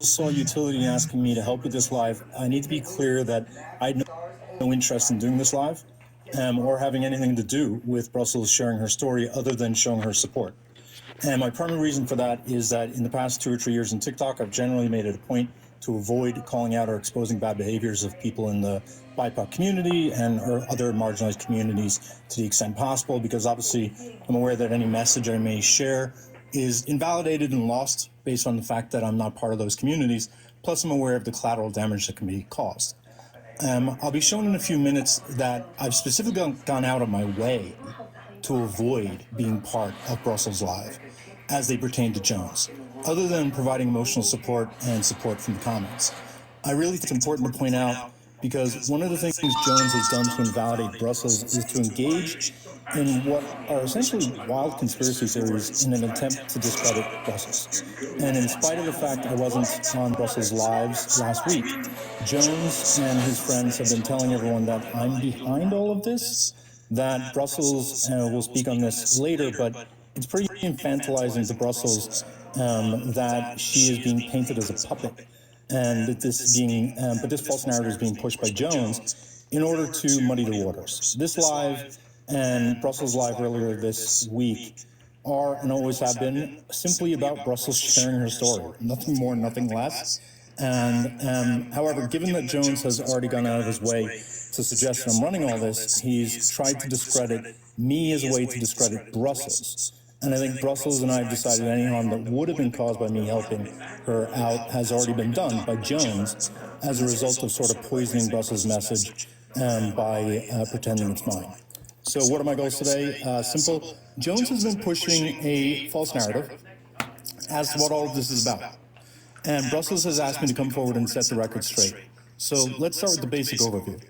saw utility in asking me to help with this live, I need to be clear that I had no interest in doing this live or having anything to do with Brussels sharing her story other than showing her support. And my primary reason for that is that in the past 2 or 3 years in TikTok, I've generally made it a point to avoid calling out or exposing bad behaviors of people in the BIPOC community and or other marginalized communities to the extent possible, because obviously I'm aware that any message I may share is invalidated and lost based on the fact that I'm not part of those communities. Plus, I'm aware of the collateral damage that can be caused. I'll be showing in a few minutes that I've specifically gone out of my way to avoid being part of Brussels Live as they pertain to Jones, other than providing emotional support and support from the comments. I really think it's important to point out, because one of the things Jones has done to invalidate Brussels is to engage in what are essentially wild conspiracy theories in an attempt to discredit Brussels. And in spite of the fact I wasn't on Brussels Lives last week, Jones and his friends have been telling everyone that I'm behind all of this, that Brussels, we'll speak on this later, but it's pretty infantilizing to Brussels that she is being painted as a puppet, and that but this false narrative is being pushed by Jones in order to muddy the waters. This live and Brussels Live earlier this week are and always have been simply about Brussels sharing her story, nothing more, nothing less. And however, given that Jones has already gone out of his way to suggest that I'm running all this, he's tried to discredit me as a way to discredit Brussels. And I think Brussels and I have decided any harm that would have been caused by me helping her out has already been done by Jones as a result of sort of poisoning Brussels' message by pretending it's mine. So what are my goals today? Simple. Jones has been pushing a false narrative as to what all of this is about. And Brussels has asked me to come forward and set the record straight. So let's start with the basic overview.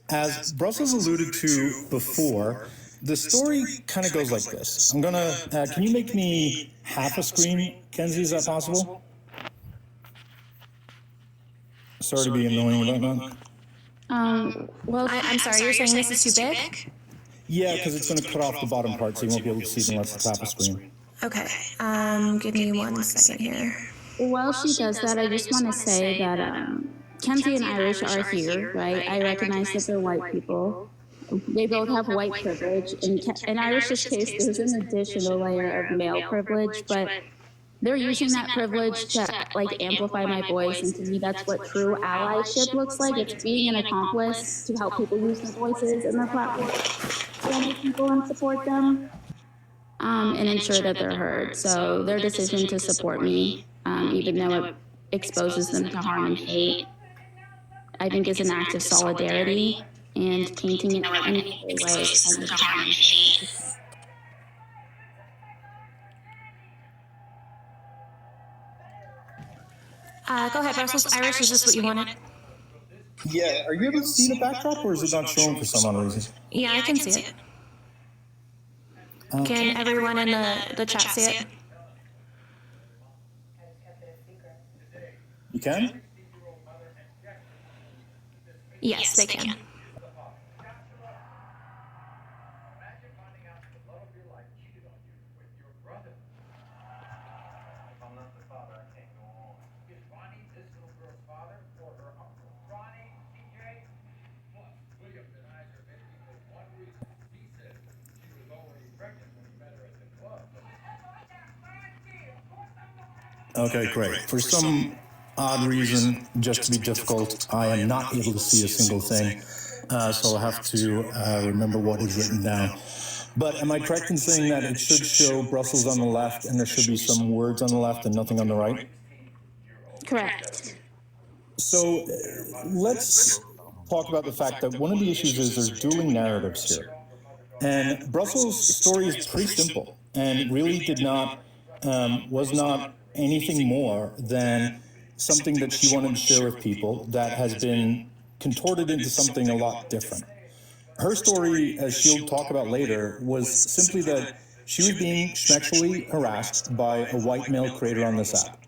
As Brussels alluded to before, the story kind of goes like this. I'm gonna, can you make me half a screen, Kenzie, is that possible? Sorry to be annoying about that. Well, I'm sorry, you're saying this is too big? Yeah, because it's gonna cut off the bottom part, so you won't be able to see it unless it's half a screen. Okay, give me 1 second here. While she does that, I just want to say that Kenzie and Irish are here, right? I recognize that they're white people. They both have white privilege. In Irish's case, there's an additional layer of male privilege, but they're using that privilege to like amplify my voice, and to me, that's what true allyship looks like. It's being an accomplice to help people use their voices and their platforms to stand with people and support them, and ensure that they're heard. So their decision to support me, even though it exposes them to harm and hate, I think is an act of solidarity and painting it in a way to harm and hate. Go ahead, Brussels. Irish, is this what you wanted? Yeah, are you able to see the backdrop, or is it not showing for some odd reason? Yeah, I can see it. Can everyone in the chat see it? You can? Yes, they can. Okay, great. For some odd reason, just to be difficult, I am not able to see a single thing, so I'll have to remember what is written down. But am I correct in saying that it should show Brussels on the left and there should be some words on the left and nothing on the right? Correct. So let's talk about the fact that one of the issues is there's dueling narratives here. And Brussels' story is pretty simple and really was not anything more than something that she wanted to share with people that has been contorted into something a lot different. Her story, as she'll talk about later, was simply that she was being sexually harassed by a white male creator on this app.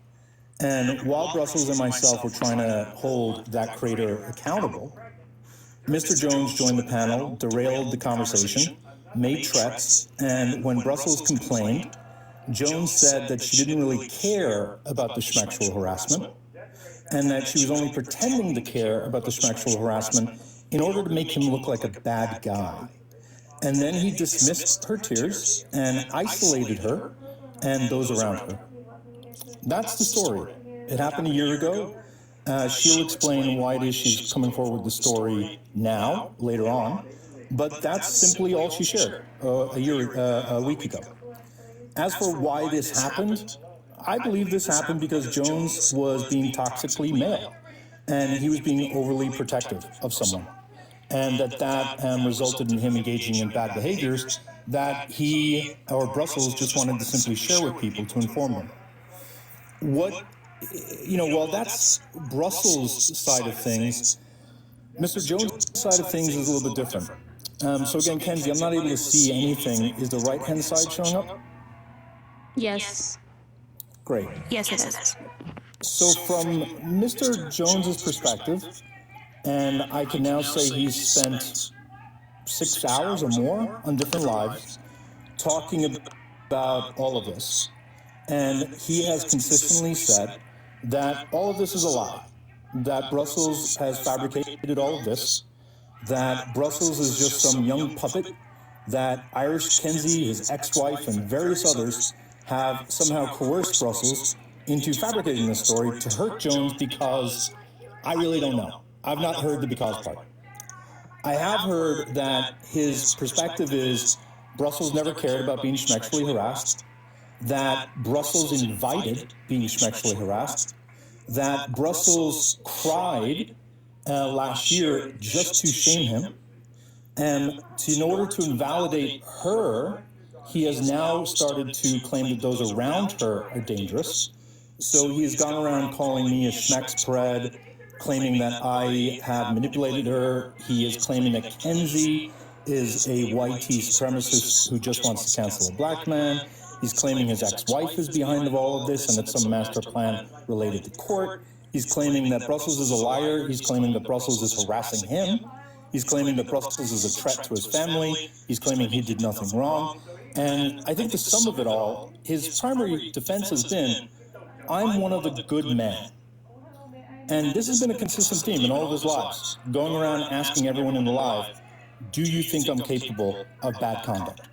And while Brussels and myself were trying to hold that creator accountable, Mr. Jones joined the panel, derailed the conversation, made threats, and when Brussels complained, Jones said that she didn't really care about the sexual harassment, and that she was only pretending to care about the sexual harassment in order to make him look like a bad guy. And then he dismissed her tears and isolated her and those around her. That's the story. It happened a year ago. She'll explain why it is she's coming forward with the story now, later on, but that's simply all she shared a week ago. As for why this happened, I believe this happened because Jones was being toxically male, and he was being overly protective of someone, and that resulted in him engaging in bad behaviors that he or Brussels just wanted to simply share with people to inform them. Well, that's Brussels' side of things. Mr. Jones' side of things is a little bit different. So again, Kenzie, I'm not able to see anything. Is the right-hand side showing up? Yes. Great. Yes, it is. So from Mr. Jones's perspective, and I can now say he's spent 6 hours or more on different lives talking about all of this. And he has consistently said that all of this is a lie, that Brussels has fabricated all of this, that Brussels is just some young puppet, that Irish Kenzie, his ex-wife, and various others have somehow coerced Brussels into fabricating this story to hurt Jones because I really don't know. I've not heard the because part. I have heard that his perspective is Brussels never cared about being sexually harassed, that Brussels invited being sexually harassed, that Brussels cried last year just to shame him, and in order to invalidate her, he has now started to claim that those around her are dangerous. So he has gone around calling me a schmeck claiming that I have manipulated her. He is claiming that Kenzie is a white supremacist who just wants to cancel a black man. He's claiming his ex-wife is behind all of this and it's some master plan related to court. He's claiming that Brussels is a liar. He's claiming that Brussels is harassing him. He's claiming that Brussels is a threat to his family. He's claiming he did nothing wrong. And I think the sum of it all, his primary defense has been, I'm one of the good men. And this has been a consistent theme in all of his lives, going around asking everyone in the live, do you think I'm capable of bad conduct?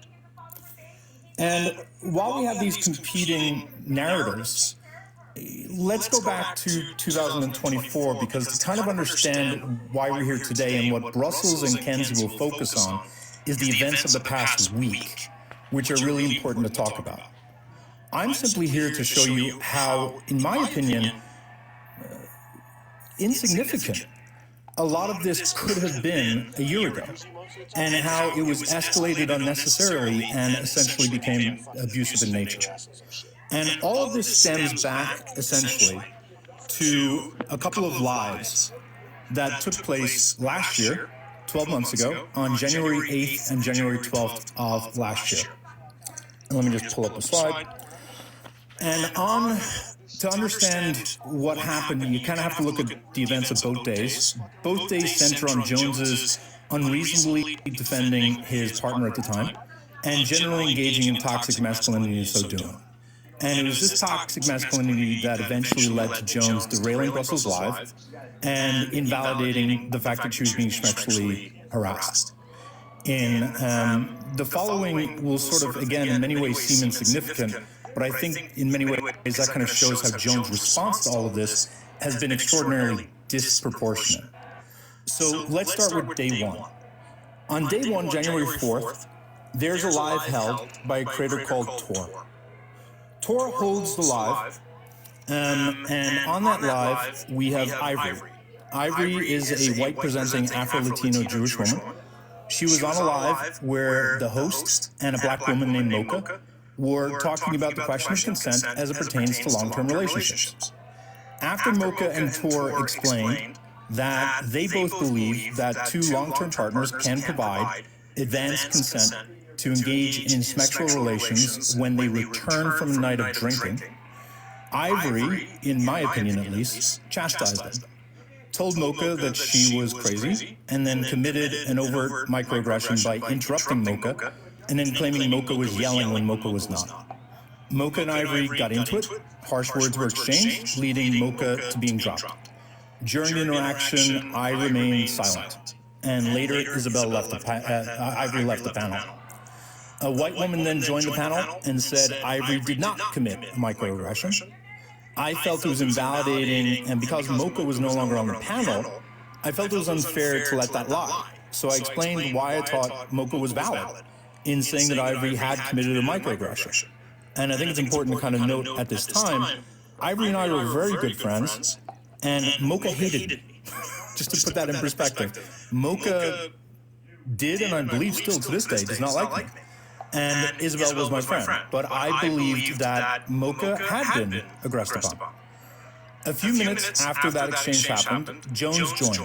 And while we have these competing narratives, let's go back to 2024 because to kind of understand why we're here today and what Brussels and Kenzie will focus on is the events of the past week, which are really important to talk about. I'm simply here to show you how, in my opinion, insignificant a lot of this could have been a year ago, and how it was escalated unnecessarily and essentially became abusive in nature. And all of this stems back, essentially, to a couple of lives that took place last year, 12 months ago, on January 8th and January 12th of last year. And let me just pull up a slide. And to understand what happened, you kind of have to look at the events of both days. Both days center on Jones's unreasonably defending his partner at the time and generally engaging in toxic masculinity in so doing. And it was this toxic masculinity that eventually led to Jones derailing Brussels Live and invalidating the fact that she was being sexually harassed. In the following will sort of, again, in many ways seem insignificant, but I think in many ways that kind of shows how Jones' response to all of this has been extraordinarily disproportionate. So let's start with day one. On day one, January 4th, there's a live held by a creator called Tor. Tor holds the live, and on that live, we have Ivory. Ivory is a white-presenting Afro-Latino Jewish woman. She was on a live where the host and a black woman named Mocha were talking about the question of consent as it pertains to long-term relationships. After Mocha and Tor explained that they both believe that two long-term partners can provide advanced consent to engage in sexual relations when they return from a night of drinking, Ivory, in my opinion at least, chastised them, told Mocha that she was crazy, and then committed an overt microaggression by interrupting Mocha and then claiming Mocha was yelling when Mocha was not. Mocha and Ivory got into it. Harsh words were exchanged, leading Mocha to being dropped. During the interaction, I remained silent, and later Ivory left the panel. A white woman then joined the panel and said Ivory did not commit a microaggression. I felt it was invalidating, and because Mocha was no longer on the panel, I felt it was unfair to let that lie. So I explained why I thought Mocha was valid in saying that Ivory had committed a microaggression. And I think it's important to kind of note at this time, Ivory and I were very good friends, and Mocha hated me. Just to put that in perspective, Mocha did, and I believe still to this day, does not like me. And Isabel was my friend, but I believed that Mocha had been aggressed upon. A few minutes after that exchange happened, Jones joined.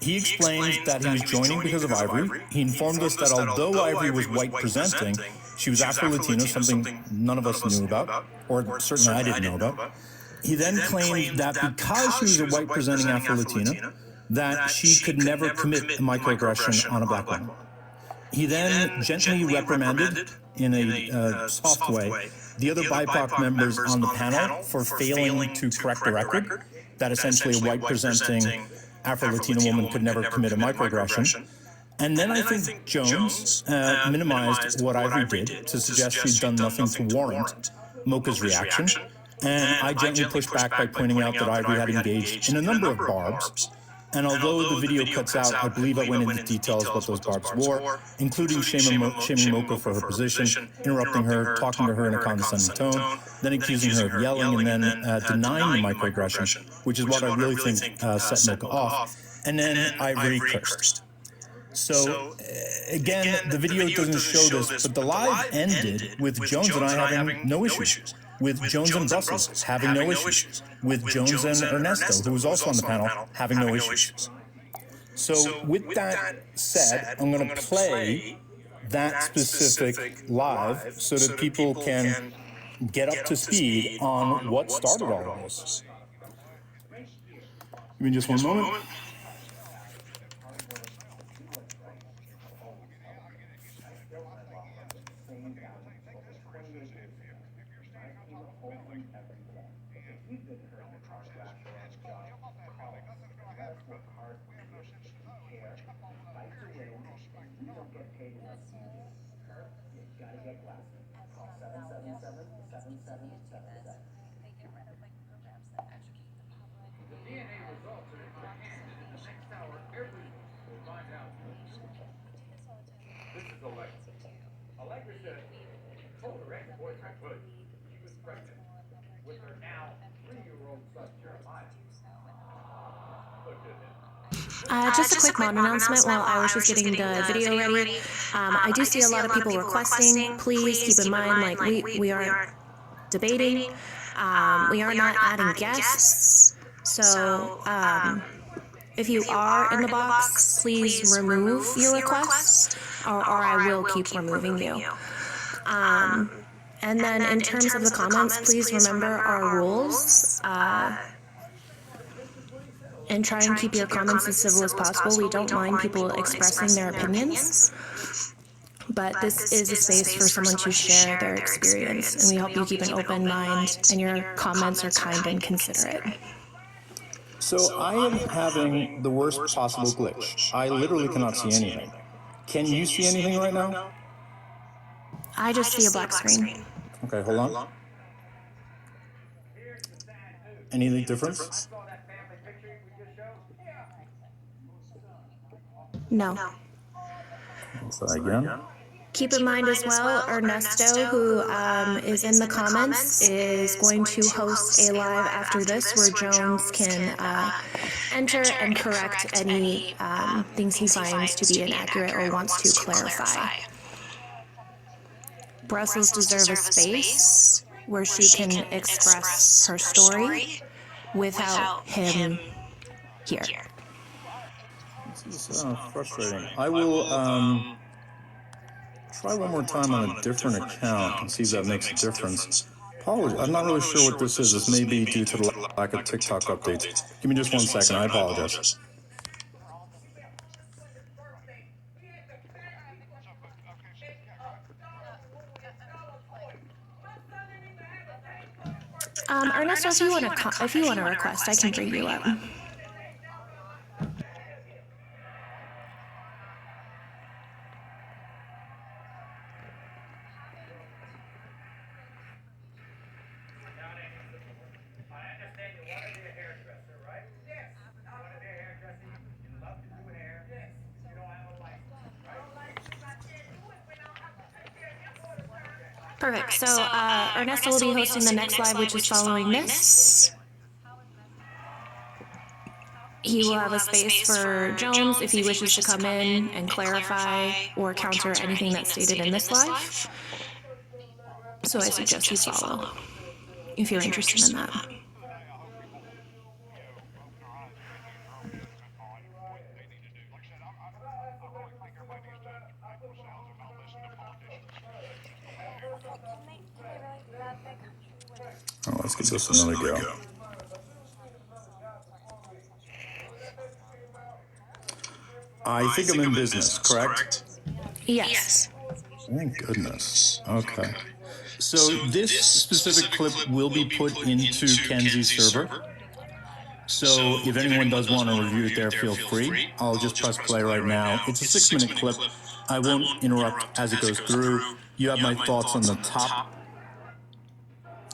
He explained that he was joining because of Ivory. He informed us that although Ivory was white presenting, she was Afro-Latino, something none of us knew about, or certainly I didn't know about. He then claimed that because she was a white presenting Afro-Latino, that she could never commit a microaggression on a black woman. He then gently reprimanded, in a soft way, the other BIPOC members on the panel for failing to correct the record, that essentially a white-presenting Afro-Latino woman could never commit a microaggression. And then I think Jones minimized what Ivory did to suggest she'd done nothing to warrant Mocha's reaction. And I gently pushed back by pointing out that Ivory had engaged in a number of barbs. And although the video cuts out, I believe I went into details what those barbs were, including shaming Mocha for her position, interrupting her, talking to her in a condescending tone, then accusing her of yelling, and then denying the microaggression, which is what I really think set Mocha off. And then Ivory cursed. So, again, the video doesn't show this, but the live ended with Jones and I having no issues, with Jones and Brussels having no issues, with Jones and Ernesto, who was also on the panel, having no issues. So, with that said, I'm going to play that specific live so that people can get up to speed on what started all of this. Give me just one moment. Just a quick mod announcement while Irish was getting the video ready. I do see a lot of people requesting. Please keep in mind, like, we aren't debating. We are not adding guests. So, if you are in the box, please remove your request, or I will keep removing you. And then in terms of the comments, please remember our rules. And try and keep your comments as civil as possible. We don't mind people expressing their opinions, but this is a space for someone to share their experience, and we hope you keep an open mind and your comments are kind and considerate. So I am having the worst possible glitch. I literally cannot see anything. Can you see anything right now? I just see a black screen. Okay, hold on. Any difference? No. Try again. Keep in mind as well, Ernesto, who is in the comments, is going to host a live after this where Jones can enter and correct any things he finds to be inaccurate or wants to clarify. Brussels deserves a space where she can express her story without him here. This is frustrating. I will try one more time on a different account and see if that makes a difference. Apologies. I'm not really sure what this is. This may be due to the lack of TikTok updates. Give me just 1 second. I apologize. Ernesto, if you want to request, I can bring you up. Perfect. So Ernesto will be hosting the next live, which is following this. He will have a space for Jones if he wishes to come in and clarify or counter anything that's stated in this live. So I suggest you follow if you're interested in that. Oh, let's give this another go. I think I'm in business, correct? Yes. Thank goodness. Okay. So this specific clip will be put into Kenzie's server. So if anyone does want to review it there, feel free. I'll just press play right now. It's a 6-minute clip. I won't interrupt as it goes through. You have my thoughts on the top.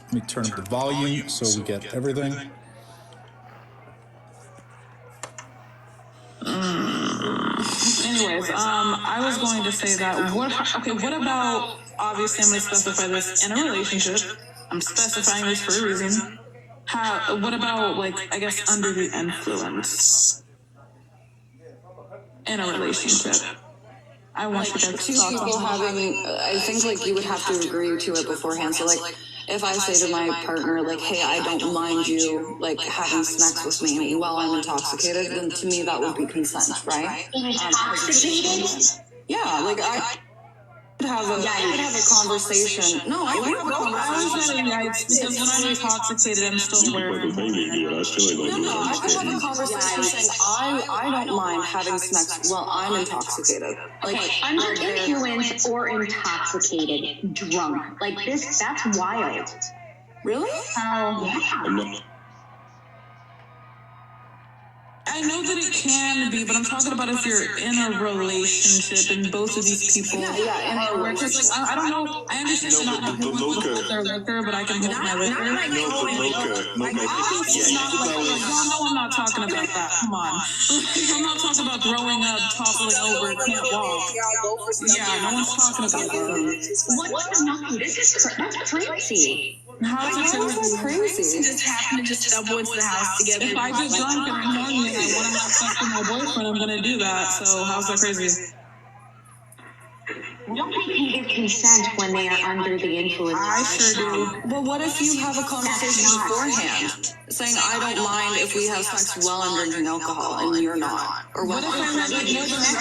Let me turn up the volume so we get everything. Anyways, I was going to say that, what about, obviously I'm going to specify this in a relationship. I'm specifying this for a reason. What about, like, I guess under the influence in a relationship? I want you guys to two talk people about having, I think like you would have to agree to it beforehand. So like, if I say to my partner, like, hey, I don't mind you like having sex with me while I'm intoxicated, then to me that would be consent, right? Intoxicated? Yeah, like I could have a conversation. No, I would have a I was conversation. at a yikes because when I'm intoxicated, I'm still aware of No, I could have a conversation saying I don't mind having sex while I'm intoxicated. Like Under influence or intoxicated, drunk. Like this, that's wild. really? Yeah. I know that it can be, but I'm talking about if you're in a relationship and both of these people. Yeah, in a Because like, I don't know. I understand not everyone will hold their liquor, but I can hold my liquor. It's not like y'all know I'm not talking about that. Come on, I'm not talking about throwing up, toppling over, can't walk. Yeah, no one's talking about that. What's not? That's crazy. How's it crazy? Just happen to just stumble into the house together. If I get drunk and I'm horny and I want to have sex with my boyfriend, I'm gonna do that. So how's that crazy? Nobody can give consent when they are under the influence. I sure do. But what if you have a conversation beforehand, saying I don't mind if we have sex while I'm drinking alcohol and you're not, or What if I'm not like choices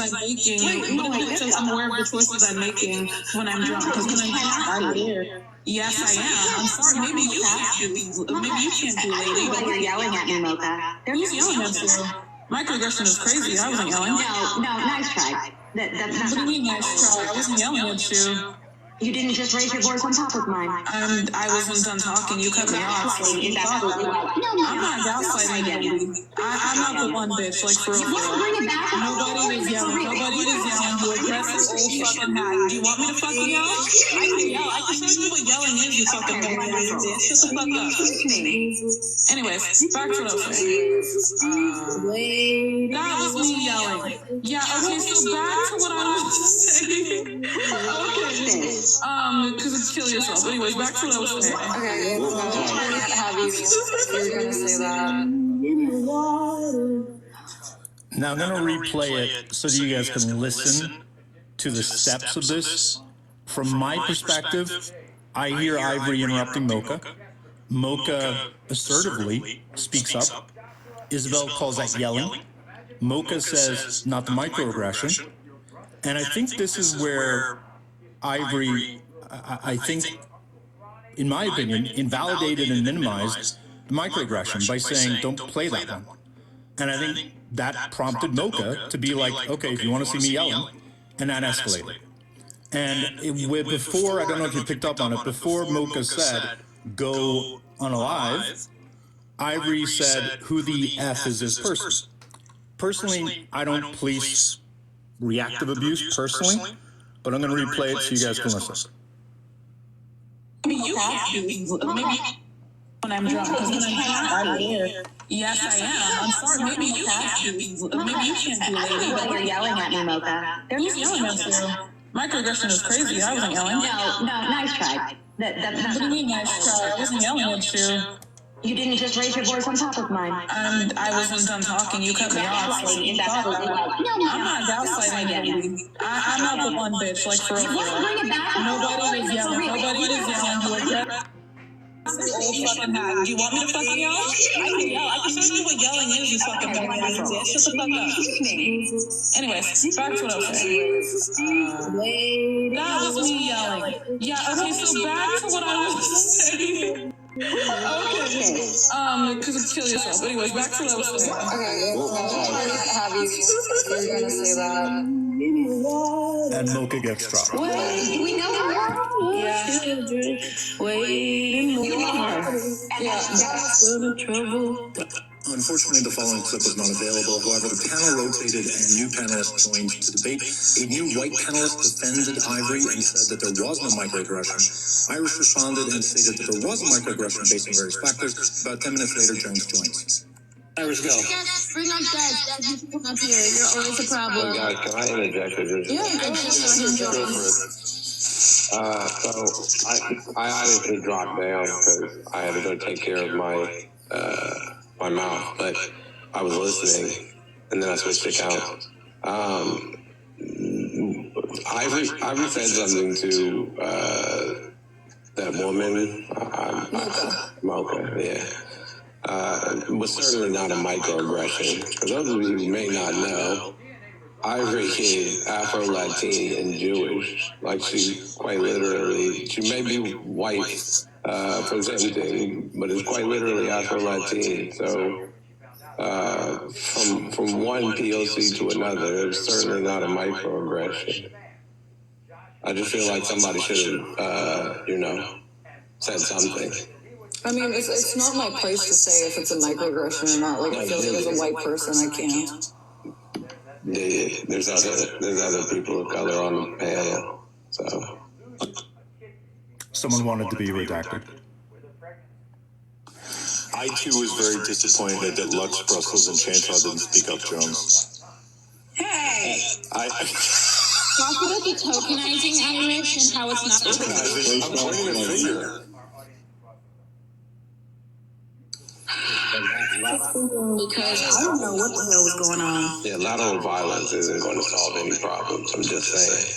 I'm making? What if it says I'm aware of the choices I'm making when I'm drunk? Because when I'm drunk, I'm aware. Yes, I am. I'm sorry. Maybe you can't be. Maybe you can't be, lady. Like you're yelling at me, Mocha. Who's yelling at you? Microaggression is crazy. I wasn't yelling. No, nice try. That's What do not. you mean nice try? I wasn't yelling at you. You didn't just raise your voice on top of mine. I wasn't done talking. You cut me off. So Gaslighting you is thought absolutely that. right. No, I'm not gaslighting anybody. I'm not the one bitch. Like for real. Bring it back. Nobody is yelling. Nobody is yelling. You aggressive old fucking hag. Do you want me to fucking yell? I can yell. I can show you what yelling is, you fucking old hag. Shut the fuck up. Anyways, back to what I was saying. That was me yelling. Yeah, okay, so back to what I was saying. Okay. Because it's kill yourself. Anyways, back to what I was saying. okay, I can't have you. You're gonna say that. Now I'm going to replay it so that you guys can listen to the steps of this. From my perspective, I hear Ivory interrupting Mocha. Mocha assertively speaks up. Isabel calls that yelling. Mocha says, not the microaggression. And I think this is where Ivory, I think, in my opinion, invalidated and minimized the microaggression by saying, don't play that one. And I think that prompted Mocha to be like, okay, if you want to see me yelling, and that escalated. And before, I don't know if you picked up on it, before Mocha said, go unalive, Ivory said, who the F is this person? Personally, I don't police reactive abuse personally, but I'm going to replay it so you guys can listen. Maybe you have to. Maybe when I'm drunk. Because when I'm drunk, I'm there. Yes, I am. I'm sorry. Maybe you have to. Maybe you can't be a lady. Well, you're yelling at me, Mocha. Who's yelling at you? Microaggression is crazy. I wasn't yelling. No, nice try. What do you mean nice try? I wasn't yelling at you. You didn't just raise your voice on top of mine. I wasn't done talking. You cut me off. So you thought about it. I'm not gaslighting you. I'm not the one bitch. Like for real. Nobody was yelling. Nobody was yelling. Old fucking hat. Do you want me to fucking yell? I can yell. I can show you what yelling is, you fucking bitch. Shut the fuck up. Anyways, back to what I was saying. That was me yelling. Yeah, okay, so back to what I was saying. Okay. Because kill yourself. Anyways, back to what I was saying. Okay, have you? You're gonna say that. And Mocha gets dropped. Wait, we know Children waiting more. Yeah, that's trouble. Unfortunately, the following clip was not available. However, the panel rotated and new panelists joined to debate. A new white panelist defended Ivory and said that there was no microaggression. Irish responded and stated that there was a microaggression based on various factors. About 10 minutes later, Jones joins. Irish, go. Yes, bring up Dad. Dad, you come up here. You're always a problem. Guys, can I interject? I just saw him join. So I obviously dropped down because I had to go take care of my mouth, but I was listening, and then I switched accounts. Ivory said something to that woman, Mocha, yeah. Was certainly not a microaggression. For those of you who may not know, Ivory is Afro-Latin and Jewish. Like she quite literally, she may be white presenting, but it's quite literally Afro-Latin. So from one POC to another, it's certainly not a microaggression. I just feel like somebody should have, said something. I mean, it's not my place to say if it's a microaggression or not. Like, I feel like as a white person, I can't. Yeah, there's other people of color on the panel, so. Someone wanted to be redacted. I too was very disappointed that Lux, Brussels, and Chantal didn't speak up, Jones. Hey! Talk about the tokenizing Irish and how it's not Tokenizing? I'm pointing a finger. Because I don't know what the hell was going on. Yeah, lateral violence isn't going to solve any problems, I'm just saying.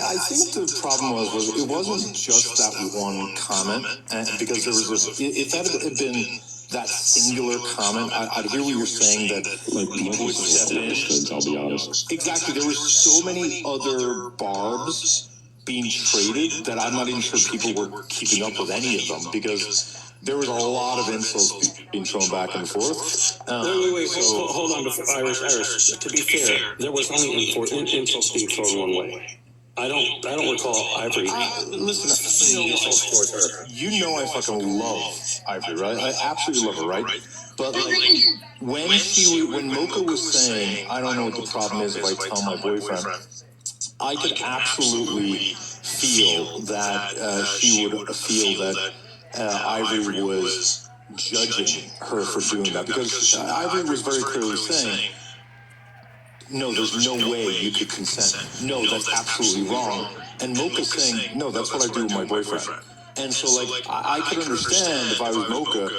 I think the problem was it wasn't just that one comment, and because there was this, if that had been that singular comment, I'd hear what you're saying, that people would step in. I'll be honest. Exactly, there were so many other barbs being traded that I'm not even sure people were keeping up with any of them, because there was a lot of insults being thrown back and forth. Wait. So, hold on, Irish. To be fair, there was only insults being thrown one way. I don't recall Ivory listen, insults towards her. You know I fucking love Ivory, right? I absolutely love her, right? But like when Mocha was saying, I don't know what the problem is if I tell my boyfriend, I could absolutely feel that she would feel that Ivory was judging her for doing that, because Ivory was very clearly saying, no, there's no way you could consent. No, that's absolutely wrong. And Mocha's saying, no, that's what I do with my boyfriend. And so, like, I could understand if I was Mocha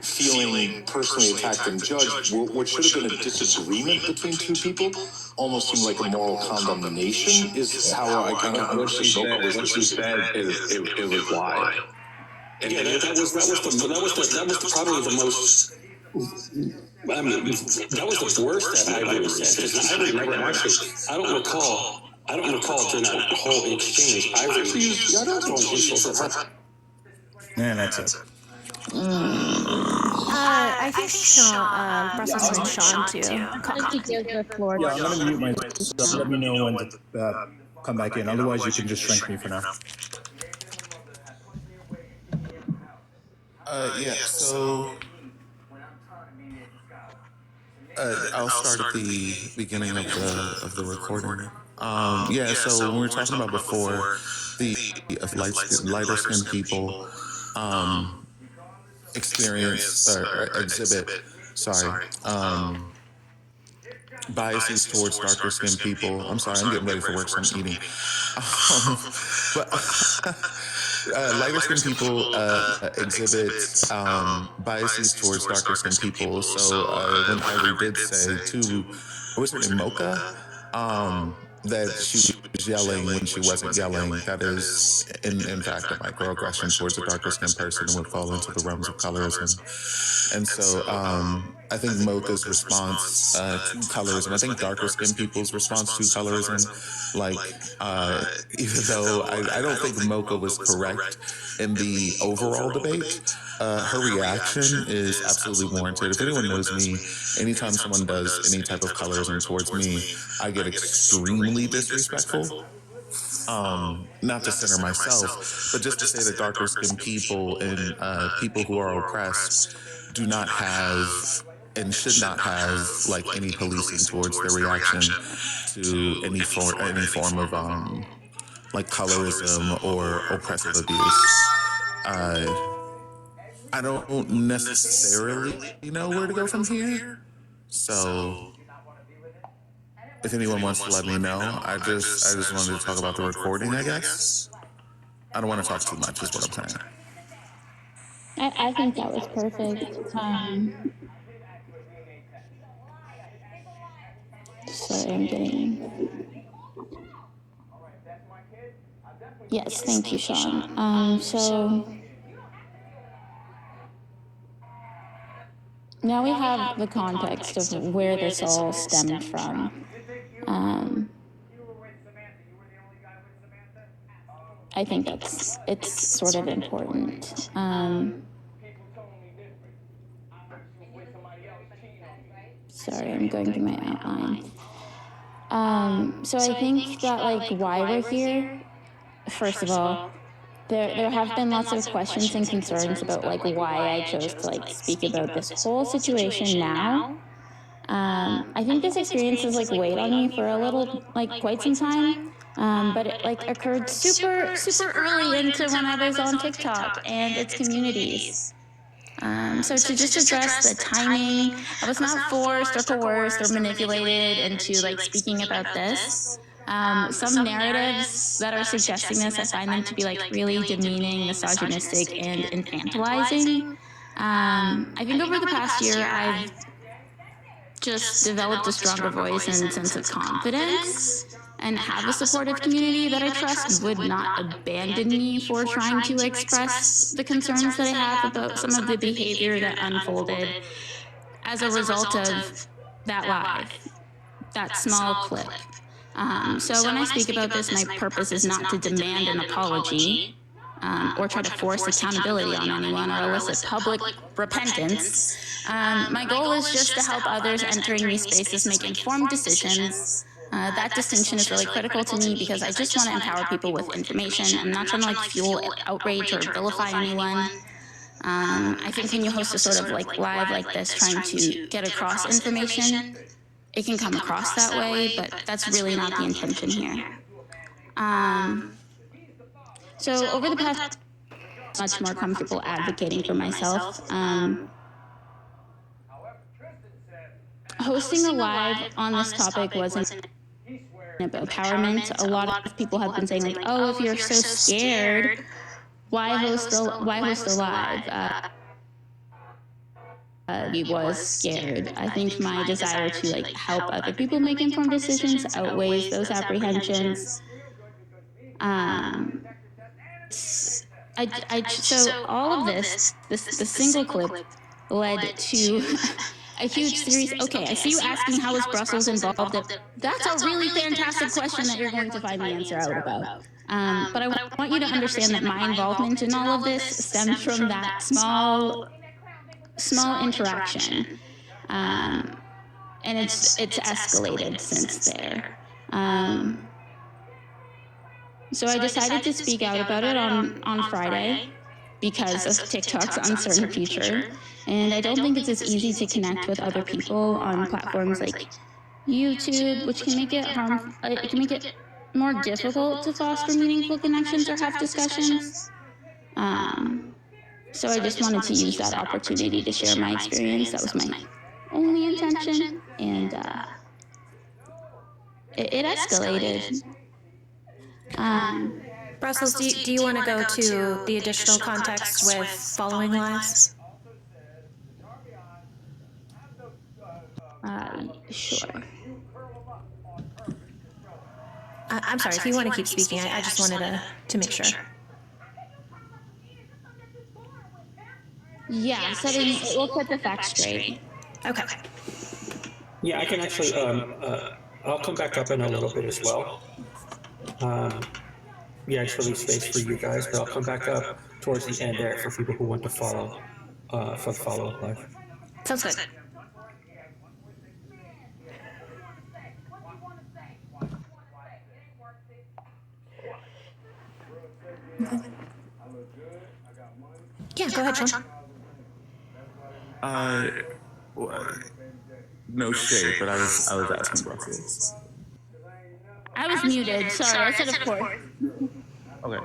feeling personally attacked and judged. What should have been a disagreement between two people almost seemed like a moral condemnation, is how I kind of understood Mocha. What she said is it was wild. Yeah, that was probably the most. I mean, that was the worst that Ivory said. Because Ivory never actually. I don't recall during that whole exchange. Ivory throwing insults at her. And that's it. I think Sean, Brussels wanted Sean to comment. Give the floor. Yeah, I'm going to mute myself. Let me know when to come back in. Otherwise, you can just shrink me for now. So I'll start at the beginning of the recording. So when we were talking about before, the of lighter skinned people experience or exhibit, biases towards darker skinned people. I'm sorry, I'm getting ready for work, so I'm eating. But lighter skinned people exhibit biases towards darker skinned people. So when Ivory did say to, what was her name, Mocha, that she was yelling when she wasn't yelling, that is in fact a microaggression towards a darker skinned person and would fall into the realms of colorism. And so I think Mocha's response to colorism, I think darker skinned people's response to colorism, even though I don't think Mocha was correct in the overall debate, her reaction is absolutely warranted. If anyone knows me, anytime someone does any type of colorism towards me, I get extremely disrespectful. Not to center myself, but just to say that darker skinned people and people who are oppressed do not have and should not have like any policing towards their reaction to any form of like colorism or oppressive abuse. I don't necessarily know where to go from here. So if anyone wants to let me know, I just wanted to talk about the recording, I guess. I don't want to talk too much, is what I'm saying. I think that was perfect. Sorry, I'm getting. Yes, thank you, Sean. So now we have the context of where this all stemmed from. I think it's sort of important. Sorry, I'm going through my outline. So I think that like why we're here, first of all, there have been lots of questions and concerns about like why I chose to like speak about this whole situation now. I think this experience has like weighed on me for a little, like quite some time. But it like occurred super early into when I was on TikTok and its communities. So to just address the timing, I was not forced or coerced or manipulated into like speaking about this. Some narratives that are suggesting this, I find them to be like really demeaning, misogynistic, and infantilizing. I think over the past year, I've just developed a stronger voice and sense of confidence and have a supportive community that I trust would not abandon me for trying to express the concerns that I have about some of the behavior that unfolded as a result of that live, that small clip. So when I speak about this, my purpose is not to demand an apology or try to force accountability on anyone or elicit public repentance. My goal is just to help others entering these spaces make informed decisions. That distinction is really critical to me because I just want to empower people with information. I'm not trying to like fuel outrage or vilify anyone. I think when you host a sort of like live like this trying to get across information, it can come across that way, but that's really not the intention here. So over the past, much more comfortable advocating for myself. Hosting a live on this topic wasn't about empowerment. A lot of people have been saying like, oh, if you're so scared, why host a live? He was scared. I think my desire to like help other people make informed decisions outweighs those apprehensions. So all of this, the single clip led to a huge series. Okay, I see you asking how is Brussels involved. That's a really fantastic question that you're going to find the answer out about. But I want you to understand that my involvement in all of this stems from that small small interaction. And it's escalated since there. So I decided to speak out about it on Friday because of TikTok's uncertain future. And I don't think it's as easy to connect with other people on platforms like YouTube, which can make it it can make it more difficult to foster meaningful connections or have discussions. So I just wanted to use that opportunity to share my experience. That was my only intention. And it escalated. Brussels, do you want to go to the additional context with following lives? Sure. I'm sorry, if you want to keep speaking, I just wanted to make sure. Yeah, we'll set the facts straight. Okay. Yeah, I can actually, I'll come back up in a little bit as well. Yeah, I just released space for you guys, but I'll come back up towards the end there for people who want to follow, for the follow-up live. Sounds good. Yeah, go ahead, Sean. No shade, but I was asking Brussels. I was muted. Sorry, I said of course. Okay.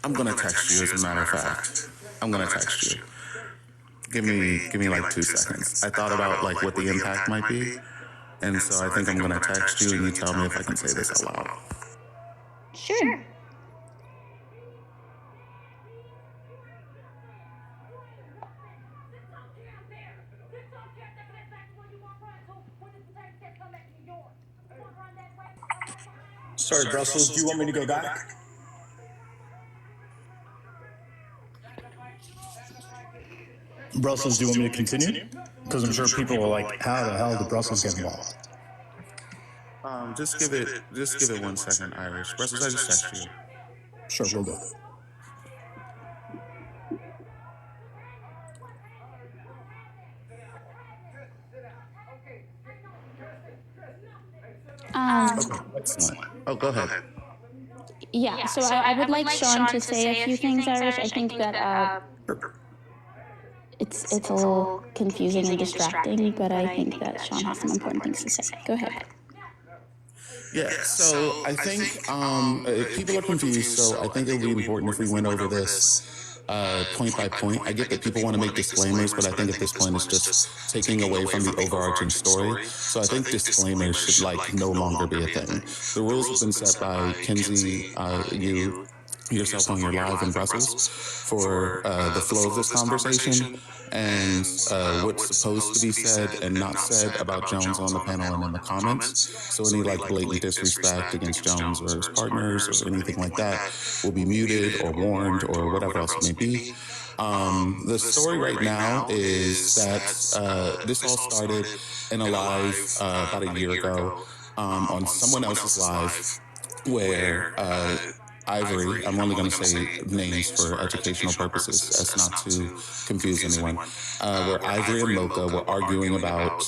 I'm gonna text you, as a matter of fact. I'm gonna text you. Give me like 2 seconds. I thought about like what the impact might be, and so I think I'm gonna text you and you tell me if I can say this out loud. Sure. Sorry, Brussels, do you want me to go back? Brussels, do you want me to continue? Because I'm sure people are like, how the hell did Brussels get involved? Just give it 1 second, Irish. Brussels, I just text you. Sure, we'll go. Excellent. Oh, go ahead. Yeah, so I would like Sean to say a few things, Irish. I think that it's a little confusing and distracting, but I think that Sean has some important things to say. Go ahead. Yeah, so I think people are confused, so I think it would be important if we went over this point by point. I get that people want to make disclaimers, but I think at this point it's just taking away from the overarching story. So I think disclaimers should like no longer be a thing. The rules have been set by Kenzie, yourself on your live in Brussels for the flow of this conversation and what's supposed to be said and not said about Jones on the panel and in the comments. So any like blatant disrespect against Jones or his partners or anything like that will be muted or warned or whatever else it may be. The story right now is that this all started in a live about a year ago on someone else's live where Ivory, I'm only going to say names for educational purposes as not to confuse anyone, where Ivory and Mocha were arguing about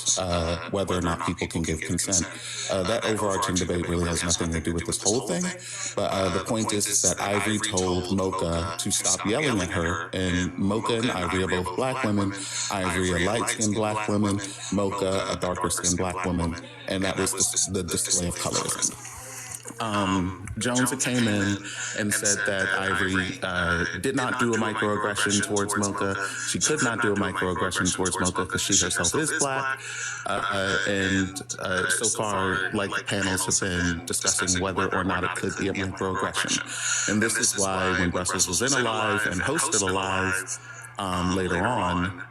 whether or not people can give consent. That overarching debate really has nothing to do with this whole thing, but the point is that Ivory told Mocha to stop yelling at her, and Mocha and Ivory are both black women. Ivory a light-skinned black woman, Mocha a darker-skinned black woman, and that was the display of colorism. Jones came in and said that Ivory did not do a microaggression towards Mocha. She could not do a microaggression towards Mocha because she herself is black. And so far, like the panels have been discussing whether or not it could be a microaggression. And this is why when Brussels was in a live and hosted a live later on,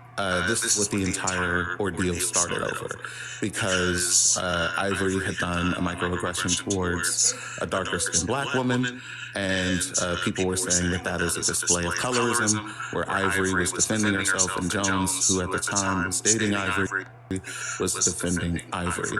this is what the entire ordeal started over, because Ivory had done a microaggression towards a darker skinned Black woman, and people were saying that that is a display of colorism, where Ivory was defending herself and Jones, who at the time was dating Ivory, was defending Ivory.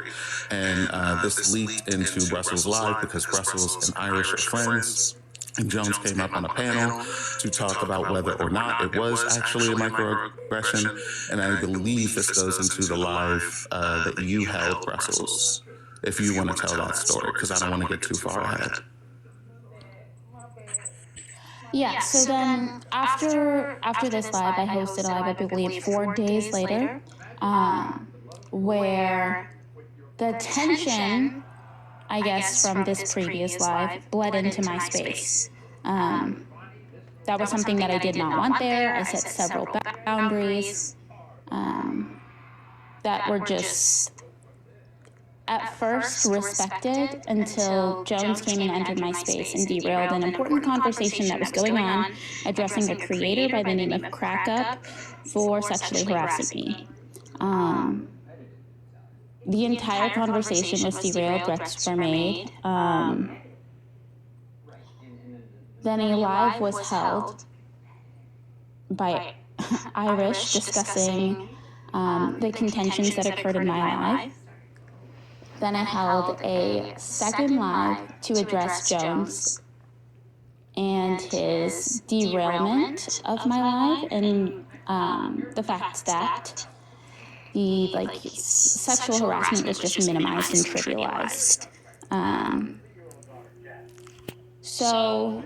And this leaked into Brussels Live because Brussels and Irish are friends. And Jones came up on a panel to talk about whether or not it was actually a microaggression. And I believe this goes into the live that you held, Brussels, if you want to tell that story, because I don't want to get too far ahead. Yeah, so then after this live, I hosted a live, I believe, 4 days later, where the tension, I guess, from this previous live bled into my space. That was something that I did not want there. I set several boundaries that were just at first respected until Jones came and entered my space and derailed an important conversation that was going on, addressing a creator by the name of Crack Up for sexually harassing me. The entire conversation was derailed, threats were made. Then a live was held by Irish discussing the contentions that occurred in my life. Then I held a second live to address Jones and his derailment of my live, and the fact that the sexual harassment was just minimized and trivialized. So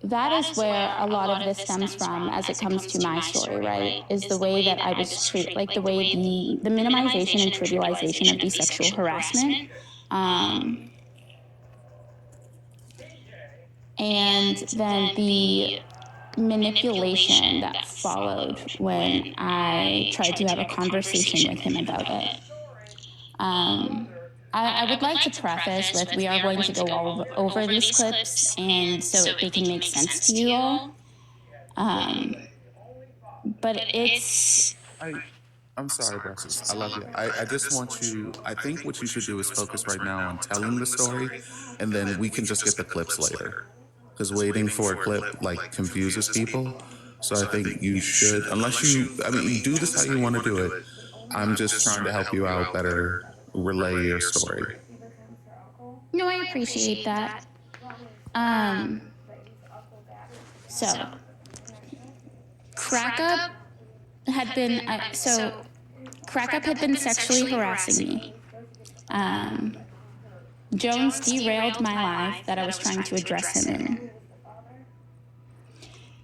that is where a lot of this stems from as it comes to my story, right? Is the way that I was treated, like the way the minimization and trivialization of the sexual harassment. And then the manipulation that followed when I tried to have a conversation with him about it. I would like to preface with, we are going to go over these clips, and so they can make sense to you all. But it's... I'm sorry, Brussels. I love you. I just want you, I think what you should do is focus right now on telling the story, and then we can just get the clips later. Because waiting for a clip, confuses people. So I think you should, unless you, you do this how you want to do it. I'm just trying to help you out better relay your story. No, I appreciate that. So, Crack Up had been, Crack Up had been sexually harassing me. Jones derailed my life that I was trying to address him in.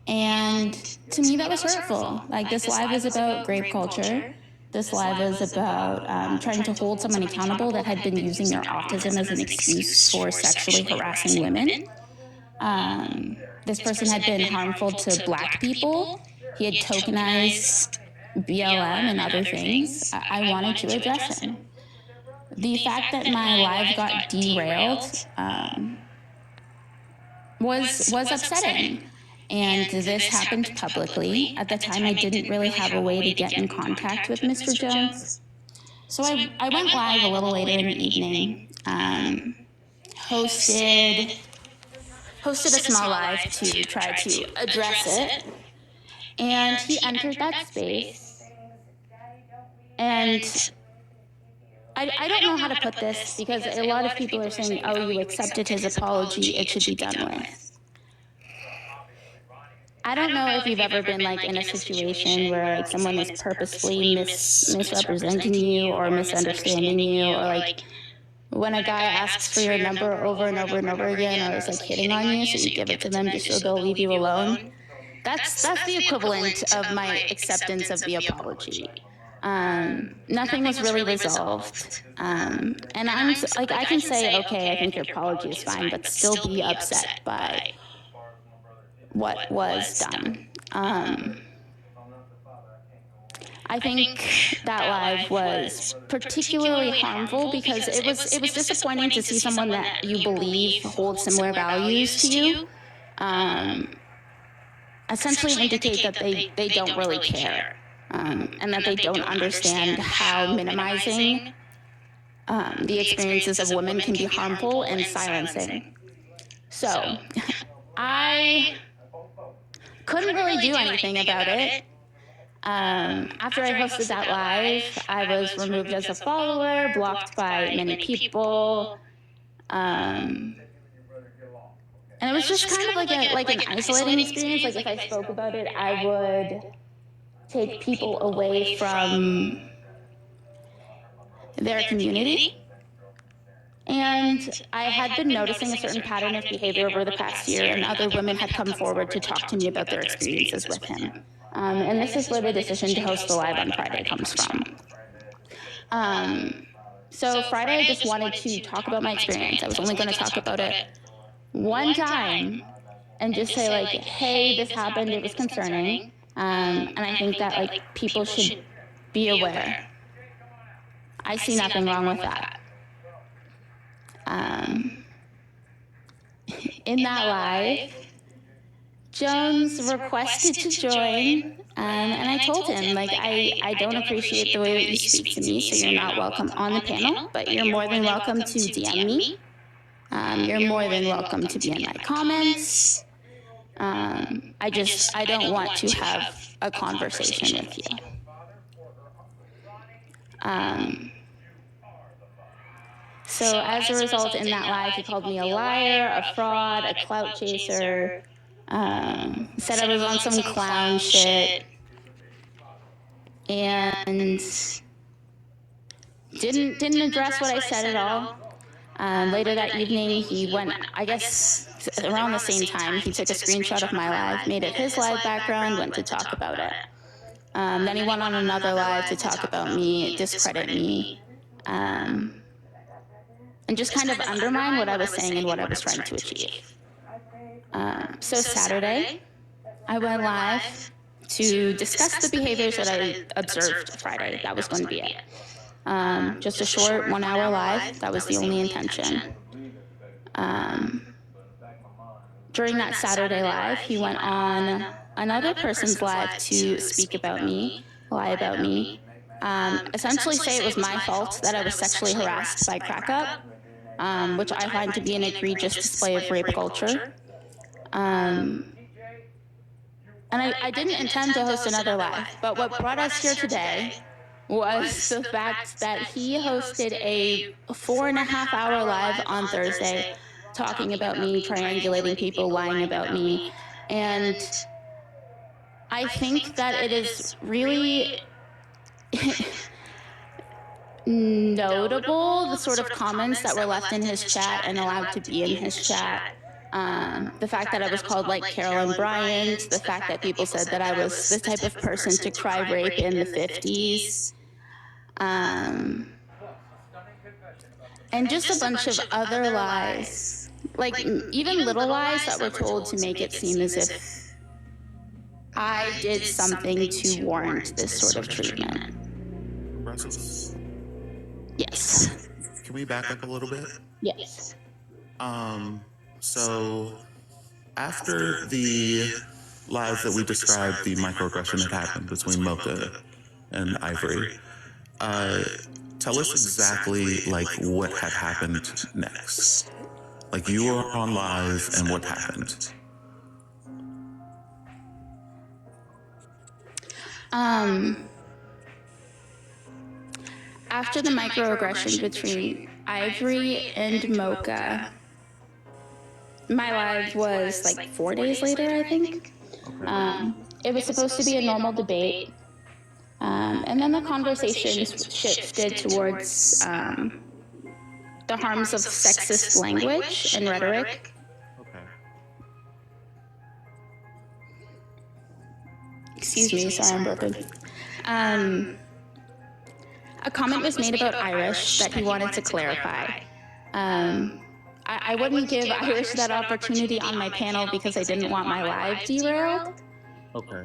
And to me, that was hurtful. This live was about grape culture. This live was about trying to hold someone accountable that had been using their autism as an excuse for sexually harassing women. This person had been harmful to Black people. He had tokenized BLM and other things. I wanted to address him. The fact that my live got derailed was upsetting. And this happened publicly. At the time, I didn't really have a way to get in contact with Mr. Jones. So I went live a little later in the evening, hosted a small live to try to address it. And he entered that space. And I don't know how to put this, because a lot of people are saying, oh, you accepted his apology, it should be done with. I don't know if you've ever been in a situation where someone is purposefully misrepresenting you or misunderstanding you, or when a guy asks for your number over and over and over again, or is hitting on you, so you give it to them just so they'll leave you alone. That's the equivalent of my acceptance of the apology. Nothing was really resolved. And I'm I can say, okay, I think your apology is fine, but still be upset by what was done. I think that live was particularly harmful because it was disappointing to see someone that you believe holds similar values to you essentially indicate that they don't really care. and that they don't understand how minimizing the experiences of women can be harmful and silencing. So I couldn't really do anything about it. After I hosted that live, I was removed as a follower, blocked by many people, and it was just kind of like an isolating experience. Like if I spoke about it, I would take people away from their community. And I had been noticing a certain pattern of behavior over the past year, and other women had come forward to talk to me about their experiences with him. And this is where the decision to host the live on Friday comes from. So Friday, I just wanted to talk about my experience. I was only going to talk about it one time and just say like, hey, this happened, it was concerning. And I think that like people should be aware. I see nothing wrong with that. In that live, Jones requested to join, and I told him, like, I don't appreciate the way that you speak to me, so you're not welcome on the panel, but you're more than welcome to DM me. You're more than welcome to be in my comments. I don't want to have a conversation with you. So as a result, in that live, he called me a liar, a fraud, a clout chaser, said I was on some clown shit, and didn't address what I said at all. Later that evening, he went, I guess around the same time, he took a screenshot of my live, made it his live background, went to talk about it. Then he went on another live to talk about me, discredit me, and just kind of undermine what I was saying and what I was trying to achieve. So Saturday, I went live to discuss the behaviors that I observed Friday. That was going to be it. Just a short 1 hour live. That was the only intention. During that Saturday live, he went on another person's live to speak about me, lie about me, essentially say it was my fault that I was sexually harassed by Crack Up, which I find to be an egregious display of rape culture. And I didn't intend to host another live, but what brought us here today was the fact that he hosted a 4.5 hour live on Thursday talking about me, triangulating people, lying about me. And I think that it is really notable, the sort of comments that were left in his chat and allowed to be in his chat. The fact that I was called like Carolyn Bryant, the fact that people said that I was the type of person to cry rape in the 50s. And just a bunch of other lies, like even little lies that were told to make it seem as if I did something to warrant this sort of treatment. Brussels? Yes. Can we back up a little bit? Yes. So after the lives that we described, the microaggression that happened between Mocha and Ivory, tell us exactly like what had happened next. Like you were on live and what happened? After the microaggression between Ivory and Mocha, my live was like 4 days later, I think. It was supposed to be a normal debate. And then the conversation shifted towards the harms of sexist language and rhetoric. Excuse me, sorry, I'm burping. A comment was made about Irish that he wanted to clarify. I wouldn't give Irish that opportunity on my panel because I didn't want my live derailed. Okay.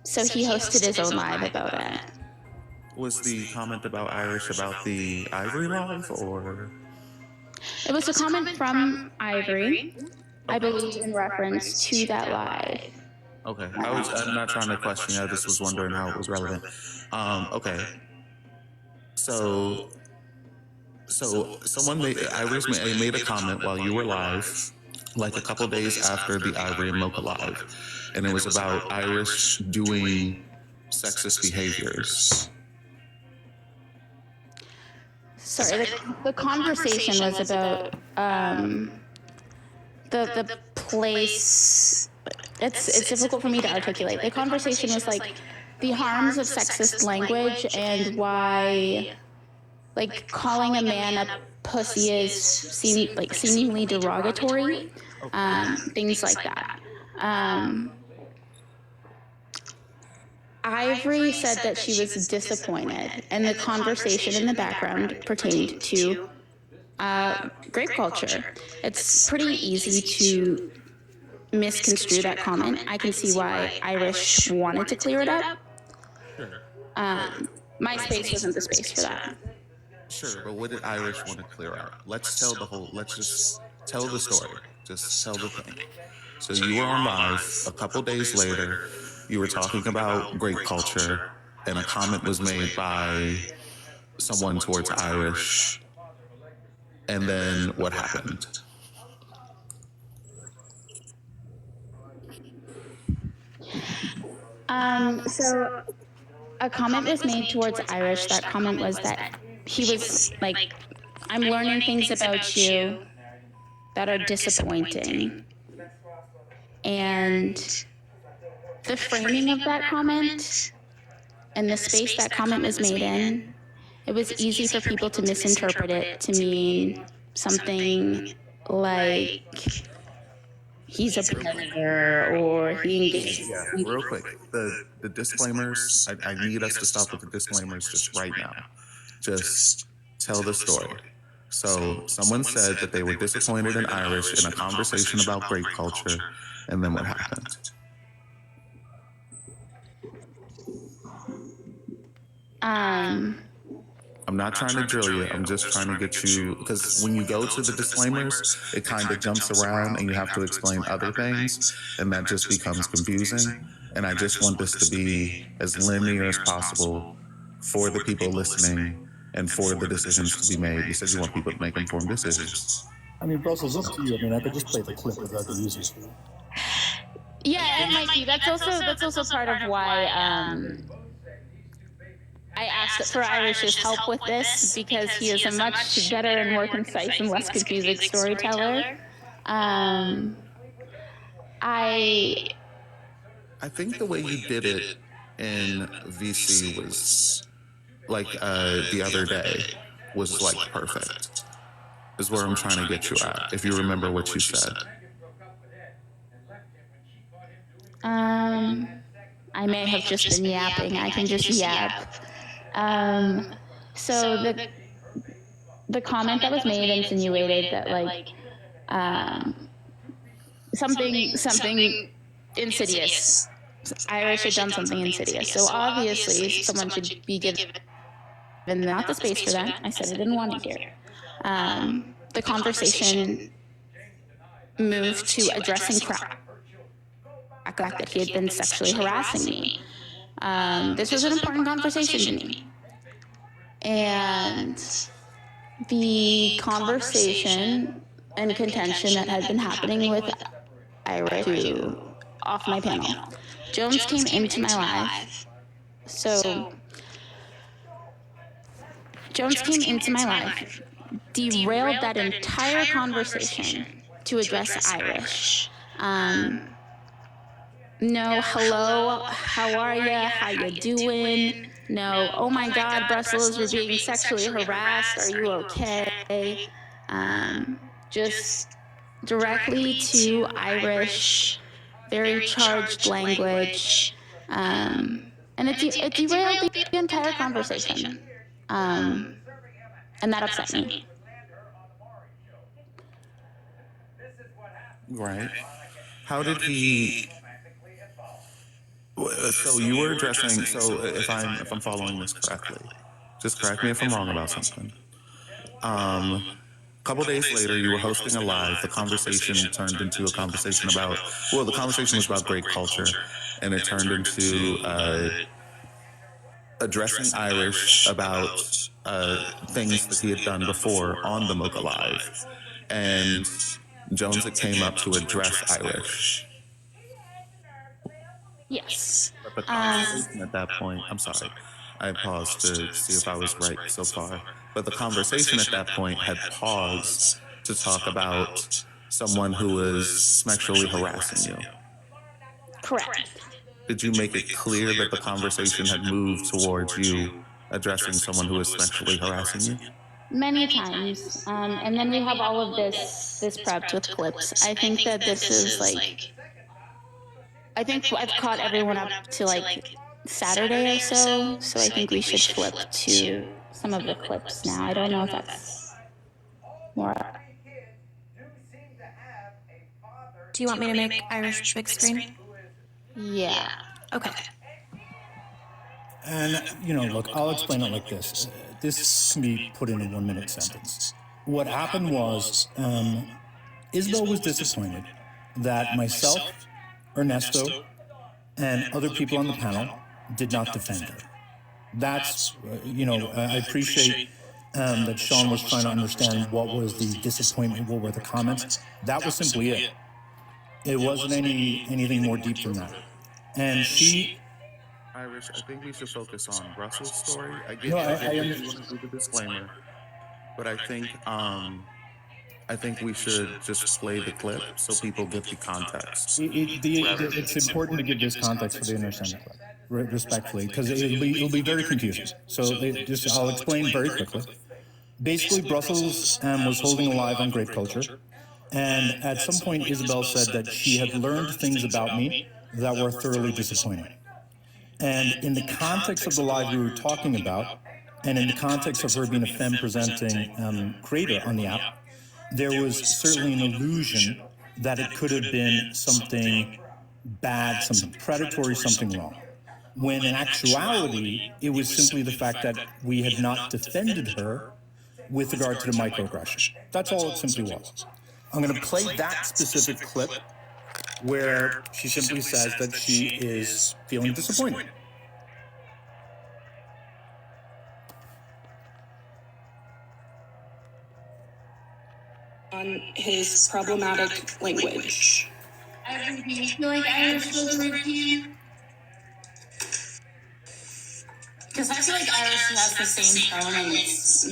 So he hosted his own live about it. Was the comment about Irish about the Ivory live or? It was a comment from Ivory, I believe in reference to that live. Okay. I'm not trying to question you. I just was wondering how it was relevant. Okay. So someone Iris made a comment while you were live, like a couple days after the Ivory and Mocha live, and it was about Irish doing sexist behaviors. Sorry, the conversation was about the place. It's difficult for me to articulate. The conversation was like the harms of sexist language and why, like, calling a man a pussy is seemingly derogatory, things like that. Ivory said that she was disappointed, and the conversation in the background pertained to grape culture. It's pretty easy to misconstrue that comment. I can see why Irish wanted to clear it up. My space wasn't the space for that. Sure, but what did Irish want to clear up? Let's just tell the story. Just tell the thing. So you were on live a couple days later. You were talking about grape culture, and a comment was made by someone towards Irish. And then what happened? So a comment was made towards Irish. That comment was that he was like, I'm learning things about you that are disappointing. And the framing of that comment and the space that comment was made in, it was easy for people to misinterpret it to mean something like he's a predator or he engages. Yeah, real quick. The disclaimers, I need us to stop with the disclaimers just right now. Just tell the story. So someone said that they were disappointed in Irish in a conversation about grape culture, and then what happened? I'm not trying to drill you. I'm just trying to get you, because when you go to the disclaimers, it kind of jumps around and you have to explain other things, and that just becomes confusing. And I just want this to be as linear as possible for the people listening and for the decisions to be made. You said you want people to make informed decisions. I mean, Brussels, up to you. I mean, I could just play the clip without the users. Yeah, it might be. That's also part of why I asked for Irish's help with this, because he is a much better and more concise and less confusing storyteller. I think the way you did it in VC was like the other day was like perfect. Is where I'm trying to get you at, if you remember what you said. I may have just been yapping. I can just yap. So the comment that was made insinuated that, like, something insidious. Irish had done something insidious. So obviously someone should be given not the space for that. I said I didn't want to hear. The conversation moved to addressing crack that he had been sexually harassing me. This was an important conversation to me. And the conversation and contention that had been happening with Irish off my panel. Jones came into my live. So Jones came into my life, derailed that entire conversation to address Irish. No, hello, how are ya? How you doing? No, oh my God, Brussels, you're being sexually harassed. Are you okay? Just directly to Irish, very charged language. And it derailed the entire conversation. And that upset me. Right. How did he... So you were addressing... So if I'm following this correctly, just correct me if I'm wrong about something. couple days later, you were hosting a live. The conversation turned into a conversation about, well, the conversation was about great culture, and it turned into addressing Irish about things that he had done before on the Mocha Live. And Jones came up to address Irish. Yes. But the conversation at that point, I'm sorry, I paused to see if I was right so far. But the conversation at that point had paused to talk about someone who was sexually harassing you. Correct. Did you make it clear that the conversation had moved towards you addressing someone who was sexually harassing you? Many times. And then we have all of this prepped with clips. I think that this is like, I think I've caught everyone up to like Saturday or so. So I think we should flip to some of the clips now. I don't know if that's more. Do you want me to make Irish big screen? Yeah. Okay. And, look, I'll explain it like this. This can be put in a 1-minute sentence. What happened was Isabel was disappointed that myself, Ernesto, and other people on the panel did not defend her. That's, I appreciate that Sean was trying to understand what was the disappointment, what were the comments. That was simply it. It wasn't anything more deep than that. And she... Irish, I think we should focus on Brussels' story. I get No, you want to do the disclaimer, but I think we should just play the clip so people get the context. It's important to give this context for the understanding, respectfully, because it'll be very confusing. So I'll explain very quickly. Basically, Brussels was holding a live on grape culture, and at some point, Isabel said that she had learned things about me that were thoroughly disappointing. And in the context of the live we were talking about, and in the context of her being a femme-presenting creator on the app, there was certainly an illusion that it could have been something bad, something predatory, something wrong. When in actuality, it was simply the fact that we had not defended her with regard to the microaggression. That's all it simply was. I'm going to play that specific clip where she simply says that she is feeling disappointed. On his problematic language. Do you feel like Irish was rude to you? Because I feel like Irish has the same tone and it's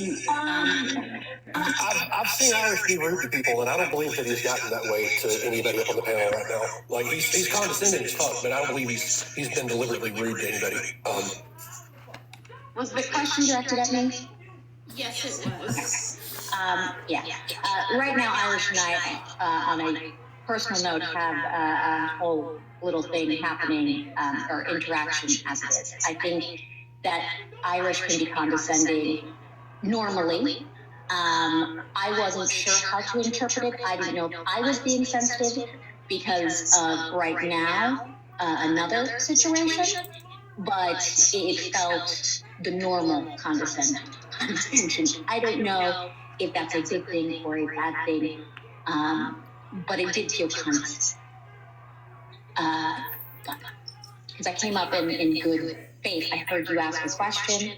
I've seen Irish be rude to people, and I don't believe that he's gotten that way to anybody up on the panel right now. Like, he's condescending as fuck, but I don't believe he's been deliberately rude to anybody. Was the question directed at me? yes, it was. Right now, Irish and I, on a personal note, have a whole little thing happening, or interaction as it is. I think that Irish can be condescending normally. I wasn't sure how to interpret it. I didn't know if I was being sensitive because of right now another situation, but it felt the normal condescension. I don't know if that's a good thing or a bad thing, but it did feel condescending. Because I came up in good faith. I heard you ask this question,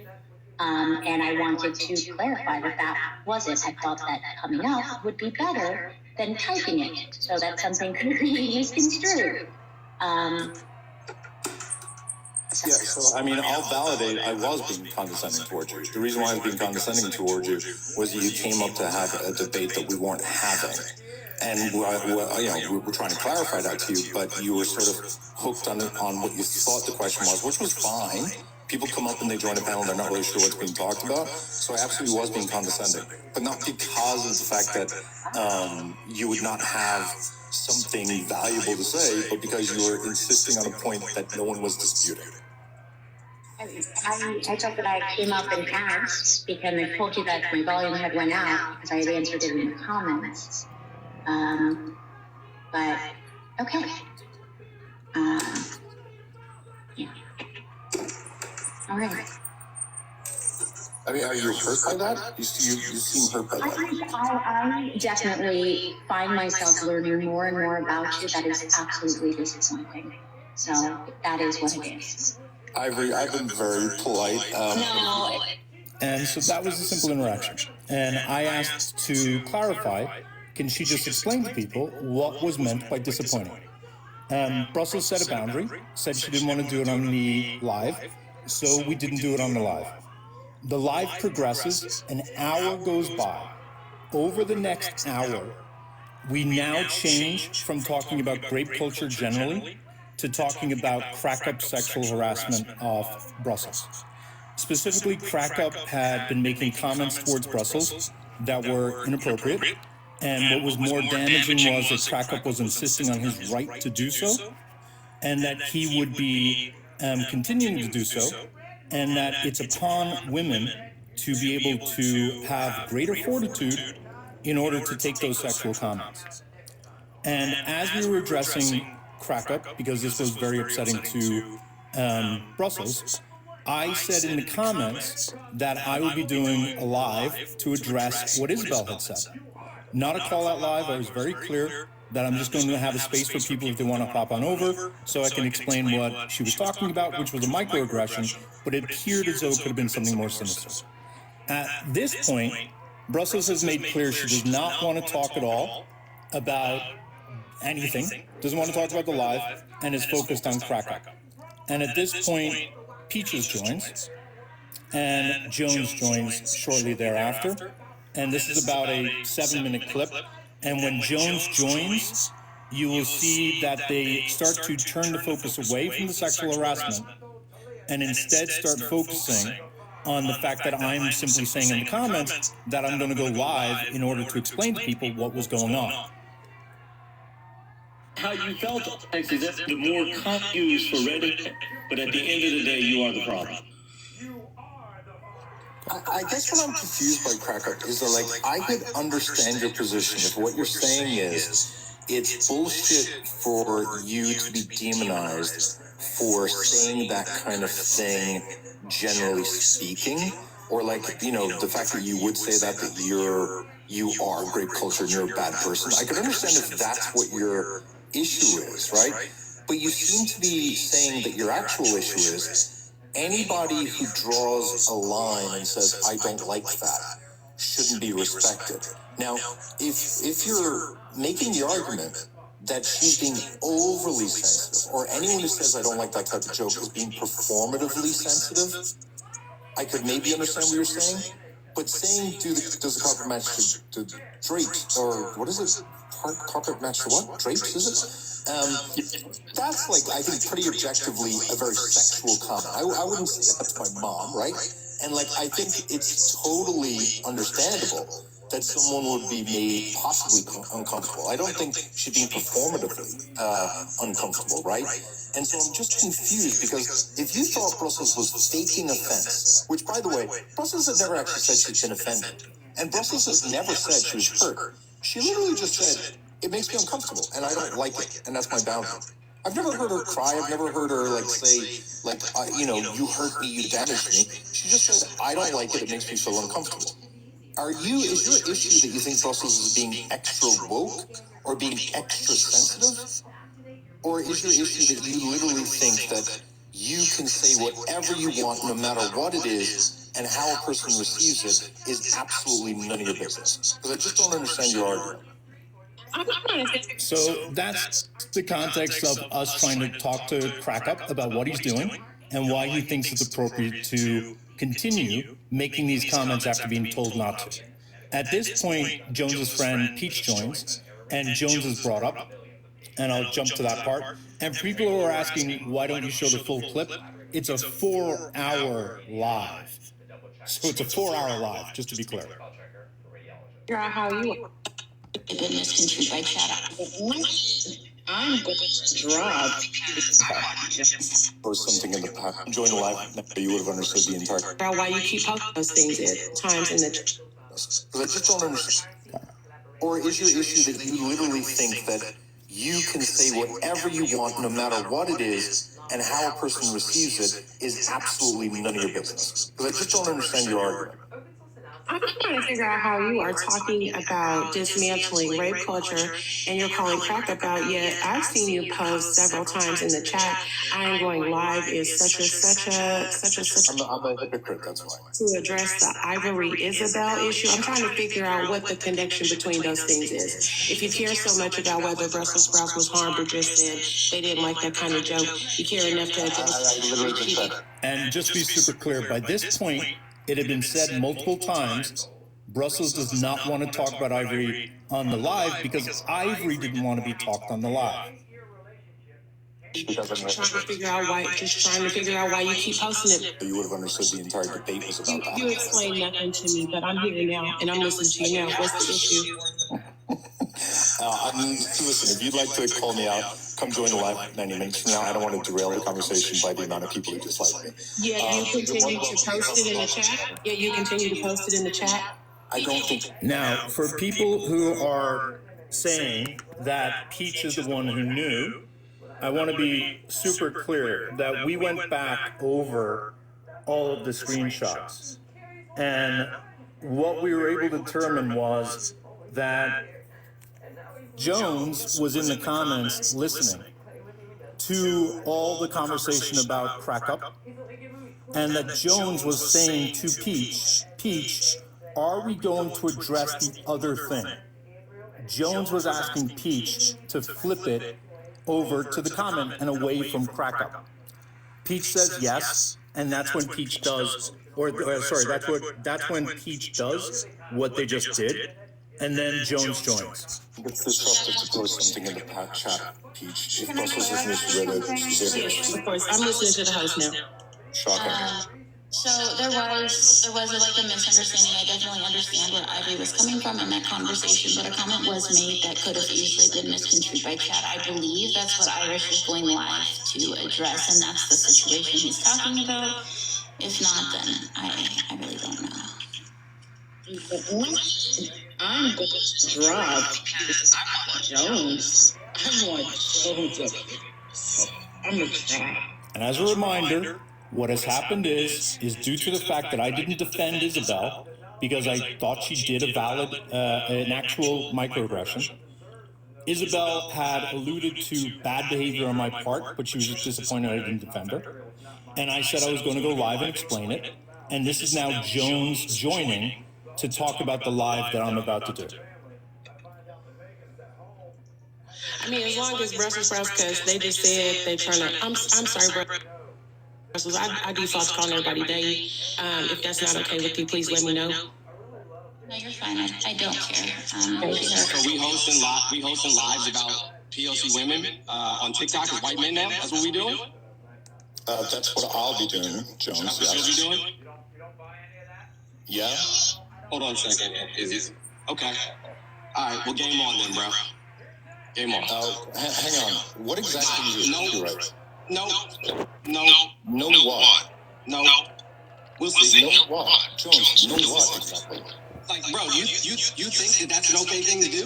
and I wanted to clarify that was it. I thought that coming up would be better than typing it, so that something could be misconstrued. Yeah, so I mean, I'll validate. I was being condescending towards you. The reason why I was being condescending towards you was that you came up to have a debate that we weren't having, and we're trying to clarify that to you. But you were sort of hooked on what you thought the question was, which was fine. People come up and they join a panel, they're not really sure what's being talked about. So I absolutely was being condescending, but not because of the fact that you would not have something valuable to say, but because you were insisting on a point that no one was disputing. I thought that I came up and asked because I told you that my volume had went out because I had answered it in the comments. But okay. Yeah. All right. I mean, are you hurt by that? You seem hurt by that. I definitely find myself learning more and more about you. That is absolutely disappointing. So that is what it is. Ivory, I've been very polite. No. And so that was a simple interaction. And I asked to clarify, can she just explain to people what was meant by disappointing? Brussels set a boundary, said she didn't want to do it on the live, so we didn't do it on the live. The live progresses, an hour goes by. Over the next hour, we now change from talking about grape culture generally to talking about crack-up sexual harassment of Brussels. Specifically, Crack-Up had been making comments towards Brussels that were inappropriate, and what was more damaging was that Crack-Up was insisting on his right to do so, and that he would be continuing to do so, and that it's upon women to be able to have greater fortitude in order to take those sexual comments. And as we were addressing Crack-Up, because this was very upsetting to Brussels, I said in the comments that I would be doing a live to address what Isabel had said. Not a call-out live. I was very clear that I'm just going to have a space for people if they want to pop on over so I can explain what she was talking about, which was a microaggression, but it appeared as though it could have been something more sinister. At this point, Brussels has made clear she does not want to talk at all about anything, doesn't want to talk about the live, and is focused on Crack-Up. And at this point, Peaches joins, and Jones joins shortly thereafter. And this is about a 7-minute clip. And when Jones joins, you will see that they start to turn the focus away from the sexual harassment and instead start focusing on the fact that I'm simply saying in the comments that I'm going to go live in order to explain to people what was going on. How you felt is that the more comp used for Reddit, but at the end of the day, you are the problem. I guess what I'm confused by Crack-Up is that, like, I could understand your position if what you're saying is it's bullshit for you to be demonized for saying that kind of thing, generally speaking, or like, you know, the fact that you would say that you are grape culture and you're a bad person. I could understand if that's what your issue is, right? But you seem to be saying that your actual issue is anybody who draws a line and says, I don't like that, shouldn't be respected. Now, if you're making the argument that she's being overly sensitive, or anyone who says I don't like that type of joke is being performatively sensitive, I could maybe understand what you're saying. But saying, does the carpet match to drapes, or what is it? Carpet match to what? Drapes, is it? That's, like, I think pretty objectively a very sexual comment. I wouldn't say that to my mom, right? And, like, I think it's totally understandable that someone would be made possibly uncomfortable. I don't think she's being performatively uncomfortable, right? And so I'm just confused, because if you thought Brussels was faking offense, which, by the way, Brussels has never actually said she's been offended, and Brussels has never said she was hurt. She literally just said, it makes me uncomfortable, and I don't like it, and that's my boundary. I've never heard her cry. I've never heard her, like, say, like, you know, you hurt me, you damaged me. She just said, I don't like it, it makes me feel uncomfortable. Is your issue that you think Brussels is being extra woke or being extra sensitive? Or is your issue that you literally think that you can say whatever you want, no matter what it is, and how a person receives it is absolutely none of your business? Because I just don't understand your argument. So that's the context of us trying to talk to Crack-Up about what he's doing and why he thinks it's appropriate to continue making these comments after being told not to. At this point, Jones's friend Peach joins, and Jones is brought up, and I'll jump to that part. And people who are asking, why don't you show the full clip? It's a 4-hour live. So it's a 4-hour live, just to be clear. Figure out how you In this country by chat. I'm going to drop Or something in the past. Join the live, you would have understood the entire. Figure out why you keep posting those things at times in the. Because I just don't understand. Or is your issue that you literally think that you can say whatever you want, no matter what it is, and how a person receives it is absolutely none of your business. Because I just don't understand your argument. I'm trying to figure out how you are talking about dismantling rape culture and you're calling crack about, yet I've seen you post several times in the chat, I am going live is such a. I'm a hypocrite, that's why. To address the Ivory Isabel issue, I'm trying to figure out what the connection between those things is. If you care so much about whether Brussels sprouts was harmed or just said they didn't like that kind of joke, you care enough to address. I literally just said. And just to be super clear, by this point, it had been said multiple times, Brussels does not want to talk about Ivory on the live because Ivory didn't want to be talked on the live. Trying to figure out why you keep posting it. You would have understood the entire debate was about that. You explained nothing to me, but I'm here now and I'm listening to you now. What's the issue? Listen, if you'd like to call me out, come join the live 90 minutes from now. I don't want to derail the conversation by the amount of people who dislike me. Yeah, you continue to post it in the chat? Yeah, you continue to post it in the chat? I don't think. Now, for people who are saying that Peach is the one who knew, I want to be super clear that we went back over all of the screenshots. And what we were able to determine was that Jones was in the comments listening to all the conversation about crack up, and that Jones was saying to Peach, are we going to address the other thing? Jones was asking Peach to flip it over to the comment and away from crack up. Peach says yes, and that's when Peach does, that's when Peach does what they just did, and then Jones joins. It's disruptive to post something in the chat, Peach. If Brussels isn't read it, Yes, of course. I'm listening to the host now. Shocking. So there was like a misunderstanding. I definitely understand where Ivory was coming from in that conversation, but a comment was made that could have easily been misconstrued by Chad. I believe that's what Irish is going live to address, and that's the situation he's talking about. If not, then I really don't know. I'm going to drop because I want Jones. I want Jones. I'm going to drop. And as a reminder, what has happened is due to the fact that I didn't defend Isabel because I thought she did a valid, an actual microaggression. Isabel had alluded to bad behavior on my part, but she was just disappointed I didn't defend her. And I said I was going to go live and explain it. And this is now Jones joining to talk about the live that I'm about to do. I mean, as long as Brussels sprouts, because they just said they're trying to. I'm sorry, Brussels. I default to calling everybody they. If that's not okay with you, please let me know. No, you're fine. I don't care. So we hosting lives about POC women on TikTok as white men now. That's what we doing. That's what I'll be doing, Jones. That's what you'll be doing. Yeah. Hold on a second. Is okay? All right. Well, game on then, bro. Game on. Hang on. What exactly is your copyright? No. No what? No. We'll see. No what? Jones, no what exactly? Like, bro, you think that's an okay thing to do?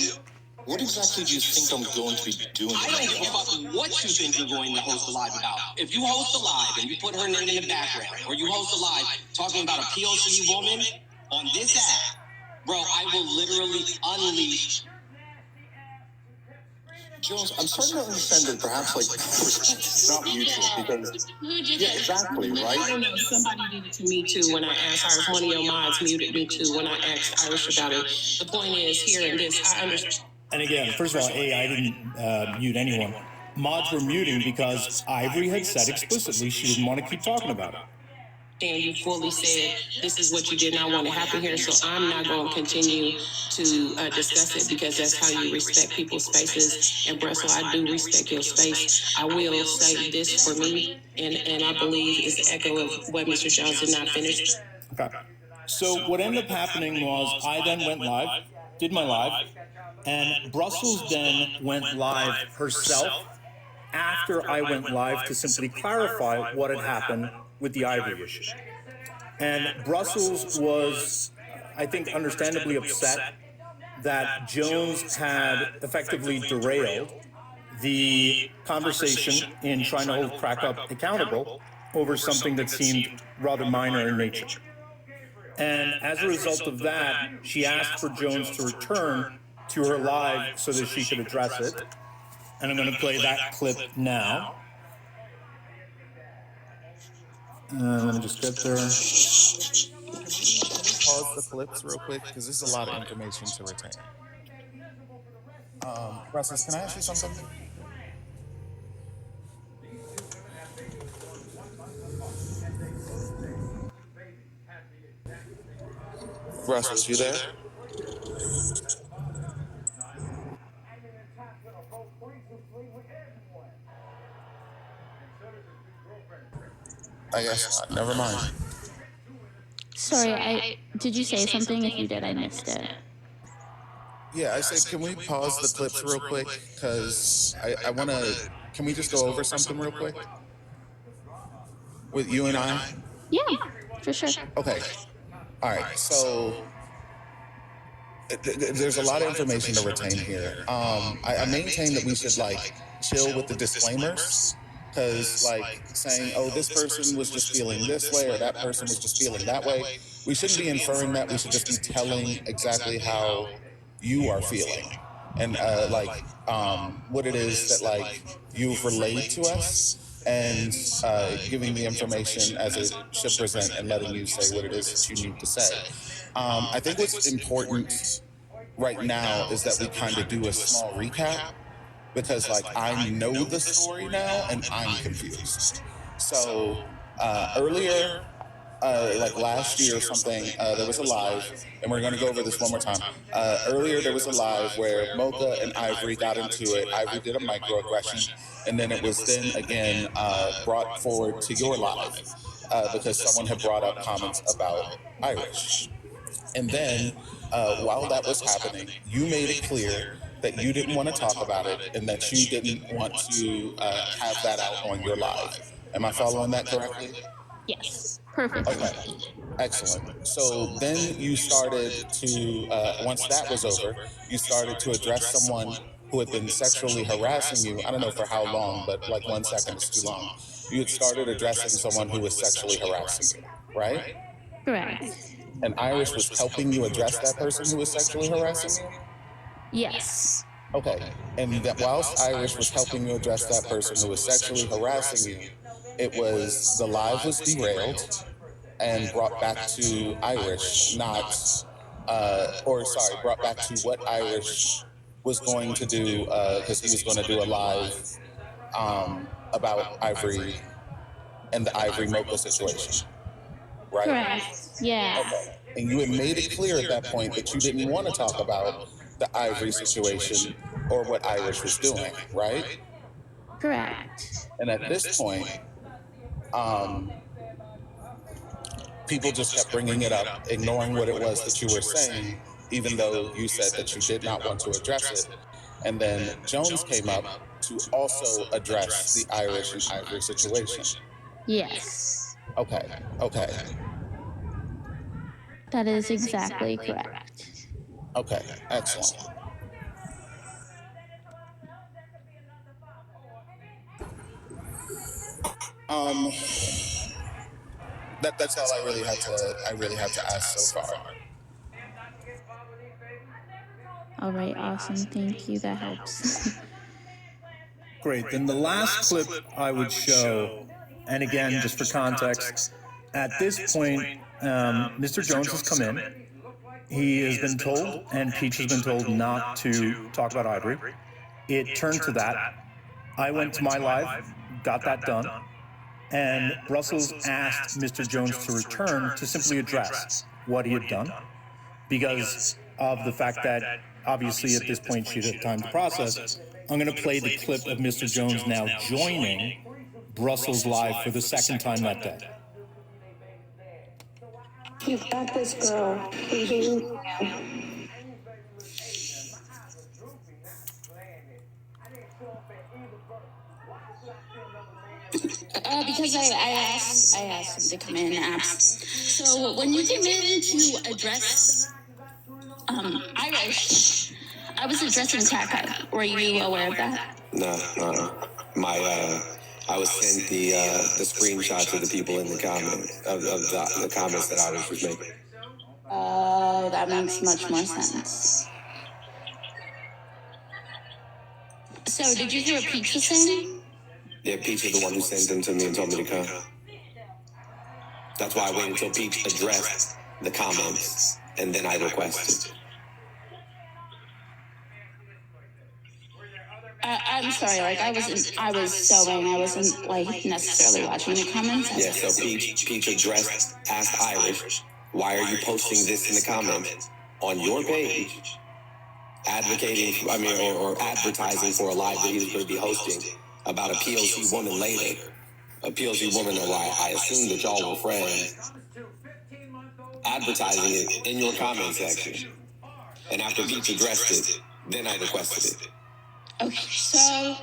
What exactly do you think I'm going to be doing? I don't give a fuck what you think you're going to host a live about. If you host a live and you put her name in the background, or you host a live talking about a POC woman on this app, bro, I will literally unleash. Jones, I'm starting to understand that perhaps it's not mutual because exactly, right? I don't know. Somebody did it to me too when I asked Irish. One of your mods muted me too when I asked Irish about it. The point is, here in this, I understand. And again, first of all, I didn't mute anyone. Mods were muting because Ivory had said explicitly she didn't want to keep talking about it. And you fully said, this is what you did not want to happen here, so I'm not going to continue to discuss it because that's how you respect people's spaces. And Brussels, I do respect your space. I will say this for me, and I believe it's an echo of what Mr. Jones did not finish. Okay. So what ended up happening was I then went live, did my live, and Brussels then went live herself after I went live to simply clarify what had happened with the Ivory issue. And Brussels was, I think, understandably upset that Jones had effectively derailed the conversation in trying to hold Crack Up accountable over something that seemed rather minor in nature. And as a result of that, she asked for Jones to return to her live so that she could address it. And I'm going to play that clip now. Let me just get there. Pause the clips real quick because this is a lot of information to retain. Brussels, can I ask you something? Brussels, you there? I guess not. Never mind. Sorry, did you say something? If you did, I missed it. Yeah, I said, can we pause the clips real quick? Because I want to, can we just go over something real quick? With you and I? Yeah, for sure. Okay. All right. So there's a lot of information to retain here. I maintain that we should like chill with the disclaimers, because like saying, oh, this person was just feeling this way or that person was just feeling that way, we shouldn't be inferring that. We should just be telling exactly how you are feeling and what it is that like you've relayed to us, and giving the information as it should present and letting you say what it is that you need to say. I think what's important right now is that we kind of do a small recap, because like I know the story now and I'm confused. So earlier, like last year or something, there was a live, and we're going to go over this one more time. Earlier, there was a live where Mocha and Ivory got into it. Ivory did a microaggression, and then it was then again brought forward to your live because someone had brought up comments about Irish. And then while that was happening, you made it clear that you didn't want to talk about it and that you didn't want to have that out on your live. Am I following that correctly? Yes, perfectly. Okay, excellent. So then you started to, once that was over, you started to address someone who had been sexually harassing you. I don't know for how long, but like 1 second is too long. You had started addressing someone who was sexually harassing you, right? Correct. And Irish was helping you address that person who was sexually harassing you? Yes. Okay. And that whilst Irish was helping you address that person who was sexually harassing you, it was the live was derailed and brought back to Irish, brought back to what Irish was going to do, because he was going to do a live about Ivory and the Ivory Mocha situation, right? Correct. Yeah. Okay. And you had made it clear at that point that you didn't want to talk about the Ivory situation or what Irish was doing, right? Correct. And at this point, people just kept bringing it up, ignoring what it was that you were saying, even though you said that you did not want to address it. And then Jones came up to also address the Irish and Ivory situation. Yes. Okay. That is exactly correct. Okay, excellent. That's all I really had to ask so far. All right, awesome. Thank you. That helps. Great. Then the last clip I would show, and again, just for context, at this point, Mr. Jones has come in. He has been told, and Peach has been told, not to talk about Ivory. It turned to that. I went to my live, got that done, and Brussels asked Mr. Jones to return to simply address what he had done, because of the fact that obviously at this point she'd had time to process. I'm going to play the clip of Mr. Jones now joining Brussels live for the second time that day. You've got this, girl. Because I asked him to come in and ask. So when you came in to address Irish, I was addressing Crack Up. Were you aware of that? No, I was sent the screenshots of the people in the comments of the comments that Irish was making. Oh, that makes much more sense. So, did you hear what Peach was saying? Yeah, Peach is the one who sent them to me and told me to come. That's why I waited until Peach addressed the comments, and then I requested. I'm sorry, like I was sewing, I wasn't like necessarily watching the comments. Yeah, so Peach asked Irish, why are you posting this in the comments on your page, advocating, or advertising for a live that he was going to be hosting about a POC woman later. A POC woman that I assume that y'all were friends, advertising it in your comment section. And after Peach addressed it, then I requested it. Okay, so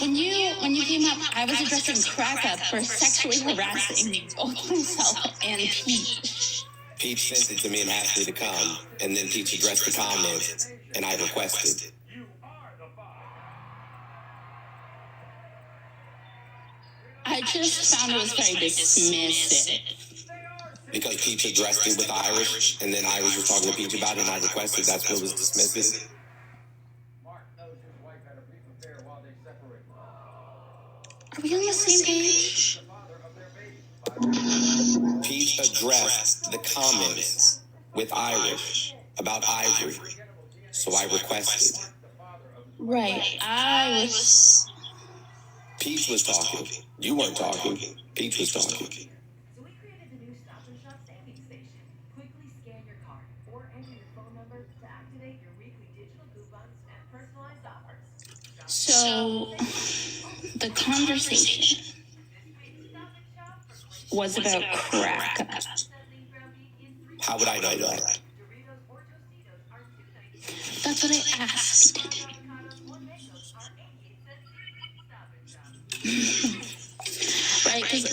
when you came up, I was addressing Crack Up for sexually harassing both myself and Peach. Peach sent it to me and asked me to come, and then Peach addressed the comments, and I requested. I just found it was very dismissive. Because Peach addressed it with Irish, and then Irish was talking to Peach about it, and I requested. That's what was dismissive. Are we on the same page? Peach addressed the comments with Irish about Ivory, so I requested. Right, Peach was talking. You weren't talking. Peach was talking. So we created the new Stop and Shop savings station. Quickly scan your card or enter your phone number to activate your weekly digital coupons and personalized offers. So the conversation was about Crack Up. How would I know that? That's what I asked. Right, because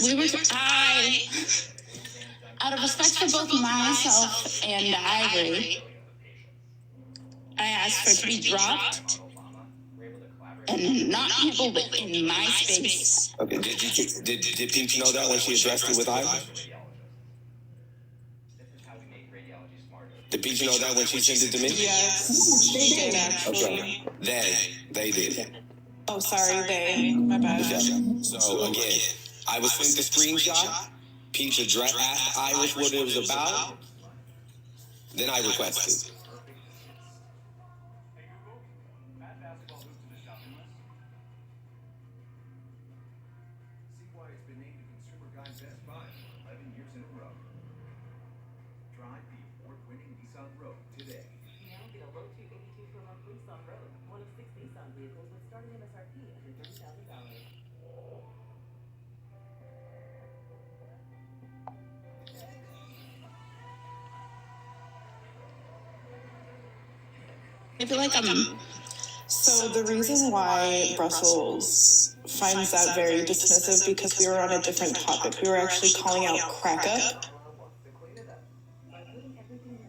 out of respect for both myself and Ivory, I asked for it to be dropped and not handled in my space. Okay, did Peach know that when she addressed it with Irish? Did Peach know that when she sent it to me? Yes, they did actually. Okay, they did. Oh, sorry, they. My bad. Okay. So again, I was sent the screenshot. Peach asked Irish what it was about. Then I requested. I feel like I'm... So the reason why Brussels finds that very dismissive because we were on a different topic. We were actually calling out Crack Up.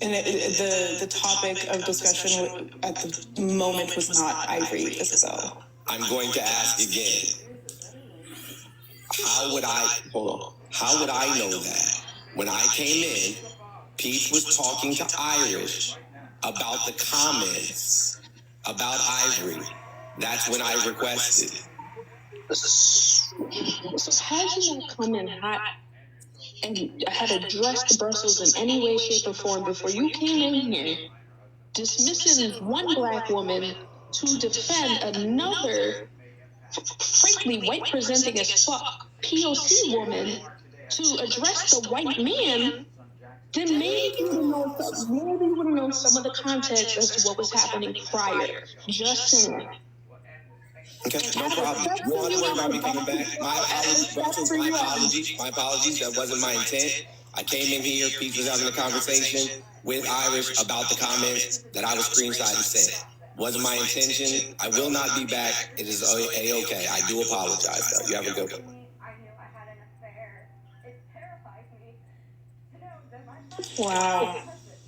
And the topic of discussion at the moment was not Ivory Isabel. I'm going to ask again. How would I know that? When I came in, Peach was talking to Irish about the comments about Ivory. That's when I requested. So had you not come in hot and had addressed Brussels in any way, shape, or form before you came in here, dismissing one black woman to defend another, frankly, white presenting as fuck POC woman to address the white man, then maybe you would have known some of the context as to what was happening prior. Just saying. Okay, no problem. You don't have to worry about me coming back. My apologies. That wasn't my intent. I came in here, Peach was having a conversation with Irish about the comments that I was screenshot and sent. Wasn't my intention. I will not be back. It is A-okay. I do apologize, though. You have a good one. Wow.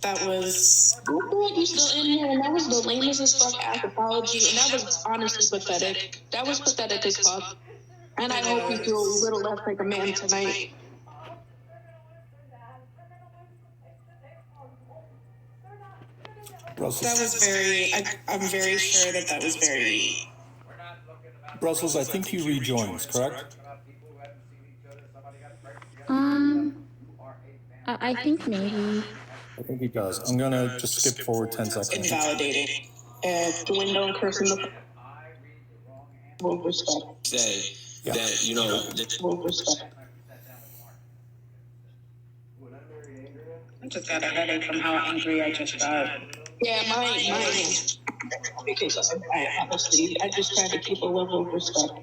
that was. I feel like you still in here, and that was the lamest as fuck ass apology, and that was honestly pathetic. That was pathetic as fuck. And I hope you feel a little less like a man tonight. Brussels. That was very. I'm very sure that was very. Brussels, I think he rejoins, correct? I think maybe. I think he does. I'm gonna just skip forward 10 seconds. Invalidating. The window and cursing the. Respect. Say that, you know, Respect. I just got a headache from how angry I just got. Yeah, mine. Because I just tried to keep a level of respect.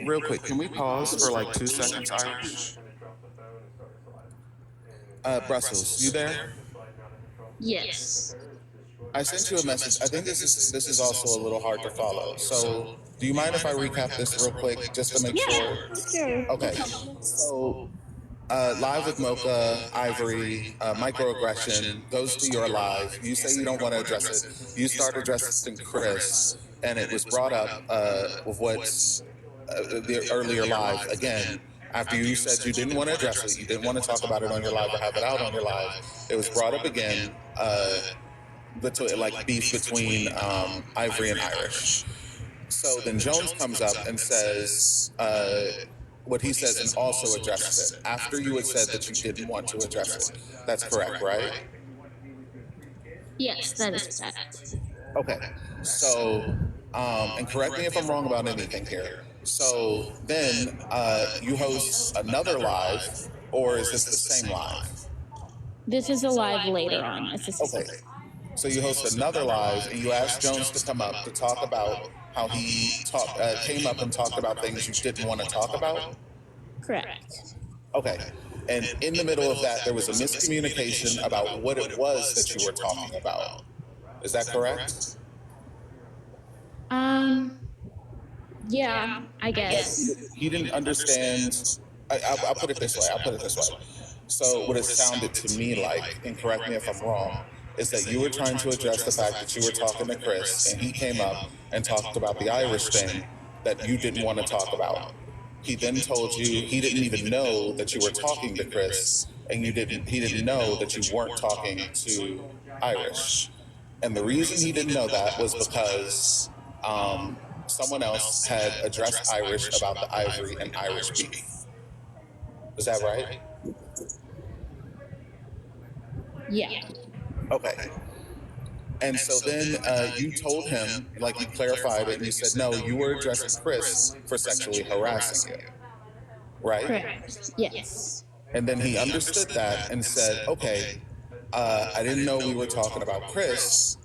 Real quick, can we pause for like 2 seconds, Irish? Brussels, you there? Yes. I sent you a message. I think this is also a little hard to follow. So, do you mind if I recap this real quick just to make sure? Sure. Okay. So, live with Mocha, Ivory, microaggression goes to your live. You say you don't want to address it. You start addressing Chris, and it was brought up with what's the earlier live again. After you said you didn't want to address it, you didn't want to talk about it on your live or have it out on your live, it was brought up again. Between like beef between Ivory and Irish. So then Jones comes up and says what he says and also addresses it after you had said that you didn't want to address it. That's correct, right? Yes, that is correct. Okay. So, and correct me if I'm wrong about anything here. So then you host another live, or is this the same live? This is a live later on. Okay. So you host another live, and you asked Jones to come up to talk about how he came up and talked about things you didn't want to talk about? Correct. Okay. And in the middle of that, there was a miscommunication about what it was that you were talking about. Is that correct? Yeah, I guess. He didn't understand. I'll put it this way. So what it sounded to me like, and correct me if I'm wrong, is that you were trying to address the fact that you were talking to Chris, and he came up and talked about the Irish thing that you didn't want to talk about. He then told you he didn't even know that you were talking to Chris, and he didn't know that you weren't talking to Irish. And the reason he didn't know that was because someone else had addressed Irish about the Ivory and Irish beef. Is that right? Yeah. Okay. And so then you told him, like you clarified it, and you said, no, you were addressing Chris for sexually harassing you, right? Correct. Yes. And then he understood that and said, okay, I didn't know we were talking about Chris.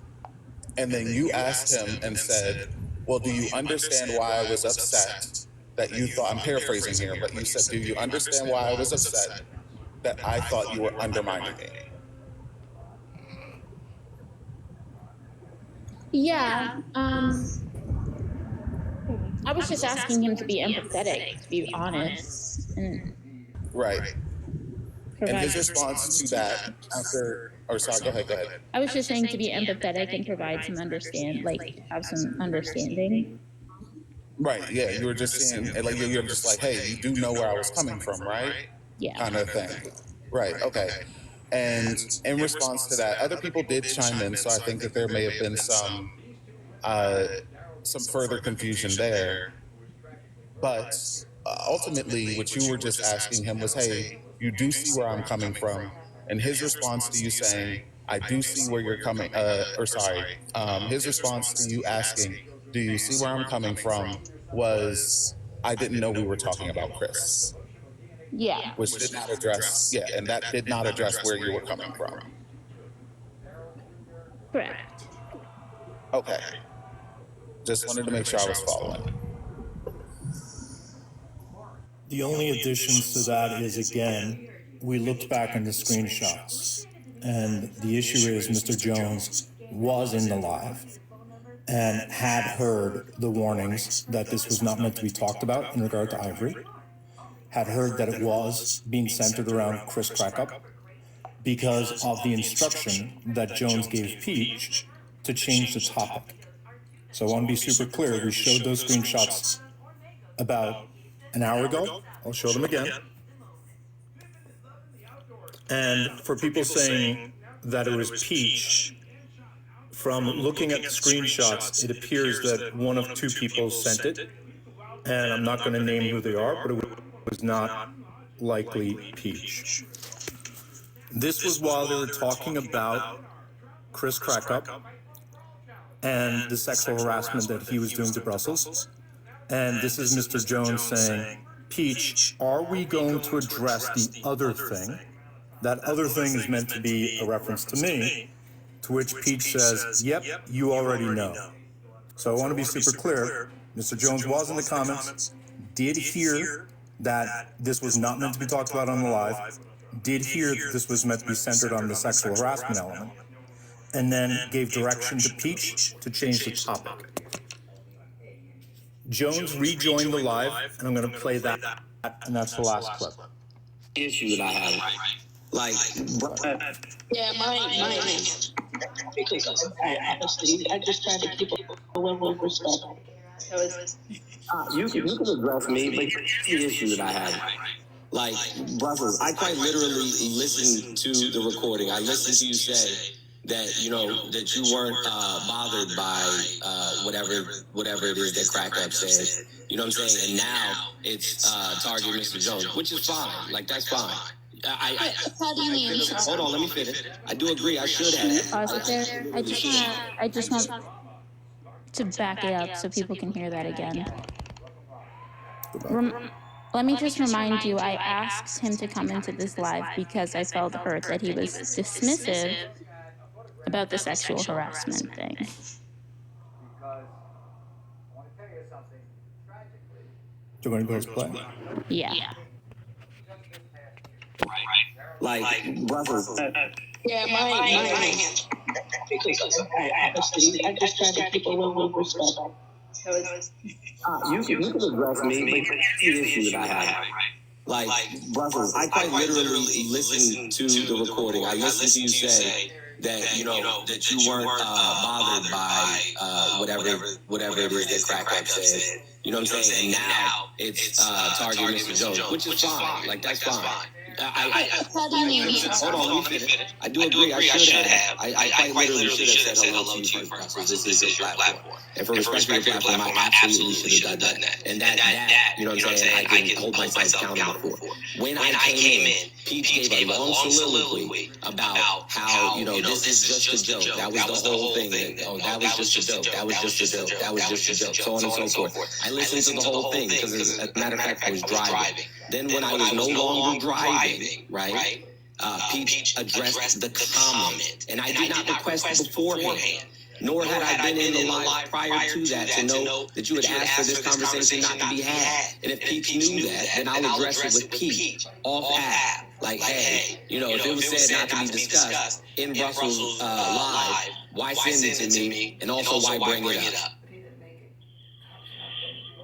And then you asked him and said, well, do you understand why I was upset that you thought, I'm paraphrasing here, but you said, do you understand why I was upset that I thought you were undermining me? Yeah. I was just asking him to be empathetic, to be honest. Right. And his response to that after, or sorry, go ahead. I was just saying to be empathetic and provide some have some understanding. Right, yeah, you were just saying, like, you're just like, hey, you do know where I was coming from, right? Yeah. Kind of thing. Right, okay. And in response to that, other people did chime in, so I think that there may have been some further confusion there. But ultimately, what you were just asking him was, hey, you do see where I'm coming from. And his response to you saying, I do see where you're coming, his response to you asking, do you see where I'm coming from, was, I didn't know we were talking about Chris. Yeah. Which did not address, and that did not address where you were coming from. Correct. Okay. Just wanted to make sure I was following. The only additions to that is, again, we looked back in the screenshots, and the issue is Mr. Jones was in the live and had heard the warnings that this was not meant to be talked about in regard to Ivory, had heard that it was being centered around Chris Crackup, because of the instruction that Jones gave Peach to change the topic. So I want to be super clear. We showed those screenshots about an hour ago. I'll show them again. And for people saying that it was Peach, from looking at the screenshots, it appears that one of two people sent it. And I'm not going to name who they are, but it was not likely Peach. This was while they were talking about Chris Crackup and the sexual harassment that he was doing to Brussels. And this is Mr. Jones saying, Peach, are we going to address the other thing? That other thing is meant to be a reference to me, to which Peach says, yep, you already know. So I want to be super clear. Mr. Jones was in the comments, did hear that this was not meant to be talked about on the live, did hear that this was meant to be centered on the sexual harassment element, and then gave direction to Peach to change the topic. Jones rejoined the live, and I'm going to play that, and that's the last clip. Issue that I have, like, Yeah, mine. Because I honestly, I just try to keep a level of respect. So it's, you can address me, but here's the issue that I have. Like, Brussels, I quite literally listened to the recording. I listened to you say that, you know, that you weren't bothered by whatever it is that Crack Up said. You know what I'm saying? And now it's target Mr. Jones, which is fine. Like, that's fine. How do you mean? Hold on, let me finish. I do agree. I should have. Pause it there. I just want to back it up so people can hear that again. Let me just remind you, I asked him to come into this live because I felt hurt that he was dismissive about the sexual harassment thing. Do you want to go play? Yeah. Like, Brussels. yeah, mine. Because I honestly, I just try to keep a level of respect. So it's, You can address me, but here's the issue that I have. Like, Brussels, I quite literally listened to the recording. I listened to you say that, you know, that you weren't bothered by whatever it is that Crack Up said. You know what I'm saying? And now it's target Mr. Jones, which is fine. Like, that's fine. How do you mean? Hold on, let me finish. I do agree. I should have. I quite literally should have said hello to you first. This is your platform. And for respect for your platform, I absolutely should have done that. And that, you know what I'm saying, I can hold myself accountable for. When I came in, Peach gave a long soliloquy about how, you know, this is just a joke. That was the whole thing. That was just a joke. That was just a joke. That was just a joke. So on and so forth. I listened to the whole thing because, as a matter of fact, I was driving. Then when I was no longer driving, right, Peach addressed the comment. And I did not request beforehand. Nor had I been in the live prior to that to know that you had asked for this conversation not to be had. And if Peach knew that, then I'll address it with Peach off app. Like, hey, you know, if it was said not to be discussed in Brussels live, why send it to me? And also, why bring it up?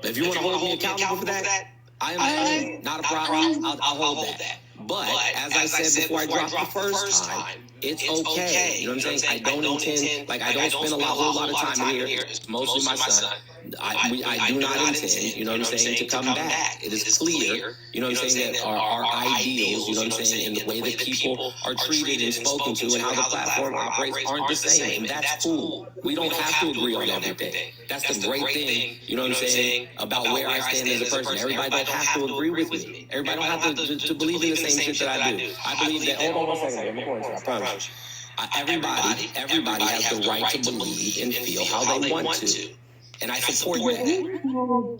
If you want to hold me accountable for that, I am not a problem. I'll hold that. But as I said before I dropped the first time, it's okay. You know what I'm saying? I don't intend, like, I don't spend a whole lot of time in here. It's mostly my son. I do not intend, you know what I'm saying, to come back. It is clear, you know what I'm saying, that our ideals, you know what I'm saying, and the way that people are treated and spoken to and how the platform operates aren't the same. And that's cool. We don't have to agree on everything. That's the great thing, you know what I'm saying, about where I stand as a person. Everybody don't have to agree with me. Everybody don't have to believe in the same shit that I do. I believe that, hold on one second, I'm going to, I promise. Everybody has the right to believe and feel how they want to. And I support that.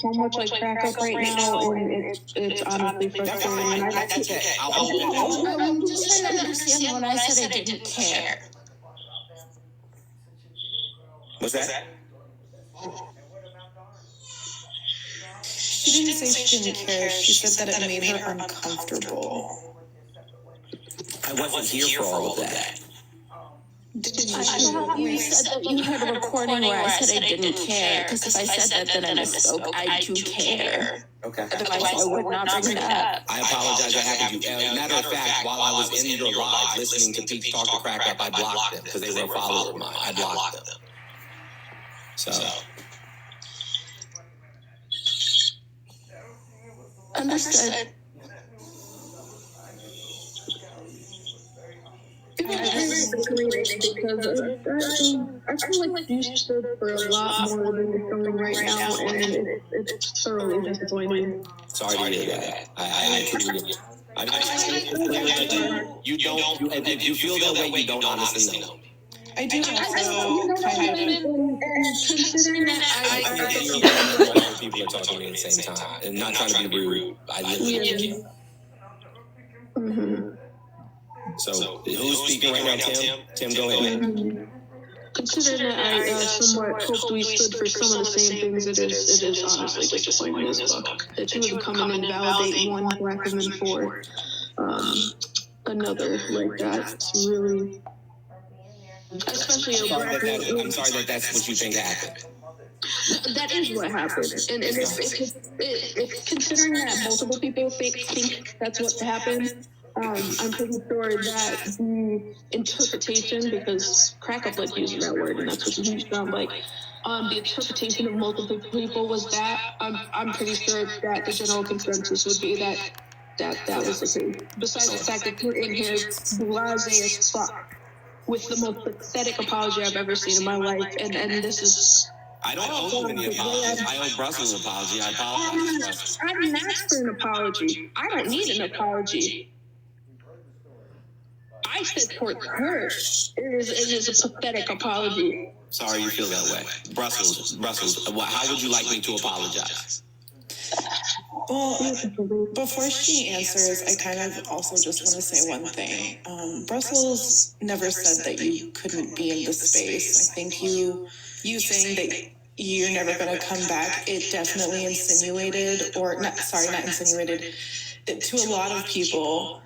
so much like Crack Up right now, and it's honestly frustrating. That's okay. I'm just trying to understand when I said I didn't care. What's that? She didn't say she didn't care. She said that it made her uncomfortable. I wasn't here for all of that. You said that you had a recording where I said I didn't care, because if I said that, then I misspoke. I do care. Okay. Otherwise, I would not bring it up. I apologize that happened to you. Matter of fact, while I was in your live listening to Peach talk to Crack Up, I blocked them because they were a follower of mine. I blocked them. So. Understood. It was very discriminating because I feel like you stood for a lot more than you're showing right now, and it's thoroughly disappointing. Sorry to hear that. I truly. You don't. If you feel that way, you don't honestly know. I do also kind of, and considering that I people are talking to me at the same time, and not trying to be rude. I literally can't. So, who's speaking right now, Tim? Tim, go ahead. Considering that I somewhat hoped we stood for some of the same things, it is honestly disappointing as fuck that you would come in and validate one black woman for another like that. It's really, especially a black woman. I'm sorry that that's what you think happened. That is what happened, and if considering that multiple people think that's what happened. I'm pretty sure that the interpretation, because Crack Up like using that word, and that's what you sound like. The interpretation of multiple people was that. I'm pretty sure that the general consensus would be that was the case. Besides the fact that you're in here blasé as fuck with the most pathetic apology I've ever seen in my life, and this is. I don't owe you any apologies. I owe Brussels an apology. I apologize. I didn't ask for an apology. I don't need an apology. I support her. It is a pathetic apology. Sorry you feel that way. Brussels, how would you like me to apologize? Well, before she answers, I kind of also just want to say one thing. Brussels never said that you couldn't be in the space. I think you saying that you're never going to come back, it definitely insinuated, not insinuated, to a lot of people.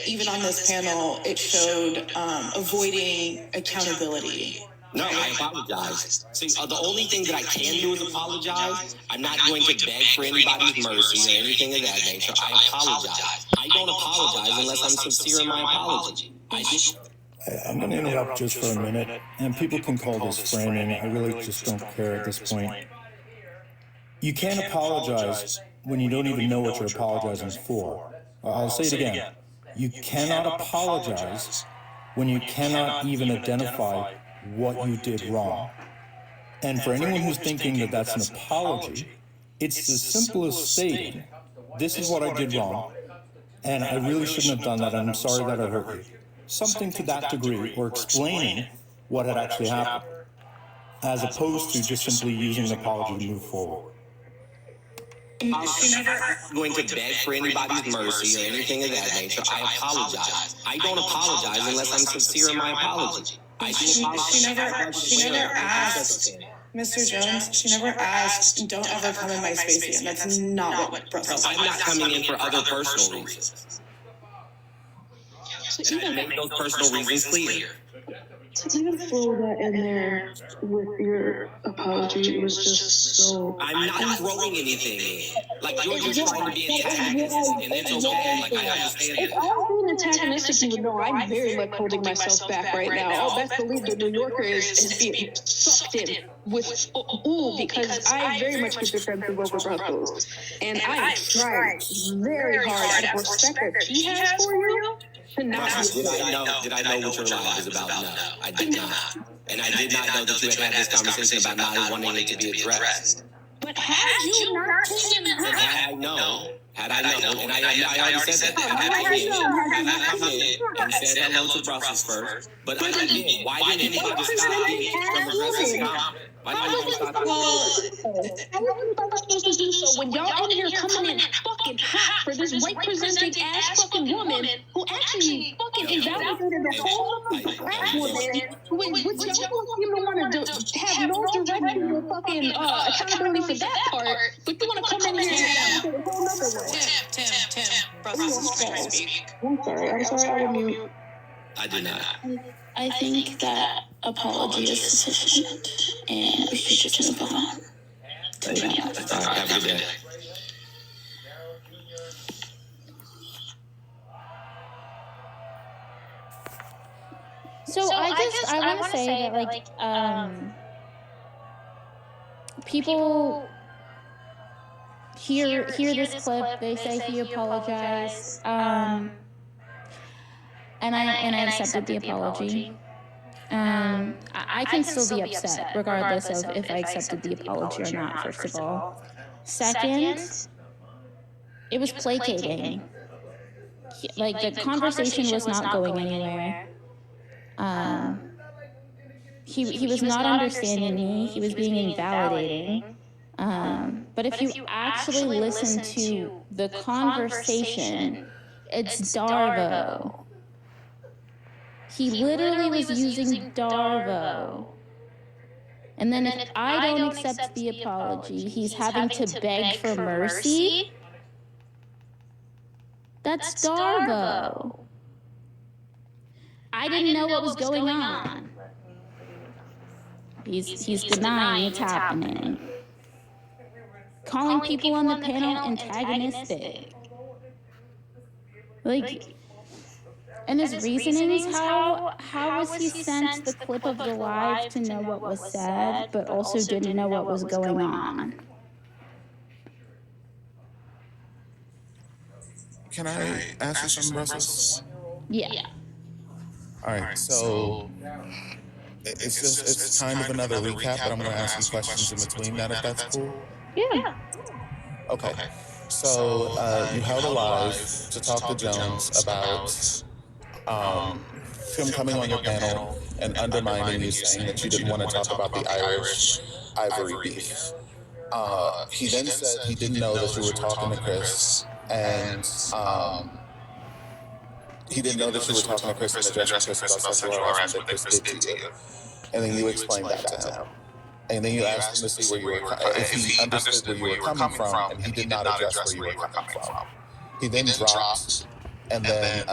Even on this panel, it showed avoiding accountability. No, I apologize. See, the only thing that I can do is apologize. I'm not going to beg for anybody's mercy or anything of that nature. I apologize. I don't apologize unless I'm sincere in my apology. I'm going to interrupt just for a minute, and people can call this framing. I really just don't care at this point. You can't apologize when you don't even know what you're apologizing for. I'll say it again. You cannot apologize when you cannot even identify what you did wrong. And for anyone who's thinking that that's an apology, it's as simple as stating, this is what I did wrong, and I really shouldn't have done that, and I'm sorry that I hurt you. Something to that degree, or explaining what had actually happened, as opposed to just simply using an apology to move forward. I'm not going to beg for anybody's mercy or anything of that nature. I apologize. I don't apologize unless I'm sincere in my apology. She never asked, Mr. Jones, she never asked, don't ever come in my space again. That's not what Brussels. I'm not coming in for other personal reasons. And I make those personal reasons clear. To even throw that in there with your apology was just so. I'm not throwing anything in. Like, you're just trying to be antagonistic, and it's okay. Like, I understand If I was being antagonistic, you would know I'm very much holding myself back right now. Oh, best believe the New Yorker is being sucked in with because I very much get defensive over Brussels. And I tried very hard out of respect that she has for you. Did I know what your life is about? No, I did not. And I did not know that you had this conversation about not wanting it to be addressed. But had you not taken it out? Had I known, and I already said that. Had I come in and said hello to Brussels first, but I did. Why didn't anybody stop me from addressing the comment? Why didn't anybody stop me? How are you supposed to do so when y'all in here coming in fucking hot for this white presenting ass fucking woman who actually fucking invalidated the whole black woman, which y'all don't even want to have no direction or fucking accountability for that part, but you want to come in here and do a whole other way. Tim, Brussels is trying to speak. I'm sorry, I mute. I did not. I think that apology is sufficient, and we should just move on. Have a good day. So I want to say that like people hear this clip, they say he apologized, and I accepted the apology. I can still be upset regardless of if I accepted the apology or not, first of all. Second, it was placating. Like the conversation was not going anywhere. He was not understanding me. He was being invalidating. But if you actually listen to the conversation, it's Darvo. He literally was using Darvo. And then if I don't accept the apology, he's having to beg for mercy. That's Darvo. I didn't know what was going on. He's denying it's happening. Calling people on the panel antagonistic. Like, and his reasonings, how was he sent the clip of the live to know what was said, but also didn't know what was going on? Can I ask you something, Brussels? Yeah. All right, so it's kind of another recap, but I'm going to ask you questions in between that, if that's cool. Yeah. Okay. So you held a live to talk to Jones about him coming on your panel and undermining you, saying that you didn't want to talk about the Irish Ivory beef. He then said he didn't know that you were talking to Chris, and he didn't know that you were talking to Chris and addressing Chris about sexual harassment that Chris did to you. And then you explained that to him. And then you asked him to see where you were, if he understood where you were coming from, and he did not address where you were coming from. He then dropped, and then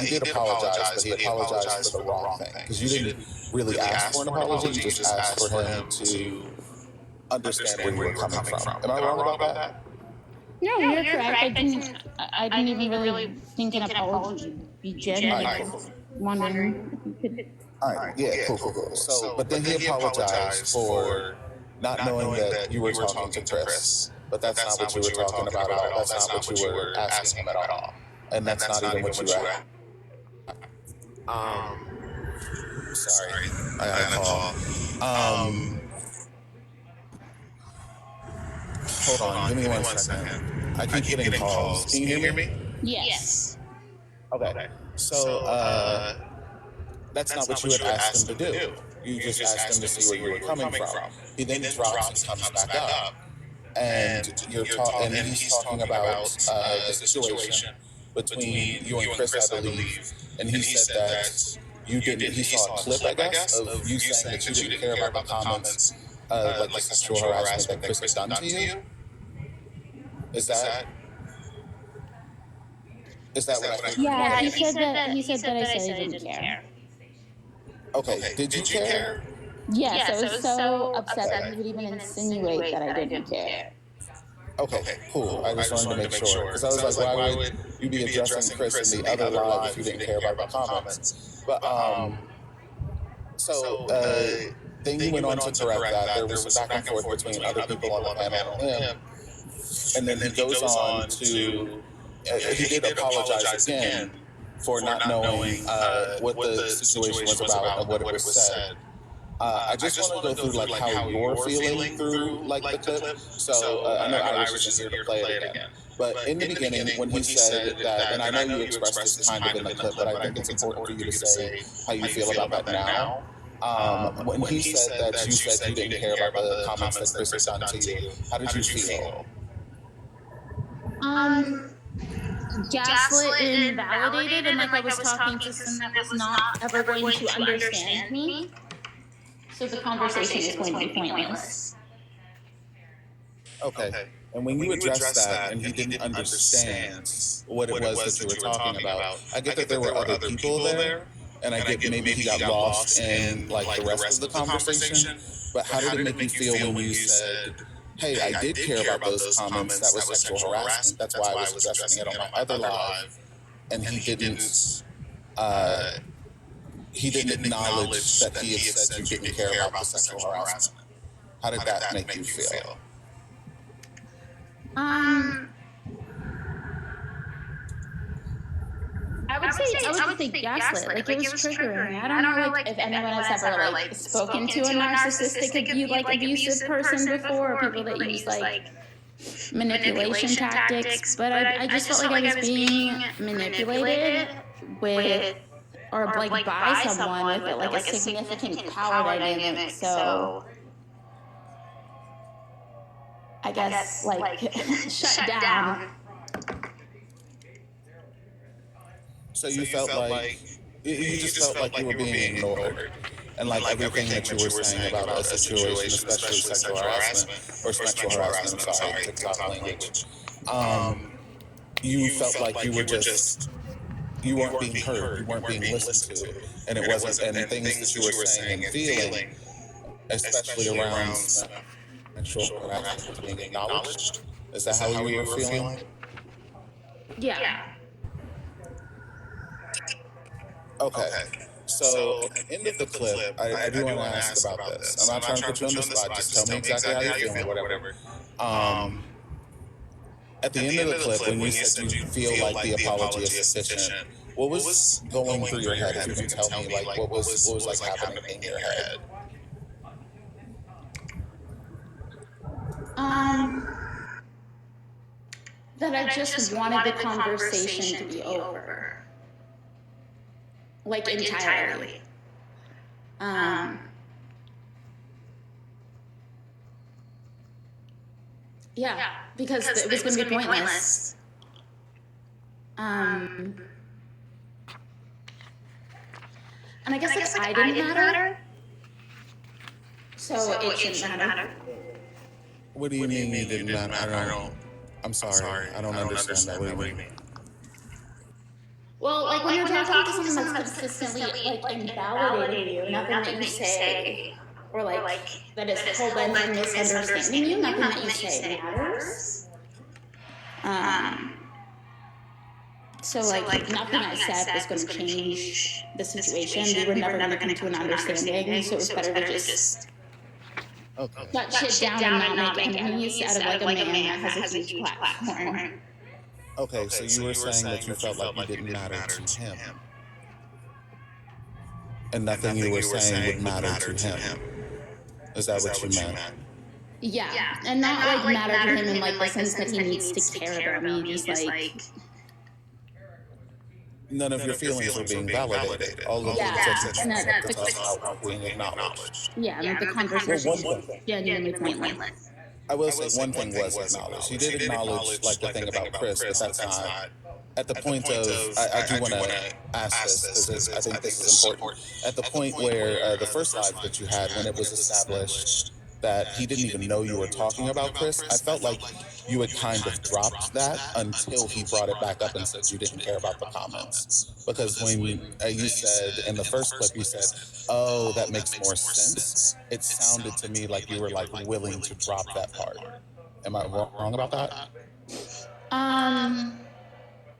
he did apologize, but he apologized for the wrong thing. Because you didn't really ask for an apology, you just asked for him to understand where you were coming from. Am I wrong about that? No, you're correct. I didn't even really think an apology would be genuine. I was wondering if you could. All right, yeah, cool. So, but then he apologized for not knowing that you were talking to Chris. But that's not what you were talking about at all. That's not what you were asking him at all. And that's not even what you were sorry, I got a call. Hold on, give me 1 second. I keep getting calls. Can you hear me? Yes. Okay. So, that's not what you had asked him to do. You just asked him to see where you were coming from. He then drops and comes back up. And he's talking about the situation between you and Chris, I believe. And he said that he saw a clip, I guess, of you saying that you didn't care about the comments, like the sexual harassment that Chris had done to you. Is that what I heard? Yeah, he said that I said I didn't care. Okay, did you care? Yes, I was so upset that he would even insinuate that I didn't care. Okay, cool. I just wanted to make sure. Because I was like, why would you be addressing Chris in the other live if you didn't care about the comments? But, then you went on to correct that. There was some back and forth between other people on the panel and him. And then he goes on to, he did apologize again for not knowing what the situation was about and what it was said. I just want to go through like how you're feeling through like the clip. So I know Iris isn't here to play it again. But in the beginning, when he said that, and I know you expressed this kind of in the clip, but I think it's important for you to say how you feel about that now. When he said that you said you didn't care about the comments that Chris had done to you, how did you feel? Gaslit and invalidated, and like I was talking to someone that was not ever going to understand me. So the conversation is going to be pointless. Okay. And when you addressed that and he didn't understand what it was that you were talking about, I get that there were other people there, and I get maybe he got lost in like the rest of the conversation, but how did it make you feel when you said, hey, I did care about those comments, that was sexual harassment, that's why I was addressing it on my other live, and he he didn't acknowledge that he had said you didn't care about the sexual harassment. How did that make you feel? I would just say gaslit. Like, it was triggering. I don't know, like, if anyone has ever, like, spoken to a narcissistic, abusive person before, or people that use, like, manipulation tactics, but I just felt like I was being manipulated with, or, like, by someone with, like, a significant power dynamic, so I guess, like, shut down. So you felt like, you just felt like you were being ignored. And like everything that you were saying about a situation, especially sexual harassment, or sexual harassment, I'm sorry, TikTok language, you felt like you were just, you weren't being heard, you weren't being listened to. And it wasn't, and things that you were saying and feeling, especially around sexual harassment, was being acknowledged. Is that how you were feeling? Yeah. Okay. So at the end of the clip, I do want to ask about this. I'm not trying to put you on the spot. Just tell me exactly how you're feeling or whatever. At the end of the clip, when you said you feel like the apology is sufficient, what was going through your head? If you can tell me, like, what was like happening in your head? That I just wanted the conversation to be over. Like, entirely. Yeah, because it was going to be pointless. And I guess, like, I didn't matter. So it shouldn't matter. What do you mean you didn't matter? I'm sorry. I don't understand that. What do you mean? Well, like, when you're talking to someone that's consistently, like, invalidating you, nothing that you say, or, like, that is pulled in from misunderstanding you, nothing that you say matters. So, like, nothing I said was going to change the situation. We were never going to come to an understanding, so it was better to just shut shit down and not make enemies out of, like, a man that has a huge platform. Okay, so you were saying that you felt like you didn't matter to him. And nothing you were saying would matter to him. Is that what you meant? Yeah, and not, like, matter to him in, like, the sense that he needs to care about me, just, like... None of your feelings were being validated. All of the things that you talked about were being acknowledged. Yeah, and the conversation was genuinely pointless. I will say one thing was acknowledged. You did acknowledge, like, the thing about Chris, but that's not at the point of, I do want to ask this, because I think this is important. At the point where the first live that you had, when it was established that he didn't even know you were talking about Chris, I felt like you had kind of dropped that until he brought it back up and said you didn't care about the comments. Because when you said in the first clip, you said, oh, that makes more sense. It sounded to me like you were, like, willing to drop that part. Am I wrong about that?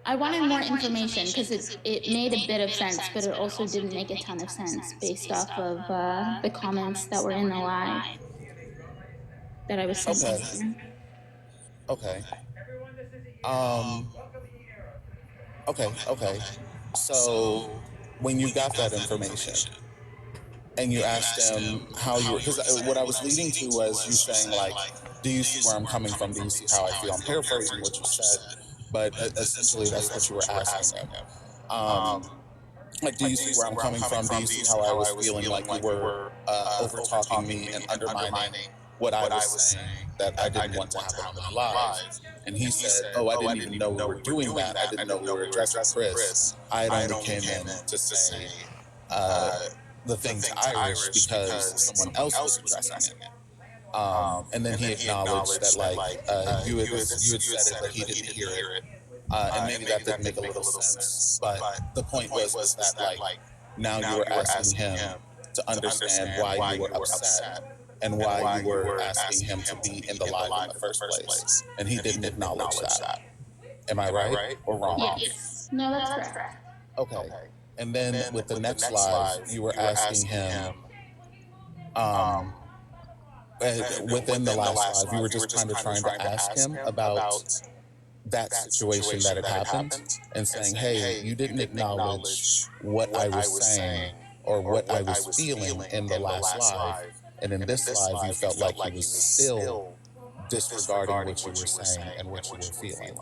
I wanted more information because it made a bit of sense, but it also didn't make a ton of sense based off of the comments that were in the live that I was sent. Okay. Okay. So when you got that information and you asked him how you were, because what I was leading to was you saying, like, do you see where I'm coming from? Do you see how I feel? I'm paraphrasing what you said, but essentially that's what you were asking him. Like, do you see where I'm coming from? Do you see how I was feeling like you were over talking me and undermining what I was saying that I didn't want to happen on the live? And he said, oh, I didn't even know we were doing that. I didn't know we were addressing Chris. I had only came in to say the thing to Irish because someone else was addressing it. And then he acknowledged that, like, you had said it, but he didn't hear it. And maybe that didn't make a little sense. But the point was that, like, now you were asking him to understand why you were upset and why you were asking him to be in the live in the first place. And he didn't acknowledge that. Am I right or wrong? Yes. No, that's correct. Okay. And then with the next live, you were asking him, uh, within the last live, you were just kind of trying to ask him about that situation that had happened and saying, hey, you didn't acknowledge what I was saying or what I was feeling in the last live. And in this live, you felt like he was still disregarding what you were saying and what you were feeling.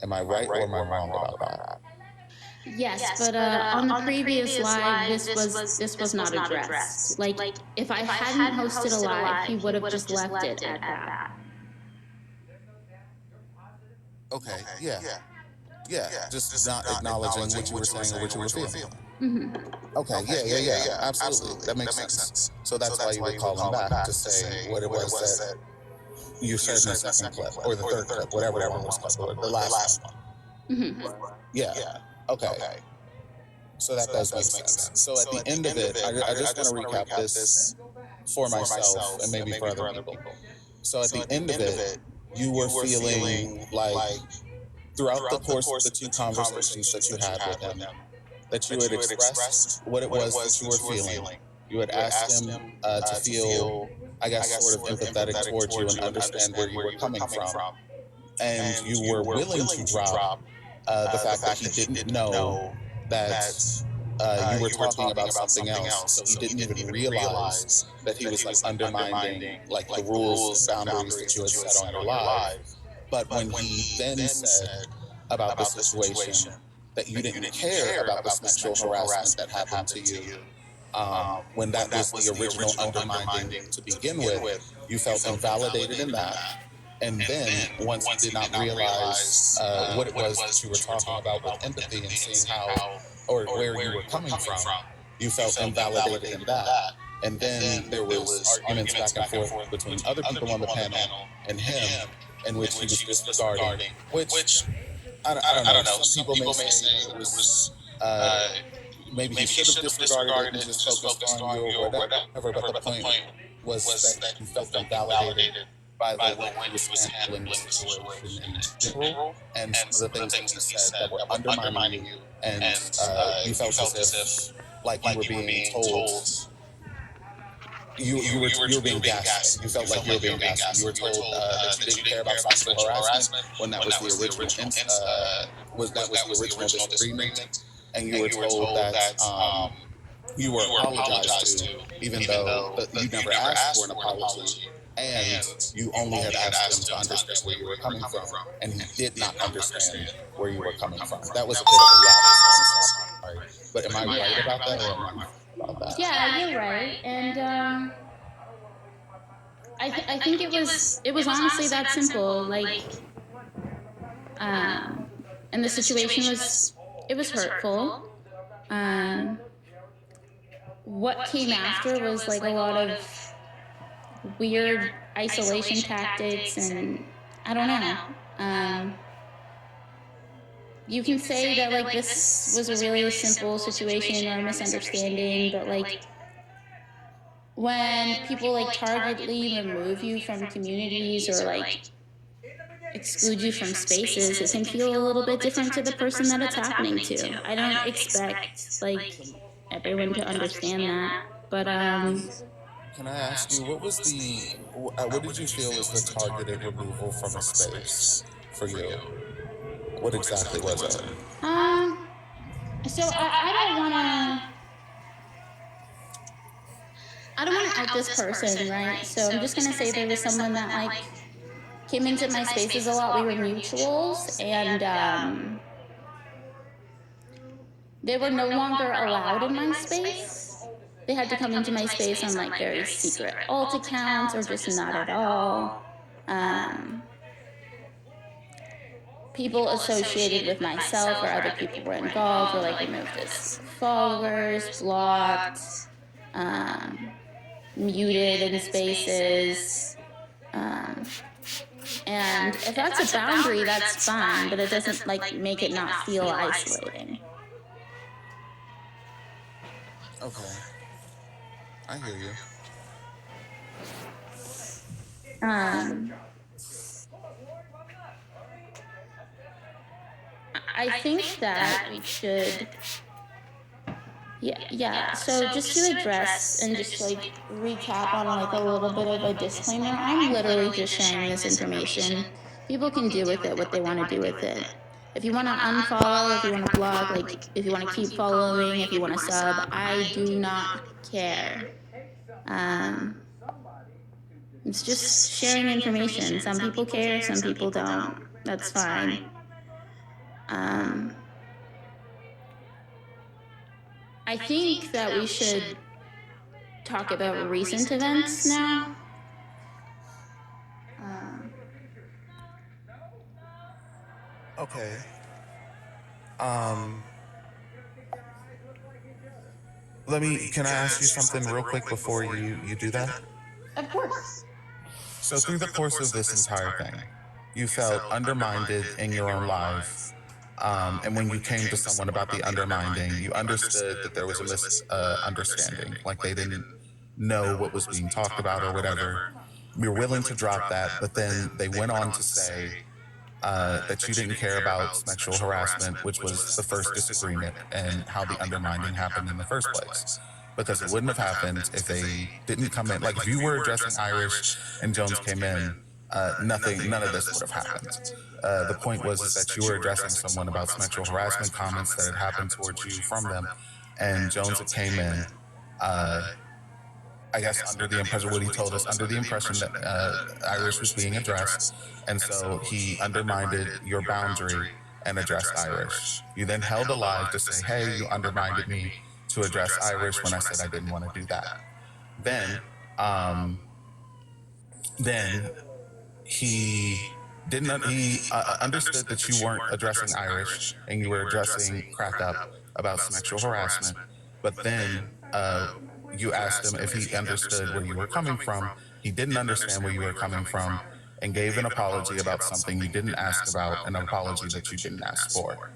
Am I right or am I wrong about that? Yes, but on the previous live, this was not addressed. Like, if I hadn't hosted a live, he would have just left it at that. Okay, yeah. Just not acknowledging what you were saying or what you were feeling. Mm-hmm. Okay, yeah, absolutely. That makes sense. So that's why you were calling back to say what it was that you said in the second clip, or the third clip, whatever one was called, the last one. Mm-hmm. Yeah, okay. So that does make sense. So at the end of it, I just want to recap this for myself and maybe for other people. So at the end of it, you were feeling like throughout the course of the 2 conversations that you had with him, that you had expressed what it was that you were feeling. You had asked him to feel, I guess, sort of empathetic towards you and understand where you were coming from. And you were willing to drop the fact that he didn't know that you were talking about something else. So he didn't even realize that he was like undermining like the rules and boundaries that you had set on your live. But when he then said about the situation that you didn't care about the sexual harassment that happened to you, when that was the original undermining to begin with, you felt invalidated in that. And then once he did not realize what it was that you were talking about with empathy and seeing how or where you were coming from, you felt invalidated in that. And then there was arguments back and forth between other people on the panel and him, in which he was disregarding, which I don't know. Some people may say that it was maybe he should have disregarded it and just focused on you or whatever. But the point was that you felt invalidated by the way he was handling the situation in general and some of the things that he said that were undermining you, and you felt as if like you were being told you were being gaslit. You felt like you were being gaslit. You were told that you didn't care about sexual harassment when that was the original that was the original disagreement, and you were told that you were apologized to, even though you never asked for an apology, and you only had asked him to understand where you were coming from, and he did not understand where you were coming from. That was a bit of a yacht, so I'm sorry. But am I right about that, or am I wrong about that? Yeah, you're right, and I think it was honestly that simple. Like, and the situation was hurtful. What came after was like a lot of weird isolation tactics, and I don't know. You can say that like this was a really simple situation or a misunderstanding, but like when people like targetedly remove you from communities or like exclude you from spaces, it can feel a little bit different to the person that it's happening to. I don't expect like everyone to understand that, but Can I ask you, what did you feel is the targeted removal from a space for you? What exactly was it? So I don't want to out this person, right? So I'm just gonna say there was someone that like came into my spaces a lot. We were mutuals, and they were no longer allowed in my space. They had to come into my space on like very secret alt accounts or just not at all. People associated with myself or other people were involved were like removed as followers, blocked, muted in spaces. And if that's a boundary, that's fine, but it doesn't like make it not feel isolating. Okay, I hear you. I think that we should Yeah. So just to address and just like recap on like a little bit of a disclaimer, I'm literally just sharing this information. People can do with it what they want to do with it. If you want to unfollow, if you want to block, like if you want to keep following, if you want to sub, I do not care. It's just sharing information. Some people care, some people don't. That's fine. I think that we should talk about recent events now. Okay. Can I ask you something real quick before you do that? Of course. So through the course of this entire thing, you felt undermined in your own life. And when you came to someone about the undermining, you understood that there was a misunderstanding, like they didn't know what was being talked about or whatever. You're willing to drop that, but then they went on to say that you didn't care about sexual harassment, which was the first disagreement and how the undermining happened in the first place. Because it wouldn't have happened if they didn't come in. Like if you were addressing Irish and Jones came in, none of this would have happened. The point was is that you were addressing someone about sexual harassment comments that had happened towards you from them, and Jones had came in. I guess under the impression, what he told us, under the impression that Irish was being addressed. And so he undermined your boundary and addressed Irish. You then held a live to say, hey, you undermined me to address Irish when I said I didn't want to do that. Then he didn't, he understood that you weren't addressing Irish and you were addressing Crack Up about sexual harassment. But then you asked him if he understood where you were coming from. He didn't understand where you were coming from and gave an apology about something you didn't ask about, an apology that you didn't ask for.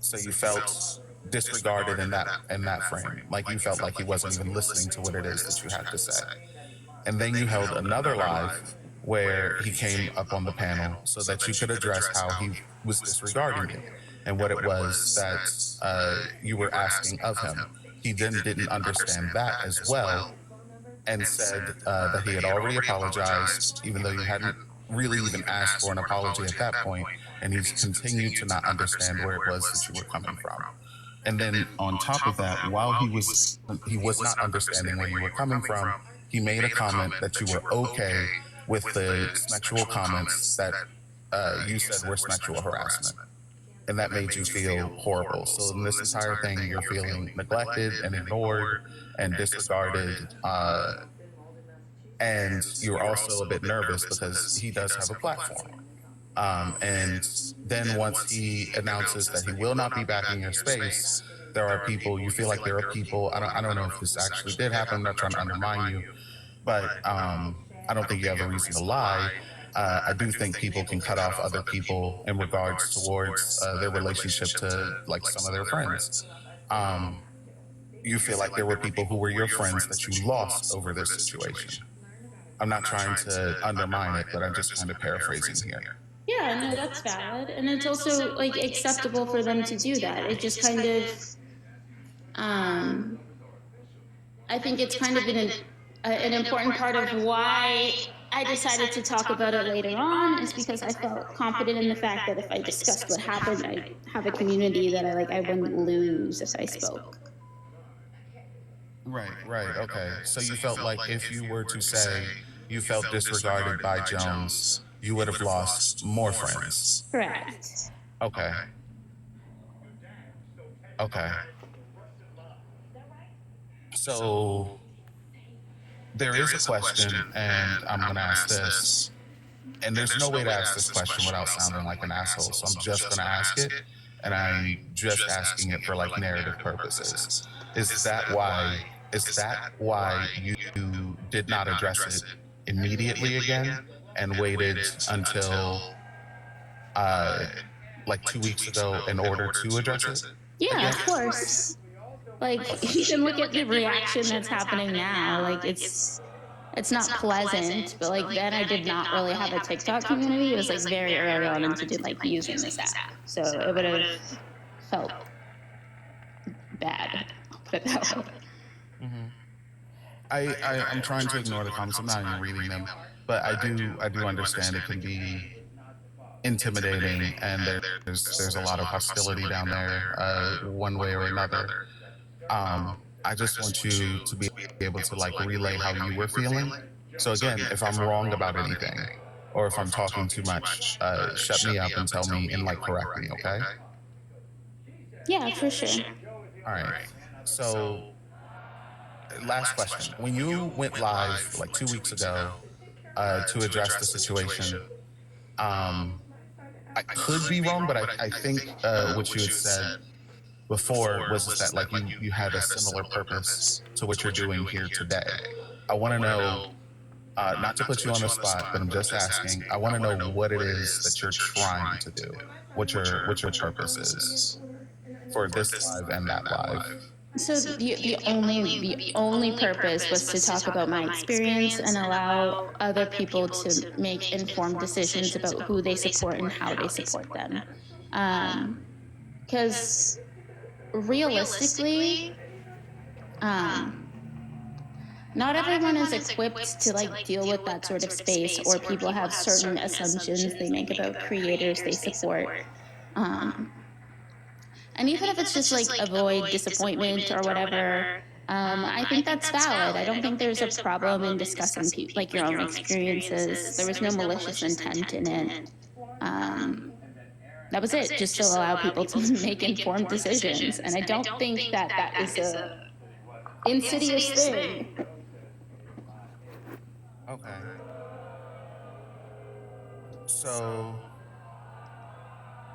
So you felt disregarded in that frame, like you felt like he wasn't even listening to what it is that you had to say. And then you held another live where he came up on the panel so that you could address how he was disregarding you and what it was that you were asking of him. He then didn't understand that as well and said that he had already apologized, even though you hadn't really even asked for an apology at that point, and he's continued to not understand where it was that you were coming from. And then on top of that, while he was not understanding where you were coming from, he made a comment that you were okay with the sexual comments that you said were sexual harassment. And that made you feel horrible. So in this entire thing, you're feeling neglected and ignored and disregarded. And you're also a bit nervous because he does have a platform. And then once he announces that he will not be back in your space, there are people, you feel like there are people, I don't know if this actually did happen, I'm not trying to undermine you, but I don't think you have a reason to lie. I do think people can cut off other people in regards towards their relationship to like some of their friends. You feel like there were people who were your friends that you lost over this situation. I'm not trying to undermine it, but I'm just kind of paraphrasing here. Yeah, no, that's valid. And it's also like acceptable for them to do that. It just kind of, I think it's kind of an important part of why I decided to talk about it later on is because I felt confident in the fact that if I discussed what happened, I have a community that I wouldn't lose if I spoke. Right, okay. So you felt like if you were to say you felt disregarded by Jones, you would have lost more friends. Correct. Okay. So there is a question, and I'm going to ask this. And there's no way to ask this question without sounding like an asshole. So I'm just going to ask it, and I'm just asking it for like narrative purposes. Is that why you did not address it immediately again and waited until like 2 weeks ago in order to address it? Yeah, of course. Like you can look at the reaction that's happening now. Like it's not pleasant, but like then I did not really have a TikTok community. It was like very early on into like using this app, so it would have felt bad. put it that way. I'm trying to ignore the comments. I'm not even reading them, but I do understand it can be intimidating, and there's a lot of hostility down there, one way or another. I just want you to be able to like relay how you were feeling. So again, if I'm wrong about anything, or if I'm talking too much, shut me up and tell me and like correct me, okay? Yeah, for sure. All right. So, last question. When you went live like 2 weeks ago to address the situation, I could be wrong, but I think what you had said before was is that like you had a similar purpose to what you're doing here today. I want to know, not to put you on the spot, but I'm just asking. I want to know what it is that you're trying to do, what your purpose is for this live and that live. So the only purpose was to talk about my experience and allow other people to make informed decisions about who they support and how they support them. Because realistically, not everyone is equipped to like deal with that sort of space, or people have certain assumptions they make about creators they support. And even if it's just like avoid disappointment or whatever, I think that's valid. I don't think there's a problem in discussing like your own experiences. There was no malicious intent in it. That was it, just to allow people to make informed decisions. And I don't think that that is a insidious thing. Okay. So,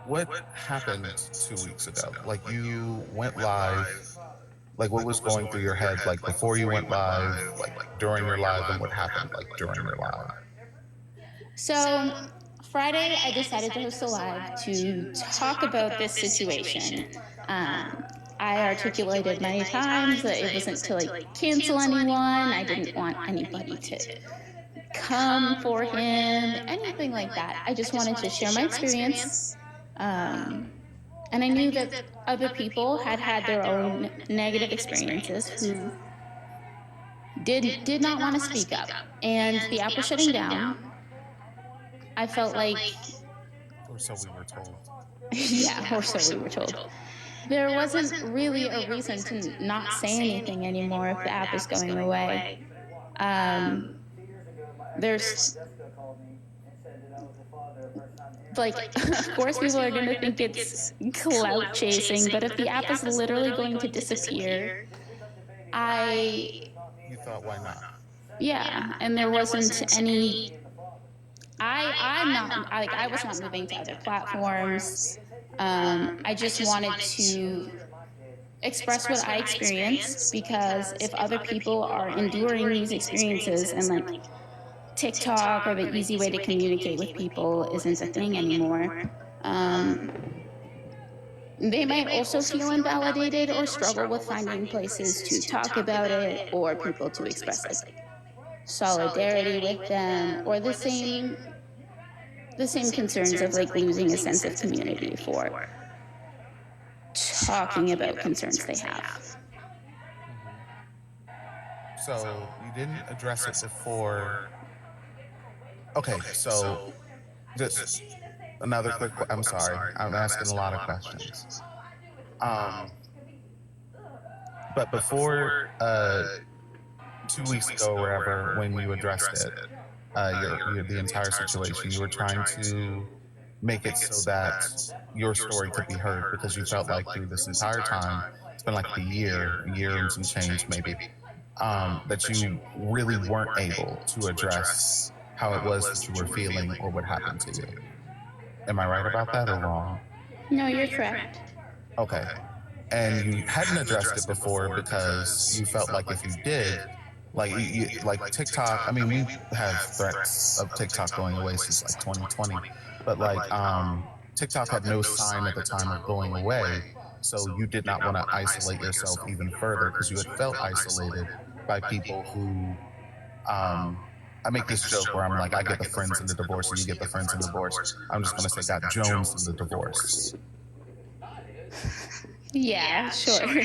what happened 2 weeks ago? Like, you went live. Like, what was going through your head, like, before you went live, like, during your live, and what happened, like, during your live? So, Friday, I decided to host a live to talk about this situation. I articulated many times that it wasn't to like cancel anyone. I didn't want anybody to come for him, anything like that. I just wanted to share my experience. And I knew that other people had had their own negative experiences who did not want to speak up. And the app was shutting down. I felt like, Or so we were told. yeah, or so we were told. There wasn't really a reason to not say anything anymore if the app is going away. There's like, of course people are going to think it's clout chasing, but if the app is literally going to disappear, You thought, why not? yeah, and there wasn't any, I was not moving to other platforms. I just wanted to express what I experienced, because if other people are enduring these experiences and like TikTok or the easy way to communicate with people isn't a thing anymore, they might also feel invalidated or struggle with finding places to talk about it, or people to express like solidarity with them, or the same concerns of like losing a sense of community for talking about concerns they have. So, you didn't address it before. Okay, so just another quick. I'm sorry, I'm asking a lot of questions. But before 2 weeks ago, or wherever, when you addressed it, the entire situation, you were trying to make it so that your story could be heard, because you felt like through this entire time, it's been like a year and some change maybe, that you really weren't able to address how it was that you were feeling or what happened to you. Am I right about that or wrong? No, you're correct. Okay. And you hadn't addressed it before because you felt like if you did, like TikTok, I mean, we have threats of TikTok going away since like 2020, but like TikTok had no sign at the time of going away. So you did not want to isolate yourself even further, because you had felt isolated by people who, I make this joke where I'm like, I get the friends in the divorce and you get the friends in the divorce. I'm just going to say got Jones in the divorce. Yeah, sure. Okay.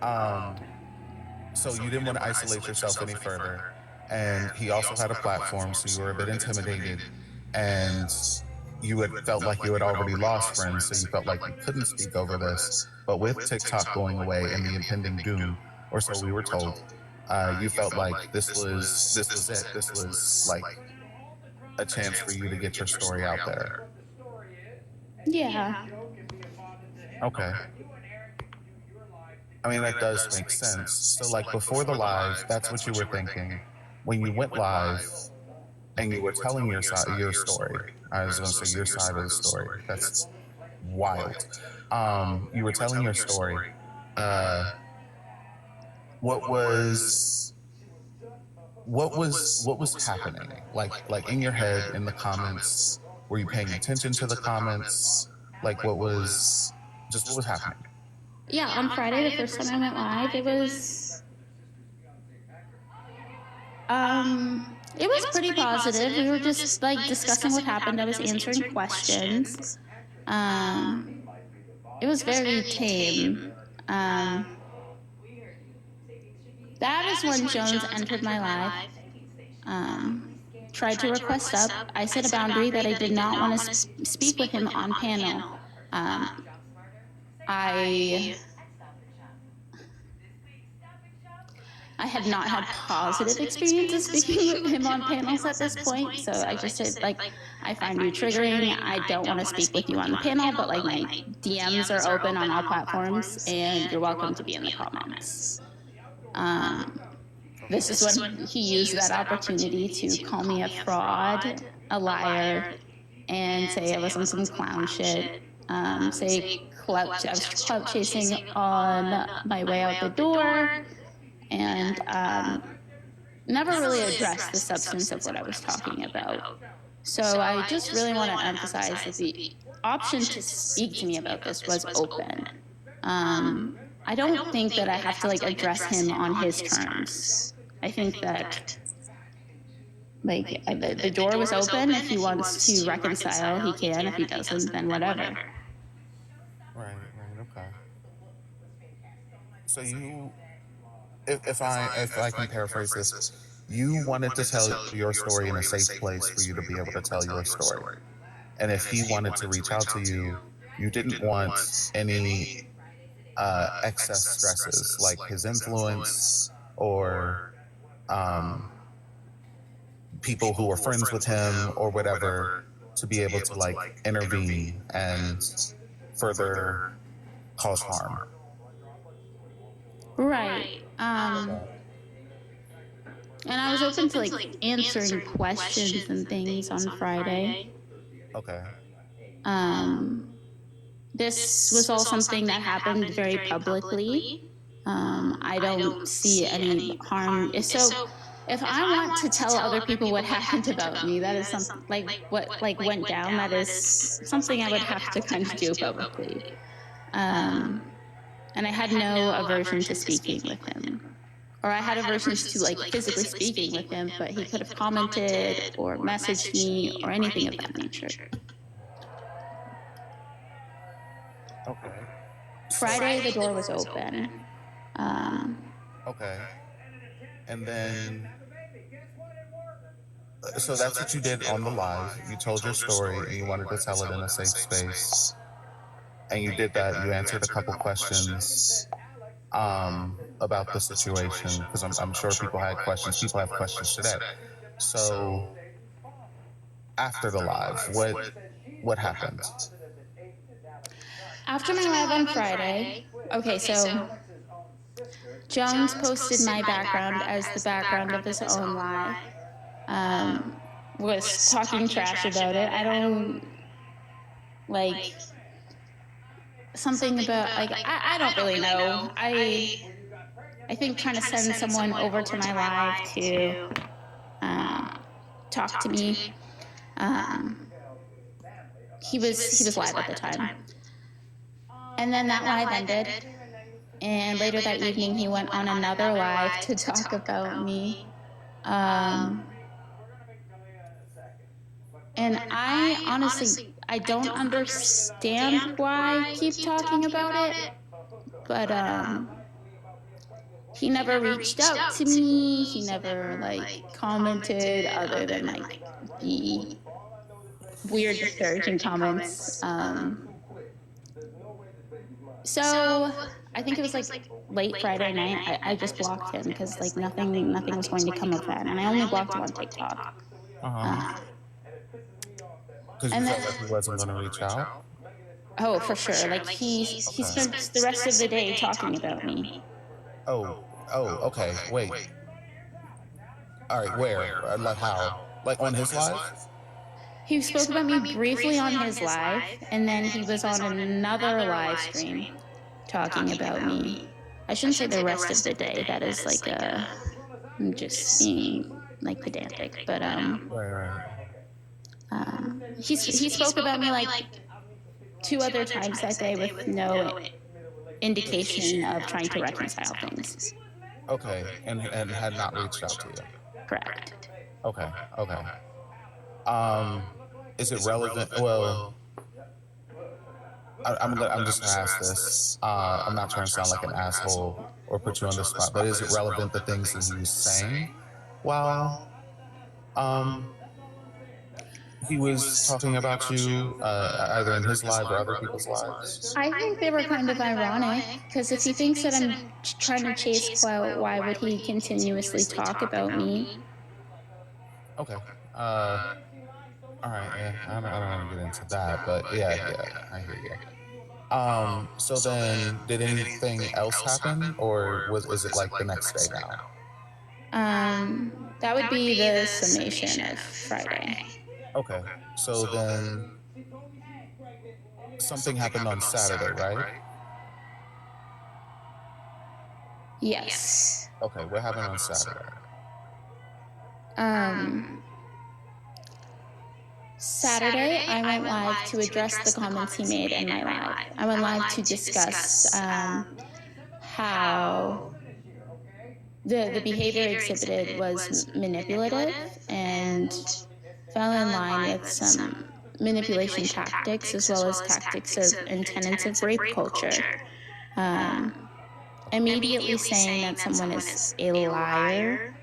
So you didn't want to isolate yourself any further. And he also had a platform, so you were a bit intimidated. And you had felt like you had already lost friends, so you felt like you couldn't speak over this. But with TikTok going away and the impending doom, or so we were told, you felt like this was it. This was like a chance for you to get your story out there. Yeah. Okay. I mean, that does make sense. So, like, before the live, that's what you were thinking. When you went live and you were telling your story, I was going to say your side of the story. That's wild. You were telling your story. What was happening? Like in your head, in the comments, were you paying attention to the comments? Like, what was happening? Yeah, on Friday, the first time I went live, it was pretty positive. We were just like discussing what happened. I was answering questions. It was very tame. That is when Jones entered my live. Tried to request up. I set a boundary that I did not want to speak with him on panel. I had not had positive experiences speaking with him on panels at this point, so I just said, like, I find you triggering. I don't want to speak with you on the panel, but like my DMs are open on all platforms, and you're welcome to be in the comments. This is when he used that opportunity to call me a fraud, a liar, and say I was on some clown shit. Say I was clout chasing on my way out the door, and never really addressed the substance of what I was talking about. So I just really want to emphasize that the option to speak to me about this was open. I don't think that I have to like address him on his terms. I think that like the door was open. If he wants to reconcile, he can. If he doesn't, then whatever. Right, okay. So you, if I can paraphrase this, you wanted to tell your story in a safe place for you to be able to tell your story. And if he wanted to reach out to you, you didn't want any excess stresses like his influence or people who were friends with him or whatever to be able to like intervene and further cause harm. Right. And I was open to like answering questions and things on Friday. Okay. This was all something that happened very publicly. I don't see any harm. So if I want to tell other people what happened about me, that is something like what like went down. That is something I would have to kind of do publicly. And I had no aversion to speaking with him. Or I had aversions to like physically speaking with him, but he could have commented or messaged me or anything of that nature. Okay. Friday, the door was open. Okay. And then, so that's what you did on the live. You told your story and you wanted to tell it in a safe space. And you did that. You answered a couple questions about the situation, because I'm sure people had questions. People have questions today. So after the live, what happened? After my live on Friday, okay, so Jones posted my background as the background of his own live. Was talking trash about it. I don't like something about like I don't really know. I think trying to send someone over to my live to talk to me. He was live at the time, and then that live ended. And later that evening, he went on another live to talk about me. And I honestly, I don't understand why I keep talking about it, but he never reached out to me. He never like commented other than like the weird disparaging comments. So I think it was like late Friday night. I just blocked him because like nothing was going to come of that, and I only blocked him on TikTok. Because you felt like he wasn't going to reach out. Oh, for sure. Like he spent the rest of the day talking about me. Oh, okay. Wait. All right, where? Like how? Like on his live? He spoke about me briefly on his live, and then he was on another live stream talking about me. I shouldn't say the rest of the day. That is like I'm just being like pedantic, but Right. he spoke about me like 2 other times that day with no indication of trying to reconcile things. Okay, and had not reached out to you. Correct. Okay. Is it relevant? Well, I'm just gonna ask this. I'm not trying to sound like an asshole or put you on the spot, but is it relevant the things that he was saying while he was talking about you, either in his live or other people's lives? I think they were kind of ironic because if he thinks that I'm trying to chase clout, why would he continuously talk about me? Okay. All right. Yeah. I don't want to get into that, but yeah, I hear you. So then, did anything else happen, or is it like the next day now? That would be the summation of Friday. Okay. So then, something happened on Saturday, right? Yes. Okay. What happened on Saturday? Saturday, I went live to address the comments he made in my live. I went live to discuss how the behavior exhibited was manipulative and fell in line with some manipulation tactics as well as tactics of and tenets of rape culture. Immediately saying that someone is a liar,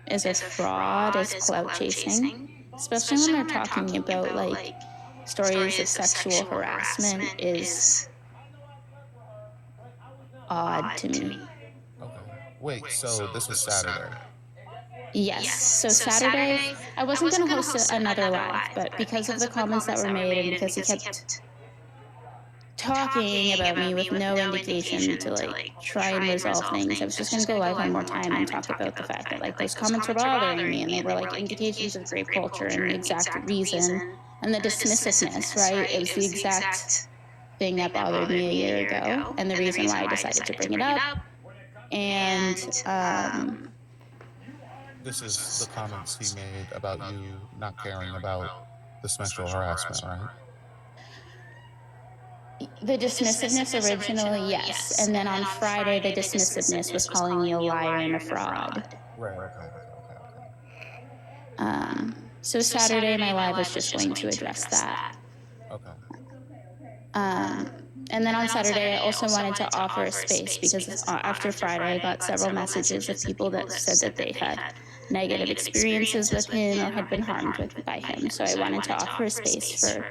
is a fraud, is clout chasing, especially when they're talking about like stories of sexual harassment, is odd to me. Okay. Wait. So this was Saturday. Yes. So Saturday, I wasn't going to host another live, but because of the comments that were made and because he kept talking about me with no indication to like try and resolve things, I was just going to go live one more time and talk about the fact that like those comments were bothering me and they were like indications of rape culture and the exact reason and the dismissiveness, right? It was the exact thing that bothered me a year ago and the reason why I decided to bring it up. And this is the comments he made about you not caring about the sexual harassment, right? The dismissiveness originally, yes. And then on Friday, the dismissiveness was calling me a liar and a fraud. Right. Okay. So Saturday, my live was just going to address that. Okay. And then on Saturday, I also wanted to offer a space because after Friday, I got several messages of people that said that they had negative experiences with him or had been harmed by him. So I wanted to offer a space for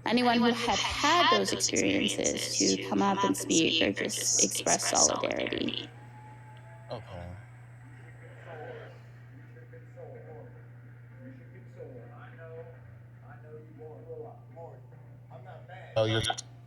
anyone who had had those experiences to come up and speak or just express solidarity. Okay. Tell your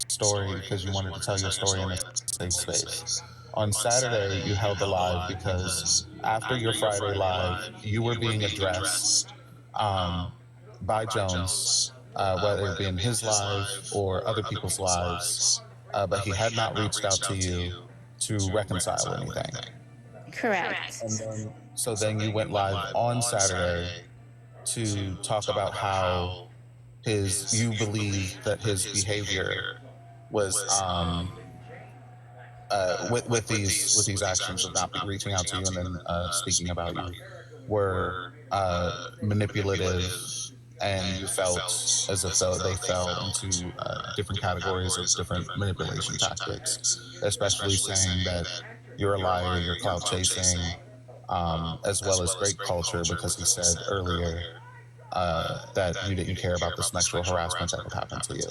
story because you wanted to tell your story in a safe space. On Saturday, you held the live because after your Friday live, you were being addressed by Jones, whether it be in his live or other people's lives, but he had not reached out to you to reconcile anything. Correct. So then you went live on Saturday to talk about how you believe that his behavior was with these actions of not reaching out to you and then speaking about you were manipulative and you felt as if they fell into different categories of different manipulation tactics, especially saying that you're a liar, you're clout chasing, as well as great culture, because he said earlier that you didn't care about the sexual harassment that had happened to you,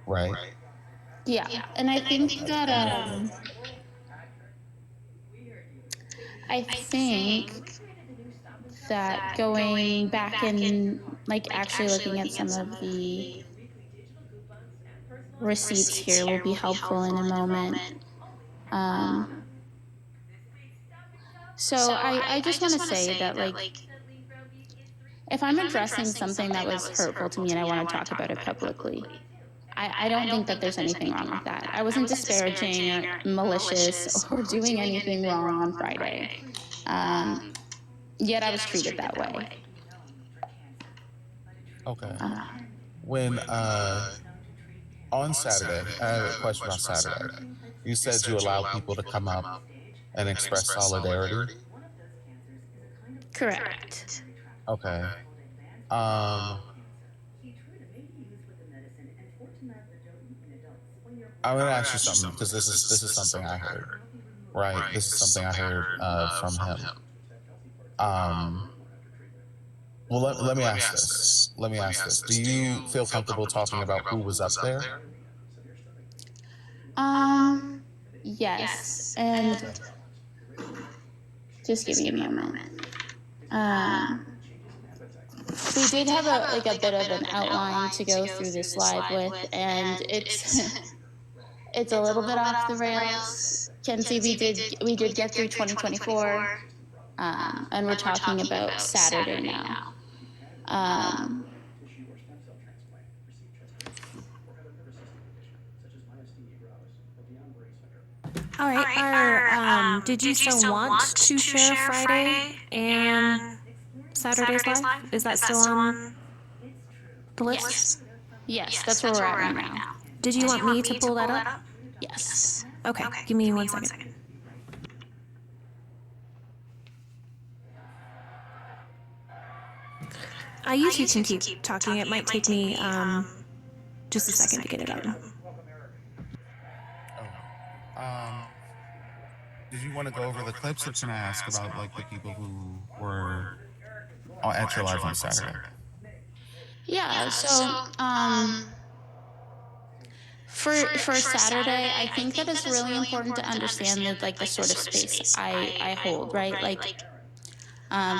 right? Yeah, and I think that I think that going back and like actually looking at some of the receipts here will be helpful in a moment. So I just want to say that, like, if I'm addressing something that was hurtful to me and I want to talk about it publicly, I don't think that there's anything wrong with that. I wasn't disparaging or malicious or doing anything wrong on Friday. Yet I was treated that way. Okay. When on Saturday, I have a question about Saturday. You said you allow people to come up and express solidarity. Correct. Okay. I'm gonna ask you something, because this is something I heard. Right. This is something I heard from him. Well, let me ask this. Let me ask this. Do you feel comfortable talking about who was up there? Yes, and just give me a moment. We did have a bit of an outline to go through this live with, and it's it's a little bit off the rails. Kenzie, we did get through 2024, and we're talking about Saturday now. All right. Did you still want to share Friday and Saturday's live? Is that still on the list? Yes, that's where we're at right now. Did you want me to pull that up? Yes. Okay, give me 1 second. You two can keep talking. It might take me just a second to get it up. Did you want to go over the clips, or can I ask about like the people who were at your live on Saturday? Yeah. So, for Saturday, I think that it's really important to understand the sort of space I hold, right? Like,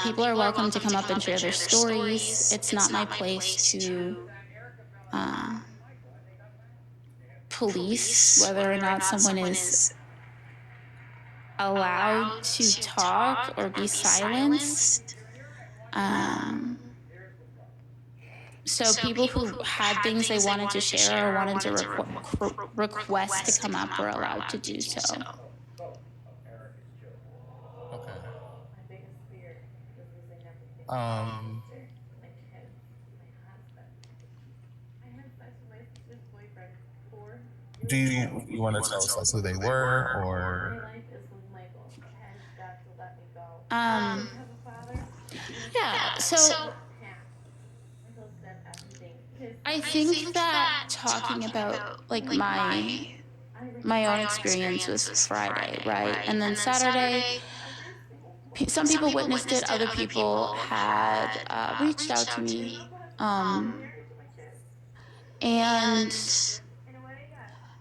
people are welcome to come up and share their stories. It's not my place to police whether or not someone is allowed to talk or be silenced. So people who had things they wanted to share or wanted to request to come up were allowed to do so. Okay. Do you want to tell us like who they were, or? Yeah. So I think that talking about like my own experience was Friday, right? And then Saturday, some people witnessed it, other people had reached out to me. And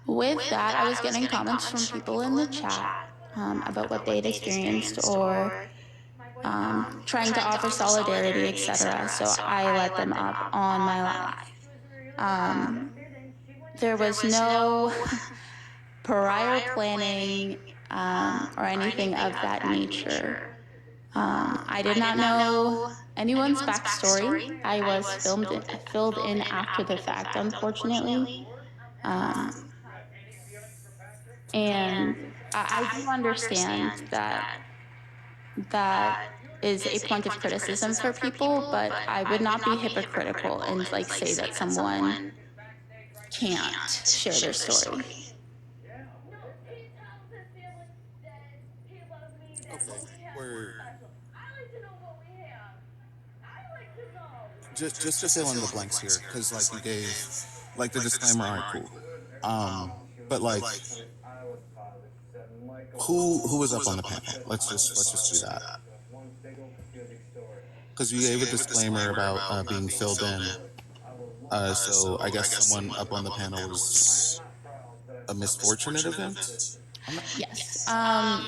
with that, I was getting comments from people in the chat about what they'd experienced, or trying to offer solidarity, etc. So I let them up on my live. There was no prior planning or anything of that nature. I did not know anyone's backstory. I was filled in after the fact, unfortunately. And I do understand that is a point of criticism for people, but I would not be hypocritical and like say that someone can't share their story. just to fill in the blanks here, because like you gave like the disclaimer. All right, cool. But like, who was up on the panel? Let's just do that, because you gave a disclaimer about being filled in. So I guess someone up on the panel was a misfortunate event. Yes.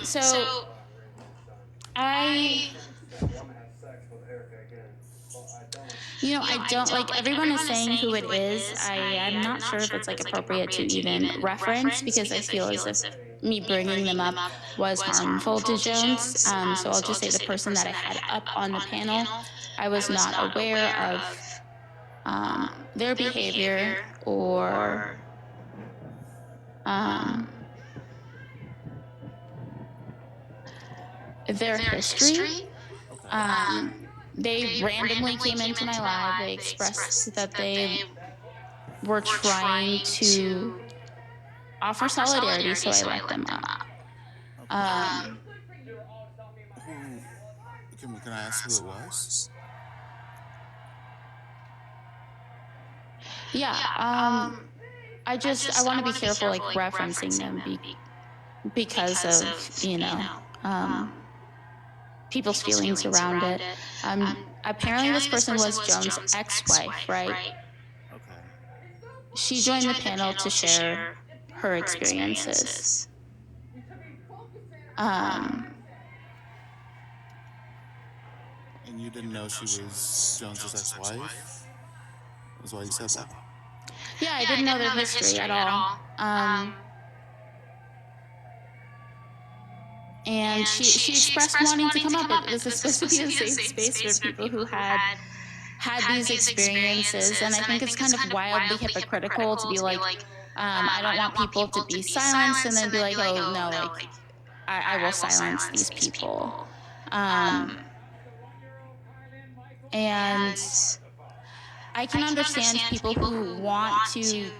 So I, I don't like, everyone is saying who it is. I'm not sure if it's like appropriate to even reference, because I feel as if me bringing them up was harmful to Jones. So I'll just say the person that I had up on the panel, I was not aware of their behavior or their history. They randomly came into my live. They expressed that they were trying to offer solidarity, so I let them up. Who can I ask who it was? Yeah. I want to be careful, like referencing them because of people's feelings around it. Apparently, this person was Jones' ex-wife, right? Okay. She joined the panel to share her experiences. And you didn't know she was Jones's ex-wife? Is why you said that? Yeah, I didn't know their history at all. And she expressed wanting to come up. This is supposed to be a safe space for people who had these experiences. And I think it's kind of wildly hypocritical to be like, I don't want people to be silenced, and then be like, oh no, like I will silence these people. And I can understand people who want to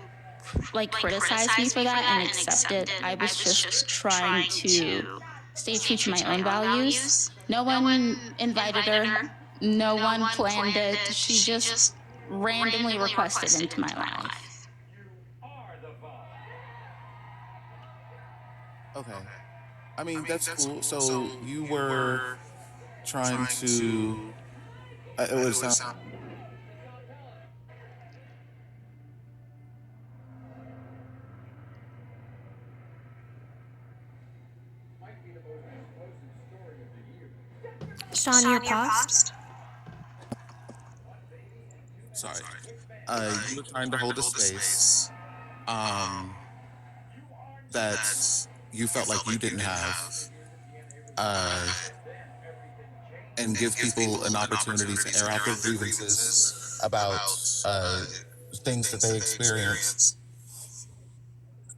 like criticize me for that and accept it. I was just trying to stay true to my own values. No one invited her. No one planned it. She just randomly requested into my life. Okay. I mean, that's cool. So you were trying to. It would sound. Sean, you're paused. Sorry. You were trying to hold a space that you felt like you didn't have, and give people an opportunity to air out their grievances about things that they experience.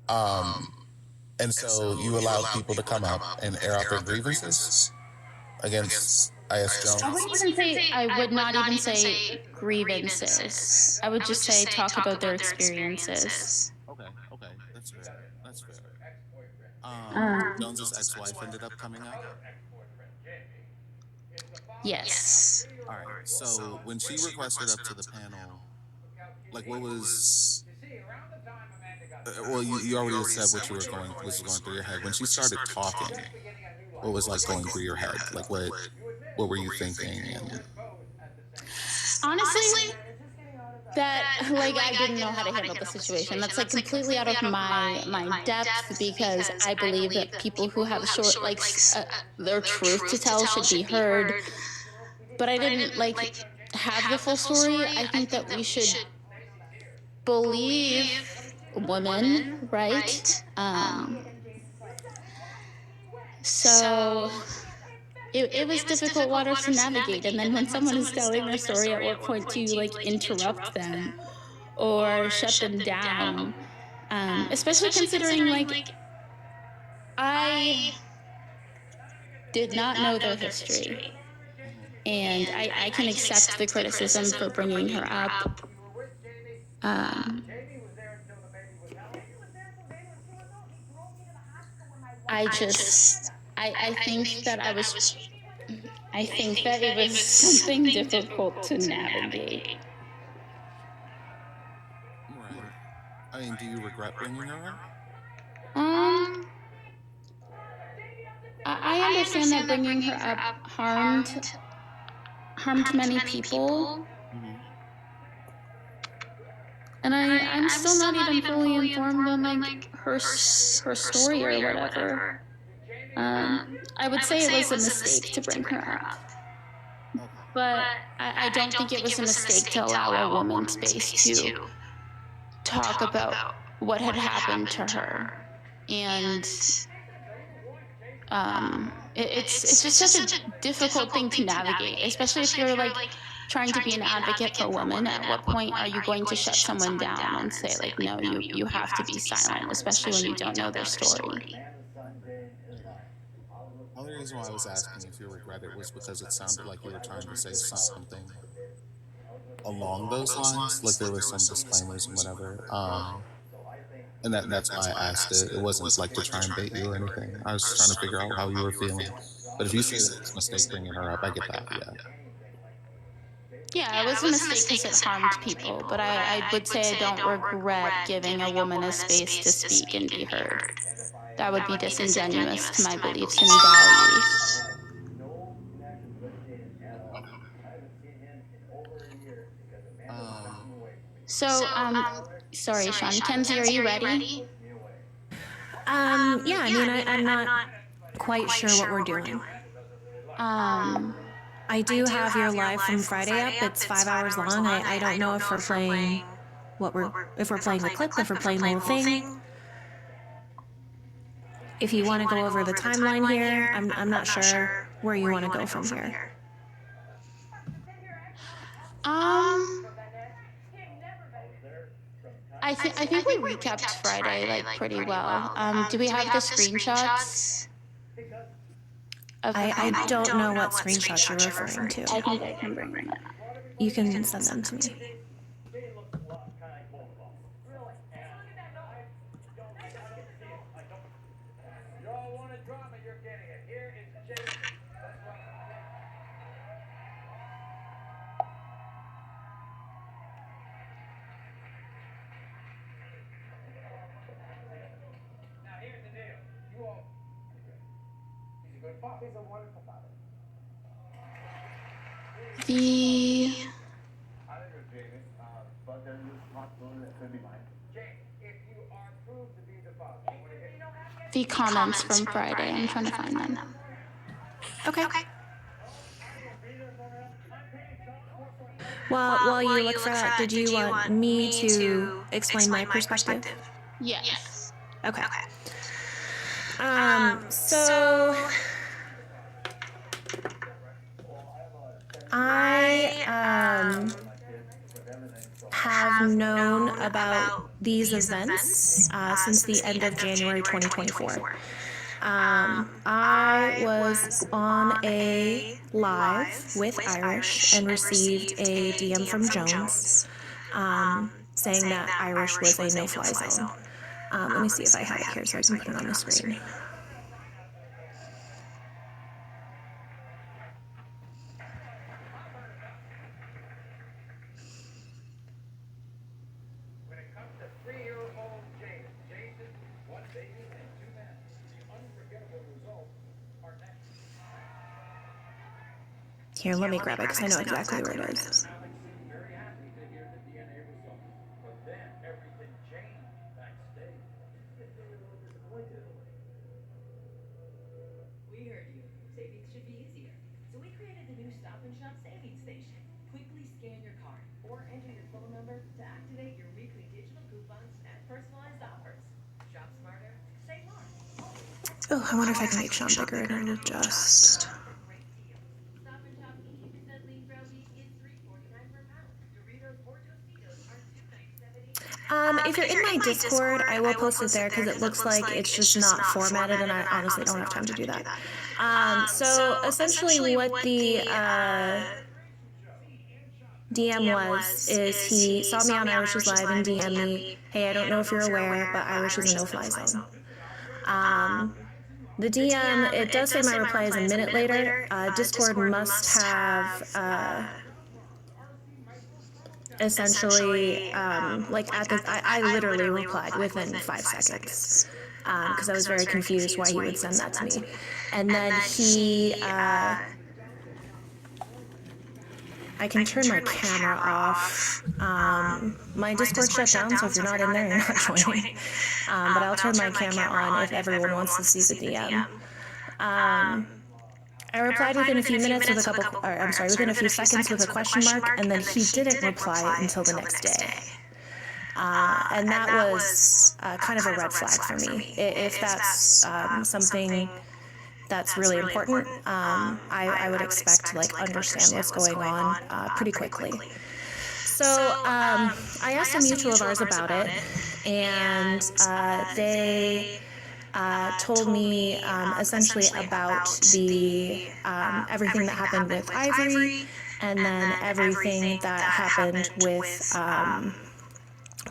And so you allowed people to come up and air out their grievances against IS Jones. I would not even say grievances. I would just say talk about their experiences. Okay, that's fair. That's fair. Jones's ex-wife ended up coming up. Yes. All right. So when she requested up to the panel, like, what was? Well, you already said what was going through your head when she started talking. What was like going through your head? Like, what were you thinking? And honestly, that like I didn't know how to handle the situation. That's like completely out of my depth, because I believe that people who have short their truth to tell should be heard. But I didn't like have the full story. I think that we should believe women, right? So it was difficult waters to navigate. And then when someone is telling their story, at what point do you like interrupt them or shut them down? Especially considering like I did not know their history. And I can accept the criticism for bringing her up. I think that I think that it was something difficult to navigate. I mean, do you regret bringing her up? I understand that bringing her up harmed many people, Mm-hmm. and I'm still not even fully informed on like her story or whatever. I would say it was a mistake to bring her up, Okay. but I don't think it was a mistake to allow a woman space to talk about what had happened to her, and it's just such a difficult thing to navigate, especially if you're like trying to be an advocate for women. At what point are you going to shut someone down and say like, no, you have to be silent, especially when you don't know their story? The only reason why I was asking if you regret it was because it sounded like you were trying to say something along those lines, like there was some disclaimers and whatever. And that's why I asked it. It wasn't like to try and bait you or anything. I was just trying to figure out how you were feeling. But if you say that it was a mistake bringing her up, I get that. Yeah. Yeah, it was a mistake because it harmed people, but I would say I don't regret giving a woman a space to speak and be heard. That would be disingenuous to my beliefs and values. So, sorry, Sean. Kenzie, are you ready? Yeah, I mean, I'm not quite sure what we're doing. I do have your live from Friday up. It's 5 hours long. I don't know if we're playing if we're playing the clip, if we're playing the whole thing. If you want to go over the timeline here, I'm not sure where you want to go from here. I think we recapped Friday like pretty well. Do we have the screenshots? I don't know what screenshots you're referring to. I think I can bring them up. You can send them to me. The comments from Friday. I'm trying to find them. Okay. Well, while you look for that, did you want me to explain my perspective? Yes. Okay. So I have known about these events since the end of January 2024. I was on a live with Irish and received a DM from Jones saying that Irish was a no-fly zone. Let me see if I have it here so I can put it on the screen. Here, let me grab it because I know exactly where it is. We heard you. Savings should be easier. So we created the new Stop and Shop Savings Station. Quickly scan your card or enter your phone number to activate your weekly digital coupons and personalized offers. Shop smarter, save more. Oh, I wonder if I can make Sean bigger and it'll adjust. Great deals. Stop and Shop 80% lean ground beef is $3.49 per pound. Doritos or Tostitos are $2.97 each. If you're in my Discord, I will post it there because it looks like it's just not formatted and I honestly don't have time to do that. So essentially what the DM is he saw me on Irish's live and DM'd me, hey, I don't know if you're aware, but Irish is a no-fly zone. The DM, it does say my reply is a minute later. Discord must have essentially, like at the, I literally replied within 5 seconds because I was very confused why he would send that to me. And then he, I can turn my camera off. My Discord shut down, so if you're not in there, you're not joining. But I'll turn my camera on if everyone wants to see the DM. I replied within a few minutes with a couple, or I'm sorry, within a few seconds with a question mark, and then he didn't reply until the next day. And that was kind of a red flag for me. If that's something that's really important, I would expect to like understand what's going on pretty quickly. So I asked a mutual of ours about it, and they told me essentially about the everything that happened with Ivory, and then everything that happened with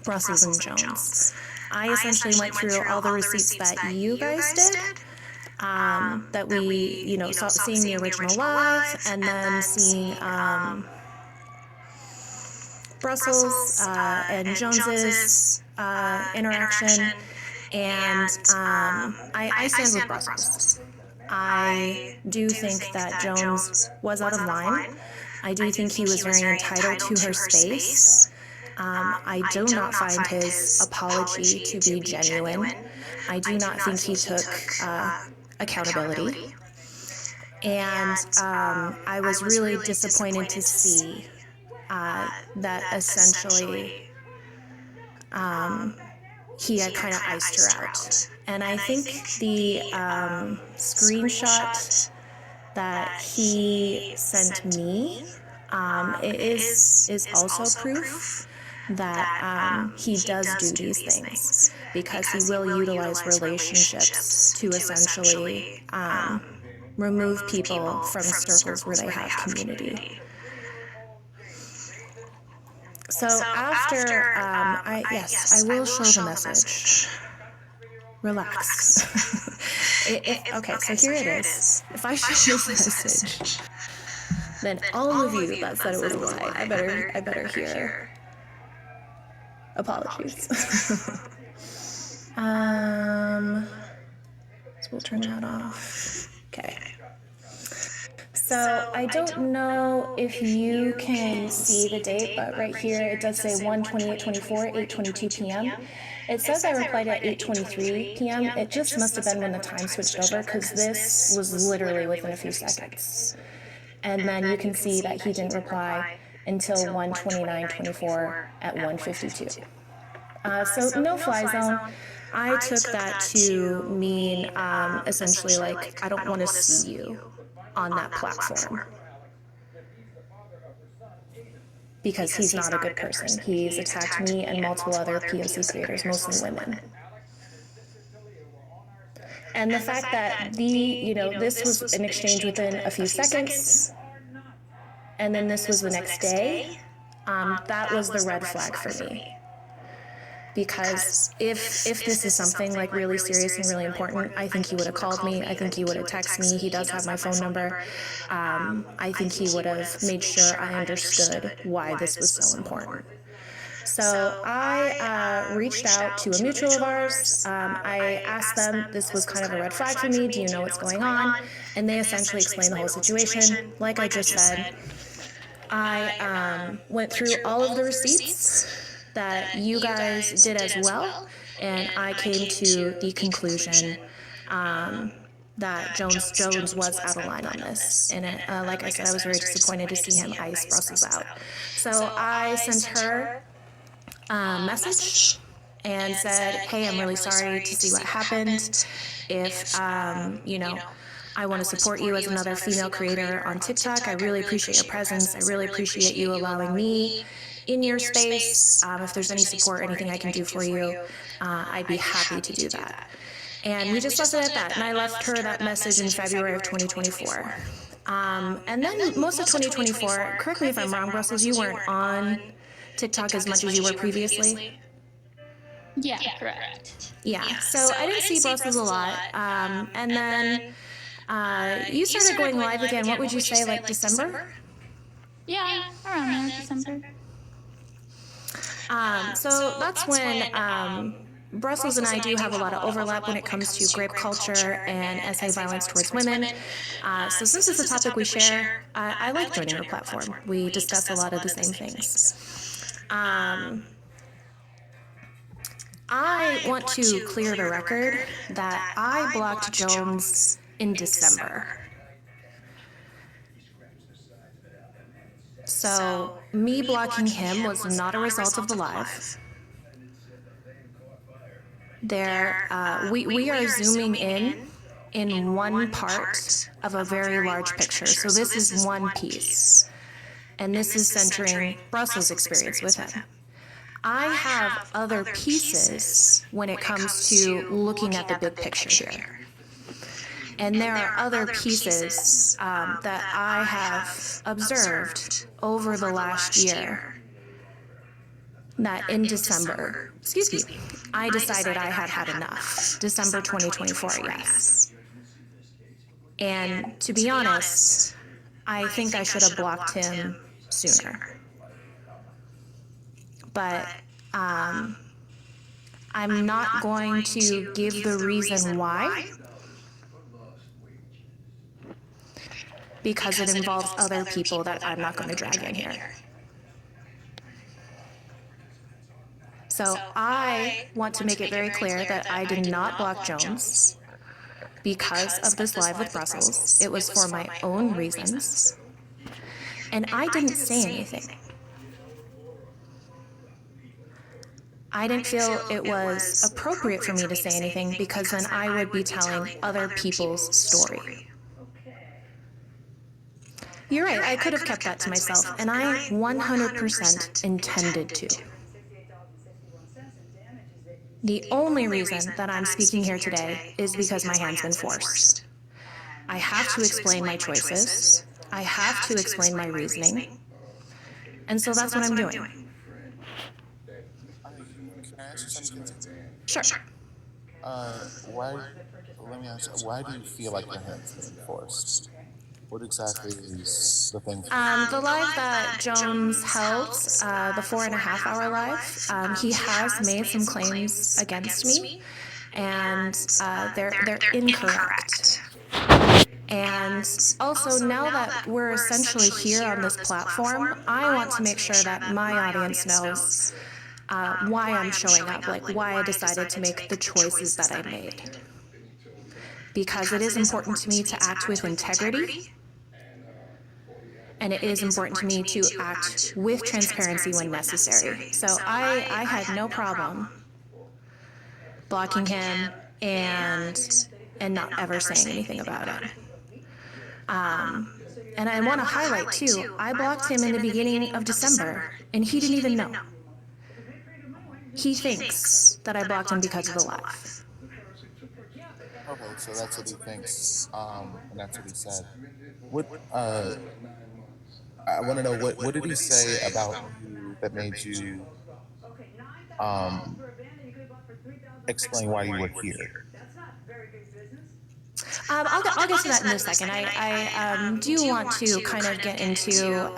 Brussels and Jones. I essentially went through all the receipts that you guys did, that we, you know, seeing the original live, and then seeing Brussels and Jones's interaction, and I stand with Brussels. I do think that Jones was out of line. I do think he was very entitled to her space. I do not find his apology to be genuine. I do not think he took accountability. And I was really disappointed to see that essentially he had kind of iced her out. And I think the screenshot that he sent me is also proof that he does do these things, because he will utilize relationships to essentially remove people from circles where they have community. So after, I will show the message. Relax. Okay, so here it is. If I show this message, then all of you that said it was a lie, I better hear apologies. So we'll turn that off. Okay. So I don't know if you can see the date, but right here it does say 1/28/24, 8:22 p.m. It says I replied at 8:23 p.m. It just must have been when the time switched over, because this was literally within a few seconds. And then you can see that he didn't reply until 1/29/24 at 1:52. So no fly zone. I took that to mean essentially like, I don't want to see you on that platform, because he's not a good person. He's attacked me and multiple other POC creators, mostly women. And the fact that this was an exchange within a few seconds, and then this was the next day, that was the red flag for me. Because if this is something like really serious and really important, I think he would have called me. I think he would have texted me. He does have my phone number. I think he would have made sure I understood why this was so important. So I reached out to a mutual of ours. I asked them, this was kind of a red flag for me. Do you know what's going on? And they essentially explained the whole situation. Like I just said, I went through all of the receipts that you guys did as well, and I came to the conclusion that Jones was out of line on this. And like I said, I was very disappointed to see him ice Brussels out. So I sent her a message and said, hey, I'm really sorry to see what happened. If, I want to support you as another female creator on TikTok. I really appreciate your presence. I really appreciate you allowing me in your space. If there's any support, anything I can do for you, I'd be happy to do that. And we just left it at that. And I left her that message in February of 2024. And then most of 2024, correct me if I'm wrong, Brussels, you weren't on TikTok as much as you were previously? Yeah, correct. Yeah, so I didn't see Brussels a lot. And then you started going live again, what would you say, like December? Yeah, around there, December. So that's when Brussels and I do have a lot of overlap when it comes to grape culture and essay violence towards women. So since it's a topic we share, I like joining her platform. We discuss a lot of the same things. I want to clear the record that I blocked Jones in December. So me blocking him was not a result of the live. We are zooming in one part of a very large picture. So this is one piece, and this is centering Brussels' experience with him. I have other pieces when it comes to looking at the big picture here. And there are other pieces that I have observed over the last year that in December, I decided I had had enough. December 2024, yes. And to be honest, I think I should have blocked him sooner. But I'm not going to give the reason why, because it involves other people that I'm not going to drag in here. So I want to make it very clear that I did not block Jones because of this live with Brussels. It was for my own reasons. And I didn't say anything. I didn't feel it was appropriate for me to say anything because then I would be telling other people's story. You're right, I could have kept that to myself, and I 100% intended to. The only reason that I'm speaking here today is because my hand's been forced. I have to explain my choices. I have to explain my reasoning. And so that's what I'm doing. Can I ask you something? Sure. Let me ask, why do you feel like your hand's being forced? What exactly is the thing? The live that Jones held, the 4.5-hour live, he has made some claims against me, and they're incorrect. And also, now that we're essentially here on this platform, I want to make sure that my audience knows why I'm showing up, like why I decided to make the choices that I made. Because it is important to me to act with integrity, and it is important to me to act with transparency when necessary. So I had no problem blocking him and not ever saying anything about it. And I want to highlight too, I blocked him in the beginning of December, and he didn't even know. He thinks that I blocked him because of the live. Okay, so that's what he thinks, and that's what he said. I want to know what did he say about you that made you explain why you were here? I'll get to that in a second. I do want to kind of get into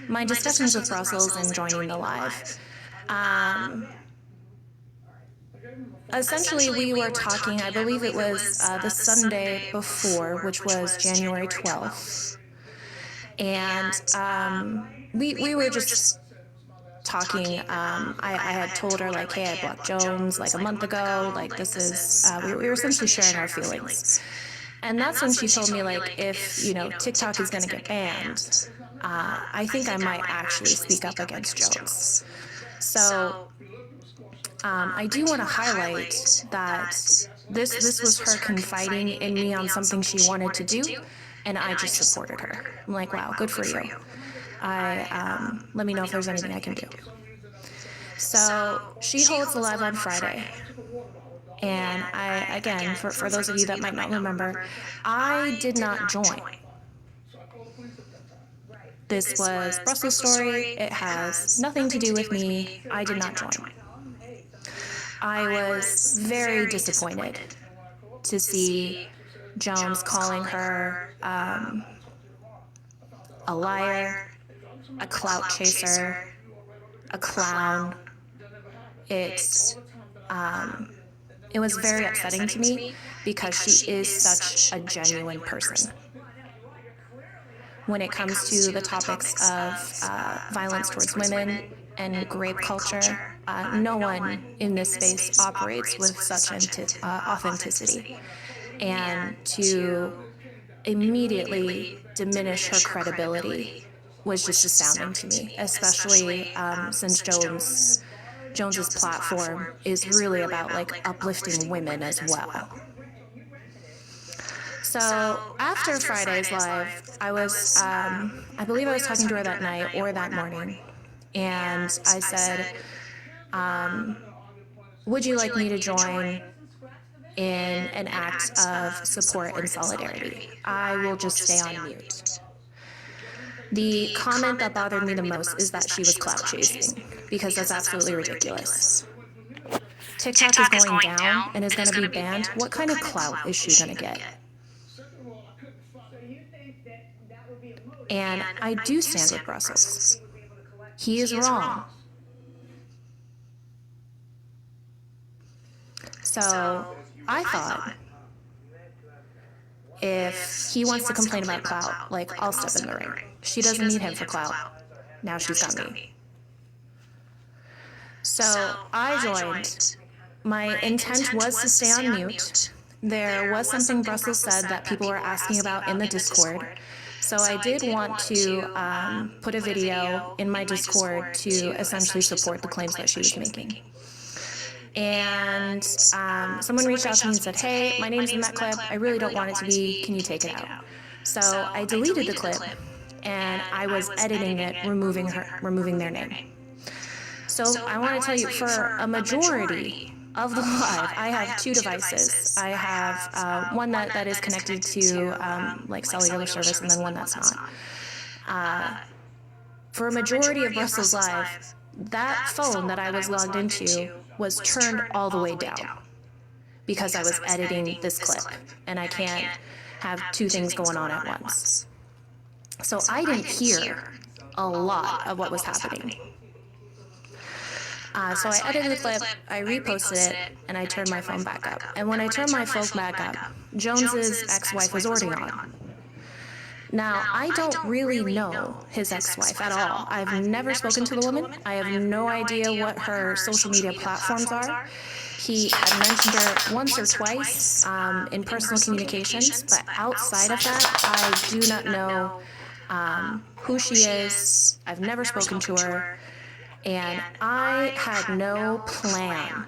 my discussions with Brussels and joining the live. Essentially, we were talking, I believe it was the Sunday before, which was January 12th. And we were just talking. I had told her, like, hey, I blocked Jones like a month ago. Like, this is, we were essentially sharing our feelings. And that's when she told me, like, if, TikTok is going to get banned, I think I might actually speak up against Jones. So I do want to highlight that this was her confiding in me on something she wanted to do, and I just supported her. I'm like, wow, good for you. Let me know if there's anything I can do. So she holds the live on Friday. And again, for those of you that might not remember, I did not join. This was Brussels' story. It has nothing to do with me. I did not join. I was very disappointed to see Jones calling her a liar, a clout chaser, a clown. It was very upsetting to me because she is such a genuine person. When it comes to the topics of violence towards women and rape culture, no one in this space operates with such authenticity. And to immediately diminish her credibility was just astounding to me, especially since Jones's platform is really about like uplifting women as well. So after Friday's live, I was, I believe I was talking to her that night or that morning, and I said, would you like me to join in an act of support and solidarity? I will just stay on mute. The comment that bothered me the most is that she was clout chasing, because that's absolutely ridiculous. TikTok is going down and is going to be banned. What kind of clout is she going to get? And I do stand with Brussels. He is wrong. So I thought, if he wants to complain about clout, like, I'll step in the ring. She doesn't need him for clout. Now she's got me. So I joined. My intent was to stay on mute. There was something Brussels said that people were asking about in the Discord. So I did want to put a video in my Discord to essentially support the claims that she was making. And someone reached out to me and said, hey, my name's in that clip. I really don't want it to be. Can you take it out? So I deleted the clip, and I was editing it, removing their name. So I want to tell you, for a majority of the live, I have two devices. I have one that is connected to like cellular service, and then one that's not. For a majority of Brussels Live, that phone that I was logged into was turned all the way down because I was editing this clip, and I can't have two things going on at once. So I didn't hear a lot of what was happening. So I edited the clip, I reposted it, and I turned my phone back up. And when I turned my phone back up, Jones's ex-wife was already on. Now, I don't really know his ex-wife at all. I've never spoken to the woman. I have no idea what her social media platforms are. He had mentioned her once or twice in personal communications, but outside of that, I do not know who she is. I've never spoken to her, and I had no plan.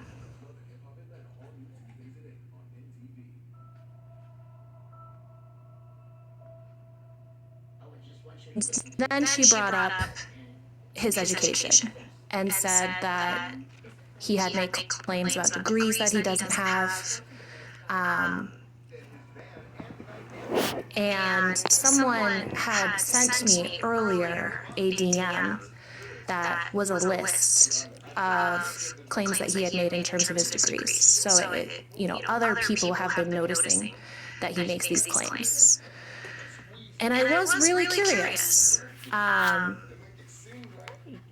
Then she brought up his education and said that he had made claims about degrees that he doesn't have. And someone had sent me earlier a DM that was a list of claims that he had made in terms of his degrees. So, other people have been noticing that he makes these claims. And I was really curious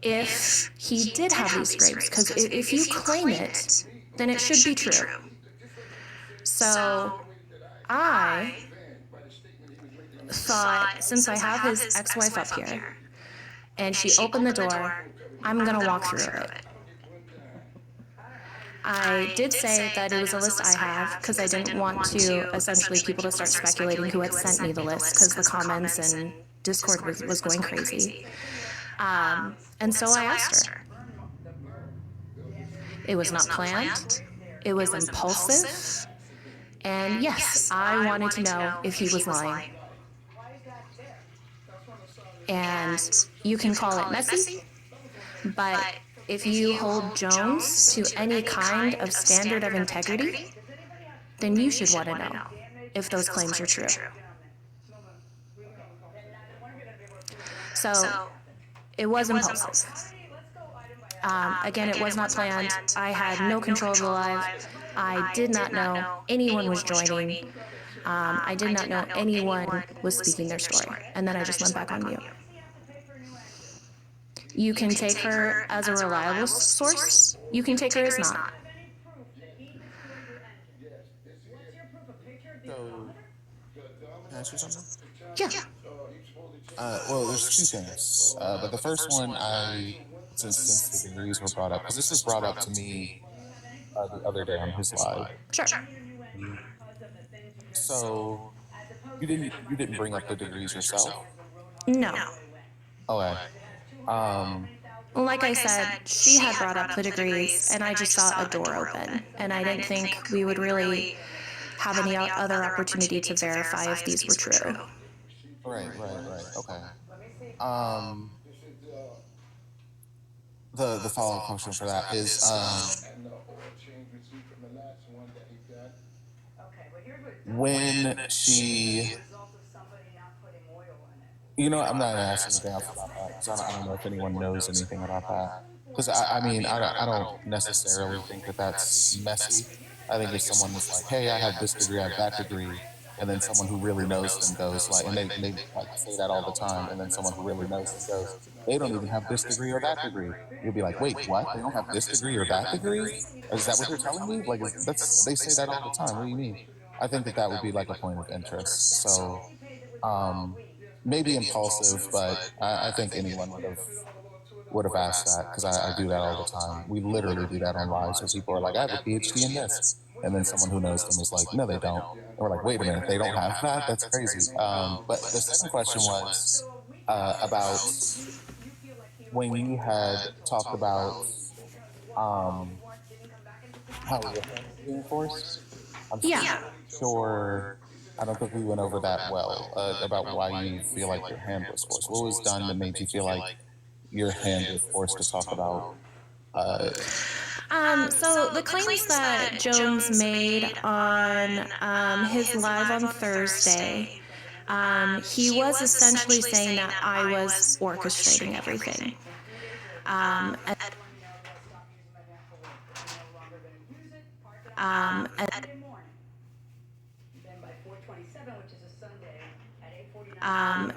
if he did have these grades, because if you claim it, then it should be true. So I thought, since I have his ex-wife up here, and she opened the door, I'm going to walk through it. I did say that it was a list I have, because I didn't want to, essentially, people to start speculating who had sent me the list, because the comments and Discord was going crazy. And so I asked her. It was not planned. It was impulsive. And yes, I wanted to know if he was lying. And you can call it messy, but if you hold Jones to any kind of standard of integrity, then you should want to know if those claims are true. So it was impulsive. Again, it was not planned. I had no control of the live. I did not know anyone was joining. I did not know anyone was speaking their story. And then I just went back on mute. You can take her as a reliable source. You can take her as not. So, can I ask you something? Yeah. Well, there's two things. But the first one, since the degrees were brought up, because this was brought up to me the other day on his live. Sure. So you didn't bring up the degrees yourself? No. Okay. Well, like I said, she had brought up the degrees, and I just saw a door open, and I didn't think we would really have any other opportunity to verify if these were true. Right. Okay. The follow-up question for that is when she, I'm not gonna ask anything else about that because I don't know if anyone knows anything about that. Because I mean, I don't necessarily think that that's messy. I think if someone was like, "Hey, I have this degree, I have that degree," and then someone who really knows them goes like, and they like say that all the time, and then someone who really knows them goes, "They don't even have this degree or that degree." You'll be like, "Wait, what? They don't have this degree or that degree? Is that what you're telling me?" Like, they say that all the time. What do you mean? I think that would be like a point of interest. So, um, maybe impulsive, but I think anyone would have asked that because I do that all the time. We literally do that on lives where people are like, "I have a PhD in this," and then someone who knows them is like, "No, they don't." And we're like, "Wait a minute, they don't have that? That's crazy." But the second question was about when you had talked about how your hand was being forced. I'm still Yeah. not sure. I don't think we went over that well about why you feel like your hand was forced. What was done that made you feel like your hand was forced to talk about? So the claims that Jones made on his live on Thursday, he was essentially saying that I was orchestrating everything. And Then by 4:27, which is a Sunday, at 8:49,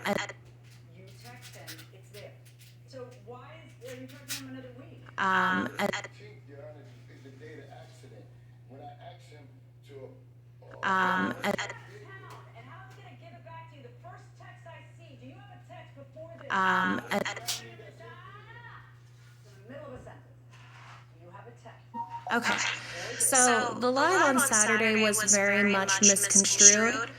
you text him, it's there. So why are you texting him another week? The data accident. When I asked him to and how's he gonna give it back to you? The first text I see, do you have a text before this? In the middle of a sentence. Do you have a text? Okay. So the live on Saturday was very much misconstrued.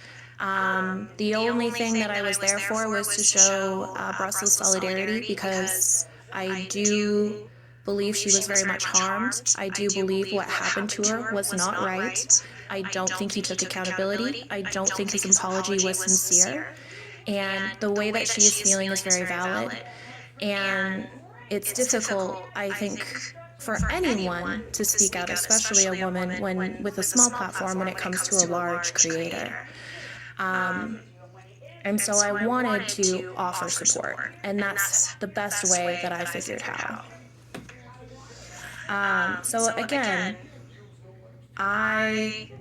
The only thing that I was there for was to show Brussels solidarity because I do believe she was very much harmed. I do believe what happened to her was not right. I don't think he took accountability. I don't think his apology was sincere. And the way that she is feeling is very valid. And it's difficult, I think, for anyone to speak out, especially a woman when with a small platform when it comes to a large creator. And so I wanted to offer support, and that's the best way that I figured how. So again, I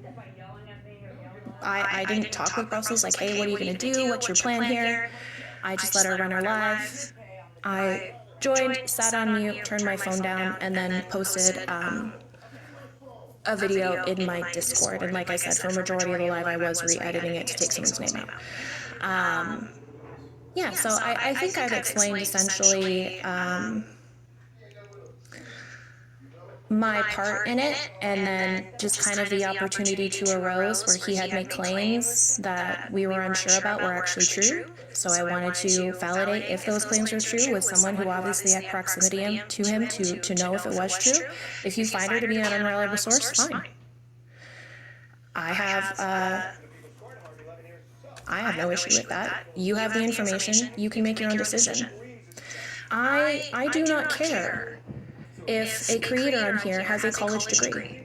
didn't talk with Brussels like, "Hey, what are you going to do? What's your plan here?" I just let her run her live. I joined, sat on mute, turned my phone down, and then posted a video in my Discord. And like I said, for a majority of the live, I was re-editing it to take someone's name out. Yeah, so I think I've explained essentially my part in it, and then just kind of the opportunity to arose where he had made claims that we were unsure about were actually true. So I wanted to validate if those claims were true with someone who obviously had proximity to him to know if it was true. If you find her to be an unreliable source, fine. I have no issue with that. You have the information. You can make your own decision. I do not care if a creator on here has a college degree.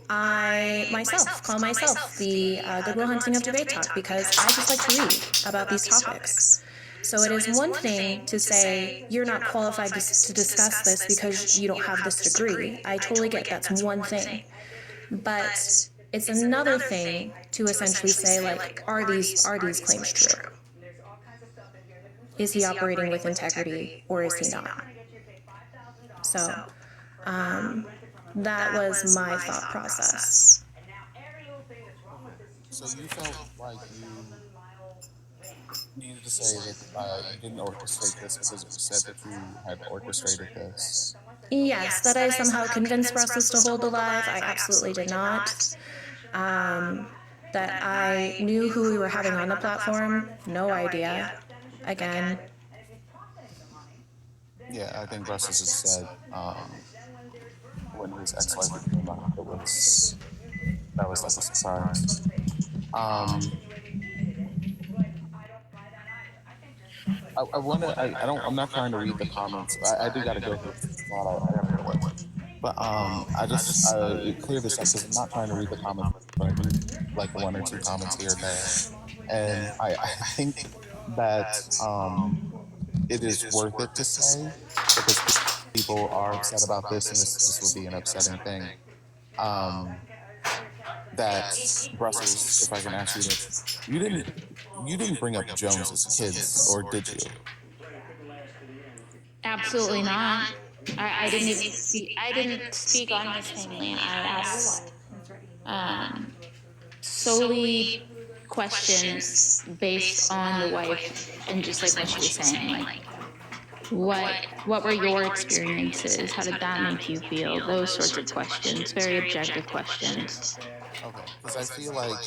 I myself call myself the Goodwill Hunting of Debate Talk because I just like to read about these topics. So it is one thing to say you're not qualified to discuss this because you don't have this degree. I totally get that's one thing. But it's another thing to essentially say, like, are these claims true? is he operating with integrity or is he not? So that was my thought process. So you felt like you needed to say that you didn't orchestrate this because you said that you had orchestrated this. Yes, that I somehow convinced Brussels to hold the live. I absolutely did not. That I knew who we were having on the platform, no idea. Again. Yeah, I think Brussels has said when his ex-wife came up, that was like a surprise. I want to. I don't. I'm not trying to read the comments. I do got to go here. It's not. I got to get away. But I just clear this up because I'm not trying to read the comments, but I do like one or two comments here and there, and I think that it is worth it to say because people are upset about this, and this would be an upsetting thing. That Brussels, if I can ask you this, you didn't bring up Jones's kids, or did you? Absolutely not. I didn't even speak. I didn't speak on his family. I asked solely questions based on the wife and just like what she was saying, like what were your experiences? How did that make you feel? Those sorts of questions, very objective questions. Okay, because I feel like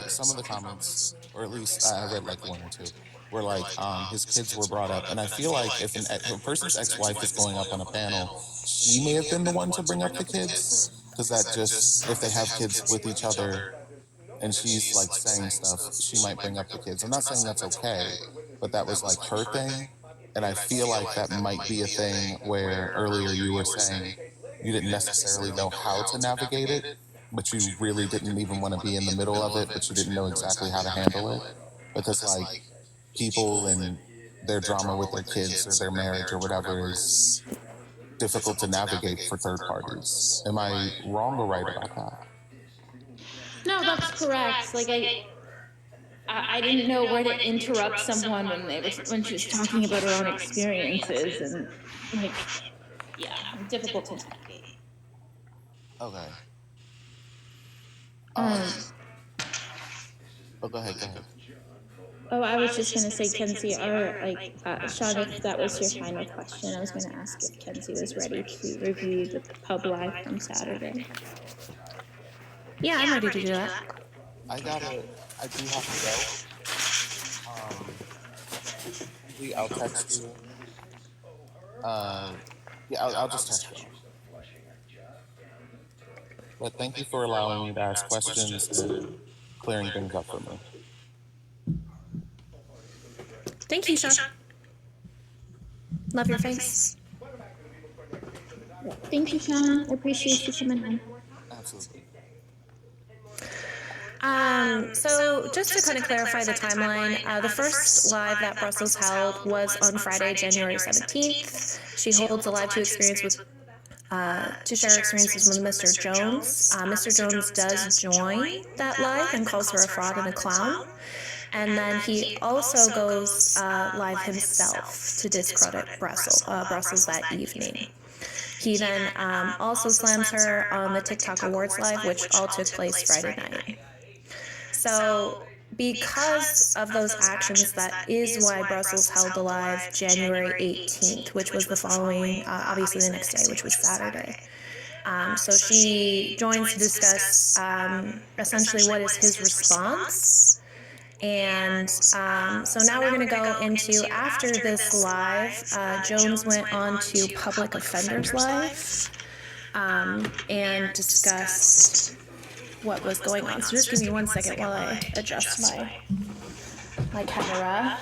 some of the comments, or at least I read like one or two, were like his kids were brought up, and I feel like if a person's ex-wife is going up on a panel, she may have been the one to bring up the kids, because that just if they have kids with each other, and she's like saying stuff, she might bring up the kids. I'm not saying that's okay, but that was like her thing, and I feel like that might be a thing where earlier you were saying you didn't necessarily know how to navigate it, but you really didn't even want to be in the middle of it, but you didn't know exactly how to handle it. Because like people and their drama with their kids or their marriage or whatever is difficult to navigate for third parties. Am I wrong or right about that? No, that's correct. Like I didn't know where to interrupt someone when she was talking about her own experiences and like yeah, difficult to navigate. Okay. Oh, go ahead. Oh, I was just gonna say, Kenzie, Sean, if that was your final question, I was gonna ask if Kenzie was ready to review the pub live from Saturday. Yeah, I'm ready to do that. I do have to go. I'll text you. Yeah, I'll just text you. But thank you for allowing me to ask questions and clearing things up for me. Thank you, Sean. Love your face. Thank you, Sean. I appreciate you coming in. Absolutely. So just to kind of clarify the timeline, the first live that Brussels held was on Friday, January 17th. She holds a live to share experiences with Mr. Jones. Mr. Jones does join that live and calls her a fraud and a clown. And then he also goes live himself to discredit Brussels that evening. He then also slams her on the TikTok Awards Live, which all took place Friday night. So because of those actions, that is why Brussels held the live January 18th, which was the following, obviously the next day, which was Saturday. So she joins to discuss essentially what is his response. And so now we're going to go into, after this live, Jones went on to Public Offenders Live and discussed what was going on. So just give me 1 second while I adjust my camera.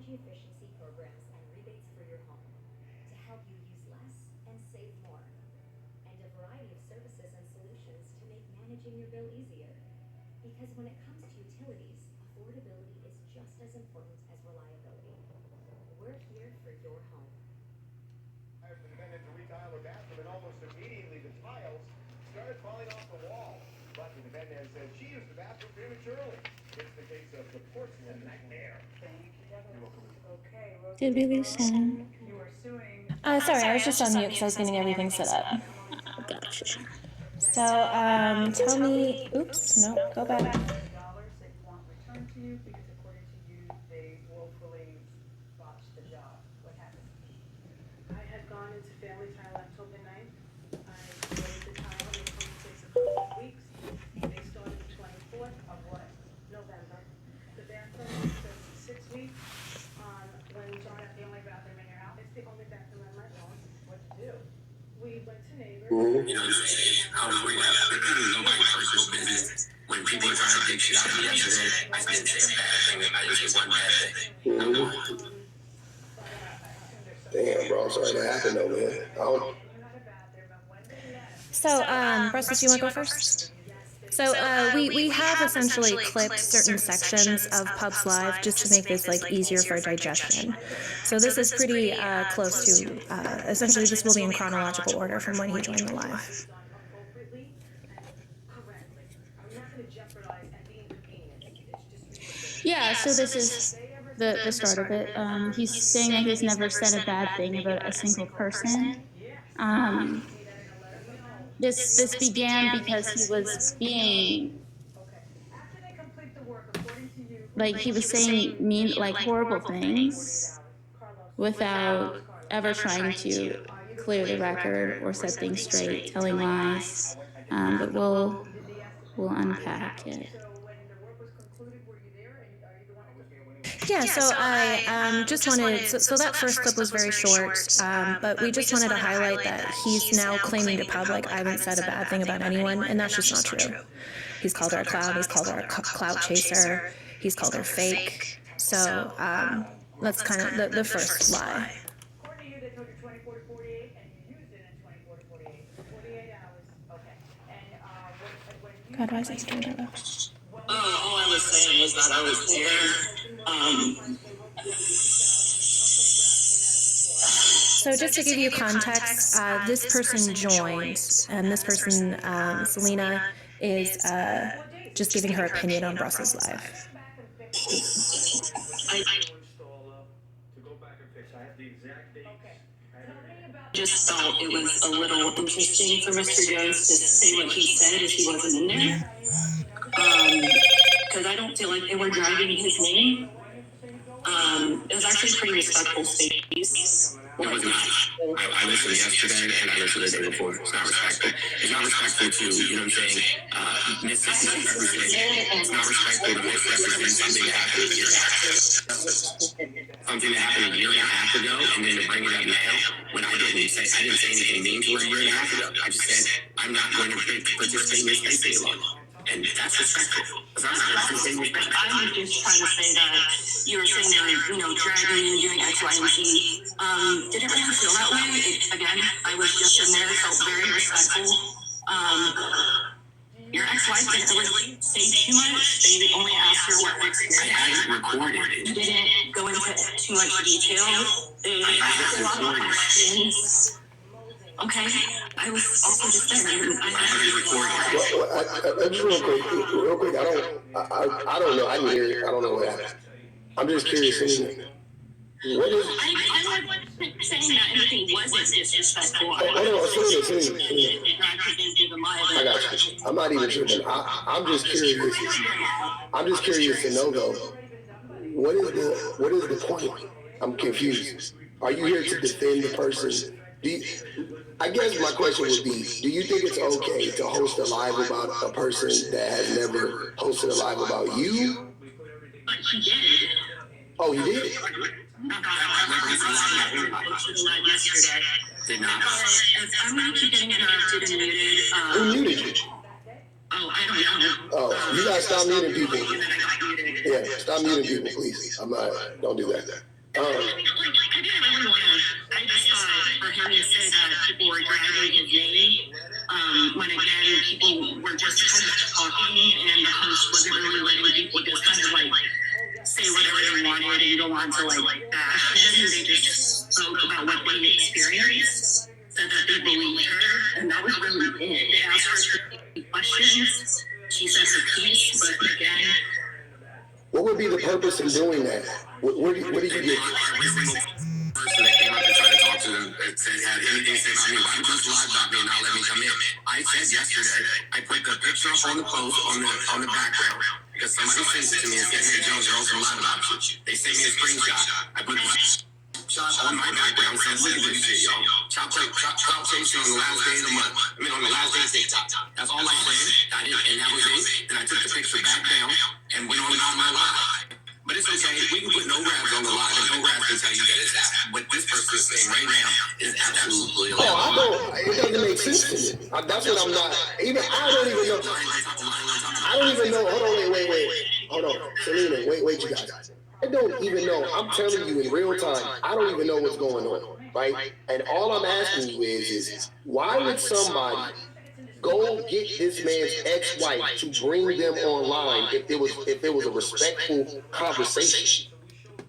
energy efficiency programs and rebates for your home to help you use less and save more. And a variety of services and solutions to make managing your bill easier. Because when it comes to utilities, affordability is just as important as reliability. We're here for your home. The defendant to retile her bathroom, and almost immediately the tiles started falling off the wall. But the defendant says she used the bathroom prematurely. It's the case of the porcelain nightmare. Did we lose Shannon? Sorry, I was just on mute because I was getting everything set up. Gotcha. So, tell me, oops, no, go back. Dollars that you want returned to you because according to you, they woefully botched the job. What happened? I had gone into family tile October 9th. I laid the tile, it only takes a couple of weeks. They started the 24th of what? November. The bathroom took 6 weeks. When you don't have the only bathroom in your house, it's the only bathroom on my own. What to do? We went to neighbors. You know what I'm saying? I was worried about nobody's personal business. When people are trying to take shit out of me yesterday, I didn't say a bad thing. I didn't say one bad thing. Damn, bro, I'm sorry that happened though, man. So, Brussels, you want to go first? So, we have essentially clipped certain sections of Pubs Live just to make this, like, easier for digestion. So this is pretty close to, essentially this will be in chronological order from when he joined the live. Yeah, so this is the start of it. He's saying that he's never said a bad thing about a single person. This began because he was being, like, he was saying mean, like, horrible things without ever trying to clear the record or set things straight, telling lies. But we'll unpack it. Yeah, so I just wanted, so that first clip was very short, but we just wanted to highlight that he's now claiming to Pub like I haven't said a bad thing about anyone, and that's just not true. He's called her a clown, he's called her a clout chaser, he's called her fake. So that's kind of the first lie. God, why is it doing that though? All I was saying was that I was there. So just to give you context, this person joined, and this person, Selena, is just giving her opinion on Brussels Live. Just thought it was a little interesting for Mr. Jones to say what he said if he wasn't in there. Because I don't feel like they were dragging his name. It was actually a pretty respectful space. It was not. I listened yesterday and I listened the day before. It's not respectful. It's not respectful to, you know what I'm saying, misrepresent. It's not respectful to misrepresent something that happened a year and a half ago. Something that happened a year and a half ago, and then to bring it up now when I didn't say anything mean to her a year and a half ago. I just said, I'm not going to participate in this space any longer. And that's respectful. I was just trying to say that you were saying they were, you know, dragging and doing X, Y, and Z. Didn't really feel that way. Again, I was just in there, felt very respectful. Your ex-wife didn't really say too much. They only asked her what experience. I hadn't recorded it. Didn't go into too much detail. They asked a lot of questions. Okay, I was also just there. I haven't recorded. Just real quick. I don't know. I didn't hear it. I don't know what happened. I'm just curious. What is? I wasn't saying that anything wasn't disrespectful. Hold on, I got you. I'm not even tripping. I'm just curious. I'm just curious to know though. What is the point? I'm confused. Are you here to defend the person? I guess my question would be, do you think it's okay to host a live about a person that has never hosted a live about you? But he did. Oh, you did? Yesterday. Did not. I'm going to keep getting interrupted and muted. Who muted you? Oh, I don't know. Oh, you gotta stop muting people. Yeah, stop muting people, please. I'm not. Don't do that. I didn't really want to. I just thought for him to say that people were dragging his name, when again people were just kind of talking, and the host wasn't really letting people just kind of like say whatever they wanted and go on to like bash him. They just spoke about what they experienced, said that they believed her, and that was really it. They asked her questions. She said her piece, but again. What would be the purpose in doing that? What do you get? Person that came up and tried to talk to them and said, had anything to say about me, why just live about me and not let me come in? I said yesterday, I put the picture up on the post on the background because somebody sent it to me and said, hey, Jones, you're also live about you. They sent me a screenshot. I put the shot on my background and said, look at this shit, y'all. Chop chasing on the last day of the month. I mean, on the last day of TikTok. That's all I said. And that was it. And I took the picture back down and went on about my live. But it's okay. We can put no raps on the line, and no raps can tell you that it's happening. What this person is saying right now is absolutely illegal. Oh, I don't. It doesn't make sense to me. That's what I'm not. Even I don't even know. I don't even know. Hold on, wait. Hold on, Selena. Wait, you guys. I don't even know. I'm telling you in real time. I don't even know what's going on, right? And all I'm asking you is why would somebody go get this man's ex-wife to bring them online if it was a respectful conversation?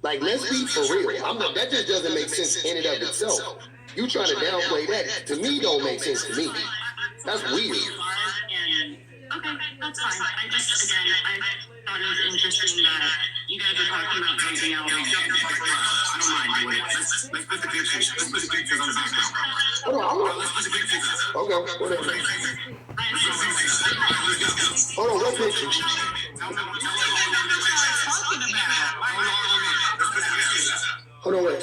Like, let's be for real. That just doesn't make sense in and of itself. You trying to downplay that, to me, don't make sense to me. That's weird. Okay, that's fine. I thought it was interesting that you guys are talking about something else. I don't mind doing it. Let's put the pictures. Let's put the pictures on the background. Let's put the pictures up. Okay, whatever. Hold on, what pictures? Hold on, wait.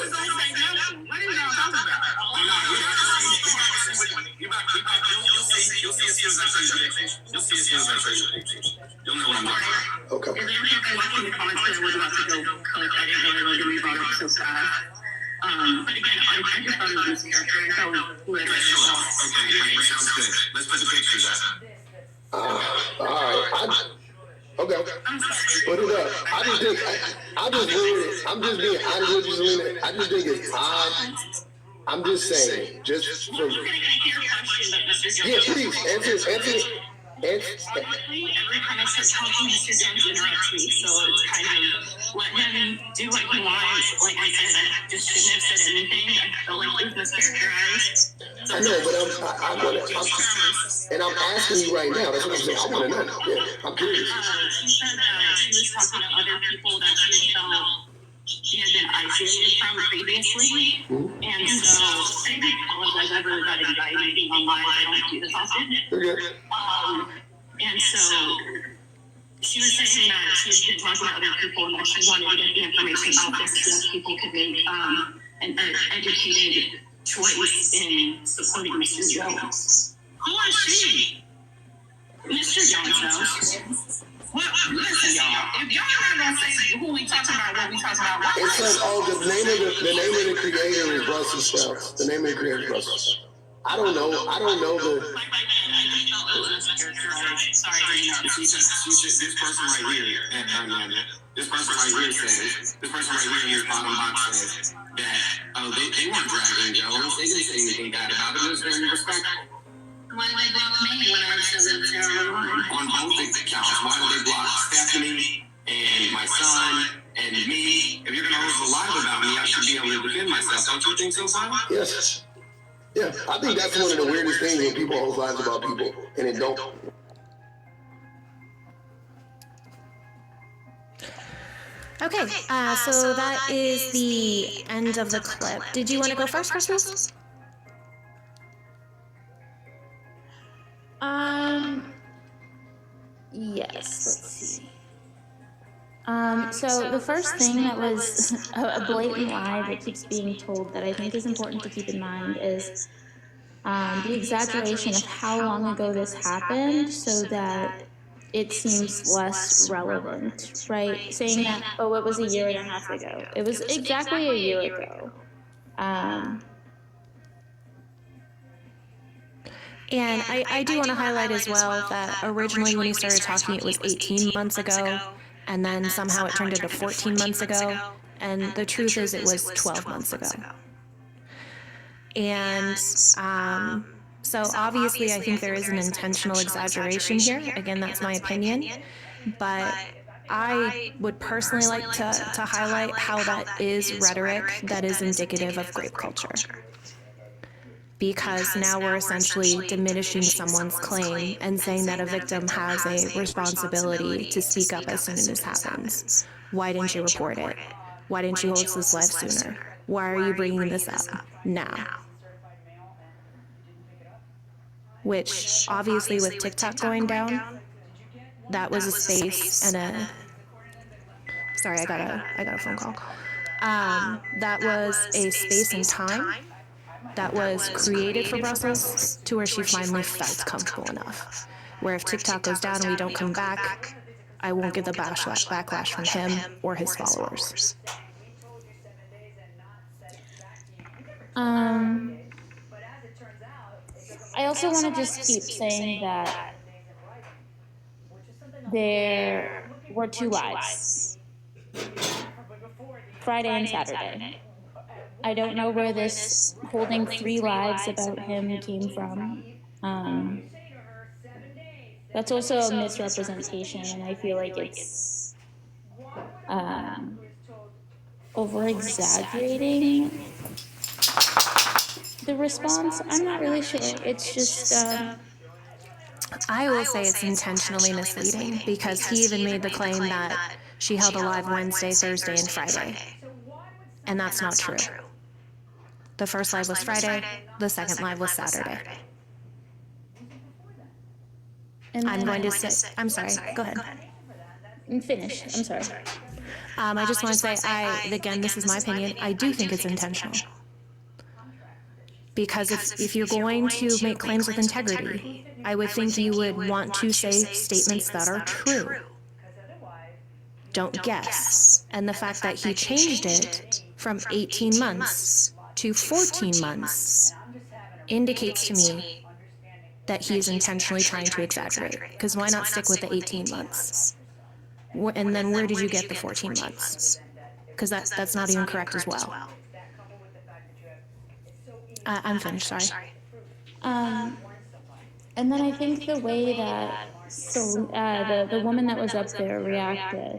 You'll know what I'm talking about. Okay. And then I watched in the comments that I was about to go cook. I didn't really know that we brought up so fast. But again, I just thought it was mischaracterized. That was whoever. Okay, great. Sounds good. Let's put the pictures up. All right. Okay. Put it up. I just read it. I'm just being honest with you, Selena. I just think it's odd. I'm just saying, just from. Yeah, please answer. Honestly, every time I start talking, Mr. Jones interrupts me, so it's kind of let him do what he wants. Like I said, I just shouldn't have said anything. I felt like it was mischaracterized. I know, but I'm asking you right now. That's what I'm saying. I want to know. Yeah, I'm curious. She said that she was talking to other people that she felt she had been isolated from previously, and so I do apologize. I really got anxiety being online. I don't do this often. And so she was saying that she had been talking to other people and that she wanted to get the information out there so that people could make an educated choice in supporting Mr. Jones. Who is she? Mr. Jones knows. Well, listen, y'all. If y'all not gonna say who we talking about, what we talking about, it says, the name of the creator is Brussels sprouts. The name of the creator is Brussels. I don't know the. Sorry, this person right here, this person right here says, this person right here in this bottom box says that they weren't dragging Jones. They didn't say anything bad about it. It was very respectful. Why did they block me when I said that they're online? On both accounts, why did they block Stephanie and my son and me? If you're gonna host a live about me, I should be able to defend myself. Don't you think so, Simon? Yes. Yeah, I think that's one of the weirdest things when people host lives about people and it don't. Okay, so that is the end of the clip. Did you want to go first, Christmas? Yes, let's see. So the first thing that was a blatant lie that keeps being told that I think is important to keep in mind is the exaggeration of how long ago this happened so that it seems less relevant, right? Saying that, oh, it was a year and a half ago. It was exactly a year ago. And I do want to highlight as well that originally when he started talking, it was 18 months ago, and then somehow it turned into 14 months ago, And the truth is, it was 12 months ago. And so obviously, I think there is an intentional exaggeration here. Again, that's my opinion. But I would personally like to highlight how that is rhetoric that is indicative of grape culture. Because now we're essentially diminishing someone's claim and saying that a victim has a responsibility to speak up as soon as this happens. Why didn't you report it? Why didn't you hold his life sooner? Why are you bringing this up now? Which obviously with TikTok going down, that was a space and a, sorry, I got a phone call. That was a space and time that was created for Brussels to where she finally felt comfortable enough. Where if TikTok goes down and we don't come back, I won't get the backlash from him or his followers. I also want to just keep saying that there were 2 lives, Friday and Saturday. I don't know where this holding 3 lives about him came from. That's also a misrepresentation, and I feel like it's over-exaggerating the response. I'm not really sure. It's just... I will say it's intentionally misleading because he even made the claim that she held alive Wednesday, Thursday, and Friday. And that's not true. The first live was Friday, the second live was Saturday. I'm going to say, I'm sorry, go ahead. Finish, I'm sorry. I just want to say, again, this is my opinion, I do think it's intentional. Because if you're going to make claims with integrity, I would think you would want to say statements that are true. Don't guess. And the fact that he changed it from 18 months to 14 months indicates to me that he is intentionally trying to exaggerate. Because why not stick with the 18 months? And then where did you get the 14 months? Because that's not even correct as well. I'm finished, sorry. And then I think the way that the woman that was up there reacted,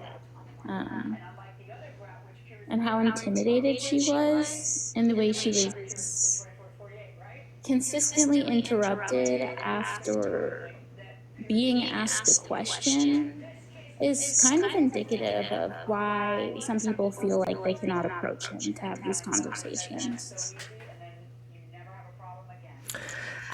and how intimidated she was, and the way she was consistently interrupted after being asked a question, is kind of indicative of why some people feel like they cannot approach him to have these conversations.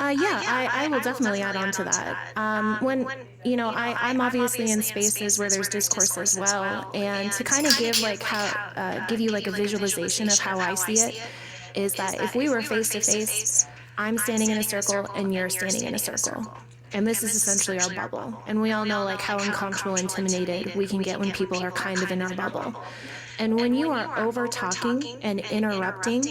I will definitely add on to that. When, you know, I'm obviously in spaces where there's discourse as well, and to kind of give give you like a visualization of how I see it, is that if we were face to face, I'm standing in a circle and you're standing in a circle. And this is essentially our bubble. And we all know like how uncomfortable, intimidated we can get when people are kind of in our bubble. And when you are over talking and interrupting,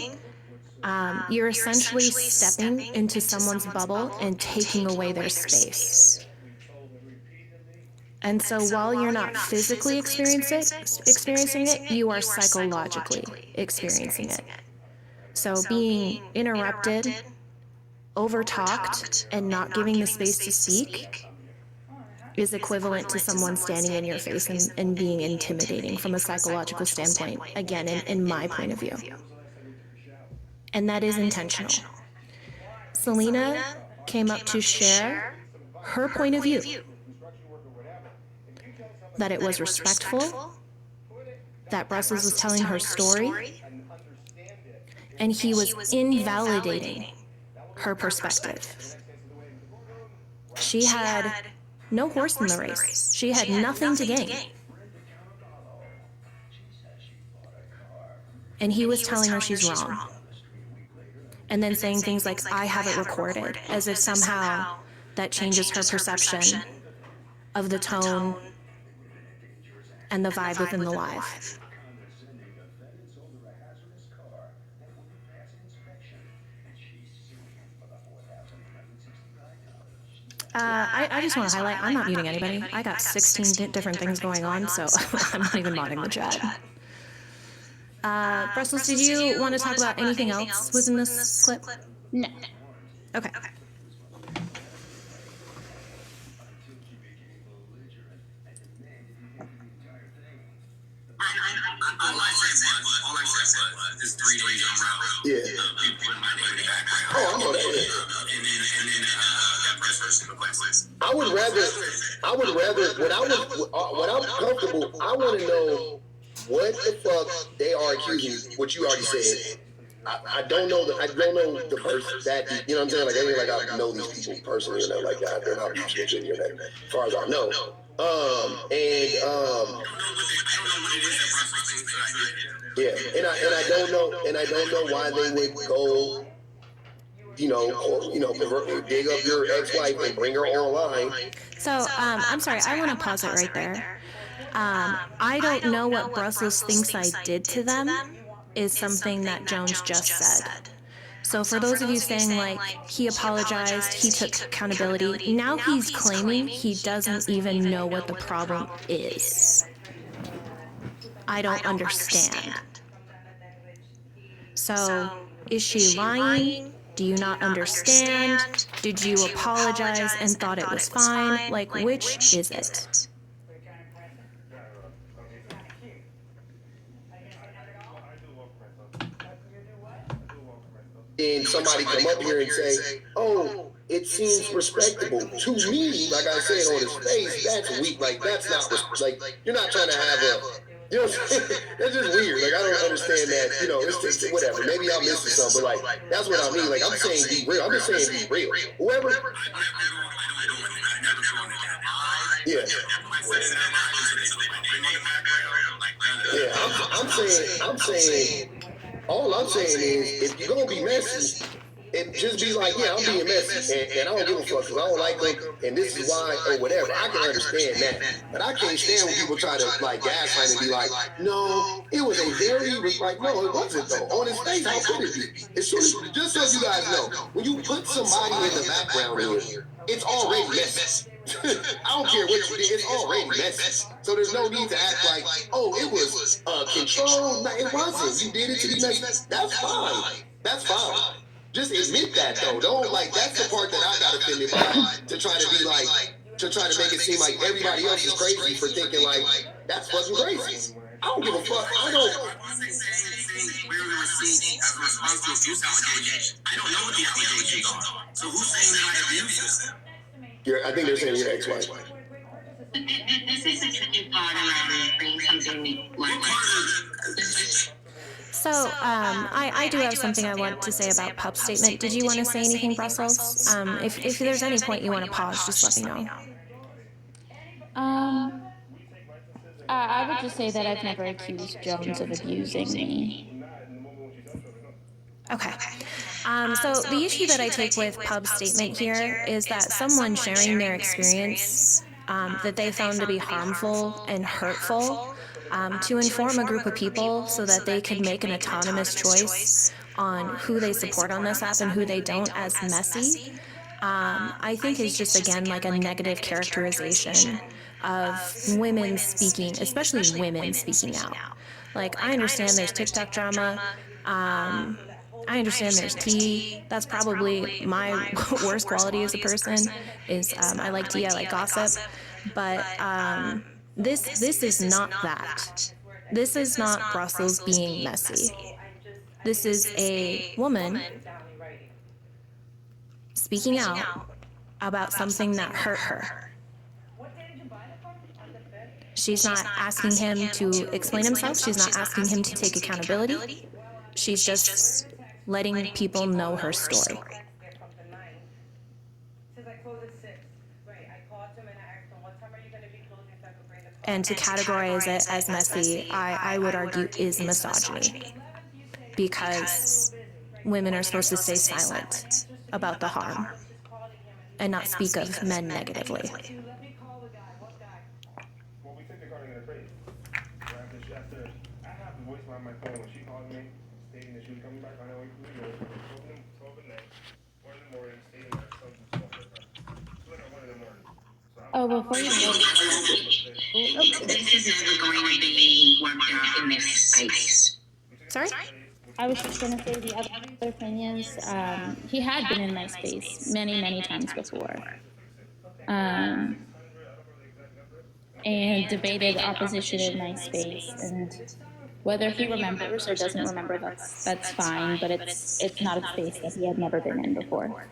you're essentially stepping into someone's bubble and taking away their space. And so while you're not physically experiencing it, you are psychologically experiencing it. So being interrupted, over-talked, and not giving the space to speak is equivalent to someone standing in your face and being intimidating from a psychological standpoint, again, in my point of view. And that is intentional. Selena came up to share her point of view, that it was respectful, that Brussels was telling her story, and he was invalidating her perspective. She had no horse in the race. She had nothing to gain. And he was telling her she's wrong. And then saying things like, I have it recorded, as if somehow that changes her perception of the tone and the vibe within the live. I just want to highlight, I'm not muting anybody. I got 16 different things going on, so I'm not even modding the chat. Brussels, did you want to talk about anything else within this clip? No. Okay. All I said was, it's 3 days in a row. Yeah. People put my name in the background. Oh, I know that. And then that person requests. I would rather, when I'm comfortable, I want to know what the fuck they are accusing, what you already said. I don't know the person that deep, you know what I'm saying? Like, I ain't like I know these people personally, like that. They're not snitching or that, as far as I know. Yeah, and I don't know why they would go, dig up your ex-wife and bring her online. So, I'm sorry, I want to pause it right there. I don't know what Brussels thinks I did to them is something that Jones just said. So for those of you saying, like, he apologized, he took accountability, now he's claiming he doesn't even know what the problem is. I don't understand. So, is she lying? Do you not understand? Did you apologize and thought it was fine? Like, which is it? And somebody come up here and say, oh, it seems respectable. To me, like I said on his face, that's weak. Like, that's not, like, you're not trying to have you know what I'm saying? That's just weird. Like, I don't understand that, it's whatever. Maybe I'm missing something, but like, that's what I mean. Like, I'm saying be real. I'm just saying be real. Whoever. Yeah. Yeah, I'm saying, all I'm saying is, if you're going to be messy, and just be like, yeah, I'm being messy, and I don't give a fuck, because I don't like them, and this is why, or whatever. I can understand that. But I can't stand when people try to, like, gaslight and be like, no, it was a very, like, no, it wasn't, though. On his face, how could it be? As soon as, just so you guys know, when you put somebody in the background here, it's already messy. I don't care what you did, it's already messy. So there's no need to act like, oh, it was controlled. No, it wasn't. You did it to be messy. That's fine. That's fine. Just admit that, though. Don't, like, that's the part that I got offended by, to try to be like, to try to make it seem like everybody else is crazy for thinking, like, that's fucking crazy. I don't give a fuck. I don't know what the allegations are. So who's saying that I abuse you? I think they're saying your ex-wife. This is the tricky part around bringing something like this. So, I do have something I want to say about Pup's statement. Did you want to say anything, Brussels? If there's any point you want to pause, just let me know. I would just say that I've never accused Jones of abusing me. Okay. So the issue that I take with Pub's statement here is that someone sharing their experience that they found to be harmful and hurtful to inform a group of people so that they could make an autonomous choice on who they support on this app and who they don't as messy, I think is just, again, like a negative characterization of women speaking, especially women speaking out. Like, I understand there's TikTok drama. I understand there's tea. That's probably my worst quality as a person is I like tea, I like gossip. But this is not that. This is not Brussels being messy. This is a woman speaking out about something that hurt her. She's not asking him to explain himself. She's not asking him to take accountability. She's just letting people know her story. And to categorize it as messy, I would argue is misogyny. Because women are supposed to stay silent about the harm and not speak of men negatively. Oh, before you go. This is never going to be worked out in this space. Sorry? I was just going to say the other thing is he had been in my space many, many times before. And debated opposition in my space, and whether he remembers or doesn't remember, that's fine, but it's not a space that he had never been in before.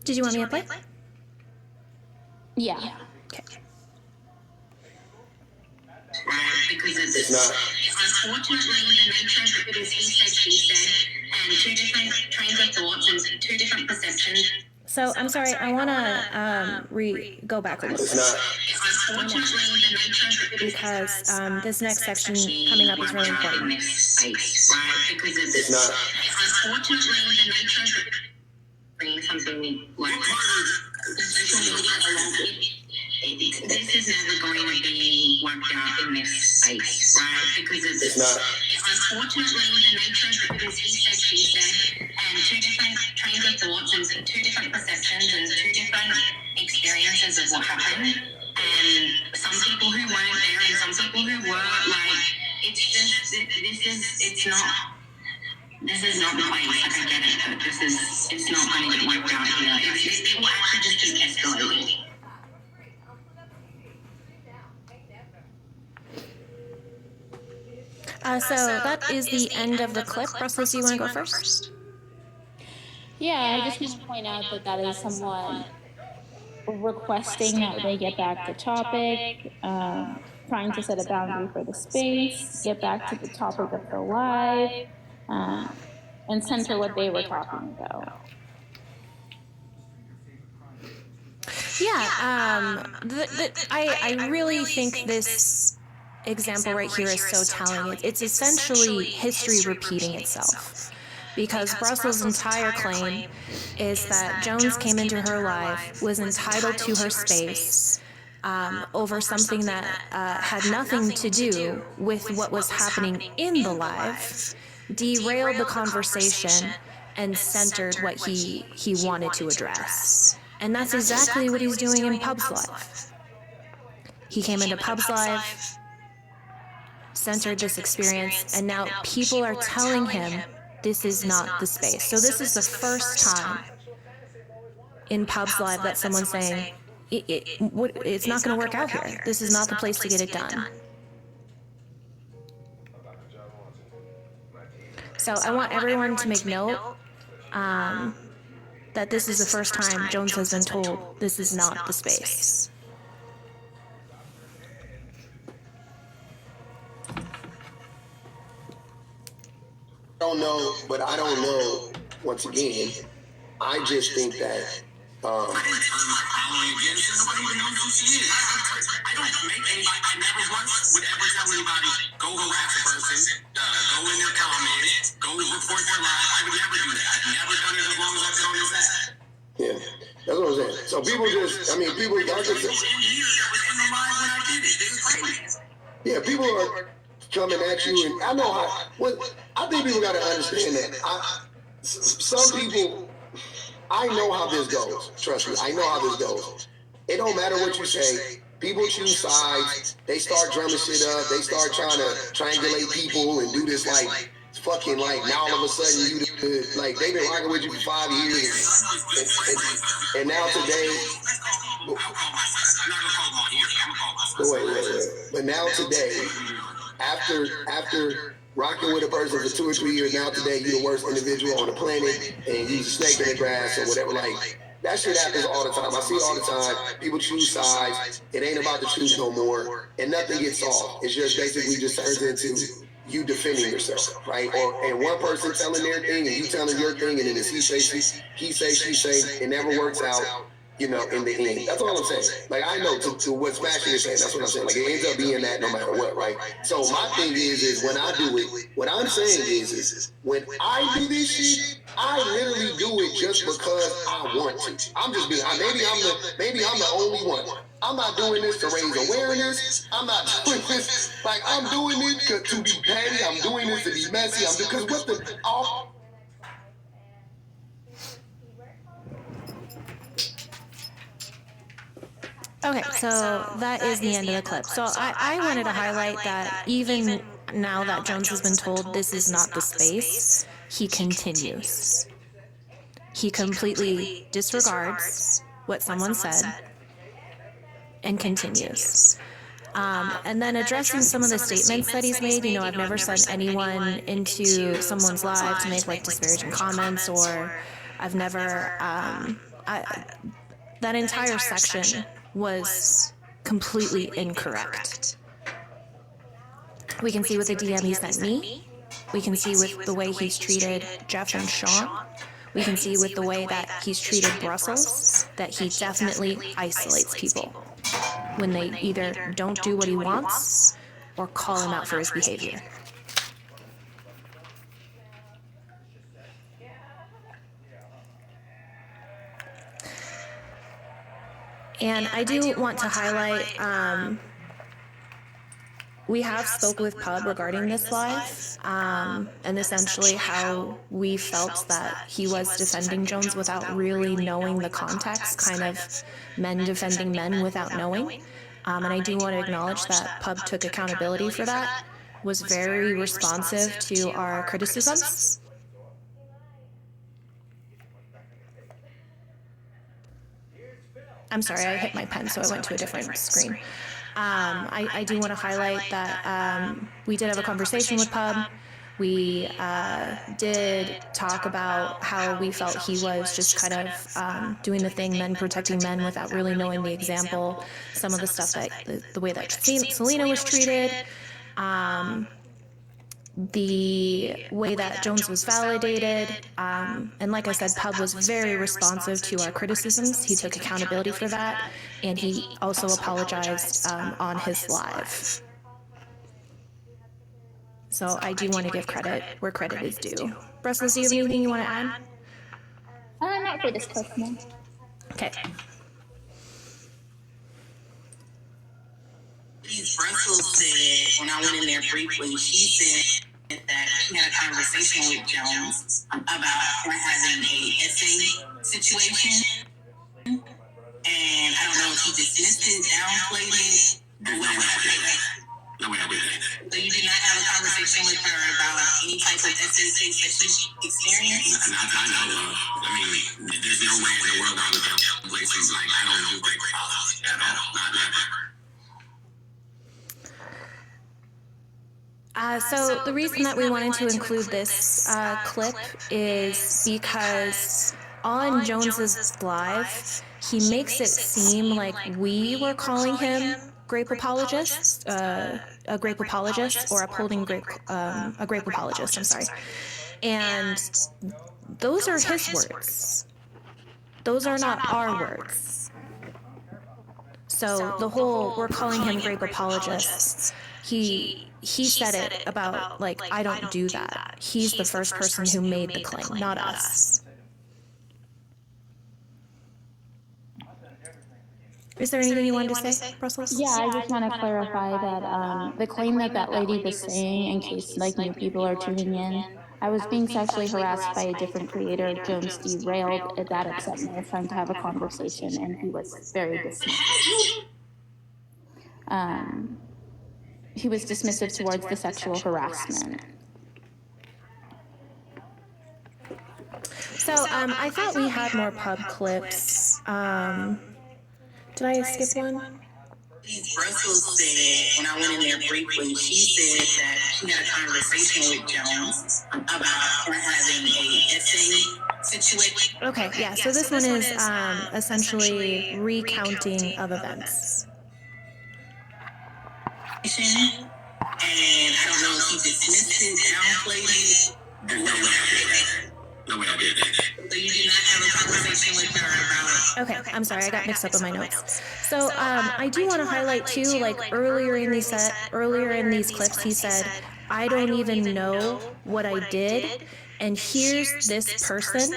Did you want me to play? Yeah. Okay. Because it's unfortunately the nature of it is he said, she said, and two different trains of thoughts and two different perceptions. So I'm sorry, I want to go back a little bit. Because this next section coming up is really important. Because it's unfortunately the nature of it bringing something like social media. This is never going to be worked out in this space, right? Because it's unfortunately the nature of it is he said, she said, and two different trains of thoughts and two different perceptions and two different experiences of what happened. And some people who weren't there and some people who were, like, it's just, it's not. This is not the place. Like, I get it, but it's not going to get worked out here. It will actually just keep escalating. So that is the end of the clip. Brussels, do you want to go first? Yeah, I just want to point out that is somewhat requesting that they get back to topic, trying to set a boundary for the space, get back to the topic of the live, and center what they were talking about. Yeah, I really think this example right here is so telling. It's essentially history repeating itself. Because Brussels' entire claim is that Jones came into her life, was entitled to her space over something that had nothing to do with what was happening in the live, derailed the conversation, and centered what he wanted to address. And that's exactly what he's doing in Pub's Live. He came into Pub's Live, centered this experience, and now people are telling him this is not the space. So this is the first time in Pub's Live that someone's saying, it's not going to work out here. This is not the place to get it done. So I want everyone to make note that this is the first time Jones has been told this is not the space. I don't know, but I don't know, once again, I just think that I don't make anybody, I never once would ever tell anybody, go harass a person, go in their comments, go report their life. I would never do that. I've never done it as long as I've been on this app. Yeah, that's what I'm saying. So people just, I mean, people, y'all just, yeah, people are coming at you, and I know how, I think people got to understand that. Some people, I know how this goes. Trust me, I know how this goes. It don't matter what you say. People choose sides. They start drumming shit up. They start trying to triangulate people and do this like fucking like now all of a sudden you like they've been rocking with you for 5 years and now today. Wait. But now today, after rocking with a person for 2 or 3 years, now today you're the worst individual on the planet and you snake in the grass or whatever. Like that shit happens all the time. I see it all the time. People choose sides. It ain't about the truth no more, and nothing gets solved. It's just basically just turns into you defending yourself, right? And one person telling their thing and you telling your thing, and then it's he say, she say. It never works out. You know, in the end. That's all I'm saying. Like, I know to what Smashing is saying, that's what I'm saying. Like, it ends up being that no matter what, right? So my thing is when I do it, what I'm saying is when I do this shit, I literally do it just because I want to. I'm just being, maybe I'm the only one. I'm not doing this to raise awareness. I'm not doing this, like, I'm doing it to be petty. I'm doing this to be messy. Because what the, Okay, so that is the end of the clip. So I wanted to highlight that even now that Jones has been told this is not the space, he continues. He completely disregards what someone said and continues. And then addressing some of the statements that he's made, I've never sent anyone into someone's live to make like disparaging comments, or I've never, that entire section was completely incorrect. We can see with the DM he sent me. We can see with the way he's treated Jeff and Sean. We can see with the way that he's treated Brussels that he definitely isolates people when they either don't do what he wants or call him out for his behavior. And I do want to highlight, we have spoke with Pub regarding this live, and essentially how we felt that he was defending Jones without really knowing the context, kind of men defending men without knowing. And I do want to acknowledge that Pub took accountability for that, was very responsive to our criticisms. I'm sorry, I hit my pen, so I went to a different screen. I do want to highlight that we did have a conversation with Pub. We did talk about how we felt he was just kind of doing the thing, men protecting men without really knowing the example, some of the stuff that, the way that Selena was treated, the way that Jones was validated, and like I said, Pub was very responsive to our criticisms. He took accountability for that, and he also apologized on his live. So I do want to give credit where credit is due. Brussels, do you have anything you want to add? Not for this question. Okay. Brussels said, when I went in there briefly, she said that she had a conversation with Jones about her having a essay situation. And I don't know if she dismissed it, downplayed it, or whatever. No way I did that. So you did not have a conversation with her about any type of essay case that she experienced? Not that I know of. I mean, there's no way in the world I would downplay things like I don't do great policy at all. Not never. So the reason that we wanted to include this clip is because on Jones's live, he makes it seem like we were calling him grape apologist, a grape apologist, or upholding a grape apologist, I'm sorry. And those are his words. Those are not our words. So the whole, we're calling him grape apologists, he said it about, like, I don't do that. He's the first person who made the claim, not us. Is there anything you wanted to say, Brussels? Yeah, I just want to clarify that the claim that lady was saying, in case like new people are tuning in, I was being sexually harassed by a different creator. Jones derailed. That upset me. I was trying to have a conversation, and he was very dismissive. He was dismissive towards the sexual harassment. So I thought we had more Pub clips. Did I skip one? Brussels said, when I went in there briefly, she said that she had a conversation with Jones about her having a essay situation. Okay, yeah, so this one is essentially recounting of events. And I don't know if he dismissed it, downplayed it. There's no way I did that. No way I did that. So you did not have a conversation with her about... Okay, I'm sorry, I got mixed up in my notes. So I do want to highlight too, like earlier in these clips, he said, I don't even know what I did, and here's this person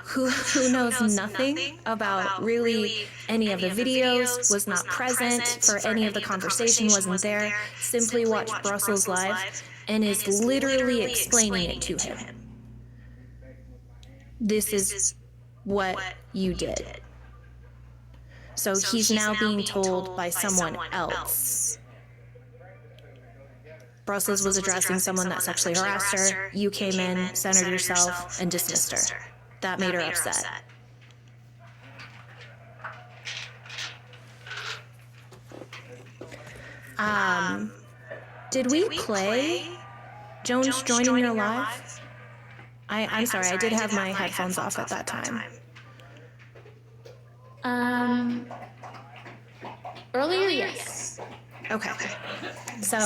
who knows nothing about really any of the videos, was not present for any of the conversation, wasn't there, simply watched Brussels live, and is literally explaining it to him. This is what you did. So he's now being told by someone else. Brussels was addressing someone that sexually harassed her. You came in, centered yourself, and dismissed her. That made her upset. Did we play Jones joining your live? I'm sorry, I did have my headphones off at that time. Earlier, yes. Okay. So,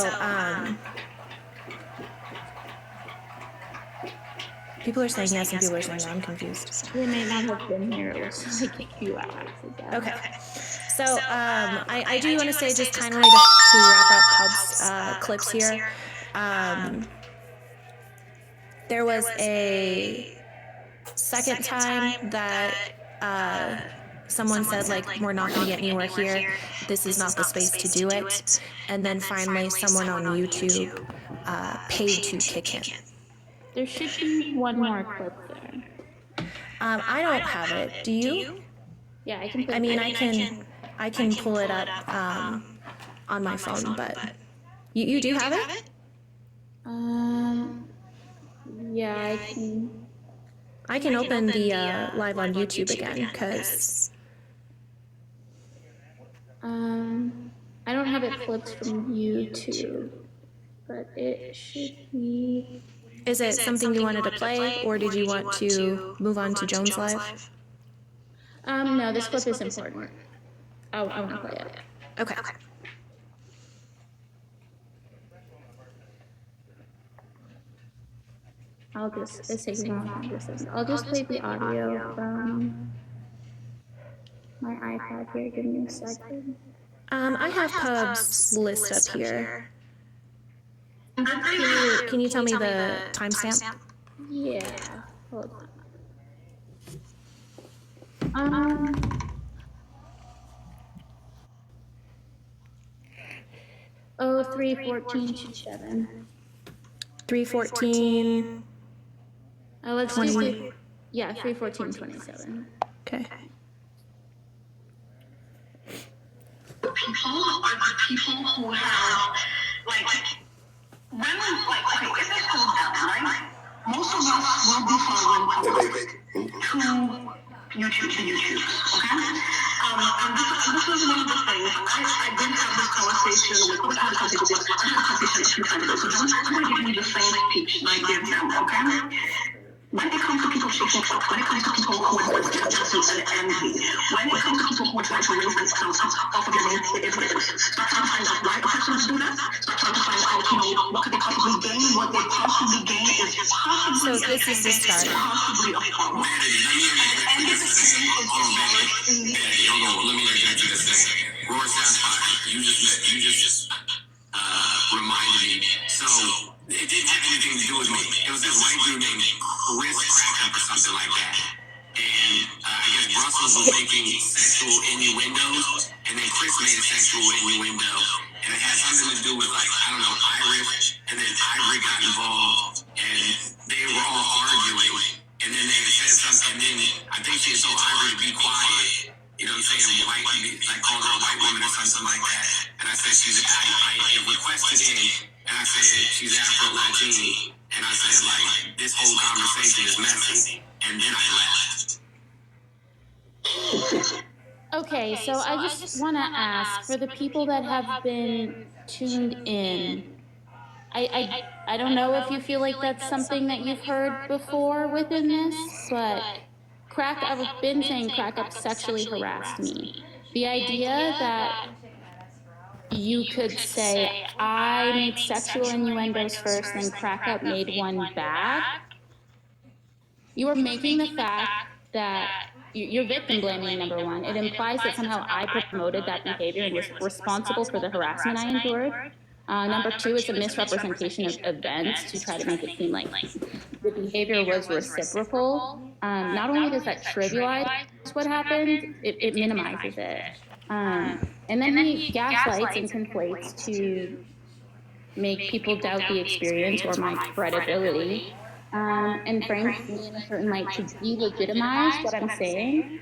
people are saying yes and people are saying no. I'm confused. They may not have been here. It was like a few hours ago. Okay. So, I do want to say just kindly to wrap up Pub's clips here. There was a second time that someone said, like, we're not going to get anywhere here. This is not the space to do it. And then finally, someone on YouTube paid to kick him. There should be one more clip there. I don't have it. Do you? Yeah, I can. I mean, I can pull it up on my phone, but you do have it? Yeah, I can open the live on YouTube again, because I don't have it flipped from YouTube, but it should be. Is it something you wanted to play, or did you want to move on to Jones Live? No, this clip is important. I want to play it. Okay. It's taking a long time. I'll just play the audio from my iPad here. Give me a second. I have Pub's list up here. Can you tell me the timestamp? Yeah. Hold on. 3:14:27. 3:14. Let's 20. Yeah, 3:14:27. Okay. The people are the people who have, like, when, like, okay, if it goes down, right? Most of us will be following to YouTube, okay? And this is one of the things, I did have this conversation with, I had a conversation a few times ago, so I'm going to give you the same speech that I give them, okay? When it comes to people shaking up, when it comes to people who are jealousy and envy, when it comes to people who are trying to raise themselves off of their own, it is what it is. Start trying to find out why professionals do that. Start trying to find out, what could they possibly gain? What they possibly gain is possibly So this is the start. possibly a problem. And this is Let me interject you this second. Roar Sapphire, you just reminded me. So it didn't have anything to do with me. It was this white dude named Chris Crackup or something like that. And I guess Brussels was making sexual innuendos, and then Chris made a sexual innuendo, and it had something to do with, like, I don't know, Irish, and then Ivory got involved, and they were all arguing, and then they said something, and then I think she told Ivory to be quiet. You know what I'm saying? White, like, called her a white woman or something like that. And I said, I requested in, and I said, she's Afro-Latine. And I said, like, this whole conversation is messy. And then I left. Okay, so I just want to ask, for the people that have been tuned in, I don't know if you feel like that's something that you've heard before within this, but I've been saying Crack Up sexually harassed me. The idea that you could say, I made sexual innuendos first, then Crack Up made one back, you are making the fact that you're victim blaming, number one. It implies that somehow I promoted that behavior and was responsible for the harassment I endured. Number two, it's a misrepresentation of events to try to make it seem like the behavior was reciprocal. Not only does that trivialize what happened, it minimizes it. And then he gaslights and conflates to make people doubt the experience or my credibility. and frames me in a certain light to delegitimize what I'm saying,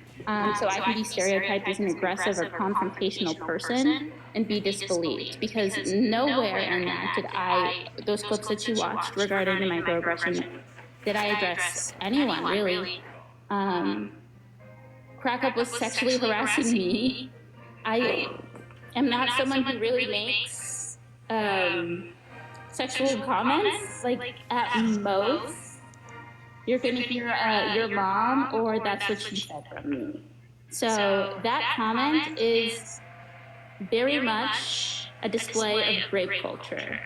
so I can be stereotyped as an aggressive or confrontational person and be disbelieved. Because nowhere in that those clips that you watched regarding the microaggression, did I address anyone really. Crack Up was sexually harassing me. I am not someone who really makes sexual comments. Like, at most, you're gonna hear your mom, or that's what she said from me. So that comment is very much a display of rape culture.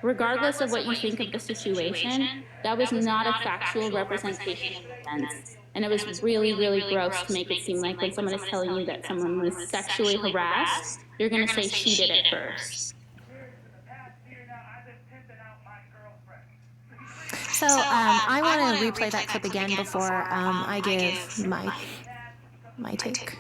Regardless of what you think of the situation, that was not a factual representation of events. And it was really, really gross to make it seem like when someone is telling you that someone was sexually harassed, you're gonna say she did it first. So I want to replay that clip again before I give my take.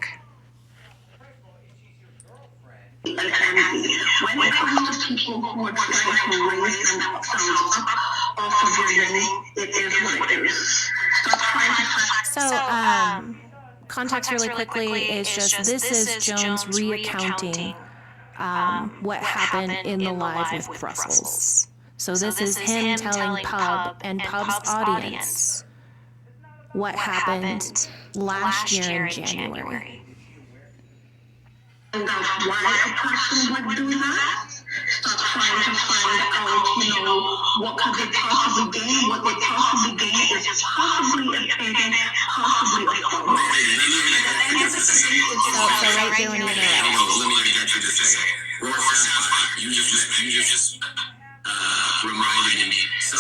And when it comes to people who are trying to raise themselves up off of your name, it is what it is. Stop trying to... So context really quickly is just this is Jones recounting what happened in the live with Brussels. So this is him telling Pub and Pub's audience what happened last year in January. And that's why a person would do that. Stop trying to find out, what could they possibly gain? What they possibly gain is possibly a pagan, possibly a phone. So right here when you interrupt. Let me interject you just a second. You just reminded me. So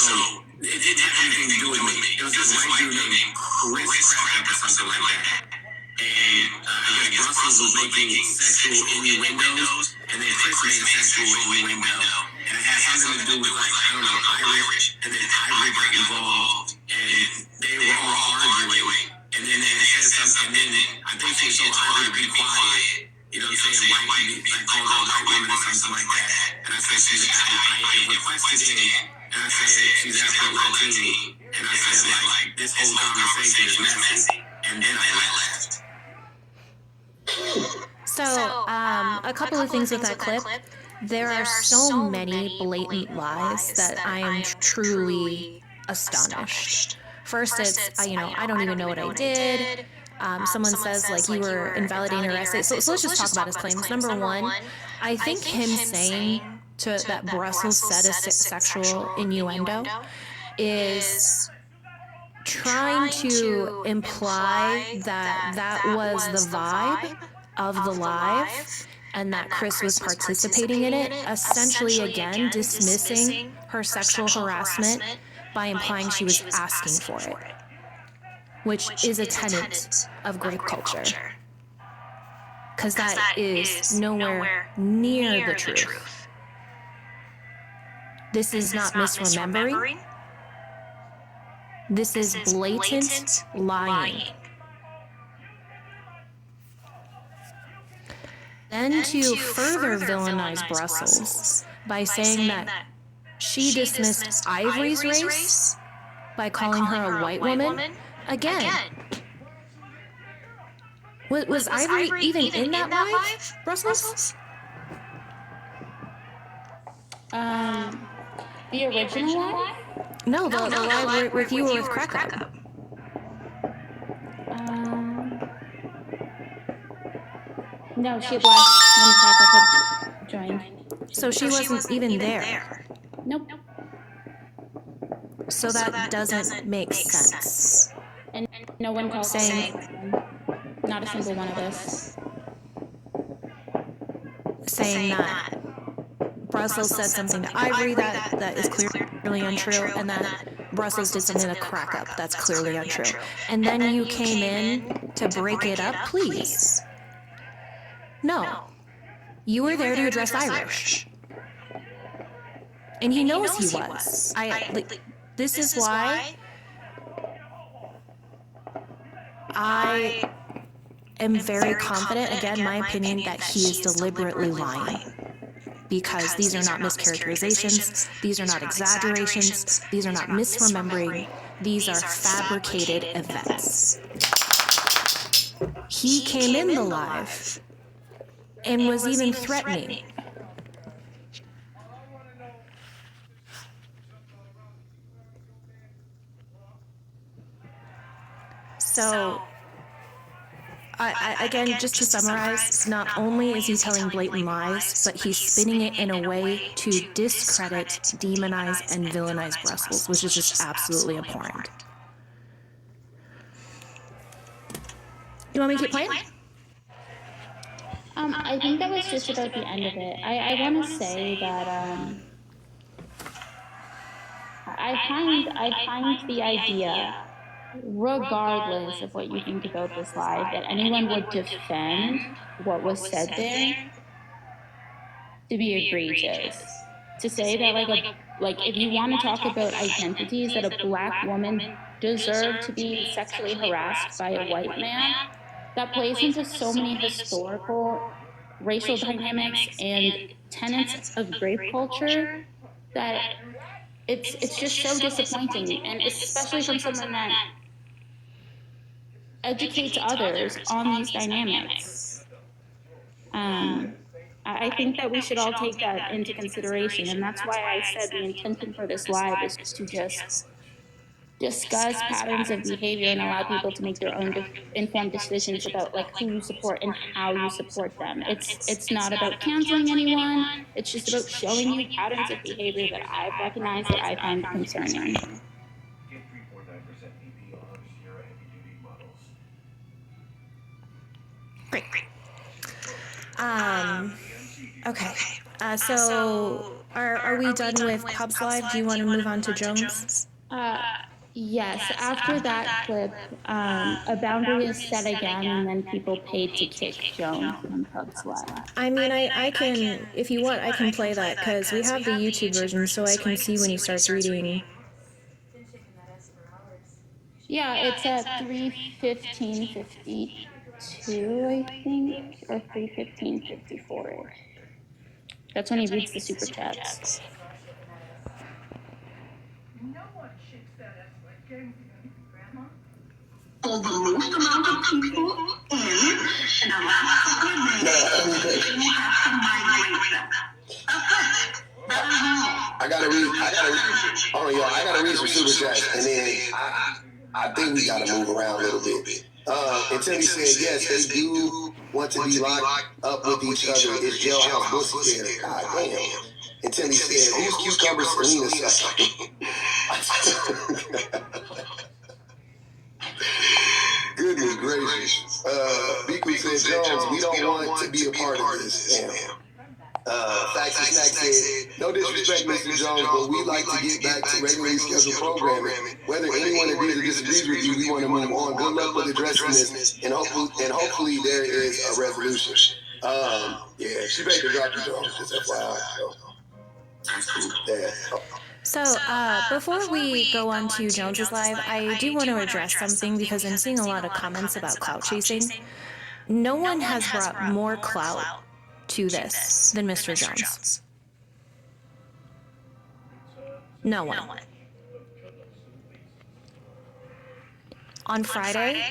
it didn't have anything to do with me. It was this white dude named Chris Crack or something like that. And I guess Brussels was making sexual innuendos, and then Chris made a sexual innuendo. And it had something to do with, Irish, and then Ivory got involved, and they were all arguing. And then they said something, and then I think she told Ivory to be quiet. You know what I'm saying? Like called out white women or something like that. And I said, I requested it, and I said, she's Afro-Latina. And I said, this whole conversation is messy. And then I left. So, a couple of things with that clip. There are so many blatant lies that I am truly astonished. First, it's, I don't even know what I did. Someone says, you were invalidating her essay. So let's just talk about his claims. Number one, I think him saying that Brussels said a sexual innuendo is trying to imply that that was the vibe of the live and that Chris was participating in it, essentially again dismissing her sexual harassment by implying she was asking for it, which is a tenet of grape culture, because that is nowhere near the truth. This is not misremembering. This is blatant lying. Then to further villainize Brussels by saying that she dismissed Ivory's race by calling her a white woman, again. Was Ivory even in that live, Brussels? The original live? No, the live with you or with Crack Up. No, she had left when Crack Up had joined. So she wasn't even there. Nope. So that doesn't make sense. And no one called saying, not a single one of us, saying that Brussels said something to Ivory that is clearly untrue, and that Brussels did something to Crack Up that's clearly untrue. And then you came in to break it up, please. No. You were there to address Irish. And he knows he was. This is why I am very confident, again, my opinion, that he is deliberately lying. because these are not mischaracterizations, these are not exaggerations, these are not misremembering, these are fabricated events. He came in the live and was even threatening. So, again, just to summarize, not only is he telling blatant lies, but he's spinning it in a way to discredit, demonize, and villainize Brussels, which is just absolutely abhorrent. You want me to keep playing? I think that was just about the end of it. I want to say that I find the idea, regardless of what you think about this live, that anyone would defend what was said there to be egregious. To say that like if you want to talk about identities, that a black woman deserved to be sexually harassed by a white man, that plays into so many historical, racial dynamics and tenets of grape culture that it's just so disappointing, and especially from someone that educates others on these dynamics. I think that we should all take that into consideration, and that's why I said the intention for this live is to just discuss patterns of behavior and allow people to make their own informed decisions about like who you support and how you support them. It's not about canceling anyone. It's just about showing you patterns of behavior that I've recognized that I find concerning. Great. Okay. So are we done with Pub's Live? Do you want to move on to Jones? Yes, after that clip, a boundary is set again, and then people paid to kick Joan from Pub's Live. I mean, I can, if you want, I can play that, because we have the YouTube version, so I can see when he starts reading. Yeah, it's at 3:15:52, I think, or 3:15:54. That's when he reads the super chats. Hold the most amount of people in the last couple of days, you have to migrate them. I gotta read some super chats, and then I think we gotta move around a little bit. And Timmy said, yes, they do want to be locked up with each other. It's jailhouse pussy there. God damn. And Timmy said, who's Cucumber Selena sucking? Goodness gracious. Beakley said, Jones, we don't want to be a part of this. Damn. Faxy Snack said, no disrespect, Mr. Jones, but we like to get back to regularly scheduled programming. Whether anyone agrees or disagrees with you, we want to move on. Good luck with addressing this, and hopefully there is a resolution. Yeah, she begged to drop you, Jones, just FYI. Yeah. So, before we go on to Jones's Live, I do want to address something, because I'm seeing a lot of comments about clout chasing. No one has brought more clout to this than Mr. Jones. No one. On Friday,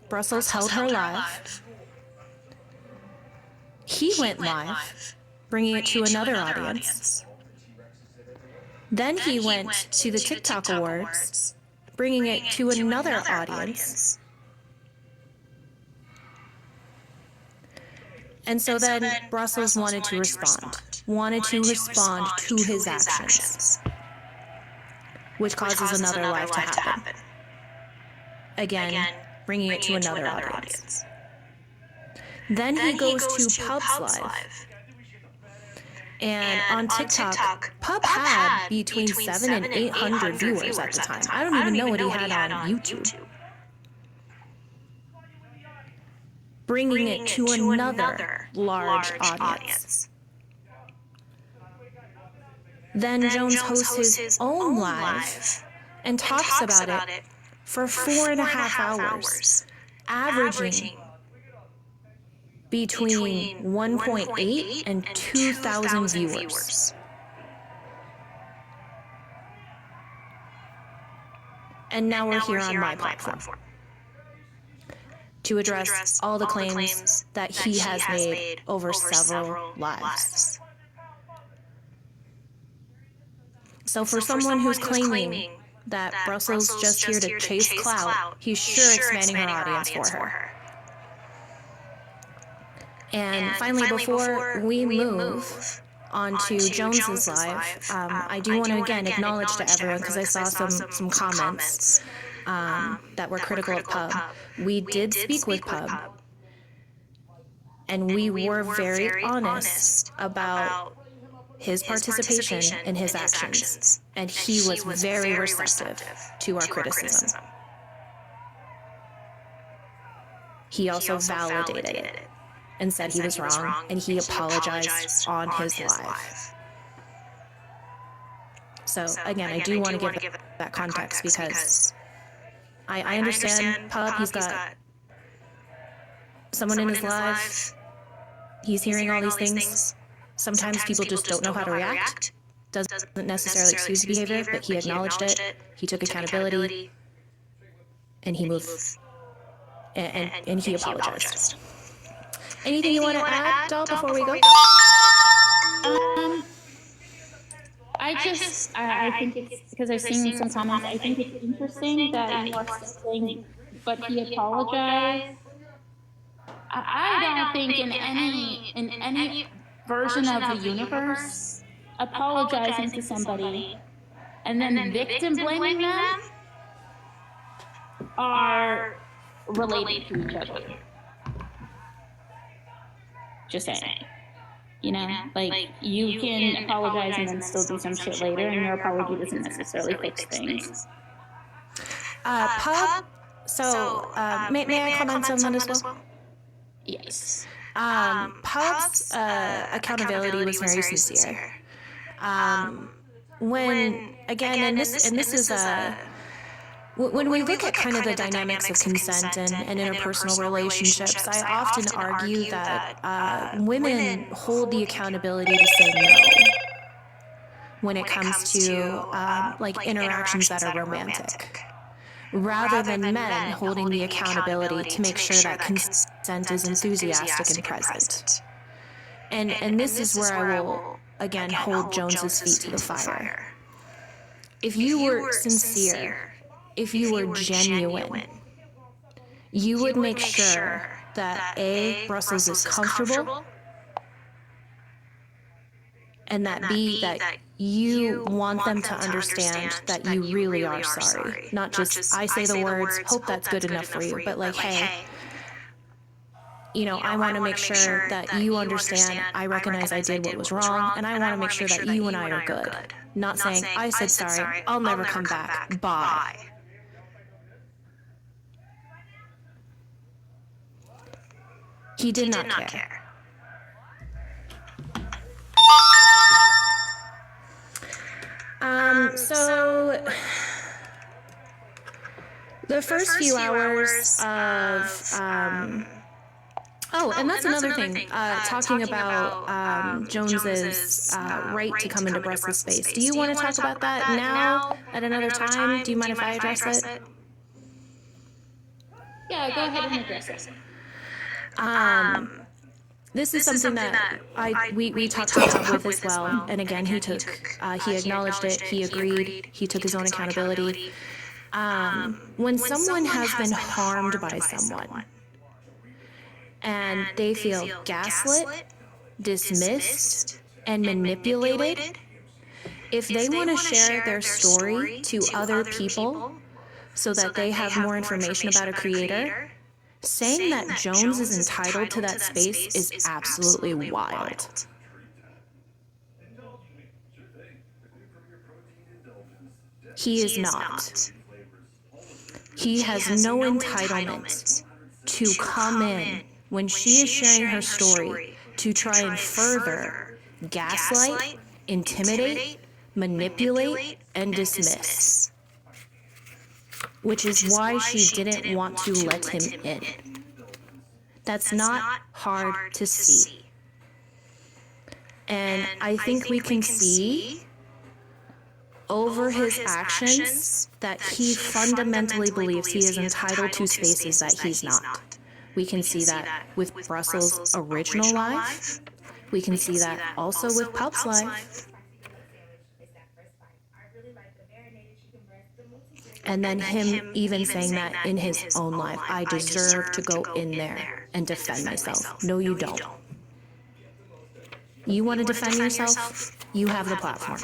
Brussels held her live. He went live, bringing it to another audience. Then he went to the TikTok Awards, bringing it to another audience. And so then Brussels wanted to respond to his actions, which causes another live to happen. Again, bringing it to another audience. Then he goes to Pub's Live. And on TikTok, Pub had between 700 and 800 viewers at the time. I don't even know what he had on YouTube. Bringing it to another large audience. Then Jones hosts his own live and talks about it for 4.5 hours, averaging between 1.8 and 2,000 viewers. And now we're here on my platform to address all the claims that he has made over several lives. So for someone who's claiming that Brussels just here to chase clout, he's sure expanding her audience for her. And finally, before we move on to Jones's live, I do want to again acknowledge to everyone, because I saw some comments that were critical of Pub. We did speak with Pub, and we were very honest about his participation in his actions, and he was very receptive to our criticism. He also validated it and said he was wrong, and he apologized on his live. So again, I do want to give that context, because I understand Pub, he's got someone in his live, he's hearing all these things. Sometimes people just don't know how to react. Doesn't necessarily excuse the behavior, but he acknowledged it, he took accountability, and he moved, and he apologized. Anything you want to add, Doll, before we go? I think it's, because I've seen some comments, I think it's interesting that you are still saying, but he apologized. I don't think in any version of the universe, apologizing to somebody and then victim blaming them are related to each other. Just saying. You know, like, you can apologize and then still do some shit later, and your apology doesn't necessarily fix things. Pub, so may I comment on that as well? Yes. Pub's accountability was very sincere. When, again, and this is when we look at kind of the dynamics of consent and interpersonal relationships, I often argue that women hold the accountability to say no when it comes to like interactions that are romantic, rather than men holding the accountability to make sure that consent is enthusiastic and present. And this is where I will again hold Jones's feet to the fire. If you were sincere, if you were genuine, you would make sure that A, Brussels is comfortable, and that B, that you want them to understand that you really are sorry. Not just, I say the words, hope that's good enough for you, but like, hey, you know, I want to make sure that you understand I recognize I did what was wrong, and I want to make sure that you and I are good. Not saying, I said sorry, I'll never come back, bye. He did not care. So the first few hours of and that's another thing, talking about Jones's right to come into Brussels space. Do you want to talk about that now at another time? Do you mind if I address it? Yeah, go ahead and address it. This is something that we talked about with as well, and again, he acknowledged it, he agreed, he took his own accountability. When someone has been harmed by someone, and they feel gaslit, dismissed, and manipulated, if they want to share their story to other people so that they have more information about a creator, saying that Jones is entitled to that space is absolutely wild. He is not. He has no entitlement to come in when she is sharing her story to try and further gaslight, intimidate, manipulate, and dismiss. Which is why she didn't want to let him in. That's not hard to see. And I think we can see over his actions that he fundamentally believes he is entitled to spaces that he's not. We can see that with Brussels' original life. We can see that also with Pulp's life. And then him even saying that in his own life, I deserve to go in there and defend myself. No, you don't. You want to defend yourself? You have the platform.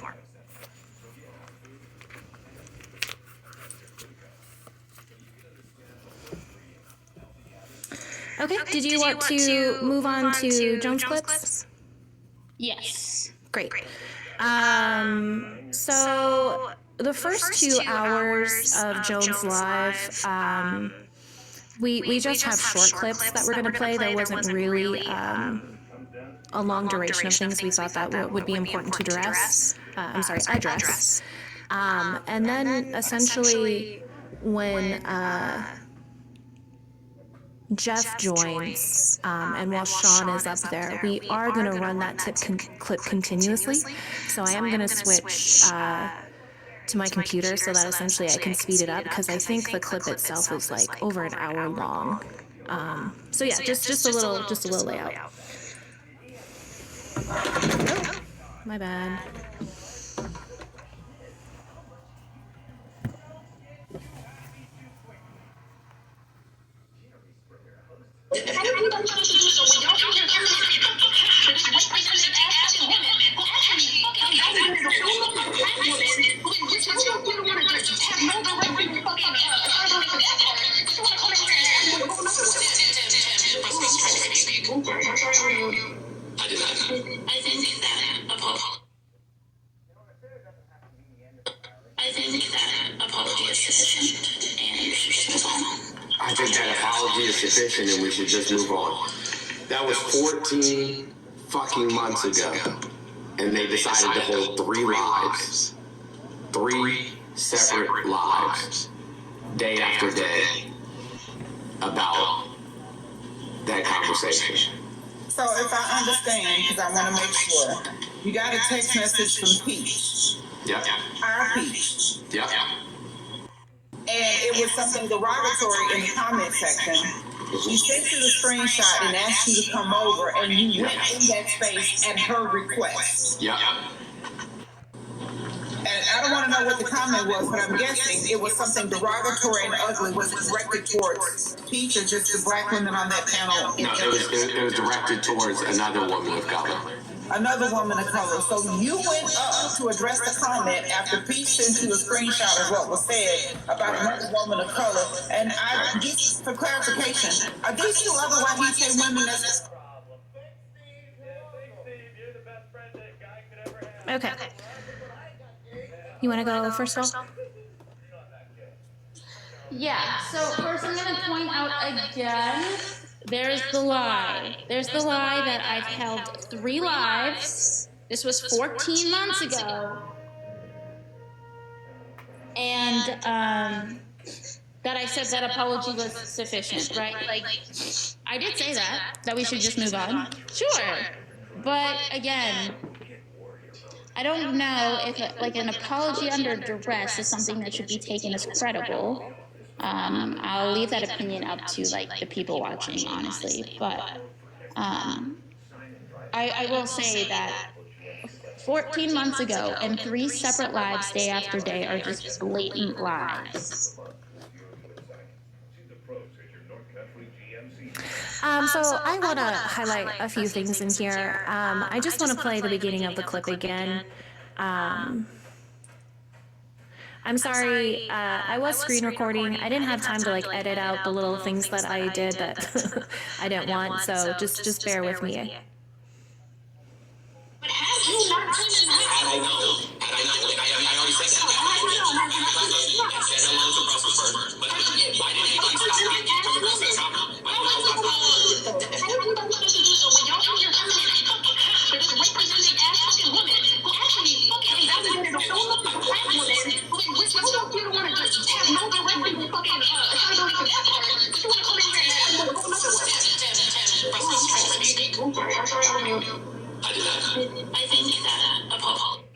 Okay, did you want to move on to Jones clips? Yes. Great. So the first 2 hours of Jones Live, we just have short clips that we're going to play. There wasn't really a long duration of things. We thought that would be important to address. And then essentially when Jeff joins, and while Sean is up there, we are going to run that clip continuously. So I am going to switch to my computer so that essentially I can speed it up, because I think the clip itself is like over an hour long. So yeah, just a little layout. Oh, my bad. I think that apology is sufficient, and you should move on. I think that apology is sufficient and we should just move on. That was 14 fucking months ago. And they decided to hold 3 lives. 3 separate lives. Day after day. About that conversation. So if I understand, because I want to make sure, you got a text message from Peach. Yep. Our Peach. Yep. And it was something derogatory in the comment section. She sent you the screenshot and asked you to come over, and you went in that space at her request. Yep. And I don't want to know what the comment was, but I'm guessing it was something derogatory and ugly. Was it directed towards Peach or just the black women on that panel? No, it was directed towards another woman of color. Another woman of color. So you went up to address the comment after Peach sent you a screenshot of what was said about another woman of color. And I just for clarification, are these 2 other white UK women that's Okay. You want to go first of all? Yeah, so first I'm going to point out again, there's the lie. There's the lie that I've held 3 lives. This was 14 months ago. And that I said that apology was sufficient, right? Like, I did say that we should just move on. Sure. But again, I don't know if like an apology under duress is something that should be taken as credible. I'll leave that opinion up to like the people watching, honestly. But I will say that 14 months ago and 3 separate lives day after day are just blatant lies. So I want to highlight a few things in here. I just want to play the beginning of the clip again. I'm sorry, I was screen recording. I didn't have time to like edit out the little things that I did that I didn't want, so just bear with me. But have you not done this? I know. I already said that. I said hello to Brussels first. But why did anybody stop me from the rest of the time? Why did I stop? How are you supposed to do so when y'all here coming in and fucking cops are just representing ass fucking women who actually fucking investigated a whole lot of black women who you don't want to just have no direct fucking accountability for that part. You want to come in here and have a whole other one. I'm sorry, I did that. I think that apology.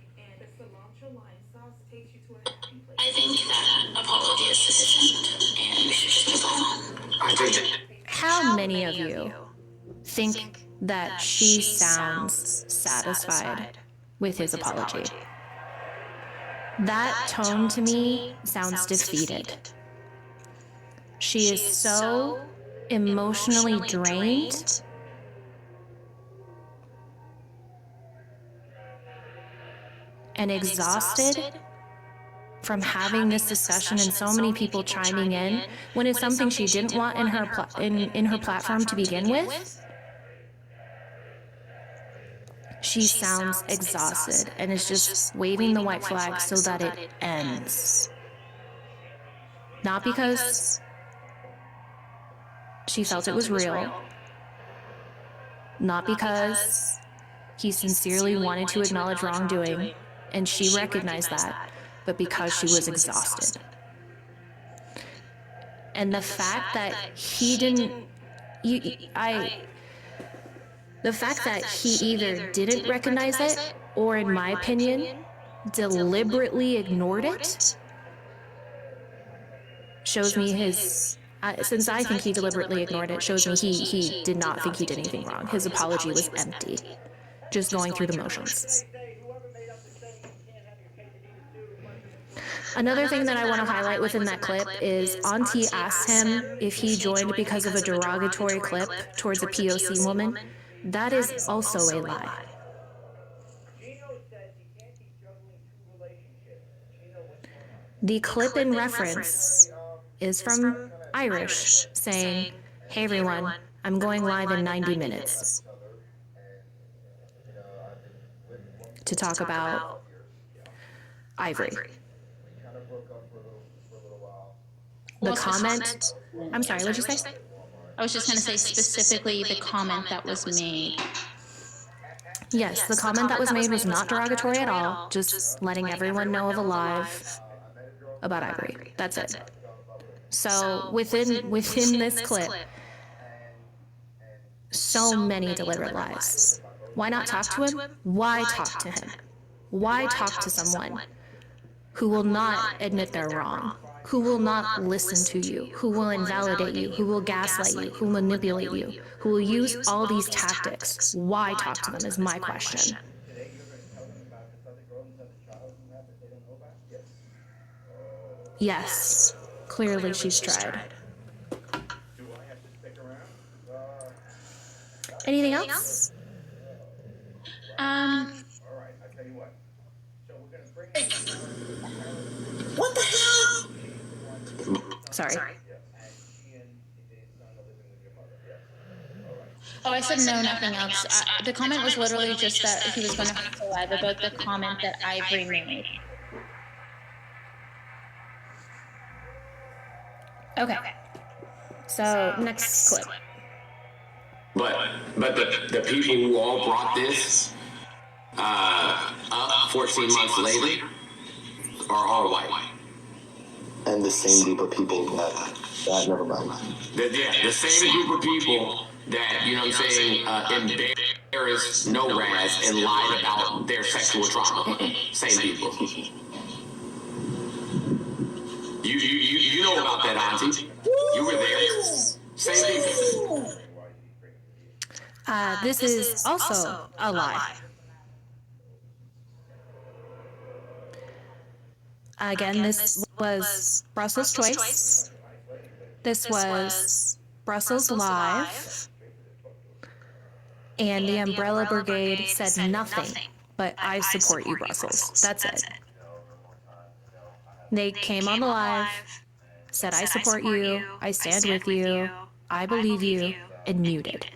I think that apology is sufficient, and we should just move on. I think that. How many of you think that she sounds satisfied with his apology? That tone to me sounds defeated. She is so emotionally drained and exhausted from having this discussion and so many people chiming in when it's something she didn't want in her in her platform to begin with. She sounds exhausted and is just waving the white flag so that it ends. Not because she felt it was real, not because he sincerely wanted to acknowledge wrongdoing, and she recognized that, but because she was exhausted. And the fact that he didn't, the fact that he either didn't recognize it, or in my opinion, deliberately ignored it, shows me his, since I think he deliberately ignored it, shows me he did not think he did anything wrong. His apology was empty, just going through the motions. Another thing that I want to highlight within that clip is Auntie asked him if he joined because of a derogatory clip towards a POC woman. That is also a lie. The clip in reference is from Irish saying, "Hey everyone, I'm going live in 90 minutes to talk about Ivory." The comment, I'm sorry, what'd you say? I was just going to say specifically the comment that was made. Yes, the comment that was made was not derogatory at all, just letting everyone know of a live about Ivory. That's it. So within this clip, so many deliberate lies. Why not talk to him? Why talk to him? Why talk to someone who will not admit they're wrong, who will not listen to you, who will invalidate you, who will gaslight you, who will manipulate you, who will use all these tactics? Why talk to them is my question. Yes, clearly she's tried. Anything else? What the hell? Sorry. Oh, I said no, nothing else. The comment was literally just that he was going to have to live about the comment that Ivory made. Okay. So next clip. But the people who all brought this up 14 months later are all white. And the same group of people that never mind. The same group of people that, you know what I'm saying, embarrassed NORAS and lied about their sexual trauma. Same people. You know about that, Auntie. You were there. Same people. This is also a lie. Again, this was Brussels' choice. This was Brussels Live. And the Umbrella Brigade said nothing, but I support you, Brussels. That's it. They came on the live, said I support you, I stand with you, I believe you, and muted.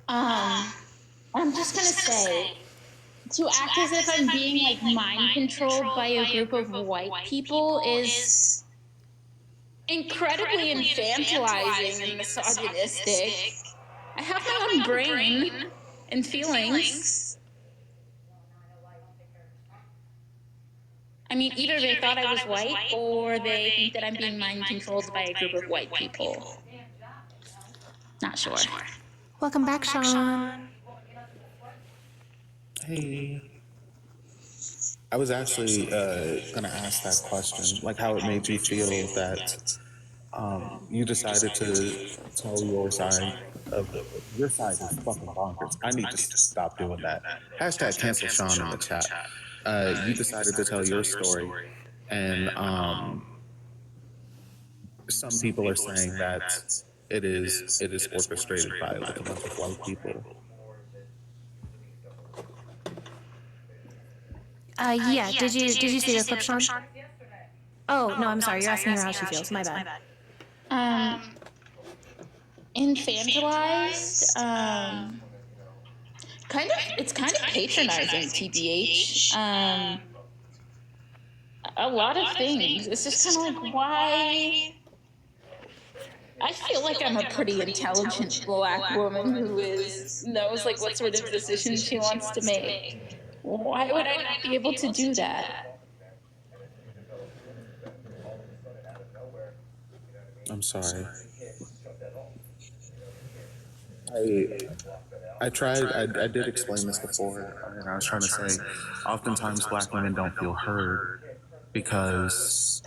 I'm just going to say, to act as if I'm being like mind controlled by a group of white people is incredibly infantilizing and misogynistic. I have my own brain and feelings. I mean, either they thought I was white or they think that I'm being mind controlled by a group of white people. Not sure. Welcome back, Sean. Hey. I was actually going to ask that question, like how it made you feel that you decided to tell your side of your side is fucking bonkers. I need to stop doing that. Hashtag cancel Sean in the chat. You decided to tell your story, and some people are saying that it is orchestrated by like a bunch of white people. Yeah. Did you see the clip, Sean? Oh no, I'm sorry. You're asking her how she feels. My bad. Infantilized. It's kind of patronizing, TBH. A lot of things. It's just kind of like, why? I feel like I'm a pretty intelligent black woman who knows like what sort of decisions she wants to make. Why would I not be able to do that? I'm sorry. I did explain this before, and I was trying to say, oftentimes black women don't feel heard because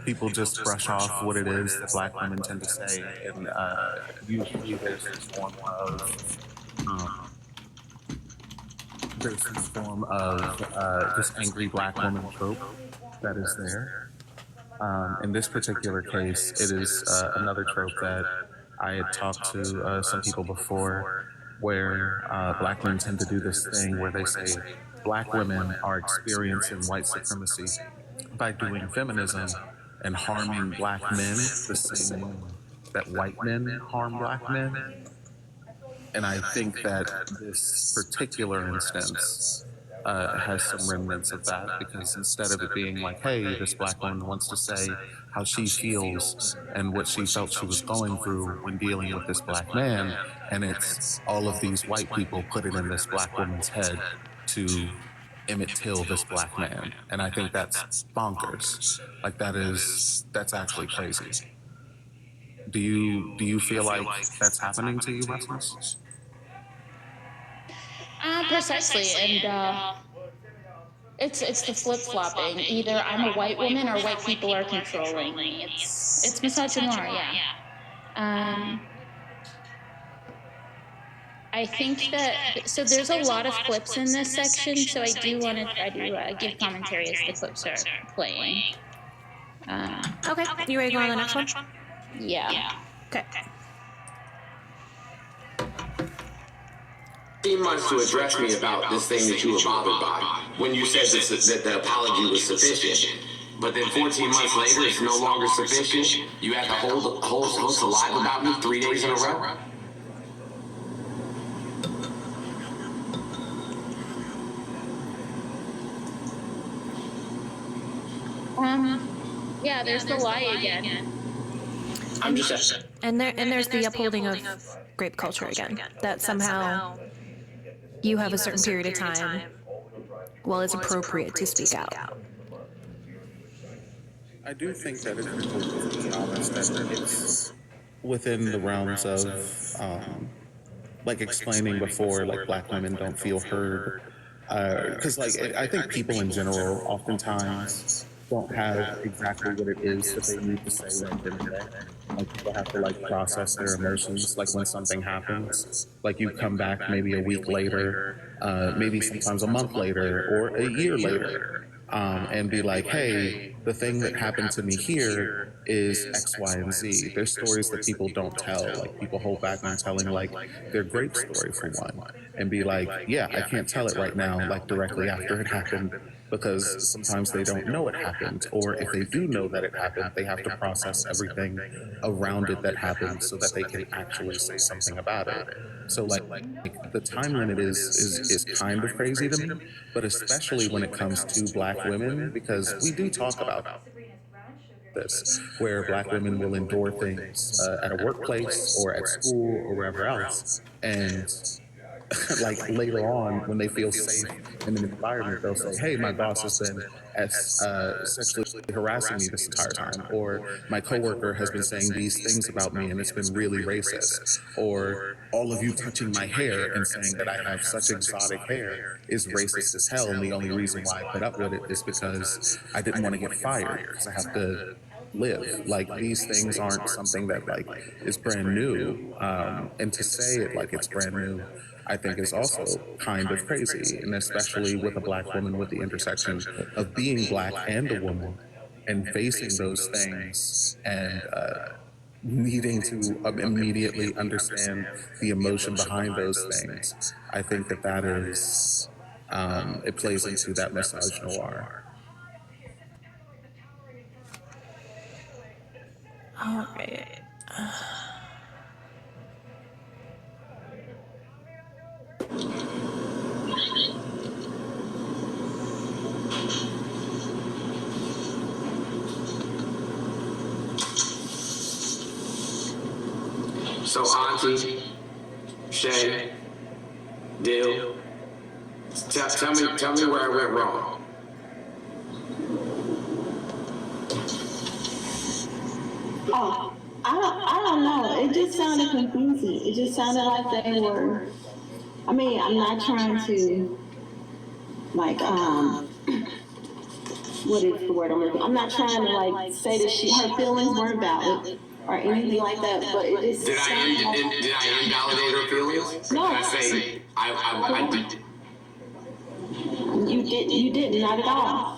people just brush off what it is that black women tend to say, and usually there's some form of just angry black woman trope that is there. In this particular case, it is another trope that I had talked to some people before, where black men tend to do this thing where they say black women are experiencing white supremacy by doing feminism and harming black men the same way that white men harm black men. And I think that this particular instance has some remnants of that, because instead of it being like, hey, this black woman wants to say how she feels and what she felt she was going through when dealing with this black man, and it's all of these white people put it in this black woman's head to Emmett Till this black man. And I think that's bonkers. Like that's actually crazy. Do you feel like that's happening to you, Rasmus? Precisely, and it's the flip flopping. Either I'm a white woman or white people are controlling me. It's misogynoir, yeah. I think that so there's a lot of clips in this section, so I do want to try to give commentary as the clips are playing. Okay, you ready to go on the next one? Yeah. Okay. 15 months to address me about this thing that you were bothered by when you said that the apology was sufficient. But then 14 months later, it's no longer sufficient. You had the whole host alive about me 3 days in a row. Yeah, there's the lie again. And there's the upholding of grape culture again. That somehow you have a certain period of time while it's appropriate to speak out. I do think that it's important to be honest that it's within the realms of like explaining before, like black women don't feel heard, because like I think people in general oftentimes don't have exactly what it is that they need to say right then and there. Like people have to like process their emotions. Like when something happens, like you come back maybe a week later, maybe sometimes a month later or a year later, and be like, hey, the thing that happened to me here is X, Y, and Z. There's stories that people don't tell. Like people hold back on telling like their grape story for one, and be like, yeah, I can't tell it right now, like directly after it happened, because sometimes they don't know it happened, or if they do know that it happened, they have to process everything around it that happened so that they can actually say something about it. So like the time limit is kind of crazy to me, but especially when it comes to black women, because we do talk about this, where black women will endure things at a workplace or at school or wherever else, and like later on when they feel safe in an environment, they'll say, hey, my boss has been sexually harassing me this entire time, or my coworker has been saying these things about me and it's been really racist, or all of you touching my hair and saying that I have such exotic hair is racist as hell, and the only reason why I put up with it is because I didn't want to get fired because I have to live. Like, these things aren't something that like is brand new, and to say it like it's brand new, I think is also kind of crazy, and especially with a Black woman with the intersection of being Black and a woman and facing those things and needing to immediately understand the emotion behind those things. I think that that is, it plays into that misogynoir. All right. So Auntie, Shay, Dill, tell me where I went wrong. Oh, I don't know. It just sounded confusing. It just sounded like they were. I mean, I'm not trying to, like, what is the word I'm looking? I'm not trying to like say that her feelings weren't valid or anything like that. But it just Did I invalidate her feelings? No. Did I say I did? You didn't, not at all.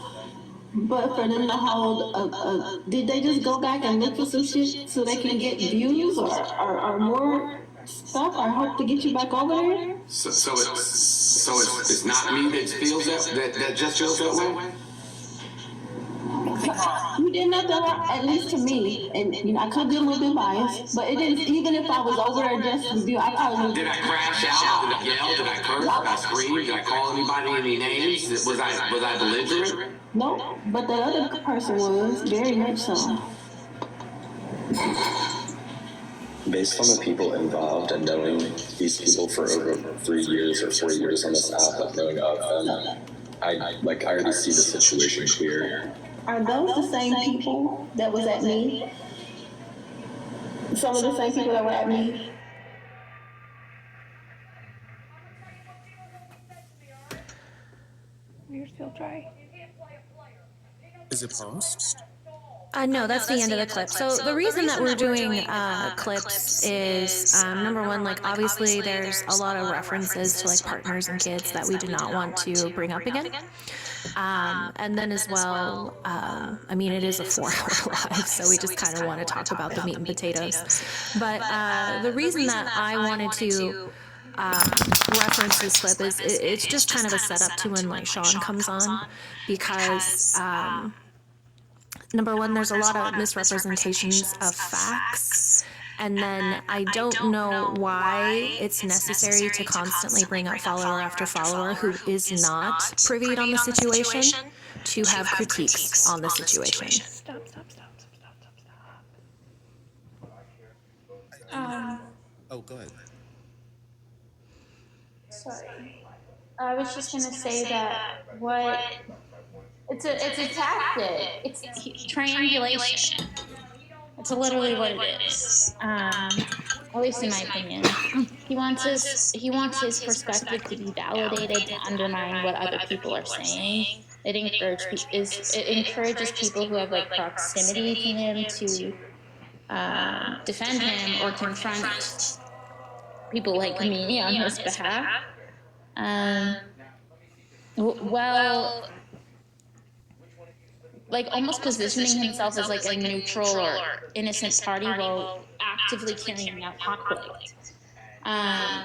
But for them to hold, did they just go back and look for some shit so they can get views or more stuff? I hope to get you back over there. So it's not me that feels that just feels that way. You did nothing wrong, at least to me, and you know I could be a little bit biased, but it didn't. Even if I was over there just to review, I probably would. Did I crash out? Did I yell? Did I curse? Did I scream? Did I call anybody any names? Was I belligerent? No, but the other person was very much so. Based on the people involved and knowing these people for over 3 years or 4 years on this app, like knowing of them, I already see the situation clear. Are those the same people that was at me? Some of the same people that were at me? You're still dry. Is it paused? No, that's the end of the clip. So the reason that we're doing clips is, number one, like, obviously there's a lot of references to, like, partners and kids that we do not want to bring up again. And then as well, I mean, it is a 4-hour live, so we just kind of want to talk about the meat and potatoes. But the reason that I wanted to reference this clip is it's just kind of a setup to when, like, Sean comes on, because number one, there's a lot of misrepresentations of facts, and then I don't know why it's necessary to constantly bring up follower after follower who is not privy on the situation to have critiques on the situation. Stop. Oh, go ahead. Sorry. I was just gonna say that it's a tactic. It's triangulation. It's literally what it is. At least in my opinion. He wants his perspective to be validated, to undermine what other people are saying. It encourages people who have like proximity to him to defend him or confront people like me on his behalf. Like almost positioning himself as like a neutral or innocent party while actively carrying out conflict. I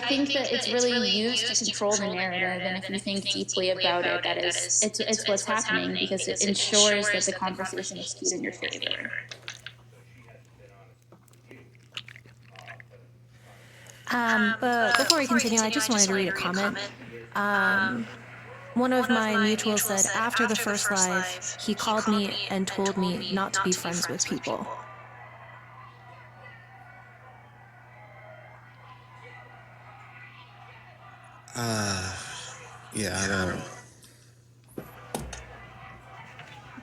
think that it's really used to control the narrative, and if you think deeply about it, that is, it's what's happening, because it ensures that the conversation is skewed in your favor. But before we continue, I just wanted to read a comment. One of my mutuals said, after the first live, he called me and told me not to be friends with people. Yeah, I don't.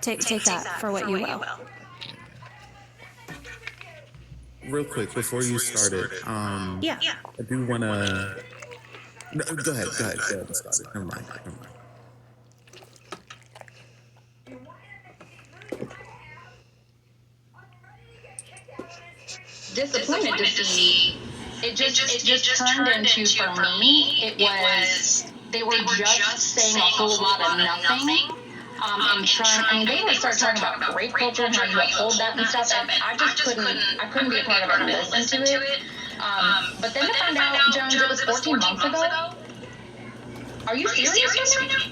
Take that for what you will. Real quick before you started, Yeah. I do want to. No, go ahead. Start it. Never mind. Disappointed to see it just turned into, for me, it was they were just saying a whole lot of nothing. And trying, I mean, they would start talking about rape culture and how you uphold that and stuff, and I couldn't be a part of it and listen to it. But then to find out, Jones, it was 14 months ago. Are you serious right now?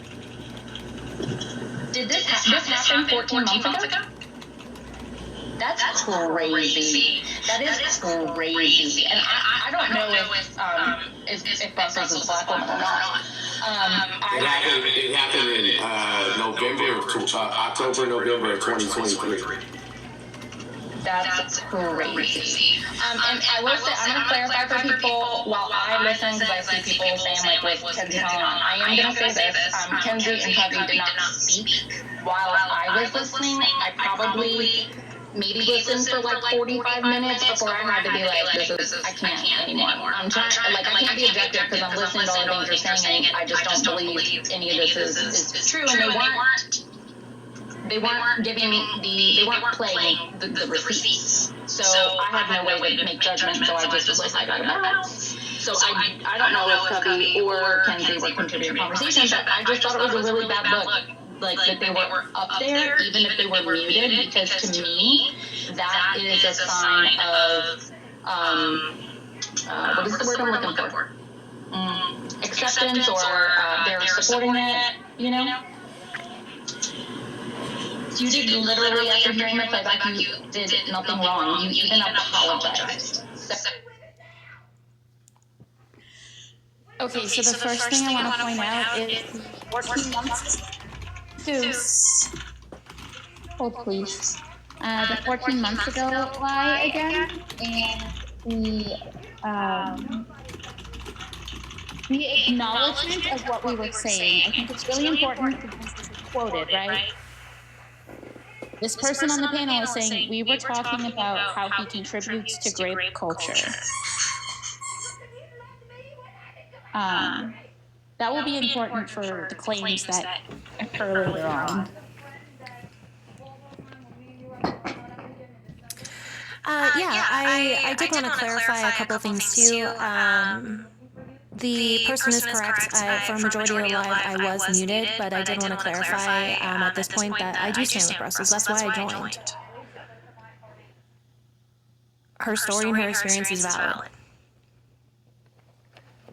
Did this happen 14 months ago? That's crazy. That is crazy. And I don't know if Brussels is a black woman or not. It happened in October, November of 2023. That's crazy. And I will say, I'm going to clarify for people while I listen, because I see people saying, like, with Kenzie calling on. I am going to say this. Kenzie and Cubby did not speak while I was listening. I probably maybe listened for like 45 minutes before I had to be like, I can't anymore. I'm trying, like, I can't be objective because I'm listening to all the things you're saying, and I just don't believe any of this is true. And they weren't playing the receipts. So I had no way to make judgment, so I just was like, I got a bounce. So I don't know if Cubby or Kenzie were contributing to the conversation, but I just thought it was a really bad look. Like that they were up there, even if they were muted, because to me, that is a sign of, what is the word I'm looking for? Acceptance, or they're supporting it, you know? You did literally, after hearing the playback, you did nothing wrong. You even apologized. Okay, so the first thing I want to point out is the 14 months. Goose. Hold, please. The 14 months ago lie again, and the acknowledgement of what we were saying. I think it's really important because this is quoted, right? This person on the panel is saying, we were talking about how he contributes to grape culture. That will be important for the claims that occur later on. I did want to clarify a couple things too. The person is correct. For a majority of the live, I was muted, but I did want to clarify at this point that I do stand with Brussels. That's why I joined. Her story and her experience is valid.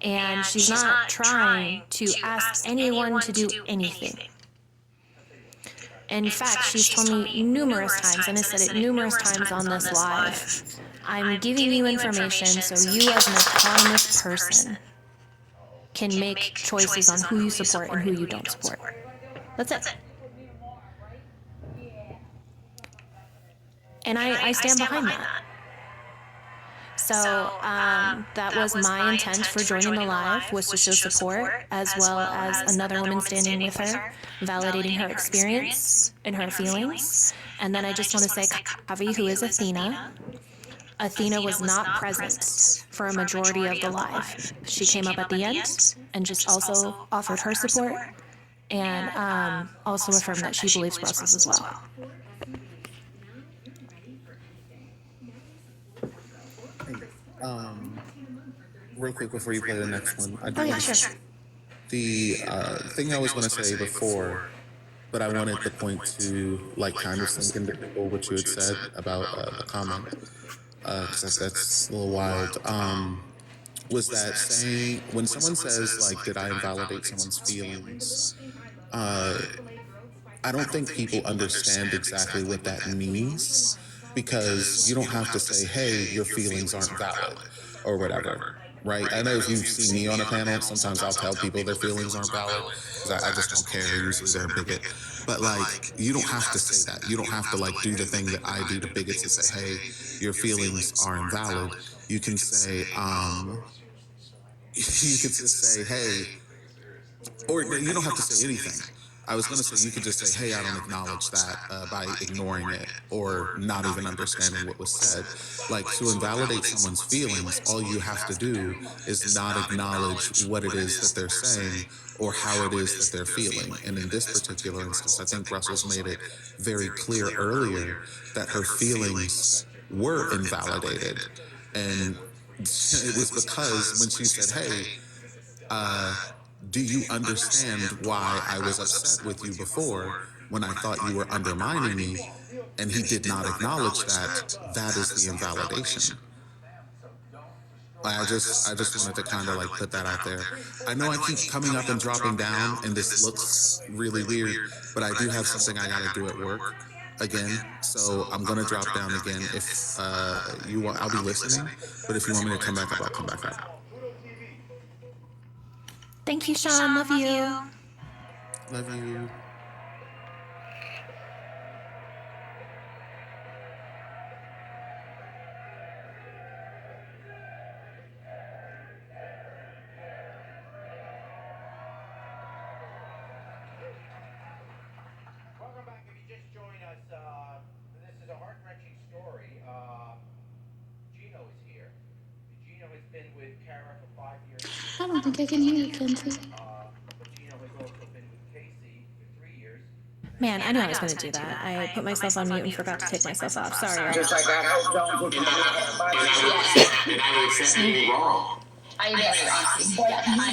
And she's not trying to ask anyone to do anything. In fact, she's told me numerous times, and I said it numerous times on this live, I'm giving you information so you as an autonomous person can make choices on who you support and who you don't support. That's it. And I stand behind that. So that was my intent for joining the live, was to show support, as well as another woman standing with her, validating her experience and her feelings. And then I just want to say, Kavi, who is Athena was not present for a majority of the live. She came up at the end and just also offered her support, and also affirmed that she believes Brussels as well. Real quick before you play the next one, I do Sure. The thing I was going to say before, but I wanted to point to, like, kind of sink into people what you had said about the comment, because that's a little wild. Was that saying, when someone says, like, did I invalidate someone's feelings? I don't think people understand exactly what that means, because you don't have to say, hey, your feelings aren't valid or whatever, right? I know if you've seen me on a panel, sometimes I'll tell people their feelings aren't valid because I just don't care. Usually they're a bigot. But, like, you don't have to say that. You don't have to, like, do the thing that I do to bigots and say, hey, your feelings are invalid. You can say, you could just say, hey, Or you don't have to say anything. I was going to say, you could just say, hey, I don't acknowledge that by ignoring it or not even understanding what was said. Like, to invalidate someone's feelings, all you have to do is not acknowledge what it is that they're saying or how it is that they're feeling. And in this particular instance, I think Brussels made it very clear earlier that her feelings were invalidated. And it was because when she said, hey, do you understand why I was upset with you before when I thought you were undermining me? And he did not acknowledge that. That is the invalidation. I just wanted to kind of like put that out there. I know I keep coming up and dropping down, and this looks really weird, but I do have something I got to do at work again. So I'm going to drop down again. If you want, I'll be listening. But if you want me to come back up, I'll come back up. Thank you, Sean. Love you. Love you. Welcome back. If you just joined us, this is a heart-wrenching story. Gino is here. Gino has been with Kara for 5 years. I don't think I can hear you, Kenzie. But Gino has also been with Casey for 3 years. Man, I knew I was going to do that. I put myself on mute and forgot to take myself off. Sorry. Just like I hope Jones would and I would accept being wrong. But you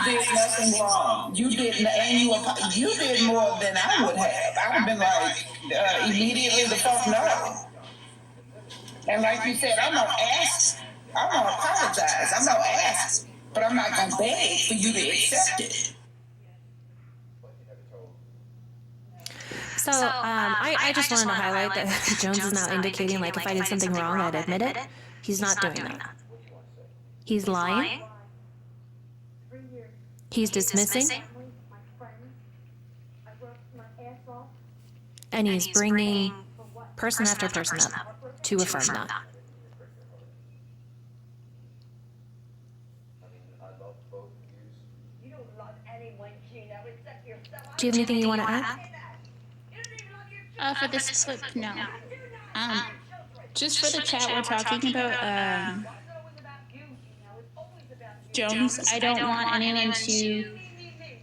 did nothing wrong. You did, and you did more than I would have. I would have been like, immediately the fuck no. And like you said, I'm gonna ask, I'm gonna apologize, I'm gonna ask, but I'm not gonna beg for you to accept it. So, I just wanted to highlight that Jones is now indicating, like, if I did something wrong, I'd admit it. He's not doing that. He's lying. He's dismissing. And he's bringing person after person up to affirm that. Do you have anything you want to add? For this clip, no. Just for the chat we're talking about, Jones, I don't want anyone to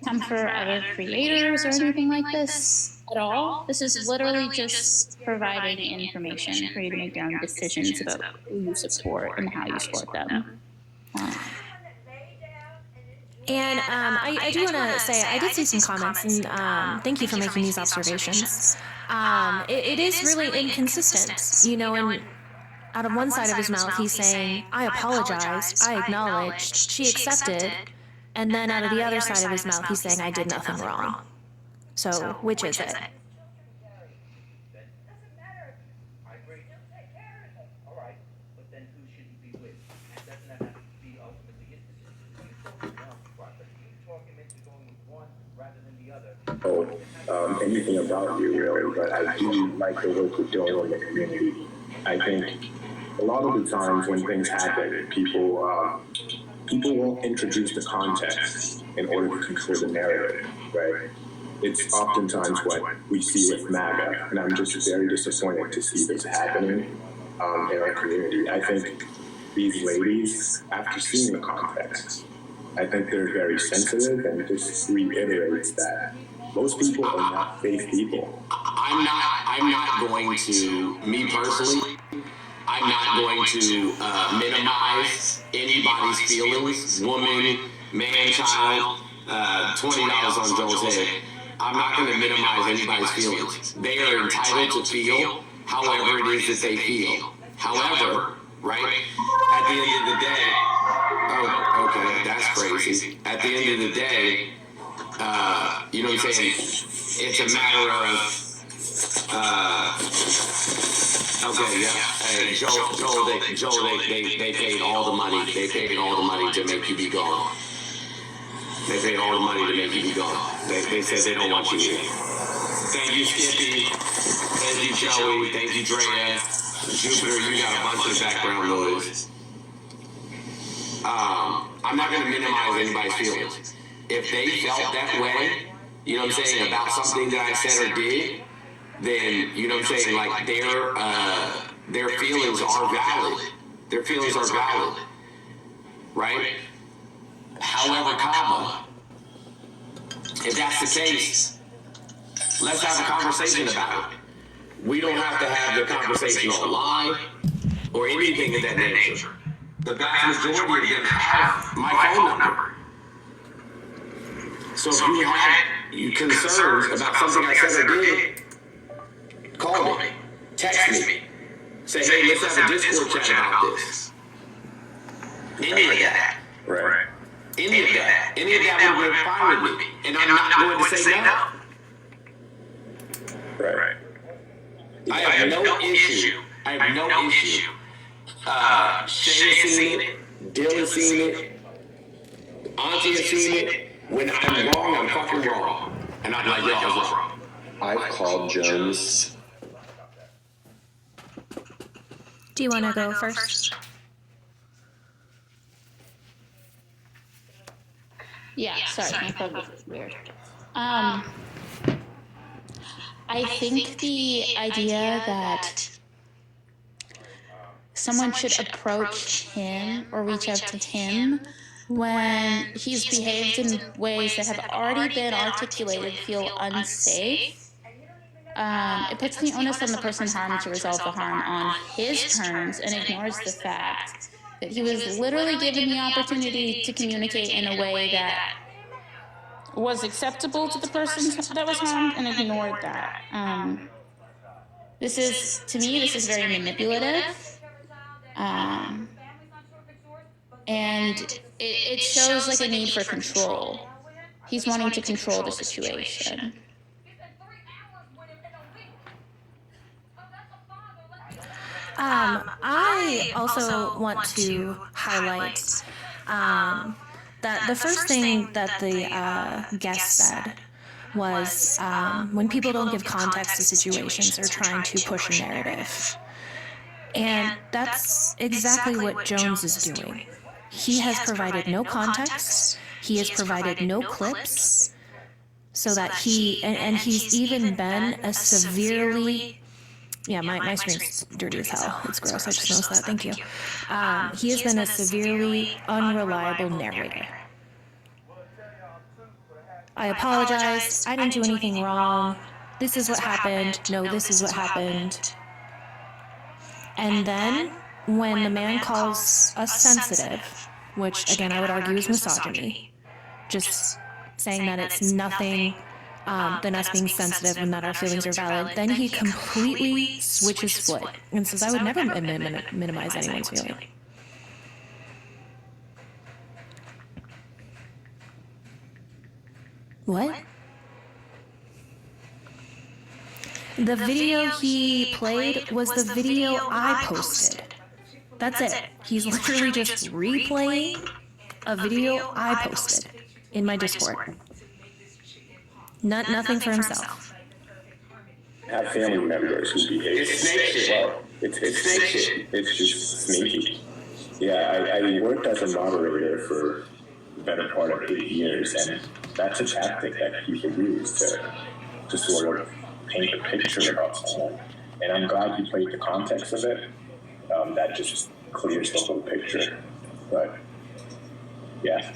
come for other creators or anything like this at all. This is literally just providing information for you to make your own decisions about who you support and how you support them. And I do want to say, I did see some comments, and thank you for making these observations. It is really inconsistent, you know, and out of one side of his mouth, he's saying, I apologized, I acknowledged, she accepted, and then out of the other side of his mouth, he's saying, I did nothing wrong. So, which is it? Anything about you really, but I do like the work you're doing in the community. I think a lot of the times when things happen, people won't introduce the context in order to control the narrative, right? It's oftentimes what we see with MAGA, and I'm just very disappointed to see this happening in our community. I think these ladies, after seeing the context, I think they're very sensitive, and this reiterates that most people are not faith people. I'm not going to, me personally, I'm not going to minimize anybody's feelings, woman, man, child, $20 on Joe's head. I'm not going to minimize anybody's feelings. They are entitled to feel however it is that they feel. However, right, at the end of the day, oh, okay, that's crazy. At the end of the day, you know what I'm saying? It's a matter of, okay, yeah. Hey, Joel, they paid all the money. They paid all the money to make you be gone. They paid all the money to make you be gone. They said they don't want you here. Thank you, Skippy. Thank you, Joey. Thank you, Drea. Jupiter, you got a bunch of background noise. I'm not going to minimize anybody's feelings. if they felt that way, you know what I'm saying, about something that I said or did, then, you know what I'm saying, like, their feelings are valid. Their feelings are valid, right? However, comma, if that's the case, let's have a conversation about it. We don't have to have the conversation online or anything of that nature. The vast majority of them have my phone number. So if you had concerns about something I said or did, call me, text me, say, hey, let's have a Discord chat about this. Any of that. Right. Any of that would have been fine with me. And I'm not going to say no. Right. I have no issue. Shay has seen it, Dylan's seen it, Auntie has seen it. When I'm wrong, I'm fucking wrong. And I'm like, yo, I was wrong. I've called Jones. Do you want to go first? Yeah, sorry, my phone was weird. I think the idea that someone should approach him or reach out to him when he's behaved in ways that have already been articulated feel unsafe, it puts the onus on the person harmed to resolve the harm on his terms and ignores the fact that he was literally given the opportunity to communicate in a way that was acceptable to the person that was harmed and ignored that. This is very manipulative. And it shows like a need for control. He's wanting to control the situation. I also want to highlight that the first thing that the guest said was when people don't give context to situations, they're trying to push a narrative. And that's exactly what Jones is doing. He has provided no context. He has provided no clips so that he's even been a severely, my screen's dirty as hell. It's gross. I just noticed that. Thank you. He has been a severely unreliable narrator. I apologize. I didn't do anything wrong. This is what happened. No, this is what happened. And then, when the man calls us sensitive, which again I would argue is misogyny, just saying that it's nothing than us being sensitive and that our feelings are valid, then he completely switches foot and says, I would never minimize anyone's feeling. What? The video he played was the video I posted. That's it. He's literally just replaying a video I posted in my Discord. Nothing for himself. Have family members who behave. It's snake shit. Well, it's snake shit. It's just sneaky. Yeah, I worked as a moderator for the better part of 8 years, and that's a tactic that people use to sort of paint a picture about someone. And I'm glad you played the context of it. That just clears the whole picture. But yeah,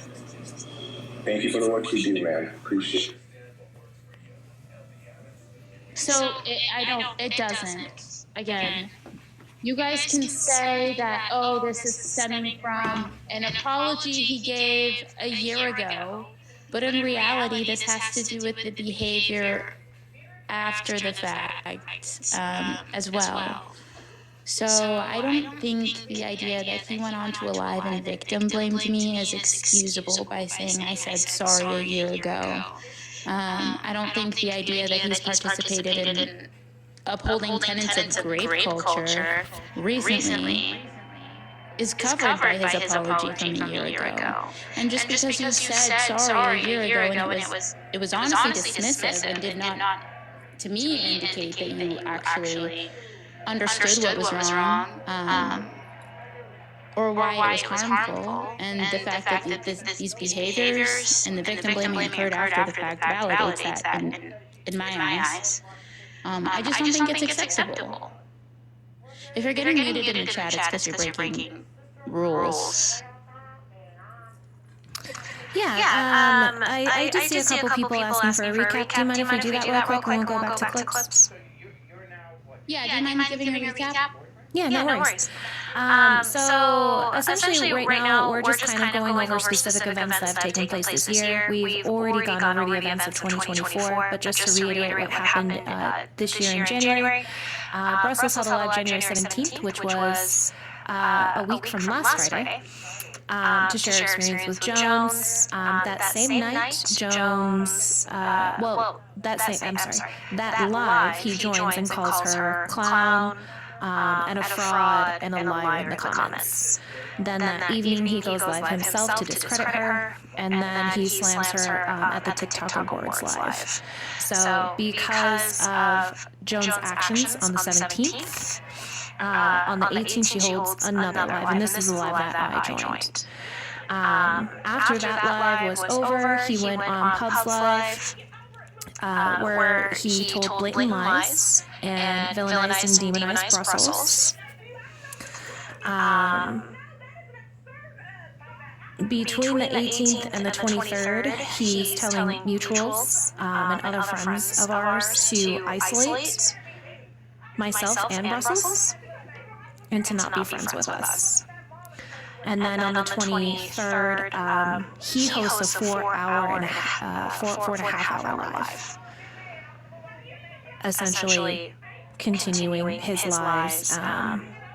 thank you for the work you do, man. Appreciate it. So it doesn't. Again, you guys can say that, oh, this is stemming from an apology he gave a year ago, but in reality, this has to do with the behavior after the fact as well. So I don't think the idea that he went on to a live and victim blamed me is excusable by saying I said sorry a year ago. I don't think the idea that he's participated in upholding tenets of grape culture recently is covered by his apology from a year ago. And just because you said sorry a year ago and it was honestly dismissive and did not, to me, indicate that you actually understood what was wrong, or why it was harmful, and the fact that these behaviors and the victim blaming occurred after the fact validates that in my eyes. I just don't think it's acceptable. If you're getting muted in the chat, it's because you're breaking rules. Yeah, I did see a couple people asking for a recap. Do you mind if we do that real quick and we'll go back to clips? Yeah, do you mind giving a recap? Yeah, no worries. So essentially right now we're just kind of going over specific events that have taken place this year. We've already gone over the events of 2024, but just to reiterate what happened this year in January, Brussels held a live January 17th, which was a week from last Friday. To share experience with Jones. That same night, Jones, that live, he joins and calls her clown, and a fraud, and a liar in the comments. Then that evening, he goes live himself to discredit her, and then he slams her at the TikTok Awards live. So because of Jones' actions on the 17th, on the 18th, she holds another live, and this is the live that I joined. After that live was over, he went on Pub's Live, where he told blatant lies and villainized and demonized Brussels. Between the 18th and the 23rd, he's telling mutuals and other friends of ours to isolate myself and Brussels, and to not be friends with us. And then on the 23rd, he hosts a 4 and a half hour live, essentially continuing his lies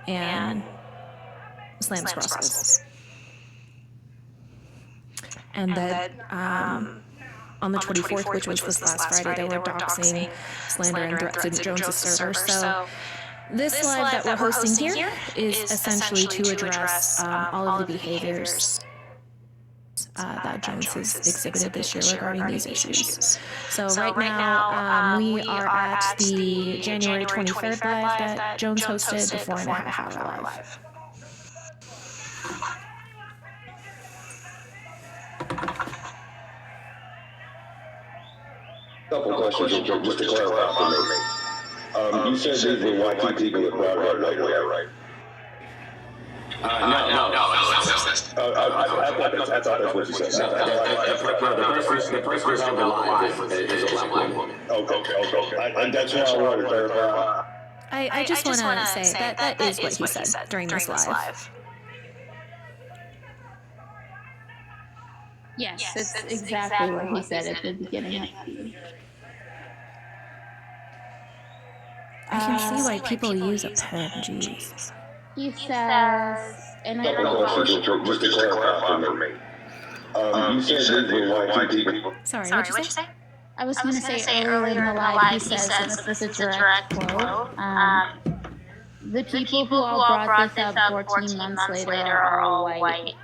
and slams Brussels. And then on the 24th, which was this last Friday, they were doxing, slander, and threats to Jones's server. So this live that we're hosting here is essentially to address all of the behaviors that Jones has exhibited this year regarding these issues. So right now, we are at the January 23rd live that Jones hosted, the 4 and a half hour live. Couple questions just to clarify for me. You said these were white people that brought it up nowhere, right? No. I thought that's what you said. The person who's held alive is a black woman. Okay. And that's what I wanted to clarify. I just want to say that is what he said during this live. Yes, it's exactly what he said at the beginning. I can see why people use a pen, jeez. He says, and I Just to clarify for me. You said these were white people. Sorry, what'd you say? I was going to say earlier in the live, he says, and this is a direct quote, the people who all brought this up 14 months later are all white.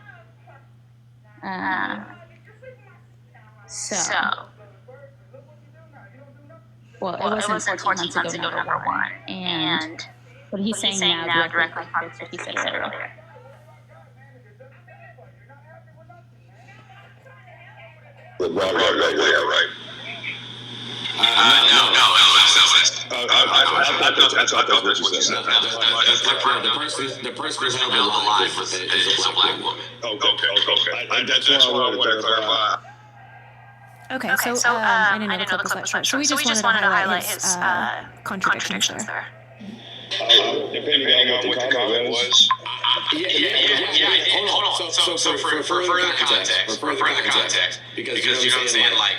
Well, it wasn't 14 months ago, number one. And what he's saying now directly contradicts what he said earlier. Right. No. I thought that's what you said. The person who's held alive is a black woman. Okay. That's what I wanted to clarify. Okay, so I didn't know the clip was that short. So we just wanted to highlight his contradictions there. Depending on what the comment was. Yeah. Hold on. So for further context, because you know what I'm saying, like,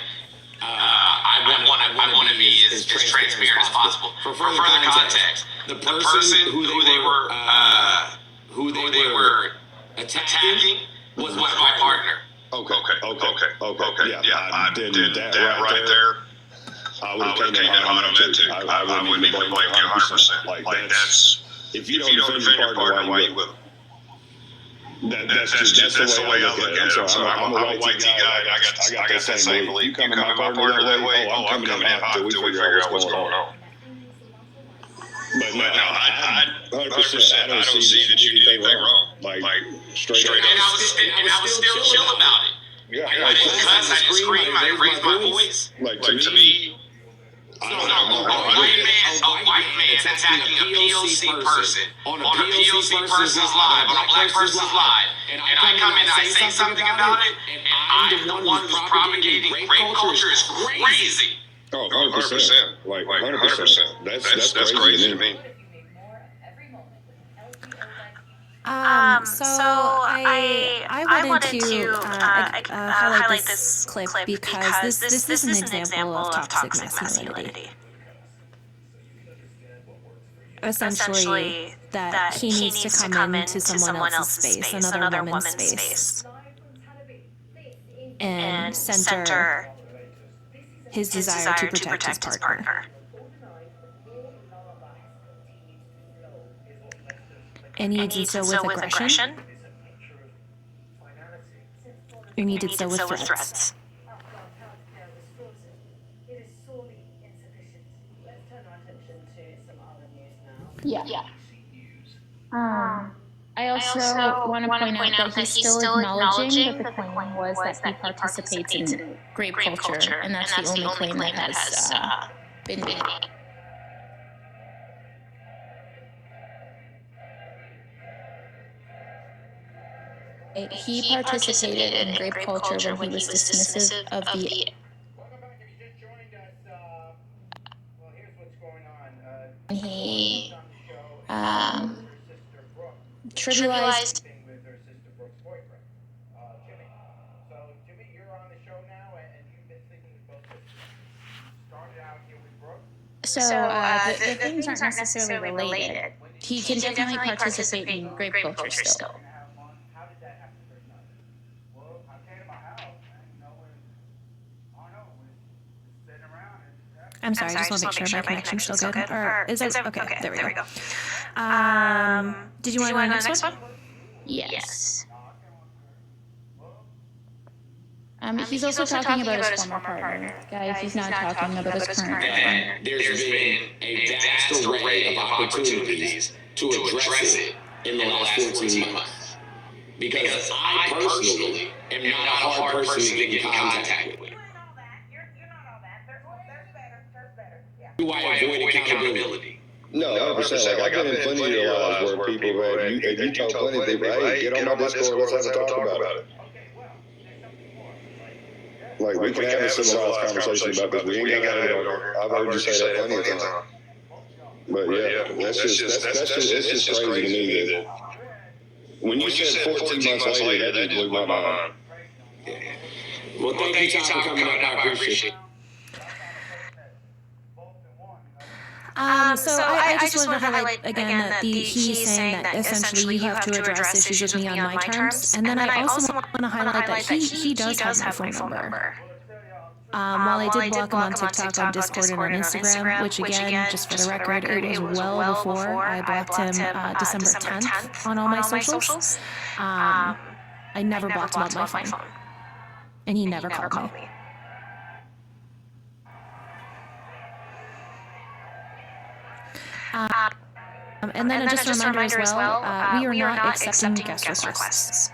I want to be as transparent as possible. For further context, the person who they were attacking was my partner. Okay. Yeah, I did that right there. I would have came in on him too. I wouldn't even blame you 100%. Like that's if you don't defend your partner, why you with him? That's the way I look at it. I'm a white T guy. I got that same belief. You come in my partner that way, I'm coming in hot until we figure out what's going on. But no, 100%. I don't see that you did anything wrong. Like straight up. And I was still chill about it. Yeah, I didn't cuss, I didn't scream, I didn't raise my voice. Like to me, A white man attacking a POC person on a POC person's live, on a black person's live, and I come in and I say something about it, and I'm the one who's propagating rape culture is crazy. Oh, 100%. Like 100%. That's crazy to me. So I wanted to highlight this clip because this is an example of toxic masculinity. Essentially, that he needs to come into someone else's space, another woman's space, and center his desire to protect his partner. And he did so with aggression. And he did so with threats. Yeah. I also want to point out that he's still acknowledging that the claim was that he participates in rape culture, and that's the only claim that has been made. He participated in rape culture when he was dismissive of the. He trivialized. So the things aren't necessarily related. He can definitely participate in rape culture still. I'm sorry, I just want to make sure my connection's still good. Or is it? Okay, there we go. Did you want to go to the next one? Yes. He's also talking about his former partner. Guys, he's not talking about his current partner. There's been a vast array of opportunities to address it in the last 14 months. Because I personally am not a hard person to get in contact with. Do I avoid accountability? No, 100%. Like I've been in plenty of your lives where people have, you told plenty of people, hey, get on my Discord, let's have a talk about it. Like we can have a civilized conversation about this. We ain't got to have it over. I've heard you say that plenty of times. But yeah, that's just crazy to me that when you said 14 months later, that just blew my mind. Well, thank you, Tom, for coming up. I appreciate it. So I just wanted to highlight again that he's saying that essentially you have to address issues with me on my terms. And then I also want to highlight that he does have my phone number. While I did block him on TikTok, on Discord, and on Instagram, which again, just for the record, it was well before I blocked him December 10th on all my socials. I never blocked him on my phone. And he never called me. And then just a reminder as well, we are not accepting guest requests.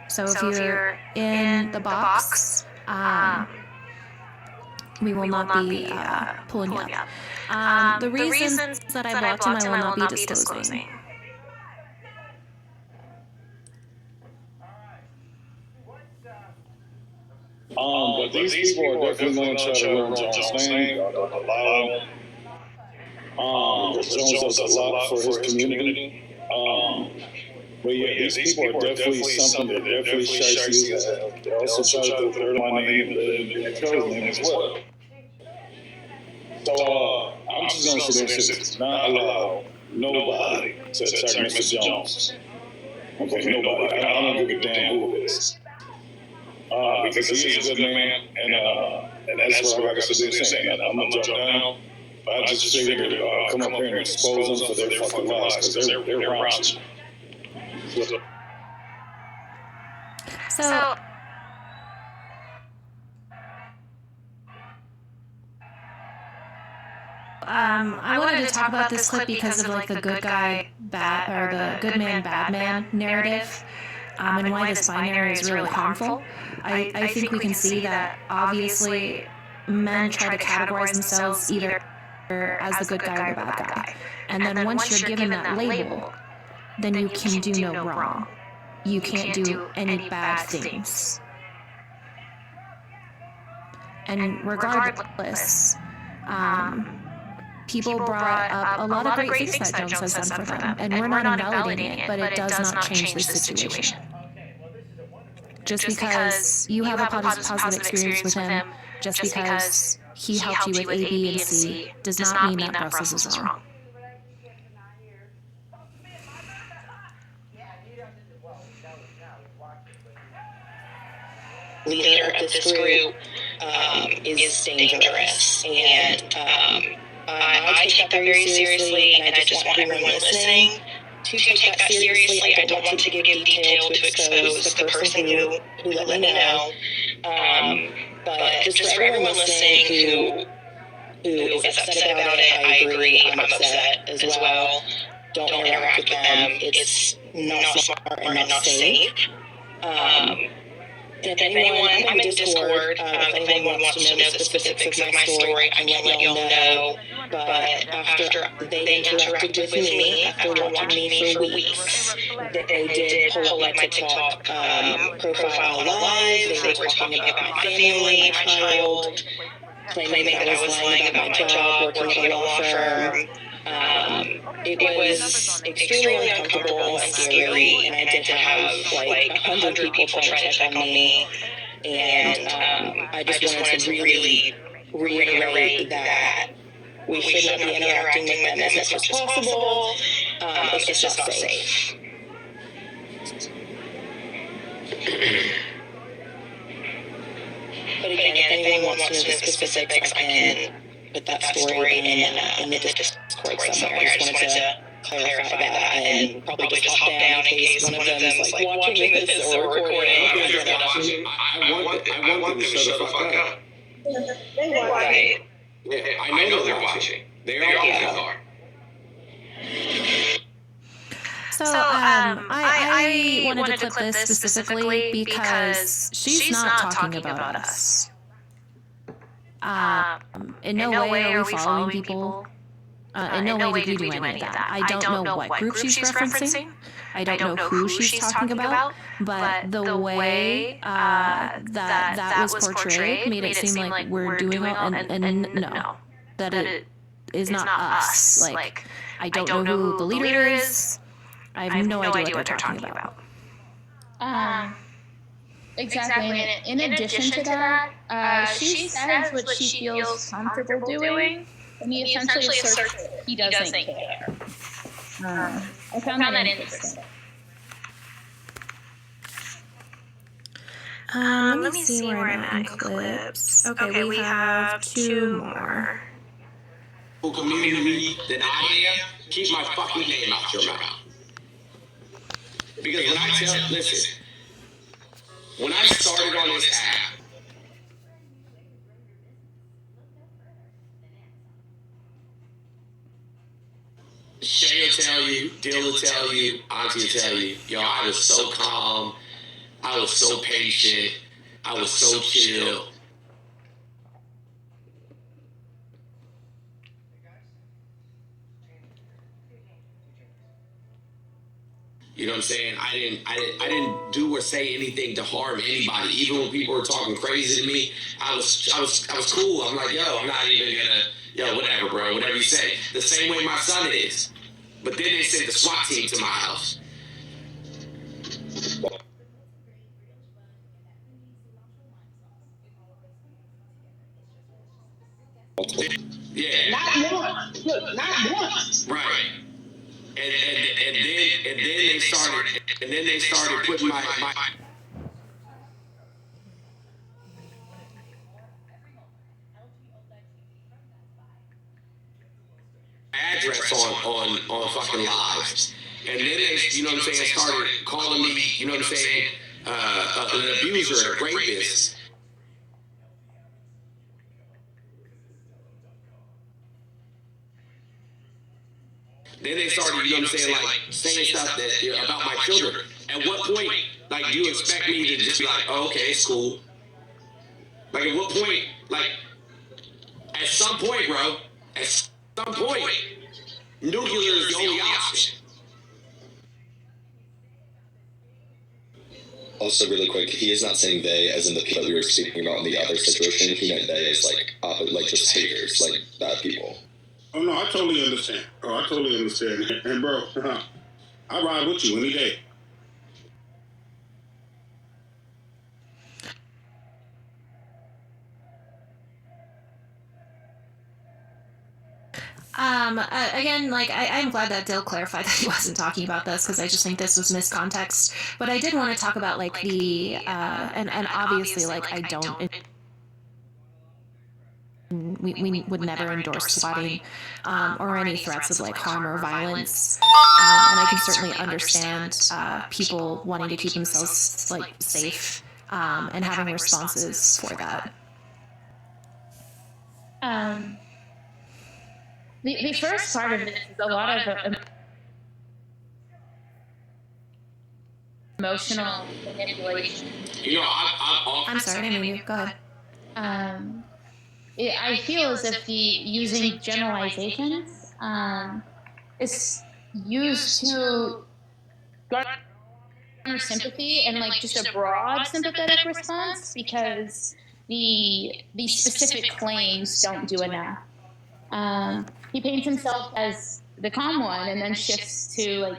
So if you're in the box, we will not be pulling you up. The reasons that I blocked him, I will not be disclosing. But these people are definitely going to try to run Jones' name. Allow him. Jones does a lot for his community. But yeah, these people are definitely something that definitely shicey as hell. They also try to throw my name and Joe's name as well. So I'm just going to say this: not allow nobody to attack Mr. Jones. Okay, nobody. I don't give a damn who it is. Because he is a good man, and that's what I got to do. Saying I'm gonna jump down. I just figured come up here and expose them for their fucking lies because they're raunchy. So I wanted to talk about this clip because of like the good guy bad or the good man bad man narrative, and why this binary is really harmful. I think we can see that obviously men try to categorize themselves either as the good guy or the bad guy, and then once you're given that label, then you can do no wrong. You can't do any bad things. And regardless, people brought up a lot of great things that Jones has done for them, and we're not invalidating it, but it does not change the situation. Just because you have a positive experience with him, just because he helped you with A, B, and C, does not mean that Brussels is wrong. Leader of this group is dangerous, and I take that very seriously, and I just want everyone listening to take that seriously. I don't want to give detail to expose the person who let me know, but just for everyone listening who is upset about it, I agree, I'm upset as well. Don't interact with them. It's not smart and not safe. And if anyone, I'm in Discord, if anyone wants to know the specifics of my story, I can let y'all know. But after they interacted with me, after watching me for weeks, they did pull up my TikTok profile live. They were talking about my family, my child, claiming that I was lying about my job, working at a law firm. It was extremely uncomfortable and scary, and I did have like 100 people try to check on me, and I just wanted to really reiterate that we should not be interacting with them as much as possible. It's just not safe. But again, if anyone wants to know the specifics, I can put that story in the Discord somewhere. I just wanted to clarify that, and probably just hop down in case one of them is like watching this or recording. I want them to shut the fuck up. Right. Yeah, I know they're watching. They always are. So, I wanted to clip this specifically because she's not talking about us. In no way are we following people. In no way did we do any of that. I don't know what group she's referencing. I don't know who she's talking about. But the way that was portrayed made it seem like we're doing all, and no, that it is not us. Like, I don't know who the leader is. I have no idea what they're talking about. Exactly. And in addition to that, she says what she feels comfortable doing, and he essentially asserts that he doesn't care. I found that interesting. Let me see where I'm at in clips. Okay, we have 2 more. Community that I am, keep my fucking name out your mouth. Because when I started on this app, Shay will tell you, Dill will tell you, Auntie will tell you, yo, I was so calm, I was so patient, I was so chill. You know what I'm saying? I didn't do or say anything to harm anybody. Even when people were talking crazy to me, I was cool. I'm like, yo, I'm not even gonna, whatever, bro, whatever you say. The same way my son is. But then they sent the SWAT team to my house. Yeah. Not once. Look, not once. Right. And then they started putting my address on fucking lives. And then they, you know what I'm saying, started calling me, you know what I'm saying, an abuser, a rapist. Then they started, you know what I'm saying, like saying stuff that about my children. At what point, like, do you expect me to just be like, oh, okay, it's cool? Like, at what point, like, at some point, bro, at some point, nuclear is the only option. Also, really quick, he is not saying they as in the people that we were speaking about in the other situation. He meant they as like just haters, like bad people. Oh no, I totally understand. I totally understand. And bro, I ride with you any day. Again, like, I'm glad that Dill clarified that he wasn't talking about this, because I just think this was miscontext. But I did want to talk about, like, the, and obviously, like, I don't, we would never endorse swatting, or any threats of, like, harm or violence. And I can certainly understand, people wanting to keep themselves, like, safe, and having responses for that. The first part of this is a lot of emotional manipulation. You know, I'm sorry, I didn't mean you. Go ahead. I feel as if the using generalizations is used to garner sympathy and like just a broad sympathetic response, because the specific claims don't do enough. He paints himself as the calm one and then shifts to like,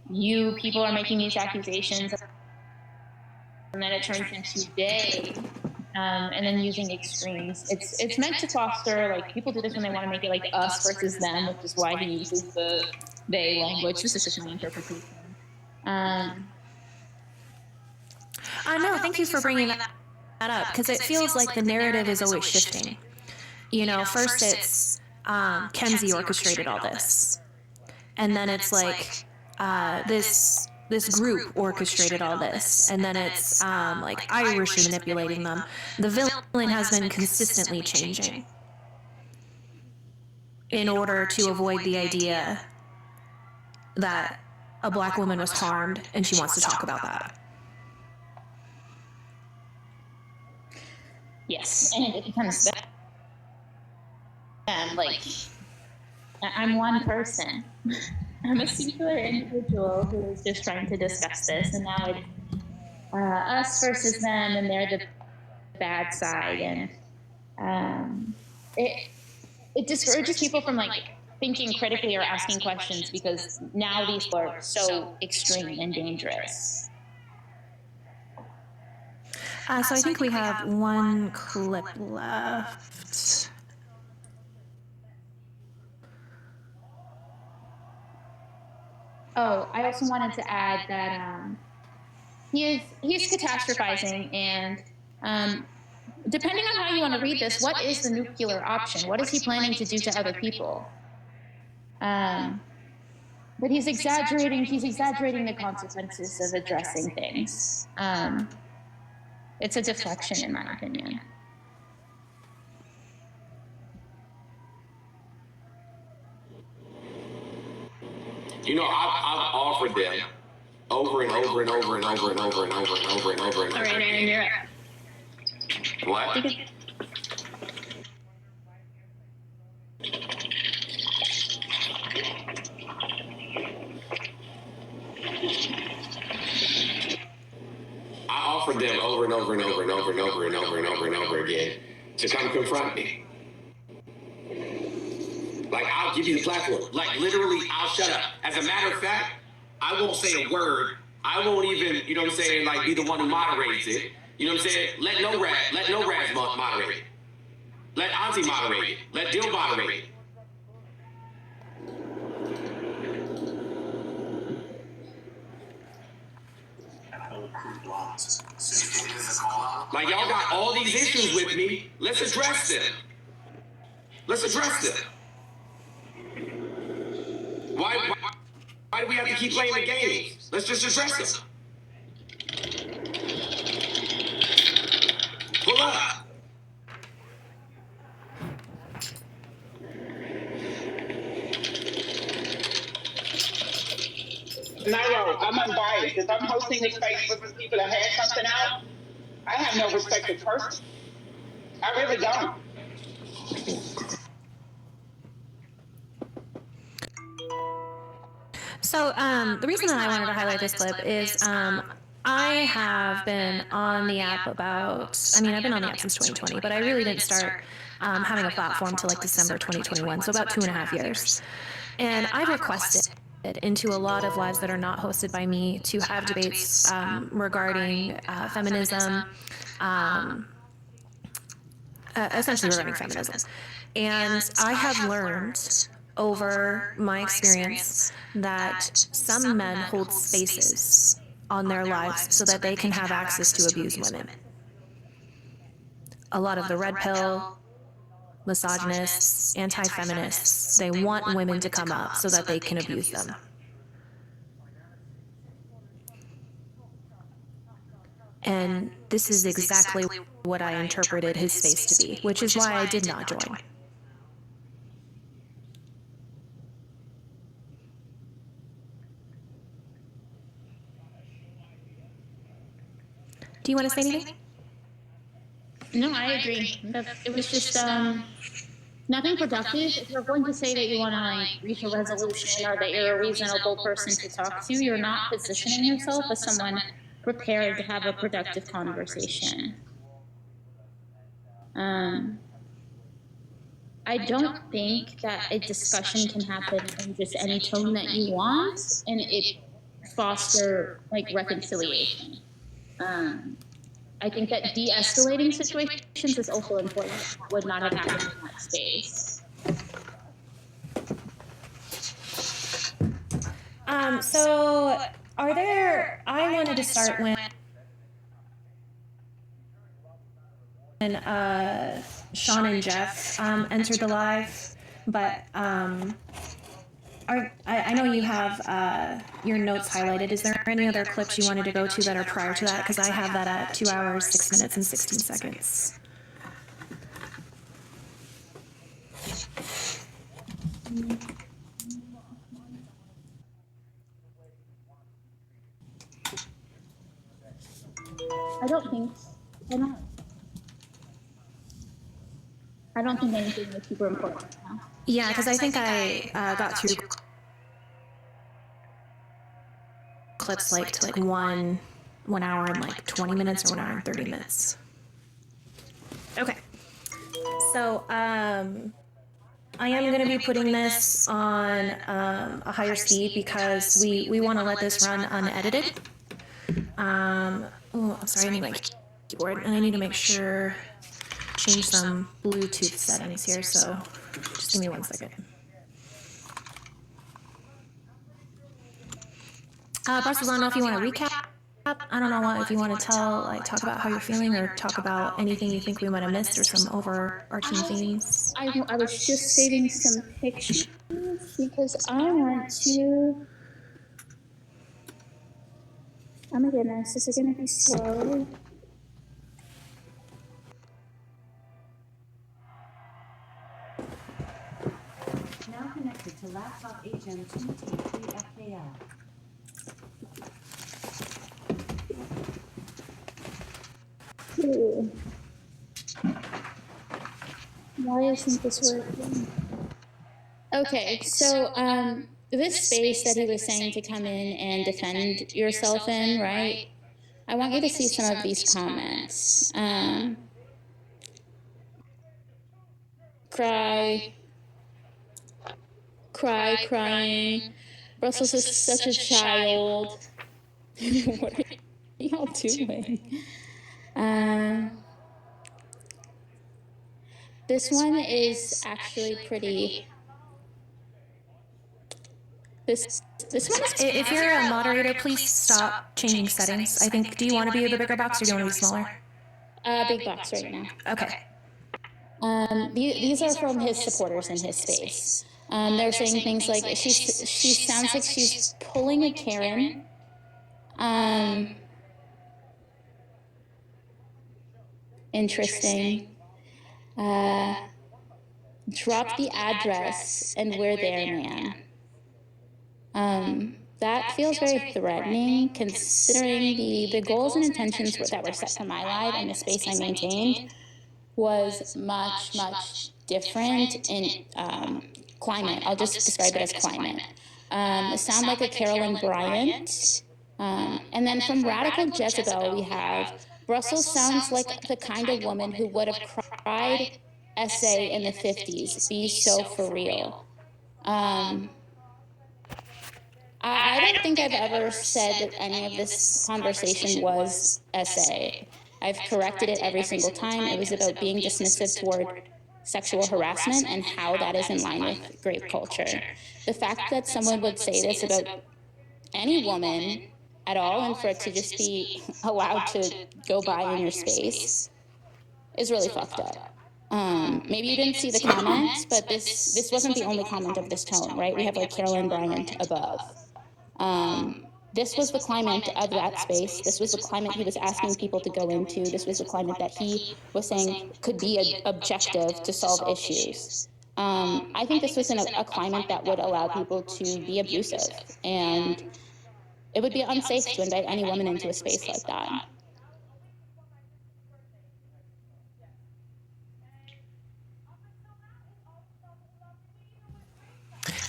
you people are making these accusations, and then it turns into they, and then using extremes. It's meant to foster, like, people do this when they want to make it like us versus them, which is why he uses the they language. This is just my interpretation. No, thank you for bringing that up, because it feels like the narrative is always shifting. You know, first it's Kenzie orchestrated all this, and then it's like this group orchestrated all this, and then it's like Irish are manipulating them. The villain has been consistently changing in order to avoid the idea that a black woman was harmed, and she wants to talk about that. Yes, and it becomes like, I'm one person. I'm a singular individual who is just trying to discuss this, and now it's us versus them, and they're the bad side, and it discourages people from like thinking critically or asking questions, because now these people are so extreme and dangerous. So I think we have one clip left. Oh, I also wanted to add that he's catastrophizing, and depending on how you want to read this, what is the nuclear option? What is he planning to do to other people? But he's exaggerating the consequences of addressing things. It's a deflection, in my opinion. You know, I've offered them over and over and over and over and over and over and over and over and over. All right, Aaron, you're up. What? I offered them over and over and over and over and over and over and over and over again to come confront me. Like, I'll give you the platform. Like, literally, I'll shut up. As a matter of fact, I won't say a word. I won't even, you know what I'm saying, like, be the one who moderates it. You know what I'm saying? Let no Raz moderate it. Let Auntie moderate it. Let Dill moderate it. Like, y'all got all these issues with me. Let's address them. Let's address them. Why do we have to keep playing the games? Let's just address them. Pull up. Nairo, I'm unbiased. If I'm hosting a space for people that had something out, I have no respect of person. I really don't. So the reason that I wanted to highlight this clip is I have been on the app I've been on the app since 2020, but I really didn't start having a platform till like December 2021, so about 2.5 years. And I've requested into a lot of lives that are not hosted by me to have debates regarding feminism, essentially regarding feminism. And I have learned over my experience that some men hold spaces on their lives so that they can have access to abuse women. A lot of the red pill, misogynists, anti-feminists, they want women to come up so that they can abuse them. And this is exactly what I interpreted his space to be, which is why I did not join. Do you want to say anything? No, I agree. It was just nothing productive. If you're going to say that you want to like reach a resolution or that you're a reasonable person to talk to, you're not positioning yourself as someone prepared to have a productive conversation. I don't think that a discussion can happen in just any tone that you want and it foster like reconciliation. I think that de-escalating situations is also important. That would not have happened in that space. So are there, I wanted to start when Sean and Jeff entered the live, but I know you have your notes highlighted. Is there any other clips you wanted to go to that are prior to that? Because I have that at 2 hours, 6 minutes, and 16 seconds. I don't think anything is super important now. Yeah, because I think I got through clips like to like 1 hour and like 20 minutes or 1 hour and 30 minutes. Okay. So I am going to be putting this on a higher speed because we want to let this run unedited. Oh, I'm sorry, I need my keyboard, and I need to make sure, change some Bluetooth settings here, so just give me 1 second. Brussels, I don't know if you want to recap. I don't know if you want to talk about how you're feeling or talk about anything you think we might have missed or some overarching themes. I was just saving some pictures because I want to. Oh my goodness, this is going to be slow. Now connected to laptop HM2T3FKL. Why isn't this working? Okay, so this space that he was saying to come in and defend yourself in, right? I want you to see some of these comments. Crying. Brussels is such a child. What are y'all doing? This one is actually pretty. This one is. If you're a moderator, please stop changing settings. I think. Do you want to be the bigger box or do you want to be smaller? Big box right now. Okay. These are from his supporters in his space. They're saying things like she sounds like she's pulling a Karen. Interesting. Drop the address and we're there, man. that feels very threatening, considering the goals and intentions that were set for my live and the space I maintained was much, much different in climate. I'll just describe it as climate. Sound like a Carolyn Bryant. And then from Radical Jezebel, we have Brussels sounds like the kind of woman who would have cried essay in the 50s, be so for real. I don't think I've ever said that any of this conversation was essay. I've corrected it every single time. It was about being dismissive toward sexual harassment and how that is in line with grape culture. The fact that someone would say this about any woman at all and for it to just be allowed to go by in your space is really fucked up. Maybe you didn't see the comments, but this wasn't the only comment of this tone, right? We have like Carolyn Bryant above. This was the climate of that space. This was the climate he was asking people to go into. This was the climate that he was saying could be objective to solve issues. I think this was in a climate that would allow people to be abusive, and it would be unsafe to invite any woman into a space like that.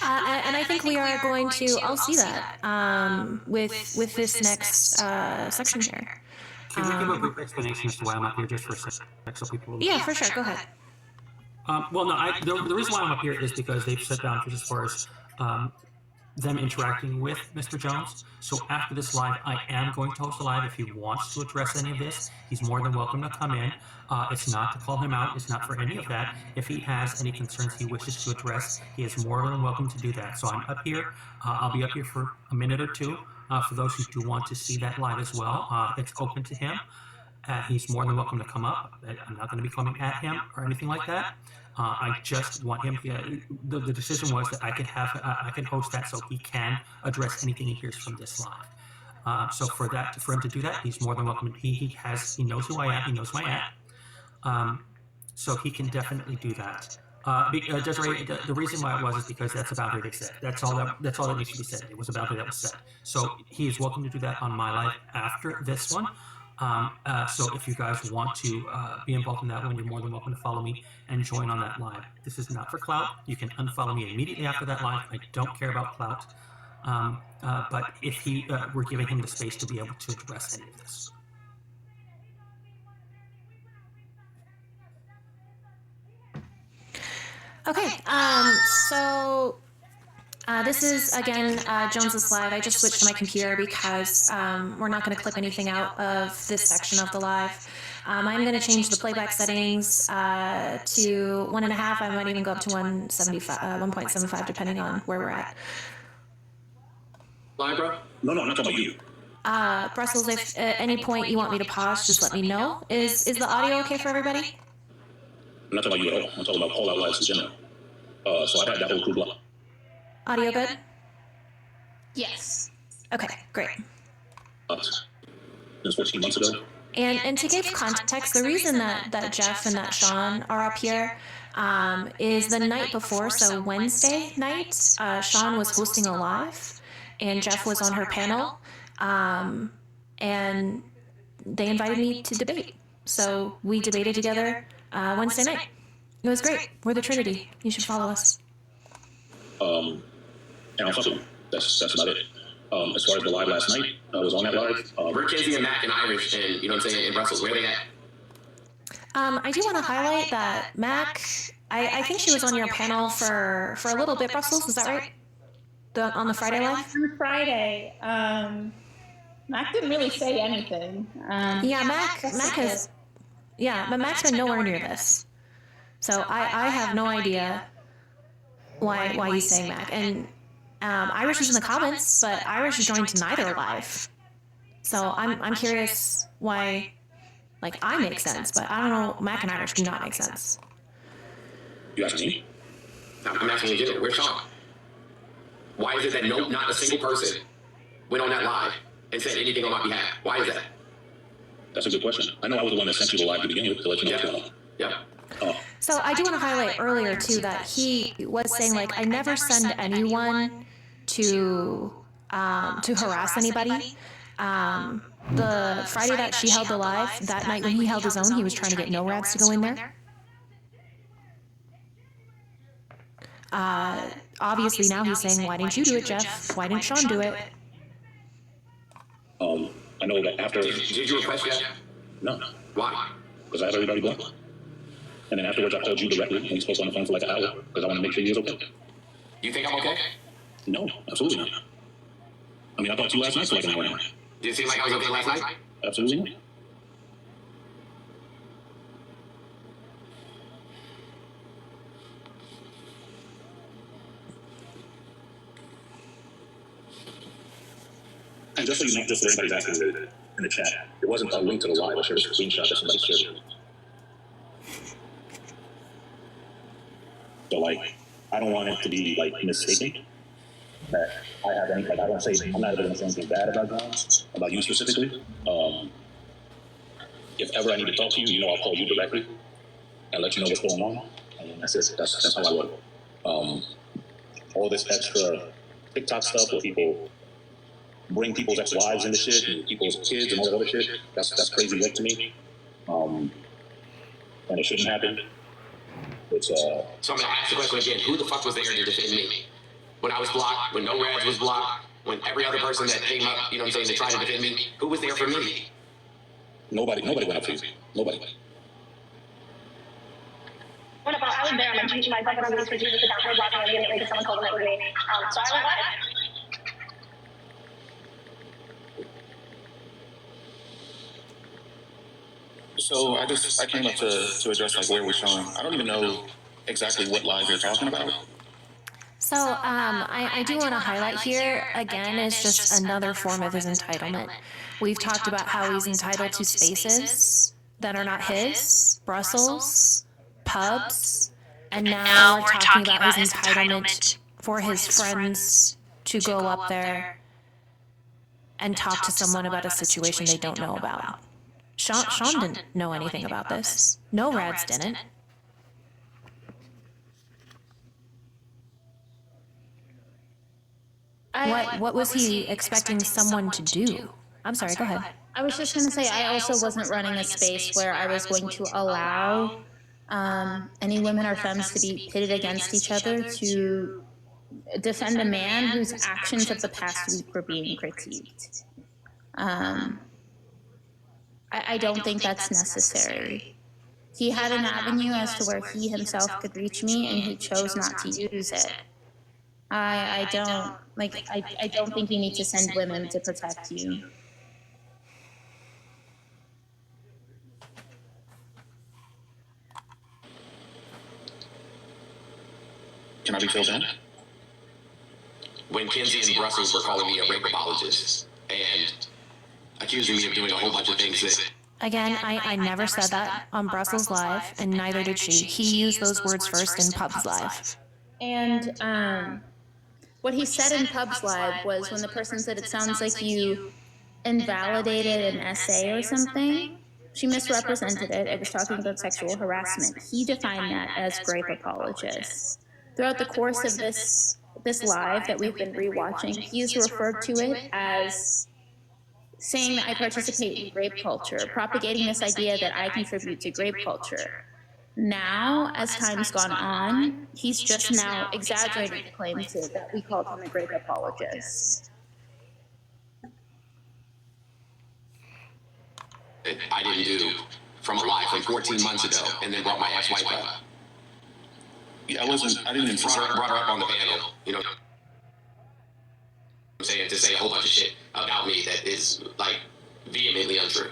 And I think we are going to all see that with this next section here. Can we give a brief explanation as to why I'm up here, just for a sec, so people will... Yeah, for sure. Go ahead. Well, no, the reason why I'm up here is because they've set boundaries as far as them interacting with Mr. Jones. So after this live, I am going to host a live. If he wants to address any of this, he's more than welcome to come in. It's not to call him out. It's not for any of that. If he has any concerns he wishes to address, he is more than welcome to do that. So I'm up here. I'll be up here for a minute or two. For those who do want to see that live as well, it's open to him. He's more than welcome to come up. I'm not going to be coming at him or anything like that. I just want him. The decision was that I could host that so he can address anything he hears from this live. So for him to do that, he's more than welcome. He knows who I am. He knows who I am. So he can definitely do that. Desiree, the reason why it was is because that's a boundary they set. That's all that needs to be said. It was a boundary that was set. So he is welcome to do that on my live after this one. So if you guys want to be involved in that one, you're more than welcome to follow me and join on that live. This is not for clout. You can unfollow me immediately after that live. I don't care about clout. But if we're giving him the space to be able to address any of this. Okay, so this is, again, Jones's live. I just switched to my computer because we're not going to clip anything out of this section of the live. I'm going to change the playback settings to 1.5. I might even go up to 1.75, depending on where we're at. Live, bro? No, I'm not talking about you. Brussels, if at any point you want me to pause, just let me know. Is the audio okay for everybody? I'm not talking about you at all. I'm talking about call-out lives in general. So I had that whole crew block. Audio good? Yes. Okay, great. It was 14 months ago. And to give context, the reason that Jeff and that Sean are up here is the night before, so Wednesday night, Sean was hosting a live, and Jeff was on her panel, and they invited me to debate. So we debated together Wednesday night. It was great. We're the Trinity. You should follow us. And I'll fuck with you. That's about it. As far as the live last night, I was on that live. We're Kenzie and Mac and Irish, and you know what I'm saying, in Brussels. Where are they at? I do want to highlight that Mac, I think she was on your panel for a little bit, Brussels, is that right? On the Friday live? On Friday, Mac didn't really say anything. Yeah, Mac has, but Mac's been nowhere near this. So I have no idea why he's saying Mac. And Irish is in the comments, but Irish joined neither live. So I'm curious why, like, I make sense, but I don't know, Mac and Irish do not make sense. You asking me? I'm asking you, where's Sean? Why is it that not a single person went on that live and said anything on my behalf? Why is that? That's a good question. I know I was the one that sent you the live to begin with to let you know what's going on. Yeah. So I do want to highlight earlier, too, that he was saying, like, I never send anyone to to harass anybody. The Friday that she held the live, that night when he held his own, he was trying to get NORADs to go in there. Obviously now he's saying, why didn't you do it, Jeff? Why didn't Sean do it? I know that after... Did you request Jeff? No. Why? Because I had everybody blocked. And then afterwards I called you directly and we spoke on the phone for like an hour because I want to make sure you was okay. You think I'm okay? No, absolutely not. I mean, I talked to you last night for like an hour and a half. Did it seem like I was okay last night? Absolutely not. And just so you know, just for everybody's asking in the chat, it wasn't a link to the live. I shared a screenshot that somebody shared. So, like, I don't want it to be, like, mistaken that I have any, like, I don't say, I'm not going to say anything bad about Johns, about you specifically. If ever I need to talk to you, you know I'll call you directly and let you know what's going on. And that's it. That's how I work. All this extra TikTok stuff where people bring people's ex-wives into shit and people's kids and all that other shit, that's crazy work to me. And it shouldn't happen. It's So I'm gonna ask the question again, who the fuck was there to defend me? When I was blocked, when NORADs was blocked, when every other person that came up, you know what I'm saying, to try to defend me, who was there for me? Nobody went up for you. Nobody. What about, I was there, I'm teaching myself and I'm released for Jesus without her blocking immediately because someone told them it was me. So I went live. So I came up to address like where we're showing. I don't even know exactly what live you're talking about. So I do want to highlight here, again, is just another form of his entitlement. We've talked about how he's entitled to spaces that are not his, Brussels, pubs, and now we're talking about his entitlement for his friends to go up there and talk to someone about a situation they don't know about. Sean didn't know anything about this. NORADs didn't. What was he expecting someone to do? I'm sorry, go ahead. I was just going to say, I also wasn't running a space where I was going to allow any women or femmes to be pitted against each other to defend a man whose actions of the past week were being critiqued. I don't think that's necessary. He had an avenue as to where he himself could reach me, and he chose not to use it. I don't think you need to send women to protect you. Can I be filled in? When Kenzie and Brussels were calling me a rape apologist and accusing me of doing a whole bunch of things that... Again, I never said that on Brussels Live, and neither did she. He used those words first in Pubs Live. And what he said in Pubs Live was when the person said, it sounds like you invalidated an essay or something. She misrepresented it. It was talking about sexual harassment. He defined that as rape apologist. Throughout the course of this live that we've been rewatching, he's referred to it as saying that I participate in grape culture, propagating this idea that I contribute to grape culture. Now, as time's gone on, he's just now exaggerating the claim that we called him a grape apologist. I didn't do from a live from 14 months ago and then brought my ex-wife up. Yeah, I didn't even brought her up on the panel, you know. I'm saying to say a whole bunch of shit about me that is like vehemently untrue.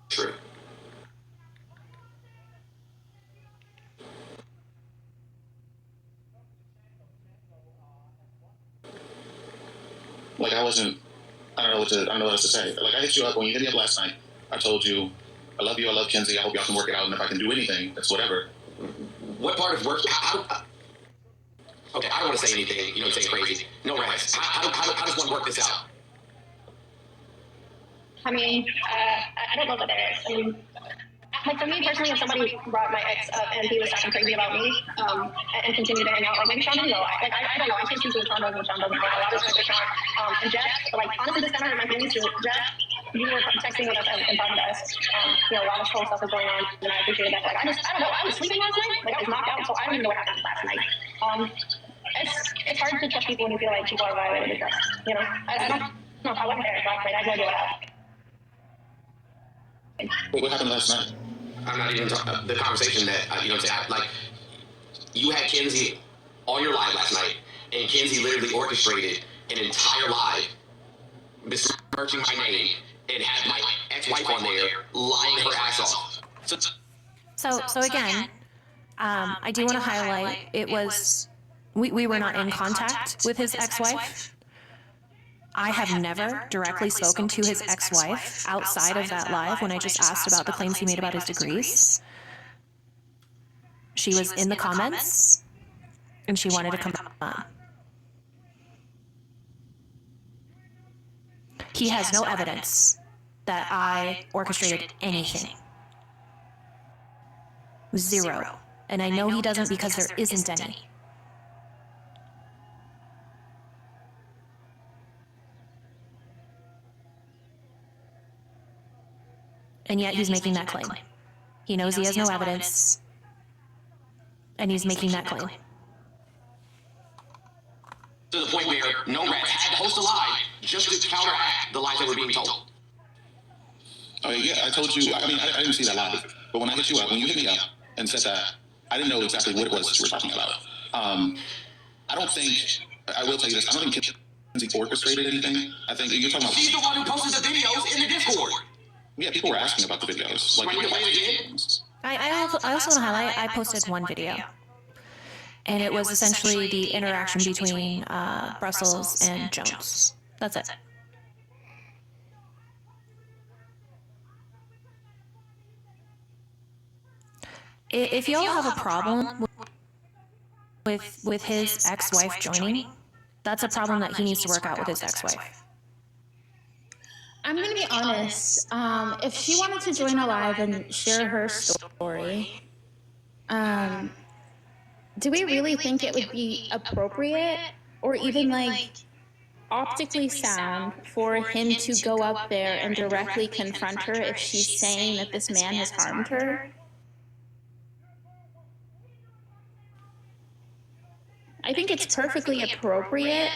True. Like I don't know what else to say. Like I hit you up when you hit me up last night. I told you, I love you, I love Kenzie, I hope y'all can work it out, and if I can do anything, that's whatever. What part of work? Okay, I don't want to say anything, you know, say crazy. No rest. How does one work this out? I mean, I don't know what there is. I mean, like for me personally, if somebody brought my ex up and he was talking crazy about me, and continued to hang out, like maybe Sean didn't know. I don't know. I can't speak to what Sean does and Sean doesn't know. I respect what Sean. And Jeff, like honestly, this kind of hurt my feelings too. Jeff, you were texting with us and talking to us. You know, a lot of cool stuff was going on, and I appreciated that. But like, I don't know. I was sleeping last night. Like I was knocked out, so I don't even know what happened last night. It's hard to trust people when you feel like people are violating your trust. You know, I don't know. I wasn't there last night. I have no idea what happened. What happened last night? I'm not even talking the conversation that you know what I'm saying. Like you had Kenzie on your live last night, and Kenzie literally orchestrated an entire live, besmirching my name, and had my ex-wife on there lying her ass off. So again, I do want to highlight it was we were not in contact with his ex-wife. I have never directly spoken to his ex-wife outside of that live when I just asked about the claims he made about his degrees. She was in the comments, and she wanted to come on. He has no evidence that I orchestrated anything. Zero. And I know he doesn't because there isn't any. And yet he's making that claim. He knows he has no evidence, and he's making that claim. To the point where No Rats had to host a live just to counteract the lies that were being told. Oh yeah, I told you. I mean, I didn't see that live, but when I hit you up, when you hit me up and said that, I didn't know exactly what it was that you were talking about. I don't think. I will tell you this. I don't think Kenzie orchestrated anything. I think you're talking about. She's the one who posted the videos in the Discord. Yeah, people were asking about the videos. Like, I also want to highlight, I posted one video. And it was essentially the interaction between Brussels and Jones. That's it. If y'all have a problem with his ex-wife joining, that's a problem that he needs to work out with his ex-wife. I'm going to be honest. If she wanted to join a live and share her story, do we really think it would be appropriate or even like optically sound for him to go up there and directly confront her if she's saying that this man has harmed her? I think it's perfectly appropriate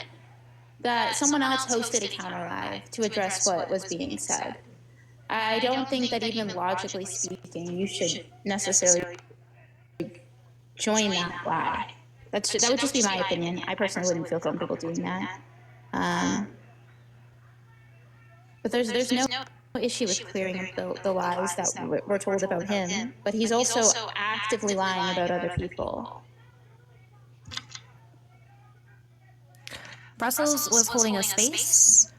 that someone else hosted a counter live to address what was being said. I don't think that even logically speaking, you should necessarily join that live. That would just be my opinion. I personally wouldn't feel comfortable doing that. But there's no issue with clearing up the lies that were told about him. But he's also actively lying about other people. Brussels was holding a space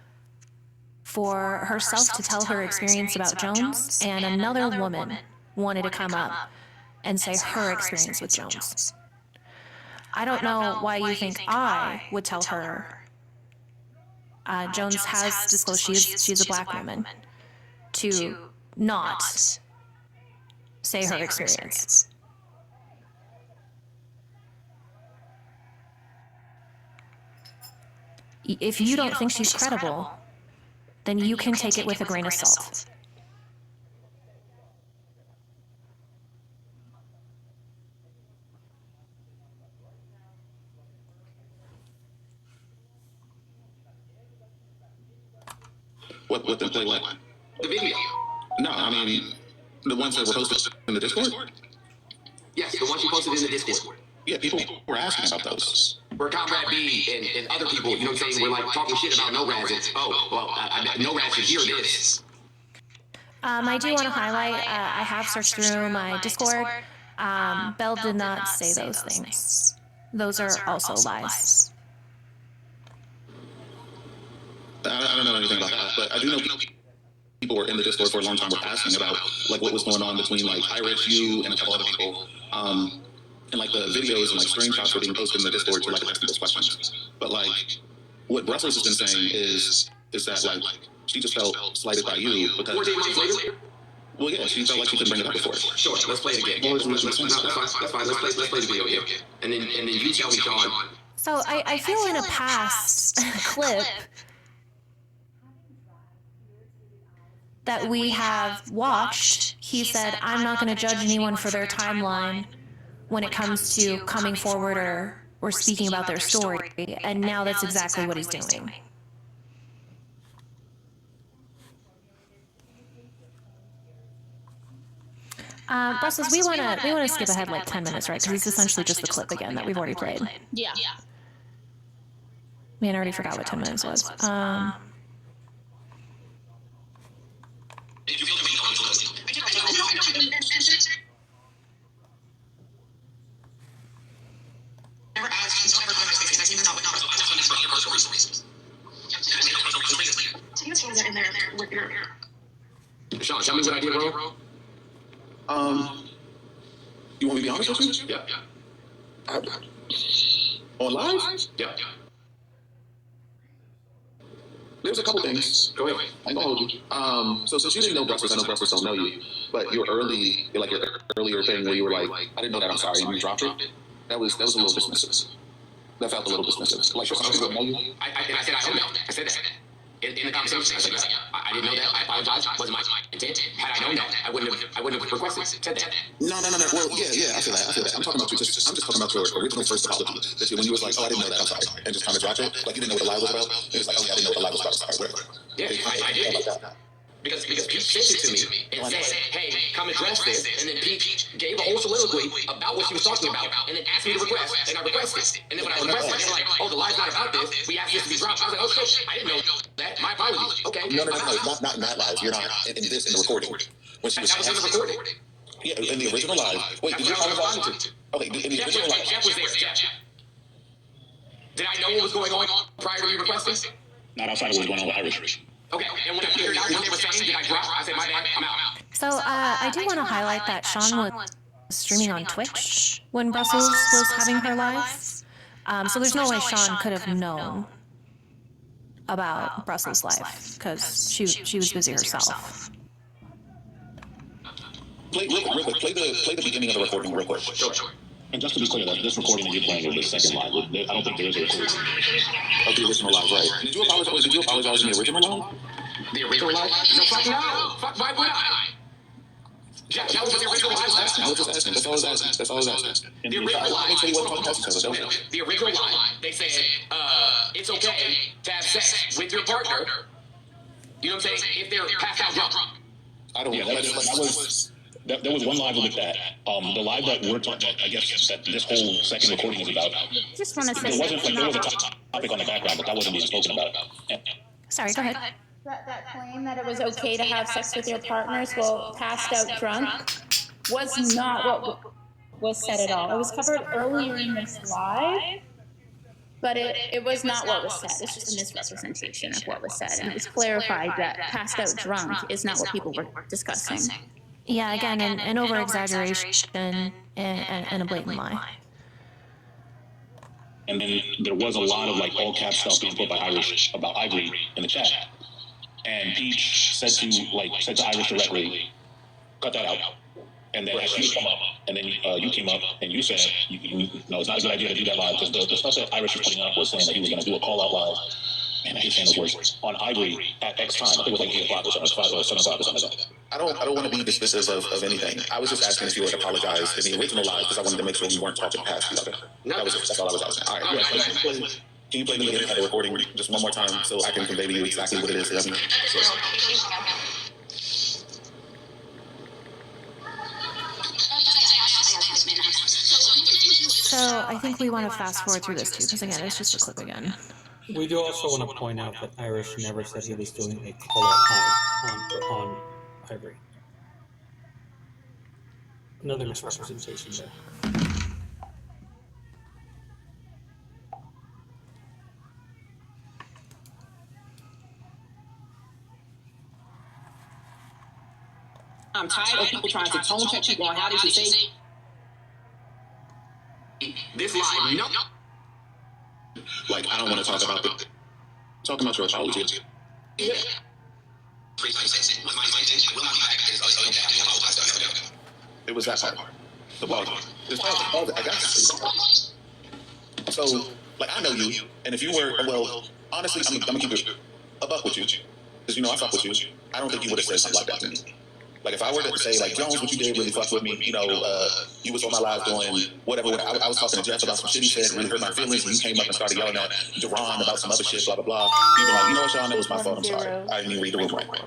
for herself to tell her experience about Jones, and another woman wanted to come up and say her experience with Jones. I don't know why you think I would tell her. Jones has disclosed she's a black woman to not say her experience. If you don't think she's credible, then you can take it with a grain of salt. What the play what? The video. No, I mean the ones that were posted in the Discord. Yes, the ones you posted in the Discord. Yeah, people were asking about those. Where Comrade B and other people, you know what I'm saying, were like talking shit about No Rats. And, No Rats should hear this. I do want to highlight, I have searched through my Discord. Belle did not say those things. Those are also lies. I don't know anything about that, but I do know people were in the Discord for a long time were asking about like what was going on between like Irish, you, and a couple other people. And like the videos and like screenshots were being posted in the Discord to like address people's questions. But like what Brussels has been saying is that like she just felt slighted by you because 14 months later? Well, yeah, she felt like she couldn't bring it up before. Sure, let's play it again. No, that's fine. Let's play the video again. And then you tell me, Sean. So I feel in a past clip that we have watched, he said, I'm not going to judge anyone for their timeline when it comes to coming forward or speaking about their story. And now that's exactly what he's doing. Brussels, we want to skip ahead like 10 minutes, right? Because it's essentially just the clip again that we've already played. Yeah. Man, I already forgot what 10 minutes was. Sean, tell me what I did wrong. You want me to be honest with you? Yeah. On live? Yeah. There's a couple things. Go ahead. I ain't gonna hold you. So since you didn't know Brussels, I know Brussels don't know you, but your earlier thing where you were like, I didn't know that, I'm sorry, and you dropped it, that was a little dismissive. That felt a little dismissive. Like, some people know you. I said I don't know. I said that. In the conversation, I said, yes, I didn't know that. I apologize. Wasn't my intent. Had I known that, I wouldn't have requested. Said that. No. Well, yeah. I feel that. I'm talking about you. I'm just talking about your original first apology. That when you was like, oh, I didn't know that. I'm sorry, and just kind of dropped it. Like you didn't know what the live was about. It was like, oh, yeah, I didn't know what the live was about. Sorry, whatever. Yeah, I did. Because Pete sent it to me and said, hey, come address this. And then Pete gave a whole soliloquy about what she was talking about and then asked me to request, and I requested. And then when I requested, they were like, oh, the live's not about this. We asked this to be dropped. I was like, oh, shit, I didn't know that. My apologies. Okay. No, not in that live. You're not in this, in the recording. When she was that was in the recording. Yeah, in the original live. Wait, did you apologize? Okay, in the original live. Jeff was there. Jeff. Did I know what was going on prior to me requesting? Not outside of what's going on with Irish. Okay, and when I figured out what they were saying, did I drop? I said, my bad, I'm out. So I do want to highlight that Sean was streaming on Twitch when Brussels was having her live. So there's no way Sean could have known about Brussels' live because she was busy herself. Play the beginning of the recording real quick. Sure. And just to be clear, this recording that you're playing is the second live. I don't think there is a recording of the original live, right? Did you apologize in the original live? The original live? No, fuck no. Fuck, why would I? Jeff, that was the original live. I was just asking. That's all I was asking. The original live. The original live. They said it's okay to have sex with your partner. You know what I'm saying? If they're passed out drunk. I don't know. There was one live with that. The live that we're talking about, I guess that this whole second recording is about. Just want to say there was a topic on the background, but that wasn't being spoken about. Sorry, go ahead. That claim that it was okay to have sex with your partners while passed out drunk was not what was said at all. It was covered earlier in this live, but it was not what was said. It's just a misrepresentation of what was said, and it was clarified that passed out drunk is not what people were discussing. Yeah, again, an over-exaggeration and a blatant lie. And then there was a lot of like all caps stuff being put by Irish about Ivory in the chat. And Peach said to Irish directly, cut that out. And then as you come up, and then you came up and you said, no, it's not a good idea to do that live because the stuff that Irish was putting up was saying that he was going to do a call out live. And I hate saying those words on Ivory at X time. I think it was like 8 o'clock or something, 5 or 7 o'clock or something like that. I don't want to be dismissive of anything. I was just asking if you would apologize in the original live because I wanted to make sure we weren't talking past each other. That's all I was asking. All right, yeah. Can you play the beginning of the recording just one more time so I can convey to you exactly what it is? So I think we want to fast forward through this too, because again, it's just a clip again. We do also want to point out that Irish never said he was doing a call-out on Ivory. Another misrepresentation there. I'm tired of people trying to tone check people on how they should say. This live, no. Like, I don't want to talk about your apology. Yeah. It was that part. The pause. Just pause it. I got you. So, like, I know you, and if you were, well, honestly, I'm gonna keep it a buck with you, because you know I fuck with you. I don't think you would have said something like that to me. Like, if I were to say, like, Jones, what you did really fucked with me, you know, you was on my live doing whatever. I was talking to Jeff about some shit he said, really hurt my feelings, and you came up and started yelling at Deron about some other shit, blah, blah, blah. You were like, you know what, Sean, that was my fault, I'm sorry. I didn't even read the room right. But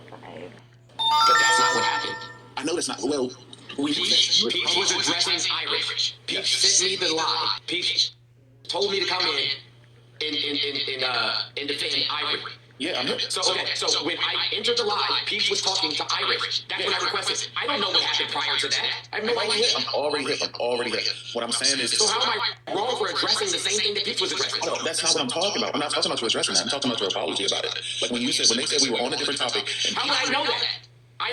that's not what happened. I know that's not, well, Peach was addressing Irish. Peach sent me the line. Peach told me to come in and defend Irish. Yeah, I'm here. So when I entered the live, Peach was talking to Irish. That's what I requested. I don't know what happened prior to that. I have no idea. I'm already hit. What I'm saying is... So how am I wrong for addressing the same thing that Peach was addressing? No, that's not what I'm talking about. I'm not talking about you addressing that. I'm talking about your apology about it. Like when they said we were on a different topic... And how would I know that? I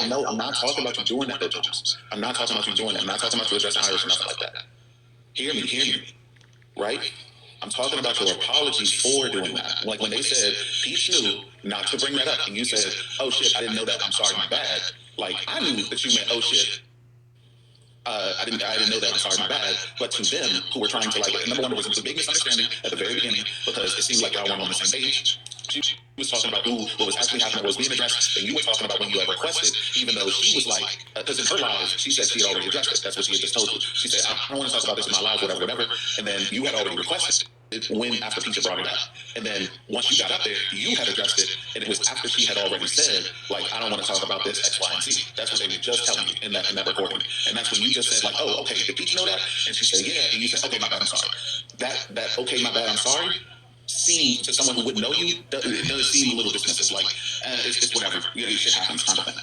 know. I'm not talking about you doing that, though, Jones. I'm not talking about you doing that. I'm not talking about you addressing Irish or nothing like that. Hear me. Right? I'm talking about your apologies for doing that. Like when they said, Peach knew not to bring that up, and you said, oh shit, I didn't know that, I'm sorry, my bad. Like, I knew that you meant, oh shit, I didn't know that, I'm sorry, my bad. But to them, who were trying to, like, number one, it was a big misunderstanding at the very beginning, because it seemed like y'all weren't on the same page. She was talking about what was actually happening, what was being addressed, and you were talking about when you had requested, even though she was like, because in her live, she said she had already addressed it. That's what she had just told you. She said, I don't want to talk about this in my live, whatever. And then you had already requested it when after Peach brought it up. And then once you got up there, you had addressed it, and it was after she had already said, like, I don't want to talk about this, X, Y, and Z. That's what they were just telling you in that recording. And that's when you just said, like, oh, okay, did Peach know that? And she said, yeah. And you said, okay, my bad, I'm sorry. That okay, my bad, I'm sorry, seem to someone who wouldn't know you, it does seem a little dismissive, like, it's whatever, you know, shit happens, kind of thing.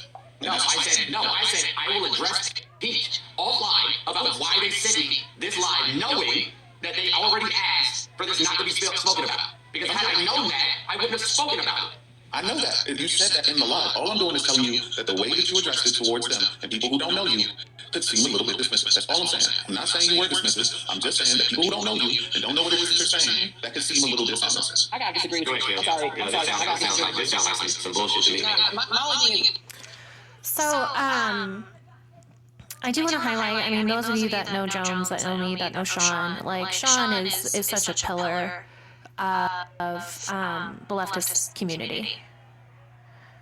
I said I will address Peach offline about why they sent me this live, knowing that they already asked for this not to be spoken about. Because had I known that, I wouldn't have spoken about it. I know that. You said that in the live. All I'm doing is telling you that the way that you addressed it towards them and people who don't know you could seem a little bit dismissive. That's all I'm saying. I'm not saying you were dismissive. I'm just saying that people who don't know you and don't know what it is that you're saying, that could seem a little dishonest. I gotta disagree with you. I'm sorry. This sounds like some bullshit to me. My only thing is... So, I do want to highlight, I mean, those of you that know Jones, that know me, that know Sean, like, Sean is such a pillar of the leftist community.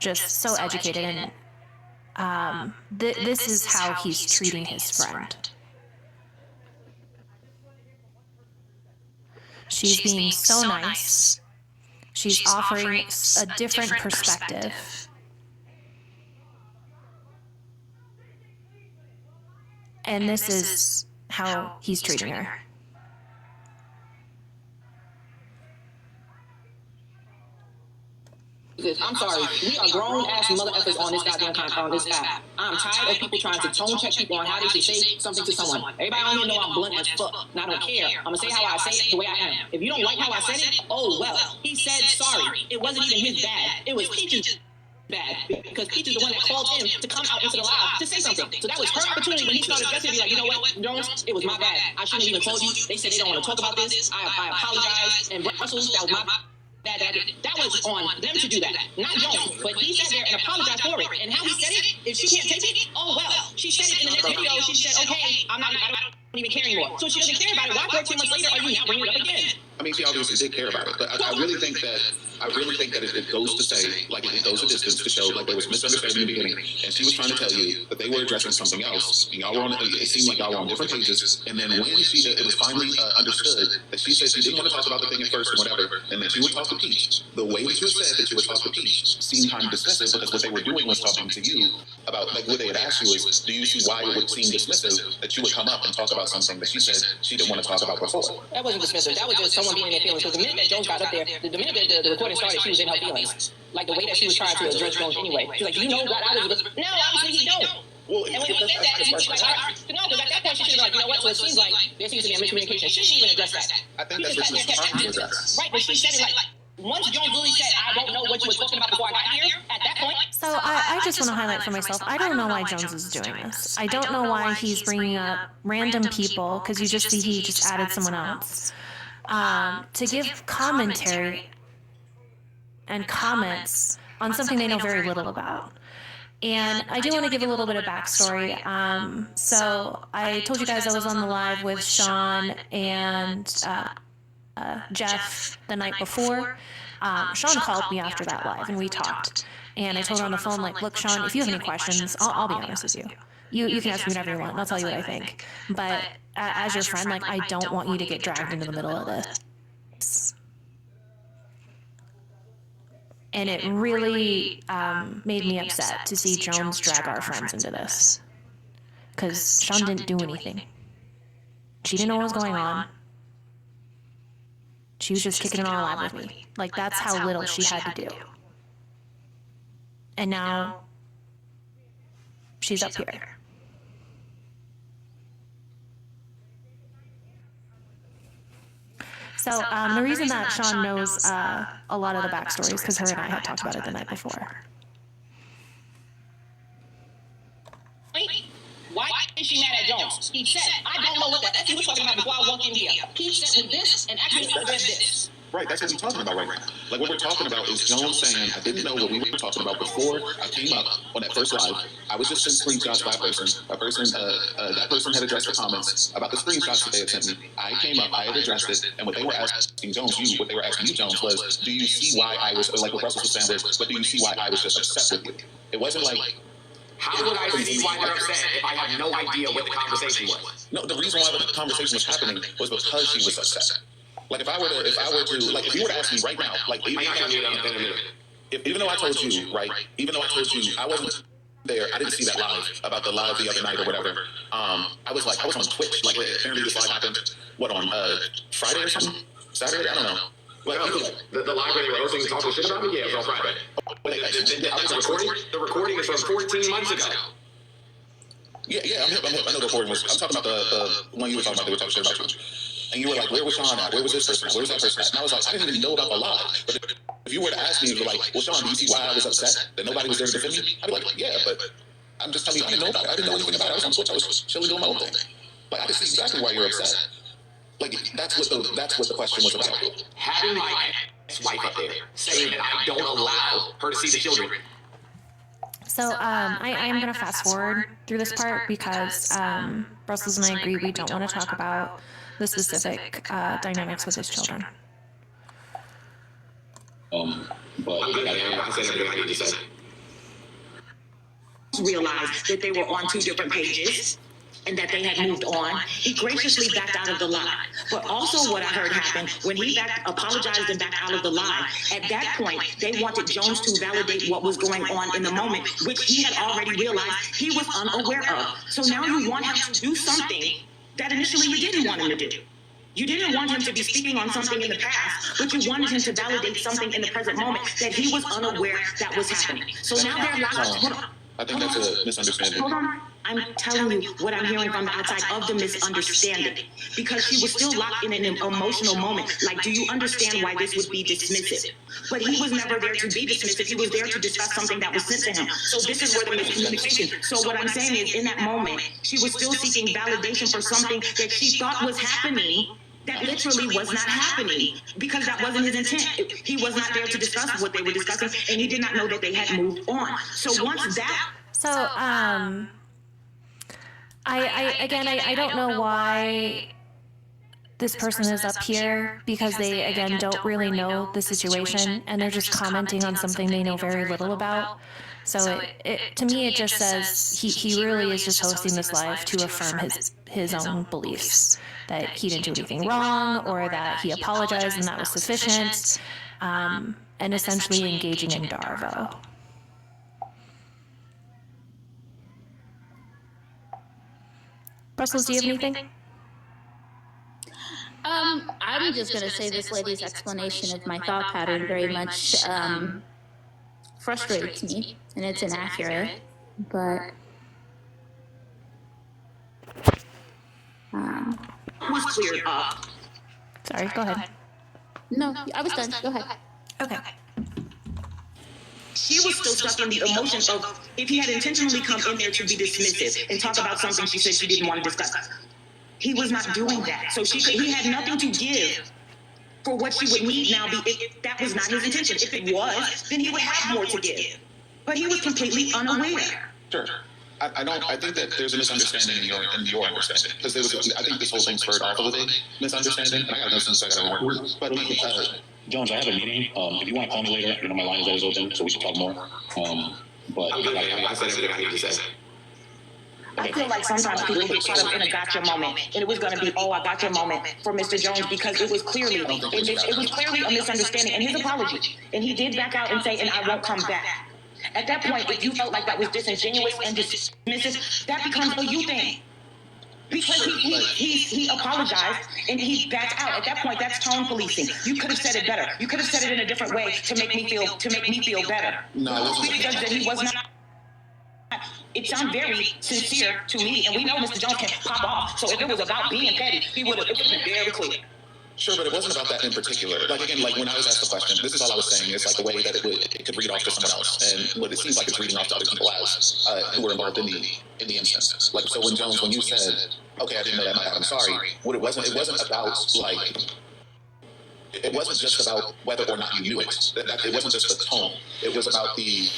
Just so educated, and this is how he's treating his friend. She's being so nice. She's offering a different perspective. And this is how he's treating her. I'm sorry, we are grown-ass mother effers on this goddamn on this app. I'm tired of people trying to tone check people on how they should say something to someone. Everybody on here know I'm blunt as fuck, and I don't care. I'm gonna say how I say it the way I am. If you don't like how I said it, oh well. He said sorry. It wasn't even his bad. It was Peach's bad, because Peach is the one that called him to come out into the live to say something. So that was her opportunity when he started addressing me, like, you know what, Jones, it was my bad. I shouldn't have even told you. They said they don't want to talk about this. I apologize. And Brussels, that was my bad. That was on them to do that, not Jones. But he sat there and apologized for it. And how he said it, if she can't take it, oh well. She said it in the next video. She said, okay, I don't even care anymore. So she doesn't care about it. Why 14 months later are you now bringing it up again? I mean, she obviously did care about it, but I really think that it goes to say, like, it goes a distance to show, like, there was misunderstanding in the beginning, and she was trying to tell you that they were addressing something else, and y'all were on, it seemed like y'all were on different pages, and then when it was finally understood that she said she didn't want to talk about the thing at first or whatever, and that she would talk to Peach, the way that you said that you would talk to Peach seemed kind of dismissive, because what they were doing was talking to you about, like, what they had asked you is, do you see why it would seem dismissive that you would come up and talk about something that she said she didn't want to talk about before? That wasn't dismissive. That was just someone being in their feelings. Because the minute that Jones got up there, the minute that the recording started, she was in her feelings. Like the way that she was trying to address Jones anyway. She's like, you know that I was... No, obviously he don't. Well, and when he said that, she's like, no, because at that point she should have been like, you know what, so it seems like there seems to be a miscommunication. She didn't even address that. I think that's what she was trying to address. Right, but she said it like, once Jones really said, I don't know what you were talking about before I got here, at that point... So I just want to highlight for myself, I don't know why Jones is doing this. I don't know why he's bringing up random people, because you just see he just added someone else, to give commentary and comments on something they know very little about. And I do want to give a little bit of backstory. So I told you guys I was on the live with Sean and Jeff the night before. Sean called me after that live and we talked. And I told her on the phone, like, look, Sean, if you have any questions, I'll be honest with you. You can ask me whatever you want and I'll tell you what I think. But as your friend, like, I don't want you to get dragged into the middle of this. And it really made me upset to see Jones drag our friends into this. Because Sean didn't do anything. She didn't know what was going on. She was just kicking it all alive with me. Like, that's how little she had to do. And now, she's up here. So the reason that Sean knows a lot of the backstory is because her and I had talked about it the night before. Why is she mad at Jones? He said, I don't know what the F he was talking about before I walked in here. He sent me this and actually I read this. Right, that's what we're talking about right now. Like, what we're talking about is Jones saying, I didn't know what we were talking about before I came up on that first live. I was just sent screenshots by a person. That person had addressed the comments about the screenshots that they had sent me. I came up, I had addressed it, and what they were asking Jones, what they were asking you, Jones, was, do you see why I was, like what Brussels was saying was, but do you see why I was just upset with you? It wasn't like, how would I see why they're upset if I have no idea what the conversation was? No, the reason why the conversation was happening was because she was upset. Like, if you were to ask me right now, like, even though I told you, right, I wasn't there, I didn't see that live, about the live the other night or whatever. I was on Twitch, like, apparently this live happened, on Friday or something? Saturday? I don't know. Like, the live where they were hosting and talking shit about me? Yeah, it was on Friday. The recording is from 14 months ago. Yeah, I'm hip. I know the recording was, I'm talking about the one you were talking about, they were talking shit about you. And you were like, where was Sean at? Where was this person at? Where was that person at? And I was like, I didn't even know about the live. But if you were to ask me, you'd be like, well, Sean, do you see why I was upset that nobody was there to defend me? I'd be like, yeah, but I'm just telling you, I didn't know about it. I didn't know anything about it. I was on Twitch. I was chilling doing my own thing. Like, I could see exactly why you're upset. Like, that's what the question was about. Having my ex-wife up there saying that I don't allow her to see the children. So I am going to fast forward through this part because Brussels and I agree we don't want to talk about the specific dynamics with his children. But I said everything I need to say. Realized that they were on two different pages and that they had moved on. He graciously backed out of the live. But also what I heard happen, when he apologized and backed out of the live, at that point, they wanted Jones to validate what was going on in the moment, which he had already realized he was unaware of. So now you want him to do something that initially you didn't want him to do. You didn't want him to be speaking on something in the past, but you wanted him to validate something in the present moment that he was unaware that was happening. So now they're locked. I think that's a misunderstanding. Hold on. I'm telling you what I'm hearing from the outside of the misunderstanding. Because she was still locked in an emotional moment. Like, do you understand why this would be dismissive? But he was never there to be dismissive. He was there to discuss something that was sent to him. So this is where the miscommunication. So what I'm saying is, in that moment, she was still seeking validation for something that she thought was happening that literally was not happening, because that wasn't his intent. He was not there to discuss what they were discussing, and he did not know that they had moved on. So once that... So, I don't know why this person is up here, because they, again, don't really know the situation, and they're just commenting on something they know very little about. So to me, it just says he really is just hosting this live to affirm his own beliefs, that he didn't do anything wrong, or that he apologized and that was sufficient, and essentially engaging in Darvo. Brussels, do you have anything? I'm just going to say this lady's explanation of my thought pattern very much frustrates me, and it's inaccurate, but was cleared up. Sorry, go ahead. No, I was done. Go ahead. Okay. She was still stuck in the emotions of, if he had intentionally come in there to be dismissive and talk about something she said she didn't want to discuss, he was not doing that. So he had nothing to give for what she would need now. That was not his intention. If it was, then he would have more to give. But he was completely unaware. Sure. I think that there's a misunderstanding in your understanding, because I think this whole thing spurred off of a misunderstanding, and I gotta know since I gotta work. But Jones, I have a meeting. If you want to call me later, my line is always open, so we should talk more. But I said everything I need to say. I feel like sometimes people get caught up in a gotcha moment, and it was going to be, oh, I gotcha moment for Mr. Jones, because it was clearly a misunderstanding and his apology, and he did back out and say, and I won't come back. At that point, if you felt like that was disingenuous and dismissive, that becomes a you thing. Because he apologized and he backed out. At that point, that's tone policing. You could have said it better. You could have said it in a different way to make me feel better. No, because that he was not. It sounds very sincere to me, and we know Mr. Jones can pop off. So if it was about being petty, it would have been very clear. Sure, but it wasn't about that in particular. Like, again, like when I was asked the question, this is all I was saying, it's like the way that it could read off to someone else, and what it seems like it's reading off to other people as, who were involved in the instance. Like, so when you said, okay, I didn't know that, my bad, I'm sorry, it wasn't about, like, it wasn't just about whether or not you knew it. It wasn't just the tone. It was about the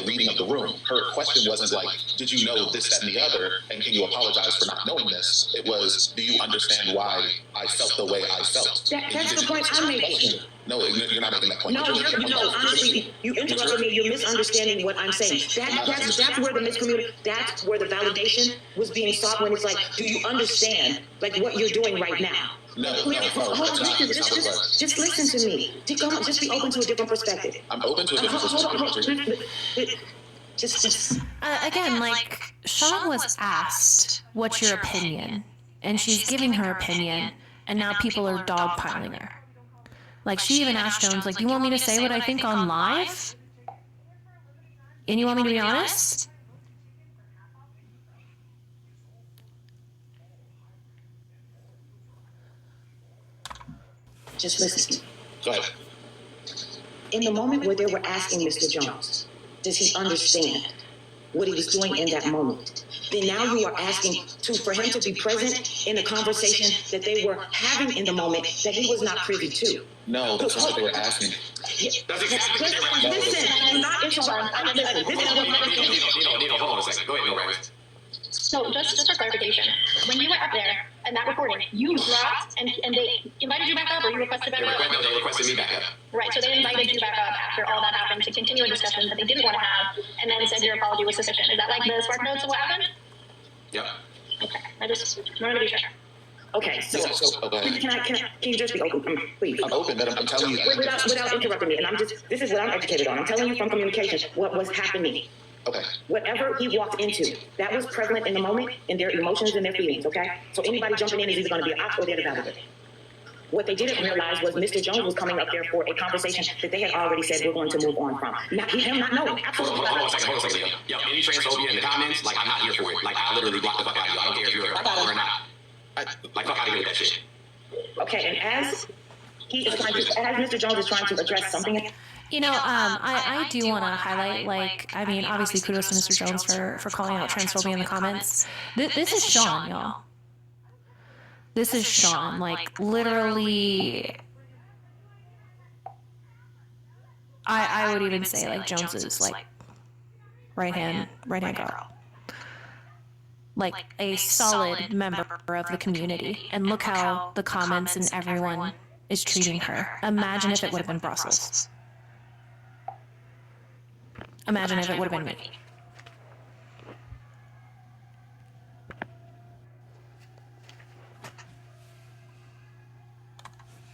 reading of the room. Her question wasn't like, did you know this, that, and the other, and can you apologize for not knowing this? It was, do you understand why I felt the way I felt? That's the point I'm making. No, you're not making that point. No, honestly, you interrupted me. You're misunderstanding what I'm saying. That's where the miscommunication, that's where the validation was being sought, when it's like, do you understand, like, what you're doing right now? Just listen to me. Just be open to a different perspective. I'm open to a different perspective. Again, like, Sean was asked, what's your opinion? And she's giving her opinion, and now people are dogpiling her. Like, she even asked Jones, like, you want me to say what I think on live? And you want me to be honest? Just listen. Go ahead. In the moment where they were asking Mr. Jones, does he understand what he was doing in that moment? Then now you are asking for him to be present in the conversation that they were having in the moment that he was not privy to. No, that's not what they were asking. Listen, I'm not interrupting. I'm listening. This is what Hold on a second. Go ahead, no, right. So just for clarification, when you were up there and that recording, you dropped and they invited you back up, or you requested back up? No, they requested me back up. Right, so they invited you back up after all that happened to continue a discussion that they didn't want to have, and then said your apology was sufficient. Is that like the spark notes of what happened? Yep. Okay, I just wanted to be sure. Okay, so can you just be open, please? I'm open, but I'm telling you. Without interrupting me, and this is what I'm educated on. I'm telling you from communication what was happening. Okay. Whatever he walked into, that was prevalent in the moment, in their emotions and their feelings, okay? So anybody jumping in is either going to be an ops or they're the validator. What they didn't realize was Mr. Jones was coming up there for a conversation that they had already said we're going to move on from. Him not knowing. Absolutely. Hold on a second. Yo, any transphobia in the comments, like, I'm not here for it. Like, I literally block the fuck out of you. I don't care if you're a or not. Like, fuck out of here with that shit. Okay, and as Mr. Jones is trying to address something. You know, I do want to highlight, like, I mean, obviously kudos to Mr. Jones for calling out transphobia in the comments. This is Sean, y'all. This is Sean, like, literally, I would even say, like, Jones's, like, right hand girl. Like, a solid member of the community. And look how the comments and everyone is treating her. Imagine if it would have been Brussels. Imagine if it would have been me.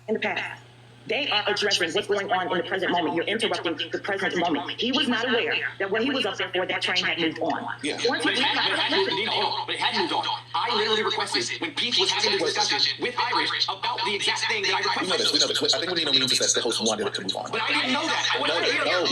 In the past, they are addressing what's going on in the present moment. You're interrupting the present moment. He was not aware that when he was up there for, that train had moved on. Yeah. But it had moved on. I literally requested, when Pete was having this discussion with Irish about the exact thing that I requested. We know this. I think what Nino means is that the host wanted it to move on. But I didn't know that.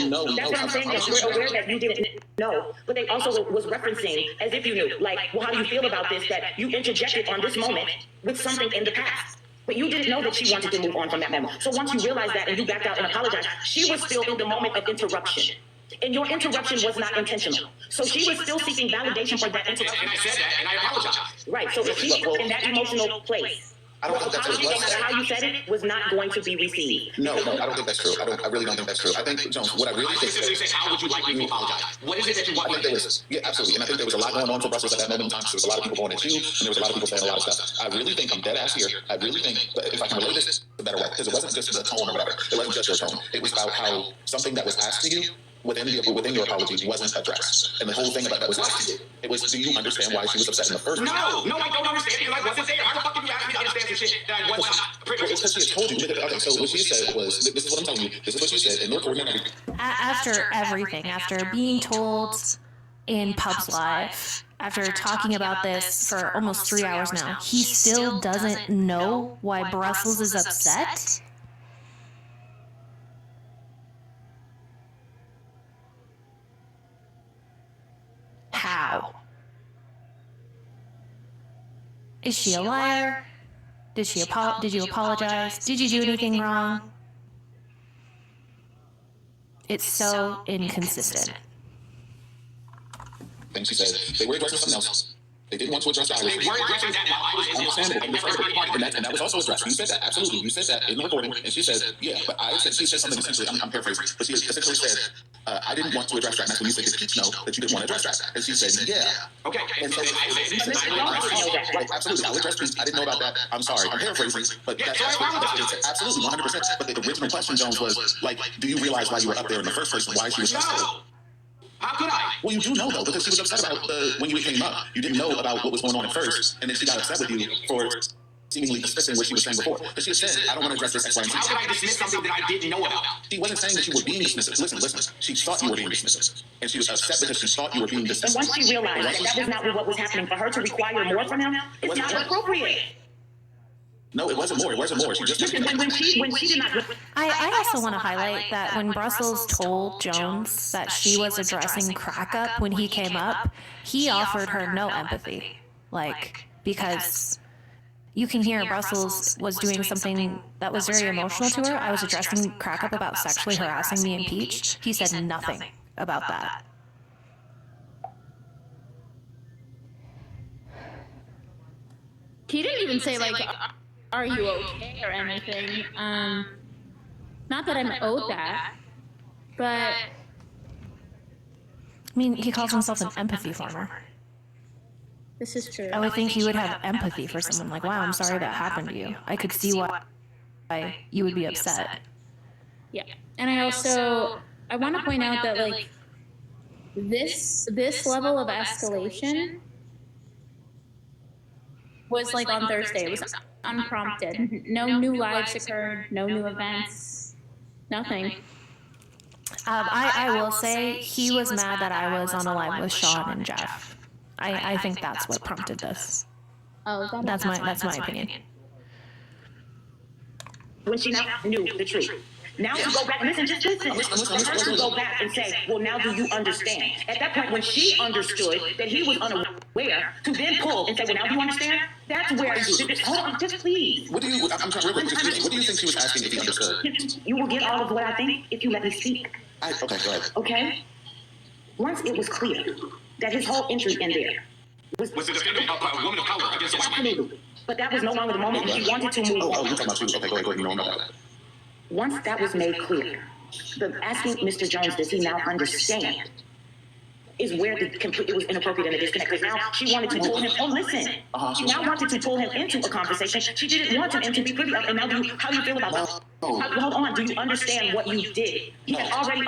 No. That's what I'm saying. We're aware that you didn't know. But they also was referencing, as if you knew, like, well, how do you feel about this, that you interjected on this moment with something in the past? But you didn't know that she wanted to move on from that moment. So once you realized that and you backed out and apologized, she was still in the moment of interruption. And your interruption was not intentional. So she was still seeking validation for that interruption. And I said that, and I apologized. Right. So if she was in that emotional place, I don't think that's what it No was. matter how you said it, was not going to be received. No, I don't think that's true. I really don't think that's true. I think, Jones, what I really think is, how would you like me to apologize? What is it that you want I me think to there do? was, yeah, absolutely. And I think there was a lot going on for Brussels at that moment in time. There was a lot of people going at you, and there was a lot of people saying a lot of stuff. I really think, I'm dead ass here, I really think, but if I can relate this a better way, because it wasn't just the tone or whatever. It wasn't just your tone. It was about how something that was asked to you within your apology wasn't addressed. And the whole thing about that was asked to you. It was, do you understand why she was upset in the first place? No, I don't understand because I wasn't there. How the fuck did you ask me to understand some shit that I was not privy to? It's because she had told you. Okay, so what she said was, this is what I'm telling you, this is what she said, and you're recording everything. After everything, after being told in Pubs Live, after talking about this for almost 3 hours now, he still doesn't know why Brussels is upset? How? Is she a liar? Did you apologize? Did you do anything wrong? It's so inconsistent. Things she said, they were addressing something else. They didn't want to address the Irish. They weren't addressing that while I was in Understandable. And that was also addressed. You said that, absolutely. You said that in the recording, and she said, yeah, but she said something essentially, I'm paraphrasing, but she essentially said, I didn't want to address that. And that's when you said, did know that you didn't want to address that? And she said, yeah. Okay. And so, absolutely, I'll address this. I didn't know about that. I'm sorry. I'm paraphrasing, but that's what it said. Absolutely, 100%. But the original question, Jones, was, like, do you realize why you were up there in the first place and why she was upset? How could I? Well, you do know, though, because she was upset about when you came up. You didn't know about what was going on at first, and then she got upset with you for seemingly dismissing what she was saying before. But she said, I don't want to address this X, Y, and Z. How could I dismiss something that I didn't know about? She wasn't saying that you were being dismissive. Listen. She thought you were being dismissive. And she was upset because she thought you were being dismissive. And once she realized that was not what was happening, for her to require more from him, it's not appropriate. No, it wasn't more. She just when she did not. I also want to highlight that when Brussels told Jones that she was addressing crack up when he came up, he offered her no empathy. Like, because you can hear Brussels was doing something that was very emotional to her. I was addressing crack up about sexually harassing me and Peach. He said nothing about that. He didn't even say, like, are you okay or anything. Not that I'm owed that, but... I mean, he calls himself an empathy farmer. This is true. I would think he would have empathy for someone like, wow, I'm sorry that happened to you. I could see why you would be upset. Yeah. And I want to point out that, like, this level of escalation was, like, on Thursday. It was unprompted. No new lives occurred, no new events, nothing. I will say he was mad that I was on a live with Sean and Jeff. I think that's what prompted this. Oh, that's my opinion. When she now knew the truth. Now to go back, listen, just listen. For her to go back and say, well, now do you understand? At that point, when she understood that he was unaware, to then pull and say, well, now do you understand? That's where hold on, just please. What do you think she was asking if he understood? You will get all of what I think if you let me speak. Okay, go ahead. Okay? Once it was clear that his whole entry in there was it a woman of color against a white man? Absolutely. But that was no longer the moment when she wanted to move on. Oh, you're talking about you. Okay, go ahead. You know about that. Once that was made clear, the asking Mr. Jones, does he now understand, is where it was inappropriate and a disconnect. Because now she wanted to pull him, she now wanted to pull him into a conversation she didn't want him to be privy of. And now how do you feel about that? Hold on, do you understand what you did? He had already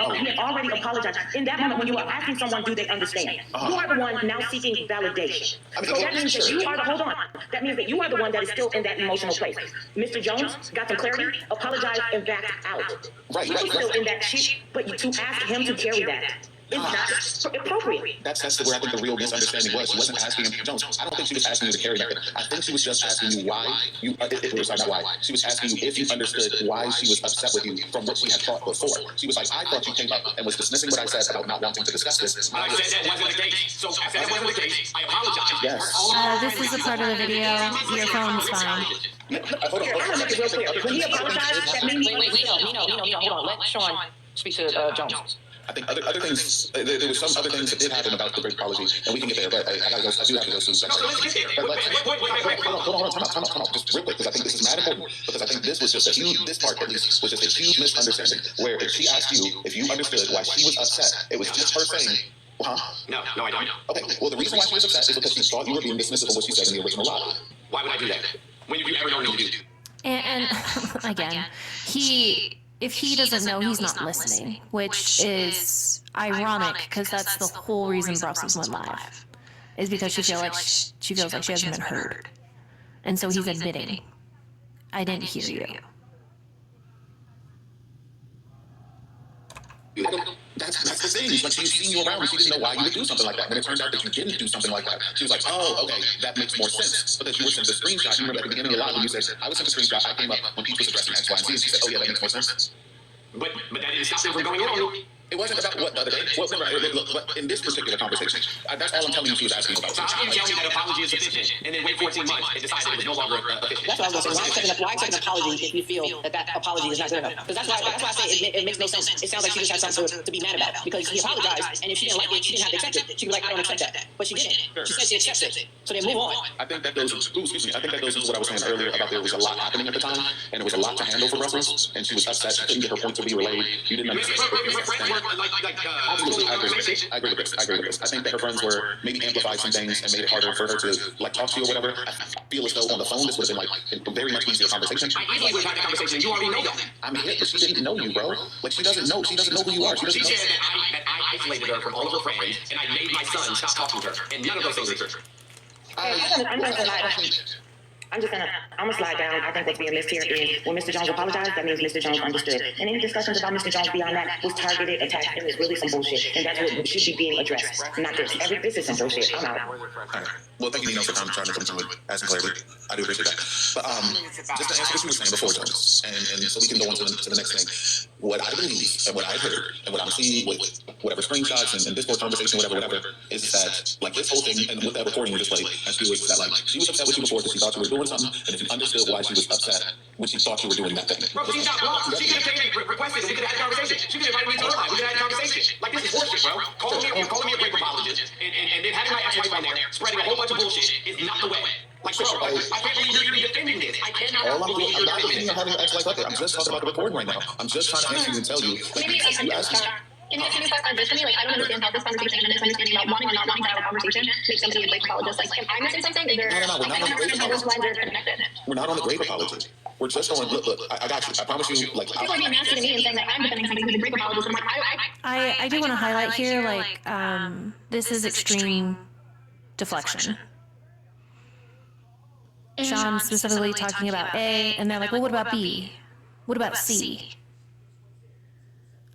apologized. In that moment, when you are asking someone, do they understand? You are the one now seeking validation. So that means that you are that means that you are the one that is still in that emotional place. Mr. Jones got some clarity, apologized, and backed out. Right. Still in that but to ask him to carry that is not appropriate. That's where I think the real misunderstanding was. She wasn't asking him, Jones. I don't think she was asking you to carry that. I think she was just asking you why you. Not why. She was asking you if you understood why she was upset with you from what she had thought before. She was like, I thought you came up and was dismissing what I said about not wanting to discuss this. I said that wasn't the case. So I said it wasn't the case. I apologize. Yes. This is a part of the video. Your phone's fine. Hold on. I'm gonna make it real clear. When he apologized, that means wait, hold on. Let Sean speak to Jones. I think other things. There was some other things that did happen about the great apology, and we can get there. But I gotta go. I do have to go soon. Hold on, time out, just real quick, because I think this is mad important. Because I think this was just a huge. This part, at least, was just a huge misunderstanding. Where if she asked you if you understood why she was upset, it was just her saying. Huh? No, I don't. Okay, well, the reason why she was upset is because she thought you were being dismissive of what she said in the original lie. Why would I do that? When have you ever known me to do? And again, if he doesn't know, he's not listening, which is ironic because that's the whole reason Brussels went live, is because she feels like she hasn't been heard, and so he's admitting, I didn't hear you. That's the thing. It's like she's seen you around and she didn't know why you would do something like that. When it turned out that you didn't do something like that, she was like, oh, okay, that makes more sense. But then you were sent a screenshot. You remember at the beginning of the live when you said, I was sent a screenshot. I came up when Peach was addressing X, Y, and Z. And she said, oh, yeah, that makes more sense. But that didn't stop them from going on. It wasn't about what the other day. Well, look, but in this particular conversation, that's all I'm telling you she was asking about. So how can you tell me that apology is sufficient and then wait 14 months and decide that it was no longer official? That's what I was going to say. Why accept an apology if you feel that apology is not good enough? Because that's why I say it makes no sense. It sounds like she just had something to be mad about. Because he apologized, and if she didn't like it, she didn't have to accept it. She'd be like, I don't accept that. But she didn't. She said she accepts it. So then move on. I think that goes into what I was saying earlier about there was a lot happening at the time, and it was a lot to handle for Brussels, and she was upset. She couldn't get her point to be relayed. You didn't understand. Absolutely, I agree with this. I agree with this. I think that her friends were maybe amplified some things and made it harder for her to like talk to you or whatever. I feel as though on the phone this would have been like a very much easier conversation. I easily would have had a conversation. You already know that. I mean, but she didn't know you, bro. Like she doesn't know who you are. She said that I isolated her from all of her friends and I made my son stop talking to her. And none of those things are true. I'm gonna slide down. I think what's being missed here is when Mr. Jones apologized, that means Mr. Jones understood. And any discussions about Mr. Jones beyond that was targeted attack and was really some bullshit. And that's what should be being addressed, not this. This is some bullshit. I'm out. All right. Well, thank you, Nino, for trying to come through with asking clarity. I do appreciate that. But just to answer what you were saying before, Jones, and so we can go on to the next thing. What I believe and what I heard and what I'm seeing with whatever screenshots and Discord conversation, whatever, is that like this whole thing and with that recording you just played, and she was that like she was upset with you before because she thought you were doing something, and if you understood why she was upset when she thought you were doing that thing. Bro, she's not wrong. She could have requested it. We could have had a conversation. She could have invited me to her live. We could have had a conversation. Like this is horseshit, bro. Calling me a rape apologist and then having my ex-wife on there spreading a whole bunch of bullshit is not the way. Like, bro, I can't believe you're even defending this. I cannot believe you're defending this. I'm not having an ex-wife like that. I'm just talking about the recording right now. I'm just trying to answer you and tell you. Like, Maybe you asked me. Can you clarify this for me? Like, I don't understand how this conversation and misunderstanding about wanting or not wanting to have a conversation makes somebody a great apologist. Like, am I missing something? Is there? No, we're not on the great apology. We're not on the great apology. We're just going. Look. I got you. I promise you. Like, people are being nasty to me and saying that I'm defending somebody who's a great apologist. I'm like, I do want to highlight here, like, this is extreme deflection. Sean specifically talking about A, and they're like, well, what about B? What about C?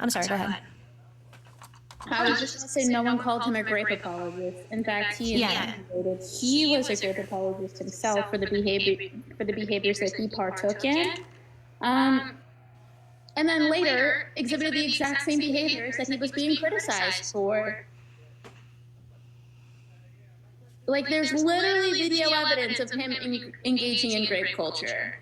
I'm sorry, go ahead. I was just going to say no one called him a grape apologist. In fact, he was a grape apologist himself for the behaviors that he partook in. And then later exhibited the exact same behaviors that he was being criticized for. Like, there's literally video evidence of him engaging in grape culture.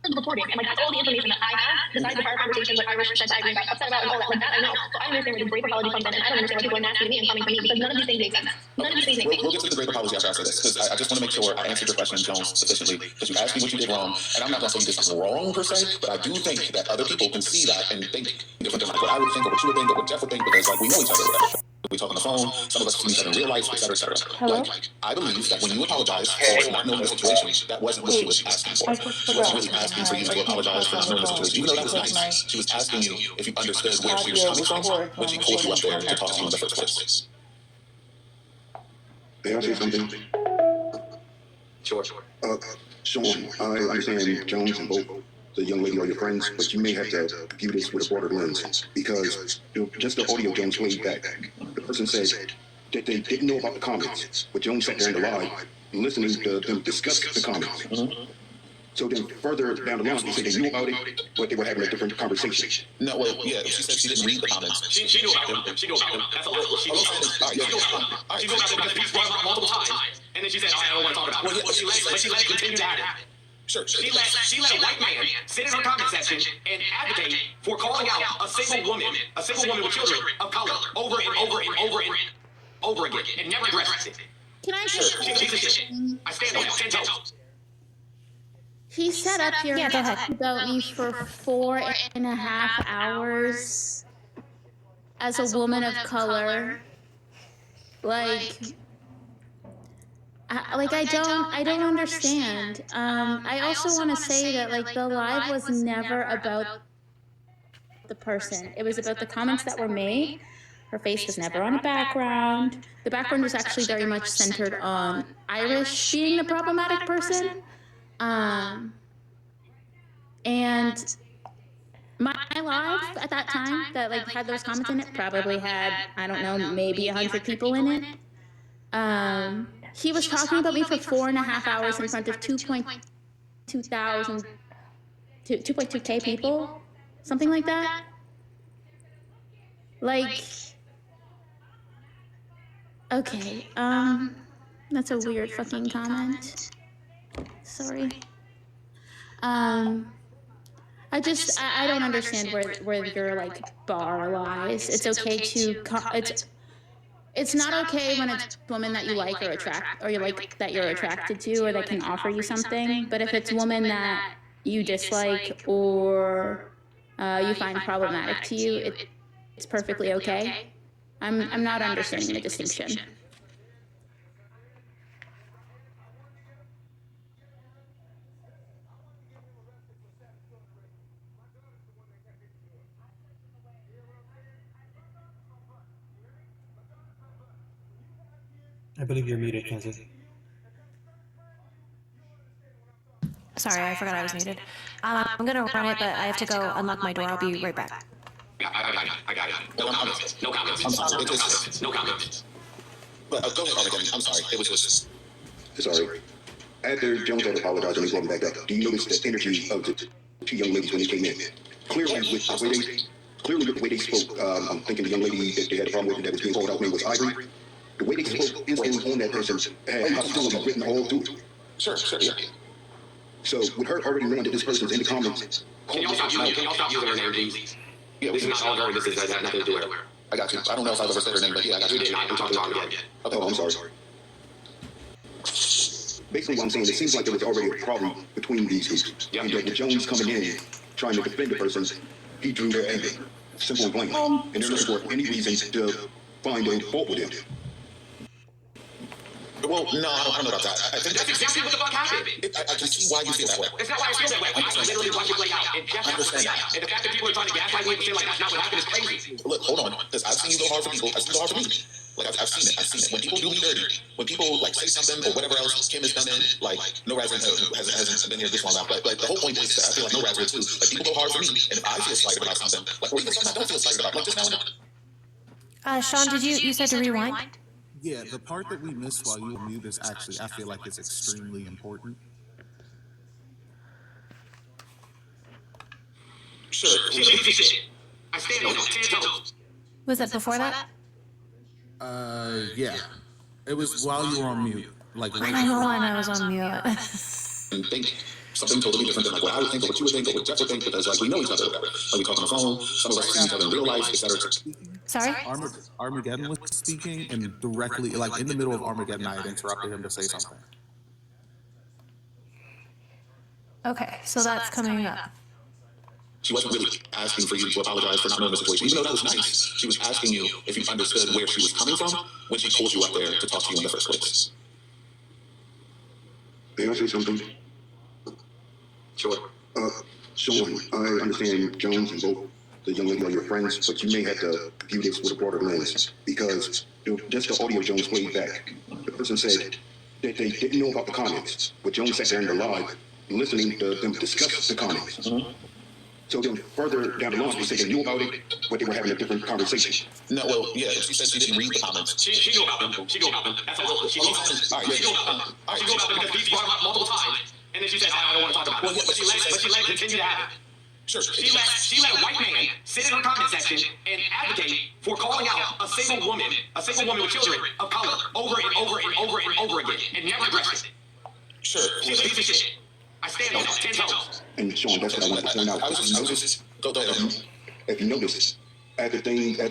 Reporting and like that's all the information that I have besides the prior conversations like Irish said I got upset about and all that like that I know, so I understand where the grape apology comes in, and I don't understand why people are nasty to me and coming for me because none of these things make sense. None of these things make sense. We'll get to the grape apology after I say this because I just want to make sure I answered your question, Jones, sufficiently, because you asked me what you did wrong, and I'm not going to say you did something wrong per se, but I do think that other people can see that and think different than like what I would think or what you would think or what Jeff would think, because like we know each other or whatever. We talk on the phone, some of us see each other in real life, et cetera, et cetera. Hello? Like, I believe that when you apologize for not knowing the situation, that wasn't what she was asking for. She wasn't really asking for you to apologize for not knowing the situation, even though that was nice. She was asking you if you understood where she was coming from when she pulled you up there to talk to you in the first place. May I say something? Sure. Sean, I understand Jones and both the young lady are your friends, but you may have to view this with a broader lens, because just the audio Jones played back, the person said that they didn't know about the comments, but Jones sat there in the live listening to them discuss the comments. Mm-hmm. So then further down the line, they said they knew about it, but they were having a different conversation. No, well, yeah, she said she didn't read the comments. She knew about them. She knew about them. That's a little. She knew about them. She knew about them. She knew about them because he's brought them up multiple times, and then she said, "I don't want to talk about it." But she let it continue to happen. Sure. She let a white man sit in her comment section and advocate for calling out a single woman with children of color over and over again, and never addressed it. Can I Sure. say She's a piece of shit. I stand on it 10 toes. he sat up here and go ahead. talked about me for 4.5 hours as a woman of color. I don't understand. I also want to say that the live was never about the person. It was about the comments that were made. Her face was never on a background. The background was actually very much centered on Irish being the problematic person. And my live at that time that had those comments in it probably had, I don't know, maybe 100 people in it. He was talking about me for 4.5 hours in front of 2.2K people, something like that. Okay, that's a weird fucking comment. Sorry. I don't understand where your bar lies. It's okay to it's not okay when it's a woman that you like or attract, or that you're attracted to, or that can offer you something. But if it's a woman that you dislike or you find problematic to you, it's perfectly okay. I'm not understanding the distinction. I believe you're muted, Kenzie. Sorry, I forgot I was muted. I'm gonna run it, but I have to go unlock my door. I'll be right back. I got it. No comments. I'm sorry. No comments. But go ahead, Armageddon. I'm sorry. It was just. Sorry. After Jones had apologized and he brought me back up, do you notice the energy of the two young ladies when they came in? Clearly, with the way they spoke, I'm thinking the young lady that they had a problem with that was being called out name was Ivory. The way they spoke instantly on that person had hostility written all through it. Sure, yeah. So with her already knowing that this person's in the comments. Can y'all stop using her name, please? Yeah, this is not all her. This has nothing to do with her. I got you. I don't know if I've ever said her name, but yeah, I got you. You didn't. I'm talking to her again. Oh, I'm sorry. Basically, what I'm saying, it seems like there was already a problem between these groups. And that with Jones coming in, trying to defend the person, he drew their anger. Simple and plain. And they're looking for any reason to find a fault with him. Well, no, I don't know about that. I think that's exactly what the fuck happened. I can see why you feel that way. It's not why I feel that way. I literally watch it play out. And Jeff understand that. And the fact that people are trying to gaslight me and say that's not what happened is crazy. Look, hold on. Because I've seen you go hard for people. I've seen you go hard for me. I've seen it. When people do me dirty, when people say something or whatever else Kim has done in, No Razor hasn't been here this long now. But the whole point is that I feel like No Razor too. People go hard for me, and if I feel slighted about something, or even something I don't feel slighted about, just now and then. Sean, did you said to rewind? Yeah, the part that we missed while you were mute is actually, I feel like it's extremely important. Sure. I stand on 10 toes. Was that before that? Yeah. It was while you were on mute. I know when I was on mute. And think something totally different than what I would think, or what you would think, or what Jeff would think, because we know each other, or whatever. We talk on the phone, some of us see each other in real life, etc. Sorry? Armageddon was speaking, and directly, in the middle of Armageddon, I had interrupted him to say something. Okay, so that's coming up. She wasn't really asking for you to apologize for not knowing the situation, even though that was nice. She was asking you if you understood where she was coming from when she pulled you up there to talk to you in the first place. May I say something? Sure. Sean, I understand Jones and both the young lady are your friends, but you may have to view this with a broader lens, because just the audio Jones played back, the person said that they didn't know about the comments, but Jones sat there in the live listening to them discuss the comments. Mm-hmm. So then further down the line, they said they knew about it, but they were having a different conversation. No, well, yeah, she said she didn't read the comments. She knew about them. She knew about them. That's all. She knew about them. She knew about them. She knew about them because these brought them up multiple times. And then she said, I don't want to talk about it. But she let it continue to happen. Sure. She let a white man sit in her comment section and advocate for calling out a single woman with children of color over and over again, and never addressed it. Sure. She's a piece of shit. I stand on it 10 toes. And Sean, that's what I wanted to point out. I was just go ahead. If you notice, after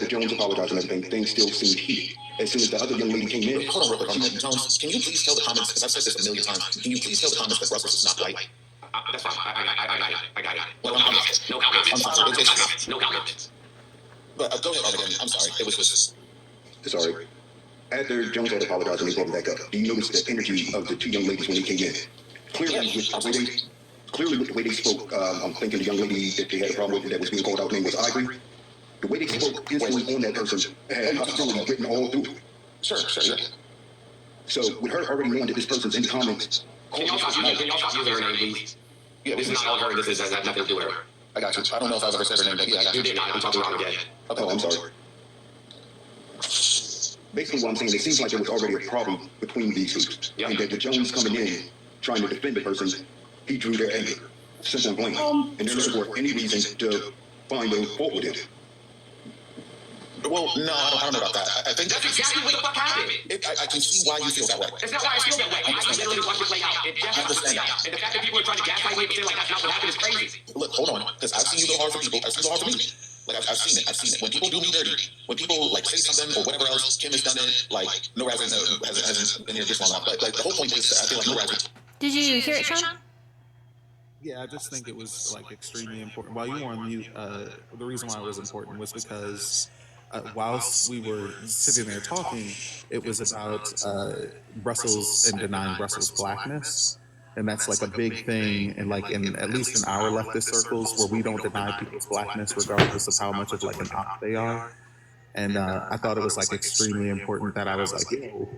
Jones apologized and everything, things still seemed heated. As soon as the other young lady came in, Hold on real quick. Jones, can you please tell the comments, because I've said this a million times, can you please tell the comments that Brussels is not white? That's fine. I got it. Well, No comments. I'm sorry. No comments. But go ahead, again. I'm sorry. It was just... Sorry. After Jones had apologized and they brought him back up, do you notice the energy of the two young ladies when they came in? Clearly, with the way they spoke, I'm thinking the young lady that they had a problem with that was being called out name was Ivory. The way they spoke instantly on that person had hostility written all through it. Sure, yeah. So with her already knowing that this person's in the comments, Can y'all stop using her name, please? Yeah, This is not all her. This has nothing to do with her. I got you. I don't know if I've ever said her name, but yeah, I got you. You did not. I'm talking about again. oh, I'm sorry. Basically what I'm saying, it seems like there was already a problem between these two. And that the Jones coming in, trying to defend the person, he drew their anger. Simple and plain. And they're looking for any reason to find a fault with it. Well, no, I don't know about that. I think that's exactly what the fuck happened. I can see why you feel that way. That's not why I feel that way. I literally watched it play out. It definitely played out. And the fact that people are trying to gaslight me and pretend like that's not what happened is crazy. Look, hold on, because I've seen you go hard for people. I've seen you go hard for me. Like, I've seen it. When people do me dirty, when people, like, say something or whatever else, Kim has done it, like, no Raz hasn't been here this long. But, like, the whole point is that I feel like no Raz... Did you hear it, Sean? Yeah, I just think it was, like, extremely important. While you were on mute, the reason why it was important was because whilst we were sitting there talking, it was about Brussels and denying Brussels' blackness. And that's like a big thing, and like in at least in our leftist circles, where we don't deny people's blackness regardless of how much of like an op they are. And I thought it was like extremely important that I was like, yo,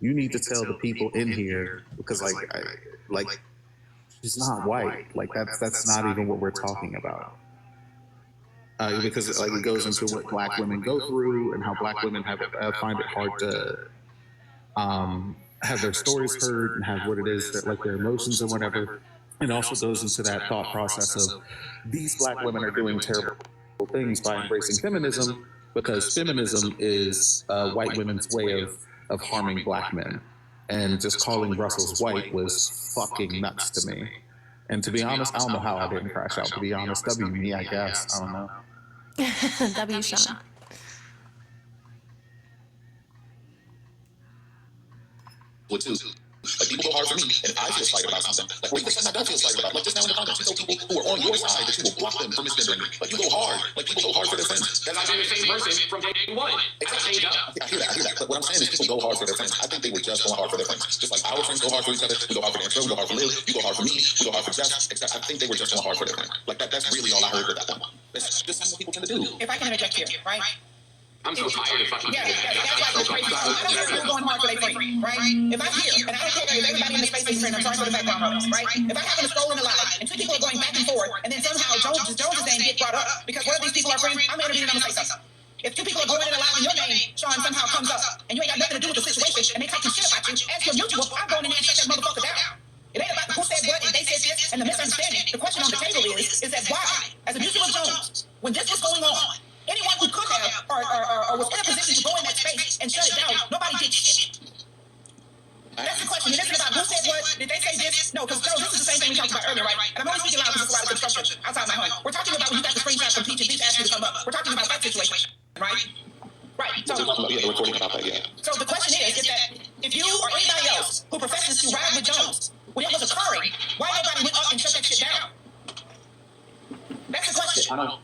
you need to tell the people in here, because like she's not white. Like that's not even what we're talking about. Because like it goes into what black women go through and how black women find it hard to have their stories heard and have what it is that like their emotions and whatever. It also goes into that thought process of these black women are doing terrible things by embracing feminism, because feminism is white women's way of harming black men. And just calling Brussels white was fucking nuts to me. And to be honest, I don't know how I didn't crash out. To be honest, W me, I guess. I don't know. W Sean. Like, people go hard for me, and I feel slighted about something. Like, what do you think I don't feel slighted about? Like, just now in the comments, you tell people who are on your side that you will block them for misgendering. Like, you go hard. Like, people go hard for their friends. That's not the same person from day one. I changed up. I hear that. But what I'm saying is people go hard for their friends. I think they were just going hard for their friends. Just like our friends go hard for each other. We go hard for Andrew, we go hard for Liv, you go hard for me, we go hard for Jeff. I think they were just going hard for their friends. Like, that's really all I heard with that one. That's just what people tend to do. If I can interject here, right? I'm so tired of fucking... Yeah, that's why it's crazy. I don't care if we're going hard for their friend, right? If I'm here, and I don't care if everybody in the space is friend, I'm sorry for the background noise, right? If I happen to scroll in the live, and two people are going back and forth, and then somehow Jones' name gets brought up, because one of these people are friends, I'm intervening and I'm going to say something. If two people are going in the live and your name, Sean, somehow comes up, and you ain't got nothing to do with the situation, and they talking shit about you, as your mutual, I'm going in there and shut that motherfucker down. It ain't about who said what and they said this and the misunderstanding. The question on the table is that why, as a mutual of Jones, when this was going on, anyone who could have or was in a position to go in that space and shut it down, nobody did shit. That's the question. It isn't about who said what. Did they say this? No, because this is the same thing we talked about earlier, right? And I'm only speaking loud because there's a lot of construction outside my home. We're talking about when you got the screenshot from Peach and Peach asked you to come up. We're talking about that situation, right? Right. So, we're recording about that, yeah. So the question is that if you or anybody else who professes to ride with Jones, when it was occurring, why nobody went up and shut that shit down? That's the question. I know.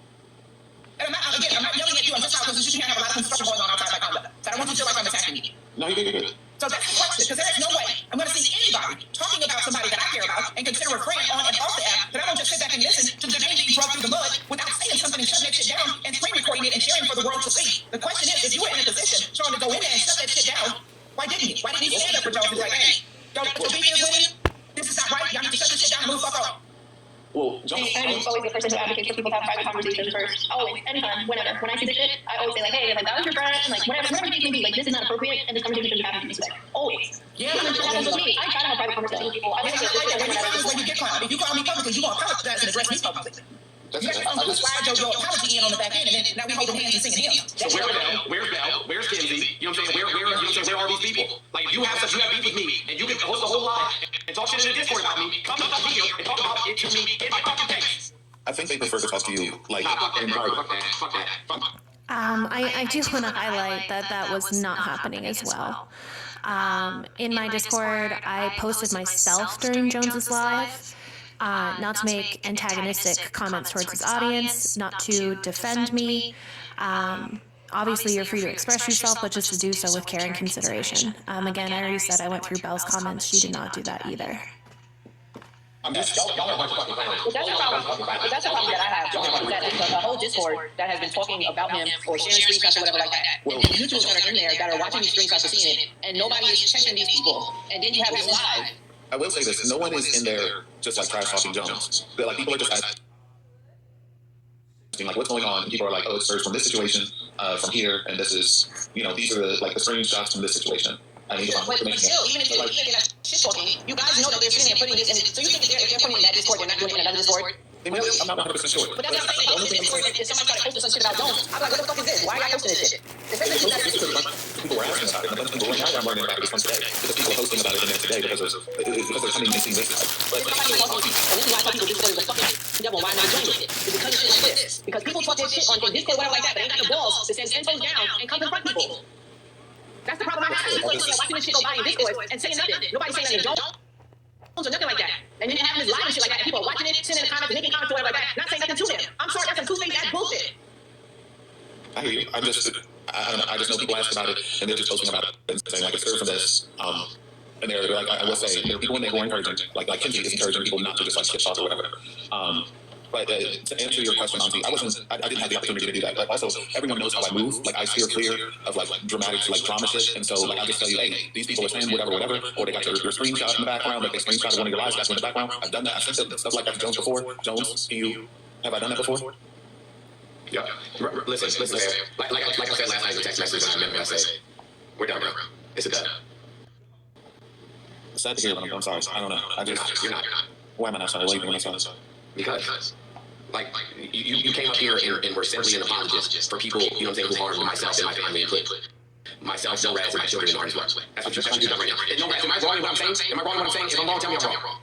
And I'm not yelling at you. I'm just talking because you can't have a lot of construction going on outside my condo. So I don't want you to feel like I'm attacking you. No, you're good. So that's the question, because there is no way I'm going to see anybody talking about somebody that I care about and consider a friend on and off the app that I don't just sit back and listen to the name being drugged through the mud without saying something and shutting that shit down and screen recording it and sharing for the world to see. The question is, if you were in a position trying to go in there and shut that shit down, why didn't you? Why didn't you stand up for Jones and be like, hey, don't beat me is winning. This is not right. Y'all need to shut this shit down and move fuck off. Well, Jones, I'm always the person who advocates for people to have private conversations first. Always, anytime, whenever. When I see this shit, I always say like, hey, like that was your friend, like whatever the case may be, like this is not appropriate, and this conversation should happen to me today. Always. Yeah, even if it happens with me, I try to have private conversations with people. I like that. When you call me publicly, you want to apologize and address me publicly. You got to slide your apology in on the back end, and then now we holding hands and singing hymns. So where's Bell? Where's Bell? Where's Kenzie? You know what I'm saying? Where are these people? Like, if you have beef with me, and you can host a whole live and talk shit in the Discord about me, come up here and talk about it to me in my fucking face. I think they prefer to talk to you. Like, fuck that. I do want to highlight that was not happening as well. In my Discord, I posted myself during Jones's live, not to make antagonistic comments towards his audience, not to defend me. Obviously, you're free to express yourself, but just to do so with care and consideration. Again, I already said I went through Belle's comments. She did not do that either. I'm just, y'all are a bunch of fucking clowns. But that's a problem that I have. That is a whole Discord that has been talking about him or sharing screenshots or whatever like that. And YouTubers that are in there that are watching these screenshots and seeing it, and nobody is checking these people. And then you have this live. I will say this: no one is in there just like trash talking Jones. They're like, people are just asking, like, what's going on? And people are like, oh, it's from this situation, from here, and this is, you know, these are the screenshots from this situation. I need to find information. Still, even if they're shit talking, you guys know that they're sitting there putting this in. So you think if they're putting it in that Discord, they're not doing it in another Discord? I'm not 100% sure. But that's what I'm saying. Like, if somebody started posting some shit about Jones, I'm like, what the fuck is this? Why are y'all posting this shit? People were asking about it, and a bunch of people were now I'm learning about it from today. Because people are posting about it in there today because they're coming and seeing this. But this is why I tell people Discord is a fucking devil. Why not join it? It's because of shit like this. Because people talk their shit on Discord, whatever like that, but they ain't got the balls to stand 10 toes down and come confront people. That's the problem I have. People are watching this shit go by in Discord and saying nothing. Nobody's saying nothing. Jones or nothing like that. And then having this live and shit like that, and people are watching it, sending comments, making comments or whatever like that, not saying nothing to them. I'm sorry, that's some two-faced ass bullshit. I hear you. I don't know. I just know people ask about it, and they're just posting about it and saying, like, it's served from this. And they're like, I will say, there are people in there who are encouraging, like Kenzie is encouraging people not to just like shit talk or whatever. But to answer your question, Auntie, I didn't have the opportunity to do that. But also, everyone knows how I move. Like, I steer clear of like dramatic, like drama shit. And so, like, I just tell you, hey, these people are saying whatever, or they got your screenshot in the background, like they screenshot one of your lives, that's in the background. I've done that. I've sent stuff like that to Jones before. Jones, have I done that before? Yeah. Listen, man. Like I said last night in the text message, and I remember I said, we're done, bro. It's a done. It's sad to hear, but I'm sorry. I don't know. You're not. Why am I not sorry? Why are you when I'm sorry? Because, like, you came up here and were simply an apologist for people, you know what I'm saying, who harmed myself and my family and put myself, no rats, and my children in harm's way. That's what you've done right now. And no rats, am I wrong in what I'm saying? Am I wrong in what I'm saying? If I'm wrong, tell me I'm wrong.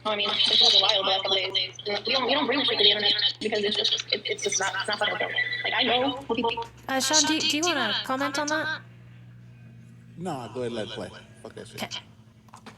I mean, it's been a while the last couple days. We don't bring shit to the internet because it's just not fucking okay. Like, I know what people. Sean, do you want to comment on that? No, go ahead, let it play. Fuck that shit. Okay.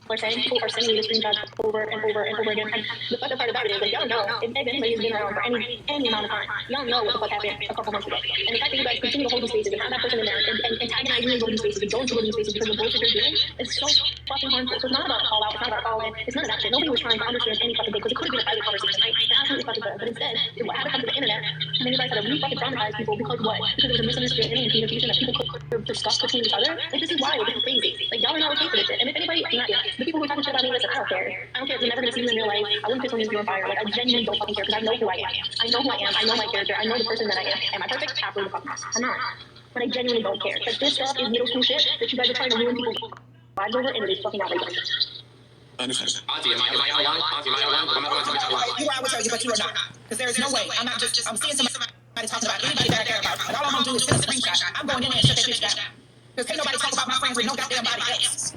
We're saying people are sending you the screenshots over and over and over again. And the fucked up part about it is, like, y'all know, if anybody has been around for any amount of time, y'all know what the fuck happened a couple months ago. And the fact that you guys continue to hold these spaces and have that person in there and antagonize you and go to these spaces and go into these spaces because of the bullshit they're doing is so fucking harmful. So it's not about a call out, it's not about a call in, it's none of that shit. Nobody was trying to understand any fucking thing because it could have been a private conversation. I absolutely fucking could. But instead, it happened to come to the internet, and then you guys had to really fucking traumatize people because what? Because there was a misunderstanding and communication that people could discuss between each other. Like, this is wild, this is crazy. Like, y'all are not okay for this shit. And if anybody, not yet, the people who are talking shit about me, listen, I don't care. I don't care if you're never gonna see me in real life. I wouldn't piss on you on fire. Like, I genuinely don't fucking care because I know who I am. I know who I am. I know my character. I know the person that I am. Am I perfect? Absolutely fucking not. I'm not. But I genuinely don't care. Because this stuff is middle school shit that you guys are trying to ruin people's lives over, and it is fucking outrageous. I understand. Auntie, am I out of line? Auntie, am I out of line? I'm not going to tell you. You are, I would tell you, but you are not. Because there is no way. I'm not just, I'm seeing somebody talking about anybody that I care about. And all I'm going to do is send a screenshot. I'm going in there and shut that bitch down. Because can't nobody talk about my friends with no goddamn body else.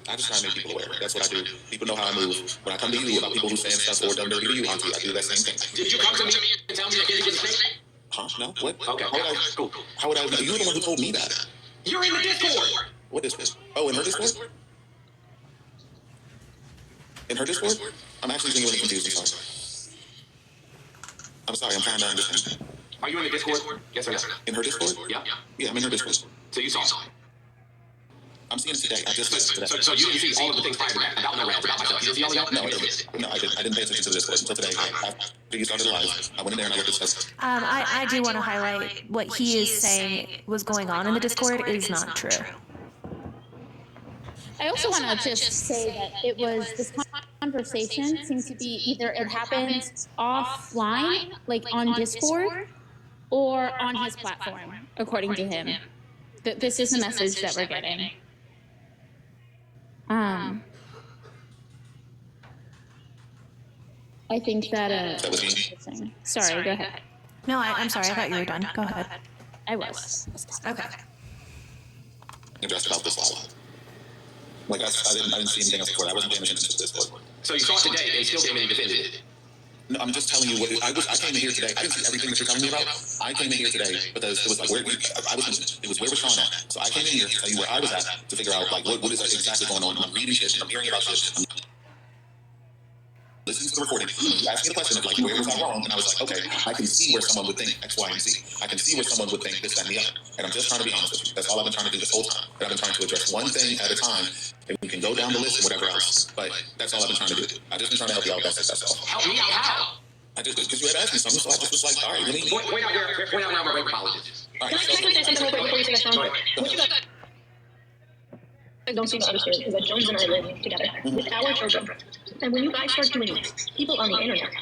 I just try to make people aware. That's what I do. People know how I move. When I come to you about people who saying stuff or done dirty to you, Auntie, I do that same thing. Did you come to me and tell me that Kenzie was a snake? Huh? No? What? Okay. How would I know? You're the one who told me that. You're in the Discord. What Discord? Oh, in her Discord? In her Discord? I'm actually genuinely confused. I'm sorry. I'm trying to understand. Are you in the Discord? Yes or no? In her Discord? Yeah. Yeah, I'm in her Discord. So you saw it? I'm seeing it today. I just listened to that. So you didn't see all of the things prior to that about no rats, about myself. You didn't see all of that? No, I didn't pay attention to the Discord until today. After you started live, I went in there and I looked at stuff. I do want to highlight what he is saying was going on in the Discord is not true. I also want to just say that it was this conversation seems to be either it happened offline, like on Discord, or on his platform, according to him. This is the message that we're getting. I think that sorry, go ahead. No, I'm sorry. I thought you were done. Go ahead. I was. Okay. Just about this live. Like I didn't see anything else before. I wasn't paying attention to this before. So you saw it today and still came in and defended it. No, I'm just telling you what I came in here today. I didn't see everything that you're telling me about. I came in here today because it was like it was where was Sean at? So I came in here to tell you where I was at to figure out like what is exactly going on. I'm reading shit. I'm hearing about shit. Listening to the recording, you asked me the question of like, where was I wrong? And I was like, okay, I can see where someone would think X, Y, and Z. I can see where someone would think this, that, and the other. And I'm just trying to be honest with you. That's all I've been trying to do this whole time. But I've been trying to address one thing at a time, and we can go down the list and whatever else. But that's all I've been trying to do. I've just been trying to help you out. That's all. Help me out how? I just, because you had asked me something, so I just was like, all right, let me... Point out where I'm a rape apologist. All right, Can I say something real quick before you say that, Sean? What you guys don't seem to understand is that Jones and I live together with our children. And when you guys start doing this, people on the internet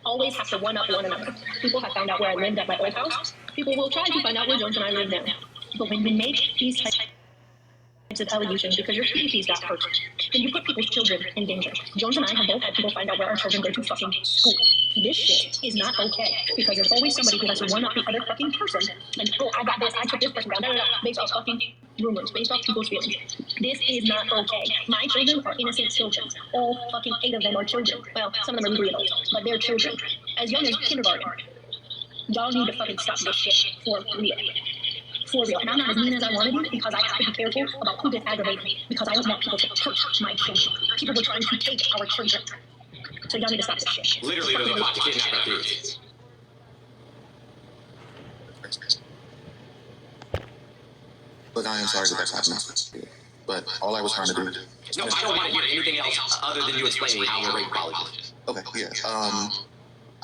always have to one-up one another. People have found out where I lived at my old house. People will try to find out where Jones and I live now. But when you make these types of allegations because your species got hurt, then you put people's children in danger. Jones and I have both had people find out where our children go to fucking school. This shit is not okay because there's always somebody who has to one-up the other fucking person. And, oh, I got this, I took this person down, based off fucking rumors, based off people's feelings. This is not okay. My children are innocent children. All fucking 8 of them are children. Well, some of them are legally adults, but they're children. As young as kindergarten. Y'all need to fucking stop this shit for real. For real. And I'm not as mean as I want to be because I have to be careful about who gets aggravated because I don't want people to touch my children. People were trying to take our children. So y'all need to stop this shit. Literally, there's a plot to kidnap our kids. Look, I am sorry that that's happening. But all I was trying to do... No, I don't want to hear anything else other than you explaining how we're rape apologists. Okay, yeah.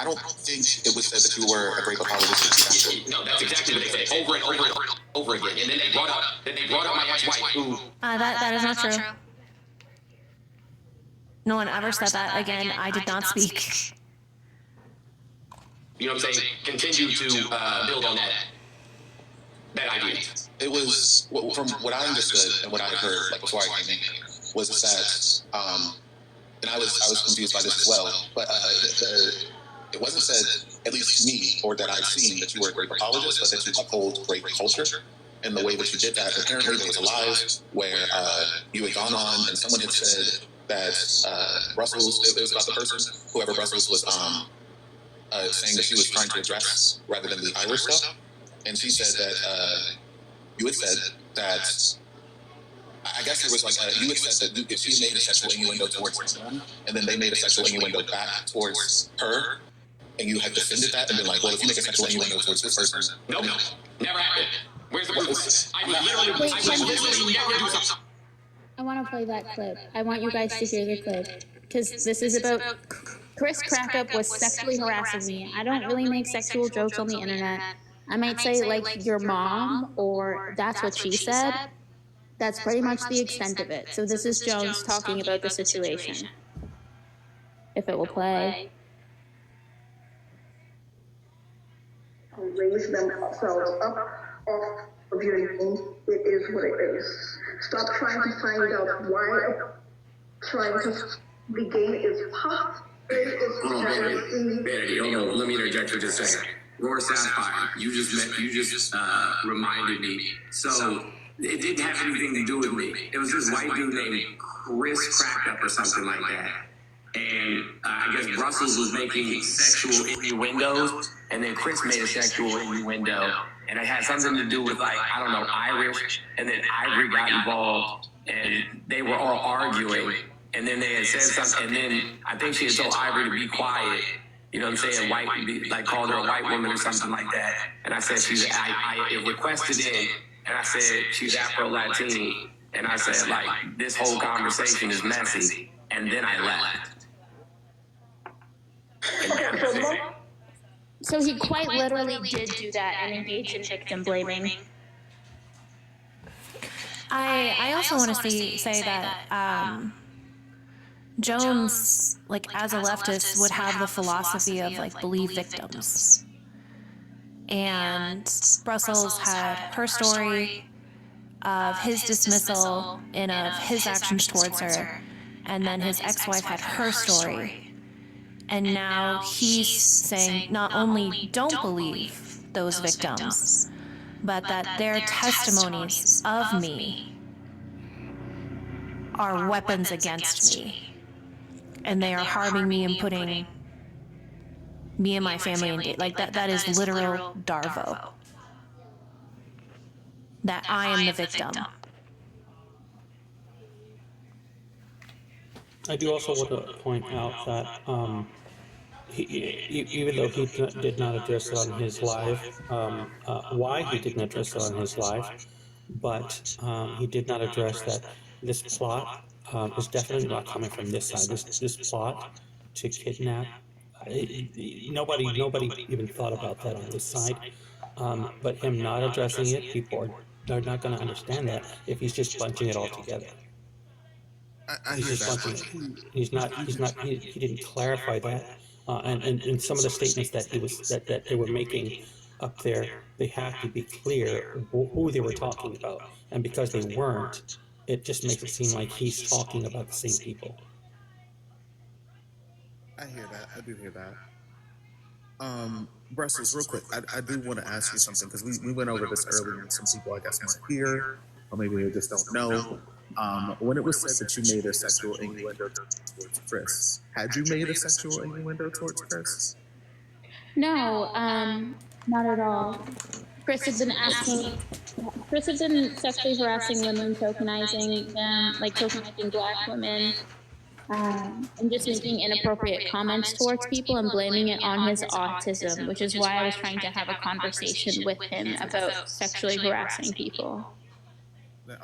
I don't think it was said that you were a rape apologist. No, that's exactly what they said over and over again. And then they brought up my ex-wife who... That is not true. No one ever said that again. I did not speak. You know what I'm saying? Continue to build on that idea. It was, from what I understood and what I heard, like before I came in, was that, and I was confused by this as well, but it wasn't said, at least to me, or that I've seen, that you were a great apologist, but that you uphold great culture. And the way that you did that, apparently there was a live where you had gone on and someone had said that Brussels, it was about the person, whoever Brussels was saying that she was trying to address rather than the Irish stuff. And she said that you had said that, I guess it was like, you had said that if she made a sexual innuendo towards them, and then they made a sexual innuendo back towards her, and you had defended that and been like, well, if you make a sexual innuendo towards this person. Nope, never happened. Where's the proof? I literally never do something. I want to play that clip. I want you guys to hear the clip. Because this is about... Chris Crackup was sexually harassing me. I don't really make sexual jokes on the internet. I might say, like, your mom, or that's what she said. That's pretty much the extent of it. So this is Jones talking about the situation. If it will play. Raise themselves up off of your knees. It is what it is. Stop trying to find out why trying to regain its past. Vanity, hold on. Let me interject for just a second. Roar Sapphire, you just reminded me. So it didn't have anything to do with me. It was this white dude named Chris Crackup or something like that. And I guess Brussels was making sexual innuendos, and then Chris made a sexual innuendo, and it had something to do with, like, I don't know, Irish, and then Ivory got involved, and they were all arguing, and then they had said something, and then I think she had told Ivory to be quiet. You know what I'm saying? Like called her a white woman or something like that. And I said I requested it, and I said she's Afro-Latina, and I said, like, this whole conversation is messy, and then I left. So he quite literally did do that and engage in victim blaming. I also want to say that Jones, like, as a leftist, would have the philosophy of, like, believe victims. And Brussels had her story of his dismissal and of his actions towards her, and then his ex-wife had her story. And now he's saying not only don't believe those victims, but that their testimonies of me are weapons against me. And they are harming me and putting me and my family in danger. Like that is literal Darvo. That I am the victim. I do also want to point out that even though he did not address it on his live, why he didn't address it on his live, but he did not address that this plot is definitely not coming from this side. This plot to kidnap, nobody even thought about that on this side. But him not addressing it, people are not going to understand that if he's just bunching it all together. I hear that. He didn't clarify that, and some of the statements that that they were making up there, they have to be clear who they were talking about, and because they weren't, it just makes it seem like he's talking about the same people. I hear that. I do hear that. Brussels, real quick, I do want to ask you something, because we went over this earlier, and some people, I guess, weren't here, or maybe they just don't know. When it was said that you made a sexual innuendo towards Chris, had you made a sexual innuendo towards Chris? No, not at all. Chris had been sexually harassing women, tokenizing them, like tokenizing Black women, and just making inappropriate comments towards people and blaming it on his autism, which is why I was trying to have a conversation with him about sexually harassing people.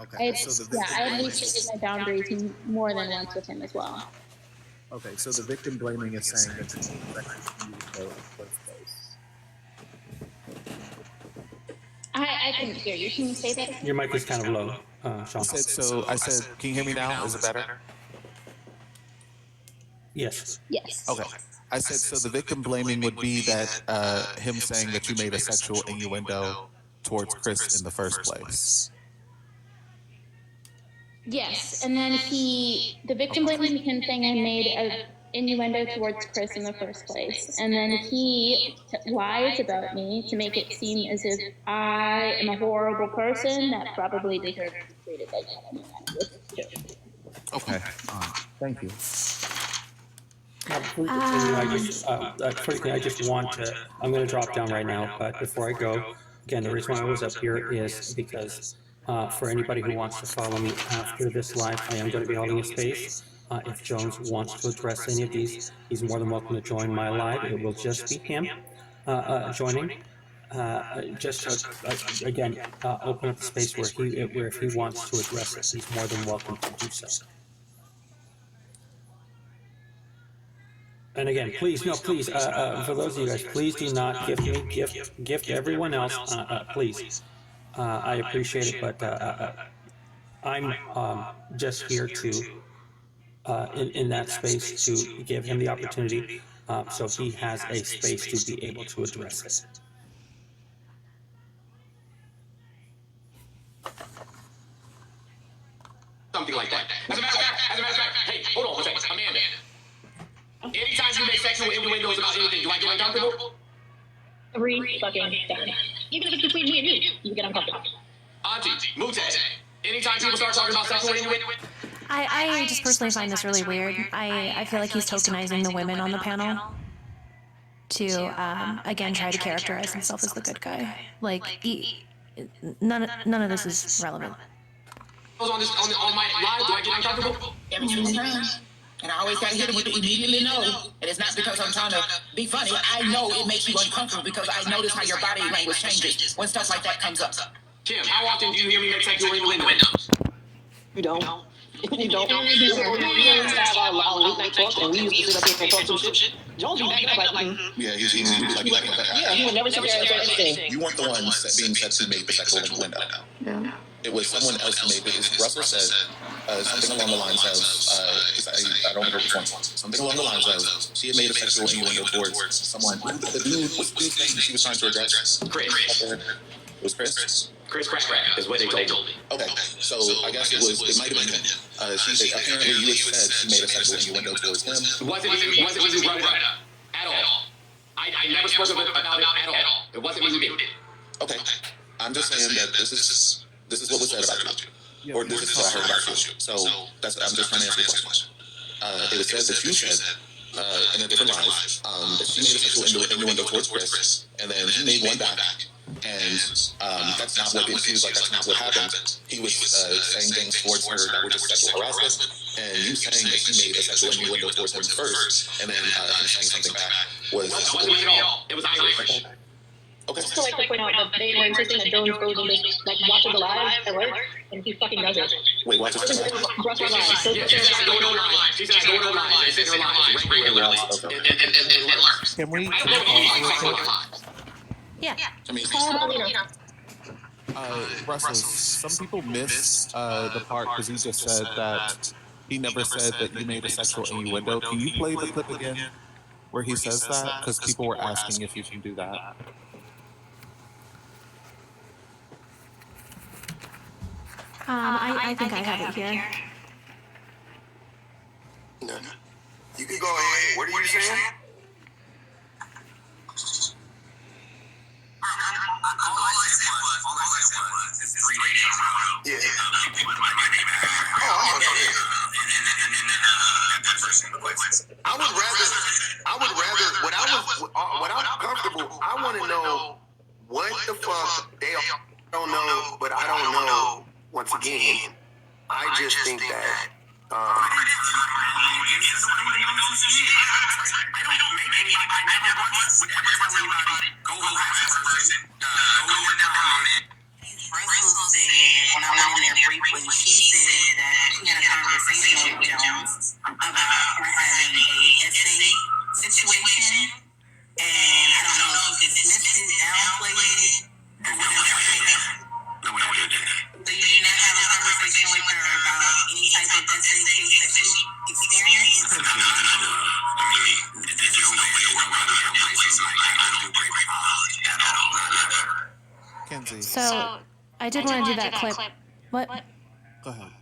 Okay, I had restated my boundaries more than once with him as well. Okay, so the victim blaming is saying that it's in the first place. I couldn't hear you. Can you say that again? Your mic is kind of low, Sean. I said, can you hear me now? Is it better? Yes. Yes. Okay. I said, so the victim blaming would be that him saying that you made a sexual innuendo towards Chris in the first place. Yes, and then the victim blaming him saying I made an innuendo towards Chris in the first place, and then he lies about me to make it seem as if I am a horrible person that probably deserves to be treated like that. Okay, thank you. I just want to, I'm going to drop down right now, but before I go, again, the reason why I was up here is because for anybody who wants to follow me after this live, I am going to be holding a space. If Jones wants to address any of these, he's more than welcome to join my live. It will just be him joining. Just to, again, open up the space where if he wants to address it, he's more than welcome to do so. And again, please, for those of you guys, please do not gift me, gift everyone else, please. I appreciate it, but I'm just here to, in that space, to give him the opportunity, so he has a space to be able to address it. Something like that. As a matter of fact, hey, hold on one second, Amanda. Anytime you make sexual innuendos about anything, do I get uncomfortable? Every fucking time. Even if it's between me and you get uncomfortable. Auntie, Mute, anytime people start talking about sexual innuendo. I just personally find this really weird. I feel like he's tokenizing the women on the panel to, again, try to characterize himself as the good guy. Like, none of this is relevant. On my live, do I get uncomfortable? Every single time. And I always gotta hit him with the immediately no. And it's not because I'm trying to be funny. I know it makes you uncomfortable because I notice how your body language changes when stuff like that comes up. Kim, how often do you hear me make sexual innuendos? You don't. You don't. We used to have our late night talk, and we used to sit up here and talk some shit. Jones would back up like, Yeah, he's like that. yeah, he would never sit there and say anything. You weren't the one being said to make the sexual innuendo. Yeah. It was someone else who made it. Russell said something along the lines of, I don't remember which one, something along the lines of, she had made a sexual innuendo towards someone. The dude, what's the dude's name she was trying to address? Chris. It was Chris? Chris Crack is what they told me. Okay, so I guess it might have been him. Apparently you had said she made a sexual innuendo towards him. Wasn't me who brought it up at all. I never spoke about it at all. It wasn't me who did. Okay, I'm just saying that this is what was said about you, or this is what I heard about you. So I'm just trying to answer your question. It was said that you said in a different life that she made a sexual innuendo towards Chris, and then he made one back, and that's not what it was like. That's not what happened. He was saying things towards her that were just sexual harassment, and you saying that she made a sexual innuendo towards him first, and then him saying something back was. It wasn't me at all. It was Irish. Okay. I still like to point out that they were insisting that Jones goes and just like watches the live at work, and he fucking does it. Wait, watch it. Brussels live. Yeah, she said I go to her live. She said I go to her live. I sit in her live regularly. And lurks. Can we Yeah. I mean, Brussels, some people miss the part because he just said that he never said that you made a sexual innuendo. Can you play the clip again where he says that? Because people were asking if you can do that. I think I have it here. No. You can go ahead. What are you saying? All I said was, it's 3 days in a row. Yeah. People in my name Oh, okay. that person. I would rather, what I'm comfortable, I want to know what the fuck they don't know, but I don't know. Once again, I just think that, I don't make anybody, I never once would ever tell anybody, go have this person, go in the comment. Brussels said, when I went in there briefly, she said that she had a conversation with Jones about her having a essay situation, and I don't know if he dismissed it, downplayed it, or whatever. No, we don't do that. So you did not have a conversation with her about any type of essay case that she experienced? I mean, there's no way in the world I would have places like that. I don't do great apology at all. Kenzie. So I did want to do that clip. What? Go ahead.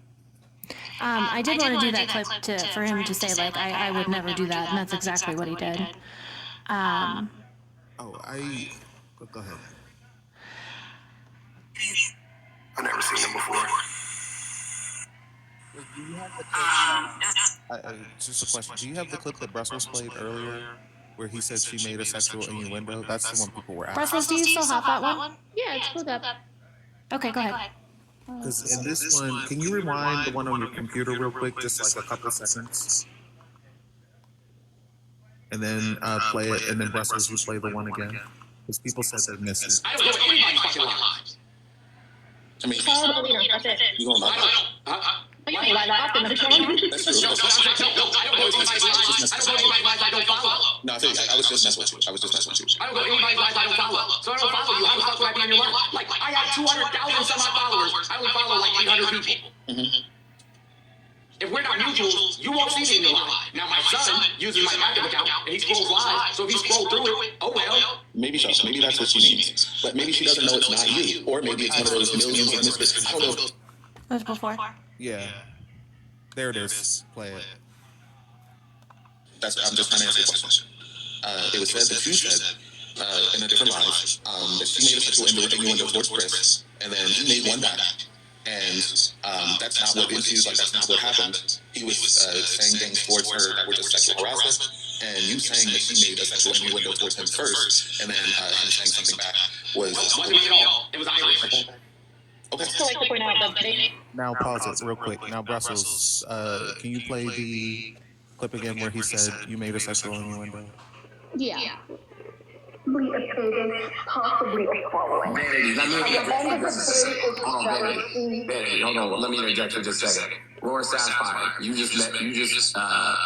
I did want to do that clip for him to say, like, I would never do that, and that's exactly what he did. Go ahead. I've never seen them before. Do you have the just a question. Do you have the clip that Brussels played earlier where he said she made a sexual innuendo? That's the one people were asking. Brussels, do you still have that one? Yeah, it's pulled up. Okay, go ahead. Because in this one, can you rewind the one on your computer real quick, just like a couple seconds? And then play it, and then Brussels, you play the one again? Because people said they missed it. I don't go to anybody's fucking lives. I mean, That's it. you going live? You ain't like that often, That's true. No, I don't go to anybody's lives. I don't go to anybody's lives I don't follow. No, I was just messing with you. I was just messing with you. I don't go to anybody's lives I don't follow. So I don't follow you. How the fuck would I be in your life? Like, I have 200,000 some odd followers. I only follow like 800 people. If we're not mutuals, you won't see me in your life. Now, my son uses my active account, and he scrolls live, so if he scrolls through it, oh well. Maybe so. Maybe that's what she means. But maybe she doesn't know it's not you. Or maybe it's one of those millions of misfits. I don't know. That was before. Yeah. There it is. Play it. I'm just trying to answer your question. It was said that you said in a different life that she made a sexual innuendo towards Chris, and then he made one back. And that's not what it seems like. That's not what happened. He was saying things towards her that were just sexual harassment, and you saying that she made a sexual innuendo towards him first, and then him saying something back was. It wasn't me at all. It was Irish. Okay. I still like to point out that they Now pause it real quick. Now Brussels, can you play the clip again where he said you made a sexual innuendo? Yeah. Possibly a following. Vanity, let me hold on. Let me interject for just a second. Laura Sapphire, you just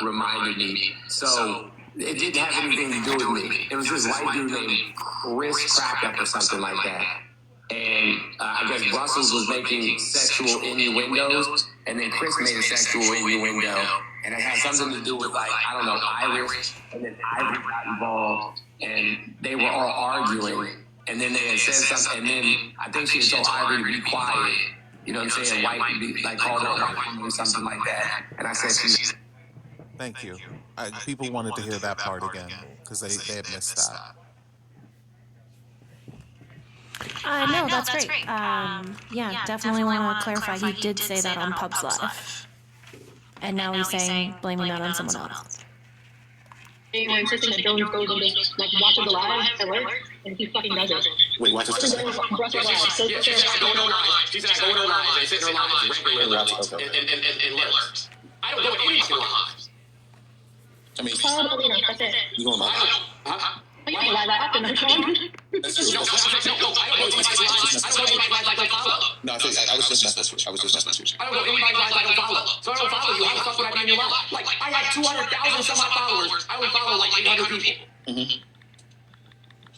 reminded me. So it didn't have anything to do with me. It was this white dude named Chris Crackup or something like that. And I guess Brussels was making sexual innuendos, and then Chris made a sexual innuendo, and it had something to do with, like, I don't know, Irish, and then Irish got involved, and they were all arguing, and then they had said something, and then I think she had told Ivory to be quiet, You know what I'm saying? White, like called her a white woman or something like that. And I said she's. Thank you. People wanted to hear that part again because they had missed that. No, that's great. Yeah, definitely want to clarify. He did say that on Pubs Live. And now he's saying, blaming that on someone else. They were insisting that Jones goes and just like watches the live at work, and he fucking does it. Wait, watch this. Brussels live. So Yeah, she said I go to her live. She said I go to her live and sit in her lives regularly and lurks. I don't go to any fucking lives. I mean, Todd Alina, that's it. you going live? Huh? But you don't live that often, though, Sean. That's true. No, I don't go anybody's lives. I don't go anybody's lives I follow. No, I was just messing with you. I was just messing with you. I don't go anybody's lives I don't follow. So I don't follow you. How the fuck would I be in your life? Like, I have 200,000 some odd followers. I only follow like 800 people. Mm-hmm.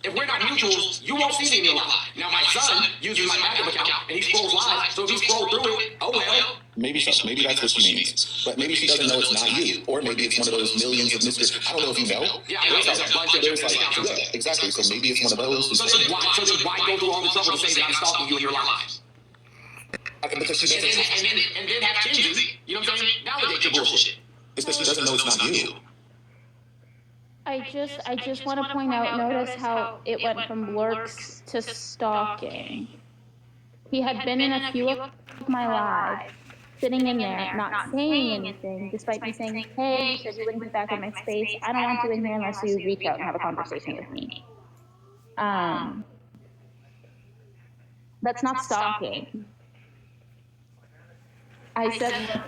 If we're not mutuals, you won't see me in your life. Now, my son uses my backup account, and he scrolls live, so if he scrolls through it, oh well. Maybe so. Maybe that's what she means. But maybe she doesn't know it's not you. Or maybe it's one of those millions of Mr. I don't know if you know. Yeah, I know. There's a bunch of There's like, yeah, exactly. So maybe it's one of those. So then why go through all the trouble to say that I'm stalking you in your lives? Because she doesn't. And then have Kenzie, you know what I'm saying? Validate your bullshit. It's because she doesn't know it's not you. I just want to point out, notice how it went from lurks to stalking. He had been in a few of my lives, sitting in there, not saying anything, despite me saying, hey, you said you wouldn't be back in my space. I don't want you in here unless you reach out and have a conversation with me. That's not stalking. I said,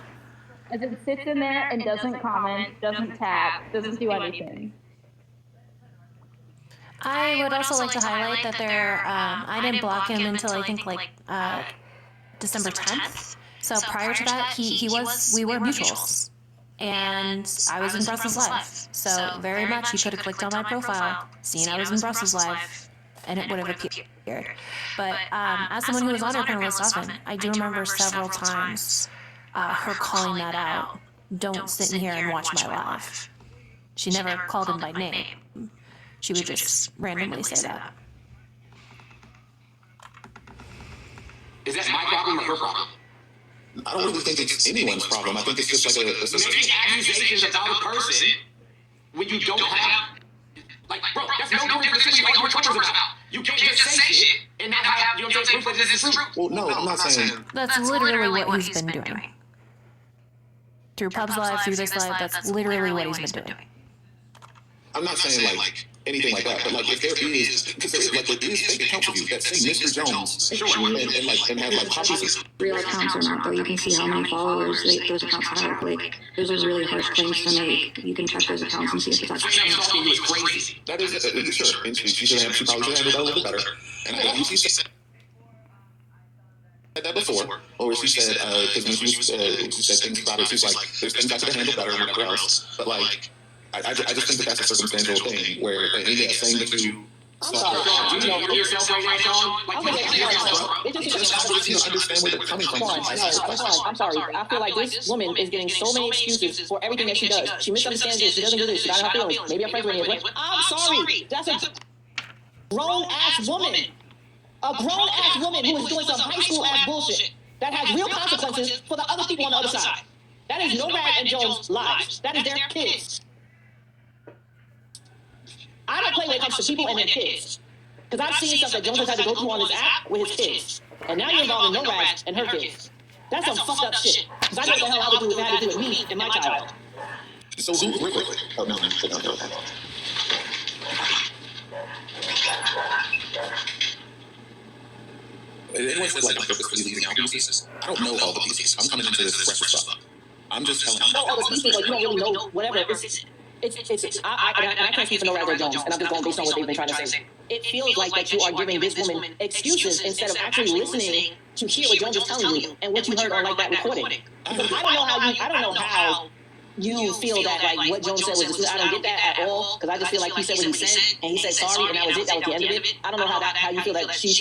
as it sits in there and doesn't comment, doesn't tap, doesn't do anything. I would also like to highlight that I didn't block him until I think like December 10th. So prior to that, we were mutuals. And I was in Brussels Live. So very much he could have clicked on my profile, seen I was in Brussels Live, and it would have appeared. But as someone who was on her panel list often, I do remember several times her calling that out. Don't sit in here and watch my live. She never called him by name. She would just randomly say that. Is that my problem or her problem? I don't really think it's anyone's problem. I think it's just like a making accusations about a person when you don't have, like, bro, that's no different than the shit we argue with Trumpers about. You can't just say shit and not have, you know what I'm saying, proof that this is true. Well, no, I'm not saying. That's literally what he's been doing. Through Pubs Live, through this live, that's literally what he's been doing. I'm not saying like anything like that, but like if there is, because there is like fake accounts of you that say Mr. Jones and have like copies. Real accounts or not, though, you can see how many followers those accounts have. Like, those are really harsh claims to make. You can check those accounts and see if it's actually crazy. That is sure, and she probably should have handled that a little bit better. And I think she said that before, or she said because when she said things about it, she's like, there's things I could have handled better and whatever else, but like. I just think that's a circumstantial thing where, saying that you. I'm sorry, do you know yourself right now, Sean? Like, understand where they're coming from. I'm sorry. I feel like this woman is getting so many excuses for everything that she does. She misunderstands this. She doesn't do this. She got her feelings. Maybe her friends with me. I'm sorry. That's a grown-ass woman. A grown-ass woman who is doing some high school-ass bullshit that has real consequences for the other people on the other side. That is Norad and Jones' lives. That is their kids. I don't play when it comes to people and their kids. Because I've seen stuff that Jones has had to go through on this app with his kids. And now you're involved in NORAD and her kids. That's some fucked up shit. Because I know what the hell I would do if it had to do with me and my child. So who quickly? Oh, no. Anyone said like I'm purposely leaving out pieces? I don't know all the pieces. I'm coming into this fresh stuff. I'm just telling you. I know all the pieces, but you don't really know whatever. I can't speak for NORAD or Jones, and I'm just going based on what they've been trying to say. It feels like that you are giving this woman excuses instead of actually listening to hear what Jones is telling you and what you heard on like that recording. Because I don't know how you feel that like what Jones said was just, I don't get that at all. Because I just feel like he said what he said and he said sorry and that was it. That was the end of it. I don't know how you feel that she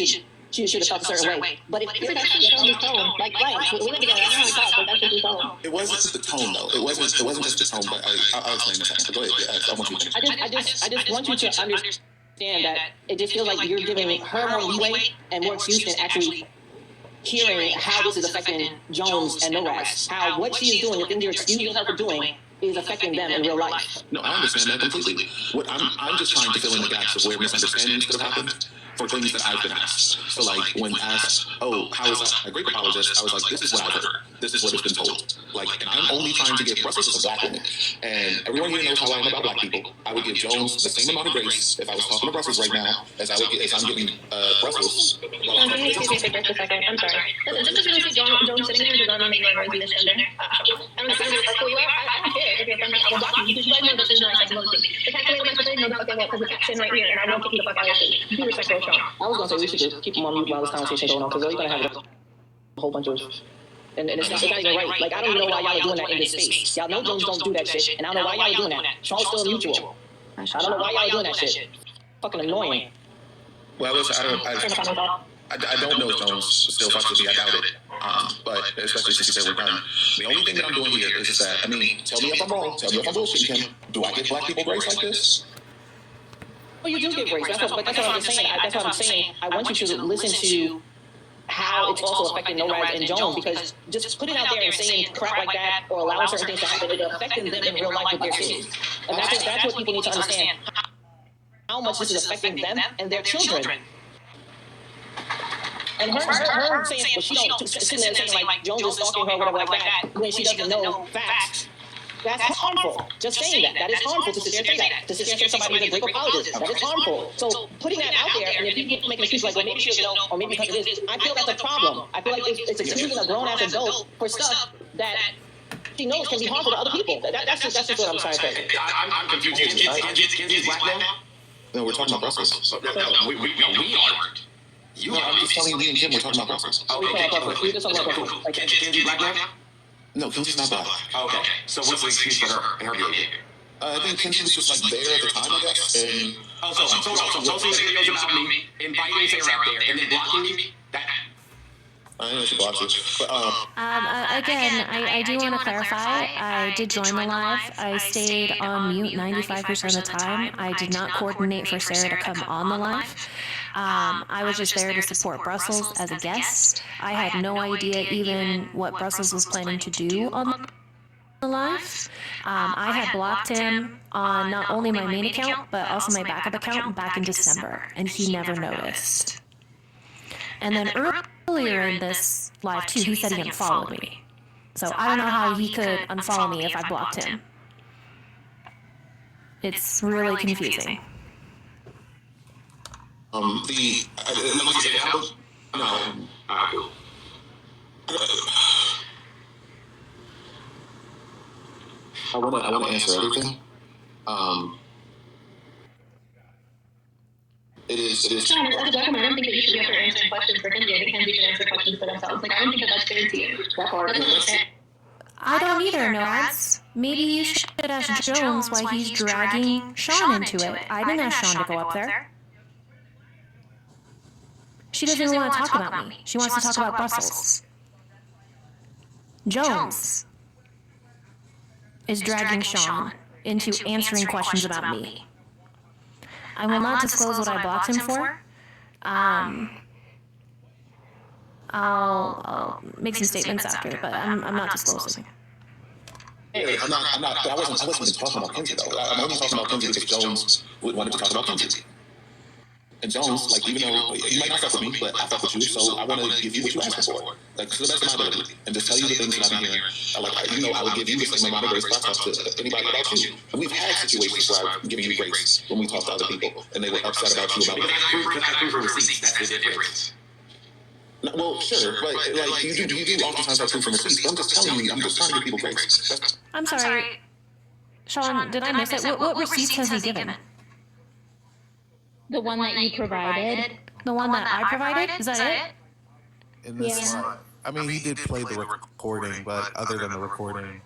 should have felt a certain way. But if that's just tone, like right, we live together. I know how to talk, but that's just the tone. It wasn't just the tone though. It wasn't just the tone. But I'll explain in a second. Go ahead. I want you to finish. I just want you to understand that it just feels like you're giving her more leeway and more excuse than actually hearing how this is affecting Jones and Noraz, how what she is doing, the thing you're excusing her for doing, is affecting them in real life. No, I understand that completely. What I'm just trying to fill in the gaps of where misunderstandings could have happened for things that I've been asked. So like when asked, oh, how is that a great apologist? I was like, this is what I've heard. This is what has been told. Like, and I'm only trying to give Brussels as a black woman. And everyone here knows how I am about black people. I would give Jones the same amount of grace if I was talking to Brussels right now as I'm giving Brussels. Excuse me for just a second. I'm sorry. Listen, just because you see Jones sitting there does not mean you're going to be this gender. I don't know who you are. I don't care if you're friendly. I will block you because you guys know this is not acceptable. The cat tomato my sister knows okay, well, because the cat's sitting right here, and I won't kick you the fuck out of your seat. Be respectful, Sean. I was gonna say we should just keep them on mute while this conversation going on, because you're gonna have a whole bunch of, and it's not even right. Like, I don't even know why y'all are doing that in this space. Y'all know Jones don't do that shit, and I don't know why y'all are doing that. Sean's still mutual. I don't know why y'all are doing that shit. Fucking annoying. Well, listen, I don't know if Jones still fucks with me. I doubt it. But especially since you said we're done. The only thing that I'm doing here is just that, I mean, tell me if I'm wrong. Tell me if I'm bullshitting him. Do I give black people grace like this? Well, you do give grace. That's what I'm saying. That's what I'm saying. I want you to listen to how it's also affecting Noraz and Jones, because just putting out there and saying crap like that or allowing certain things to happen, it's affecting them in real life with their kids. And that's what people need to understand. How much this is affecting them and their children. And her saying, well, she don't sitting there saying like Jones is stalking her or whatever like that when she doesn't know facts. That's harmful. Just saying that. That is harmful to sit there and say that. To sit there and say somebody is a great apologist. That is harmful. So putting that out there, and if people make an excuse like, well, maybe she doesn't know, or maybe because it is, I feel that's a problem. I feel like it's accusing a grown-ass adult for stuff that she knows can be harmful to other people. That's just what I'm trying to say. I'm confused. Kenzie's black now? No, we're talking about Brussels. No, we aren't. You are. I'm just telling you, me and Kim, we're talking about Brussels. Okay, cool. Kenzie's black now? No, Kenzie's not black. Okay. So what's the excuse for her and her behavior? I think Kenzie was just like there at the time, I guess. And so posting videos about me, inviting Sarah out there, and then blocking me. I know she blocks it. But, again, I do want to clarify. I did join the live. I stayed on mute 95% of the time. I did not coordinate for Sarah to come on the live. I was just there to support Brussels as a guest. I had no idea even what Brussels was planning to do on the live. I had blocked him on not only my main account, but also my backup account back in December, and he never noticed. And then earlier in this live too, he said he unfollowed me. So I don't know how he could unfollow me if I blocked him. It's really confusing. No. Cool. I want to answer everything. It is. Sean, as a black woman, I don't think that you should be able to answer questions for Kenzie. I think Kenzie should answer questions for themselves. Like, I don't think that that's fair to you. I don't either, Nods. Maybe you should ask Jones why he's dragging Sean into it. I didn't ask Sean to go up there. She doesn't even want to talk about me. She wants to talk about Brussels. Jones is dragging Sean into answering questions about me. I will not disclose what I blocked him for. I'll make some statements after, but I'm not disclosing. Hey, I'm not. I wasn't even talking about Kenzie though. I'm only talking about Kenzie because Jones wanted to talk about Kenzie. And Jones, like, even though you might not fuck with me, but I fuck with you, so I want to give you what you asked for. Like, to the best of my ability. And just tell you the things that I've been hearing. I would give you the same amount of grace if I talk to anybody about you. And we've had situations where I've given you grace when we talk to other people, and they were upset about you about it. Because I prove receipts, that's the difference. No, well, sure, but like you do oftentimes have proof from receipts. But I'm just telling you, I'm just trying to give people grace. I'm sorry. Sean, did I miss it? What receipts has he given? The one that you provided. The one that I provided? Is that it? In this one, I mean, he did play the recording, but other than the recording,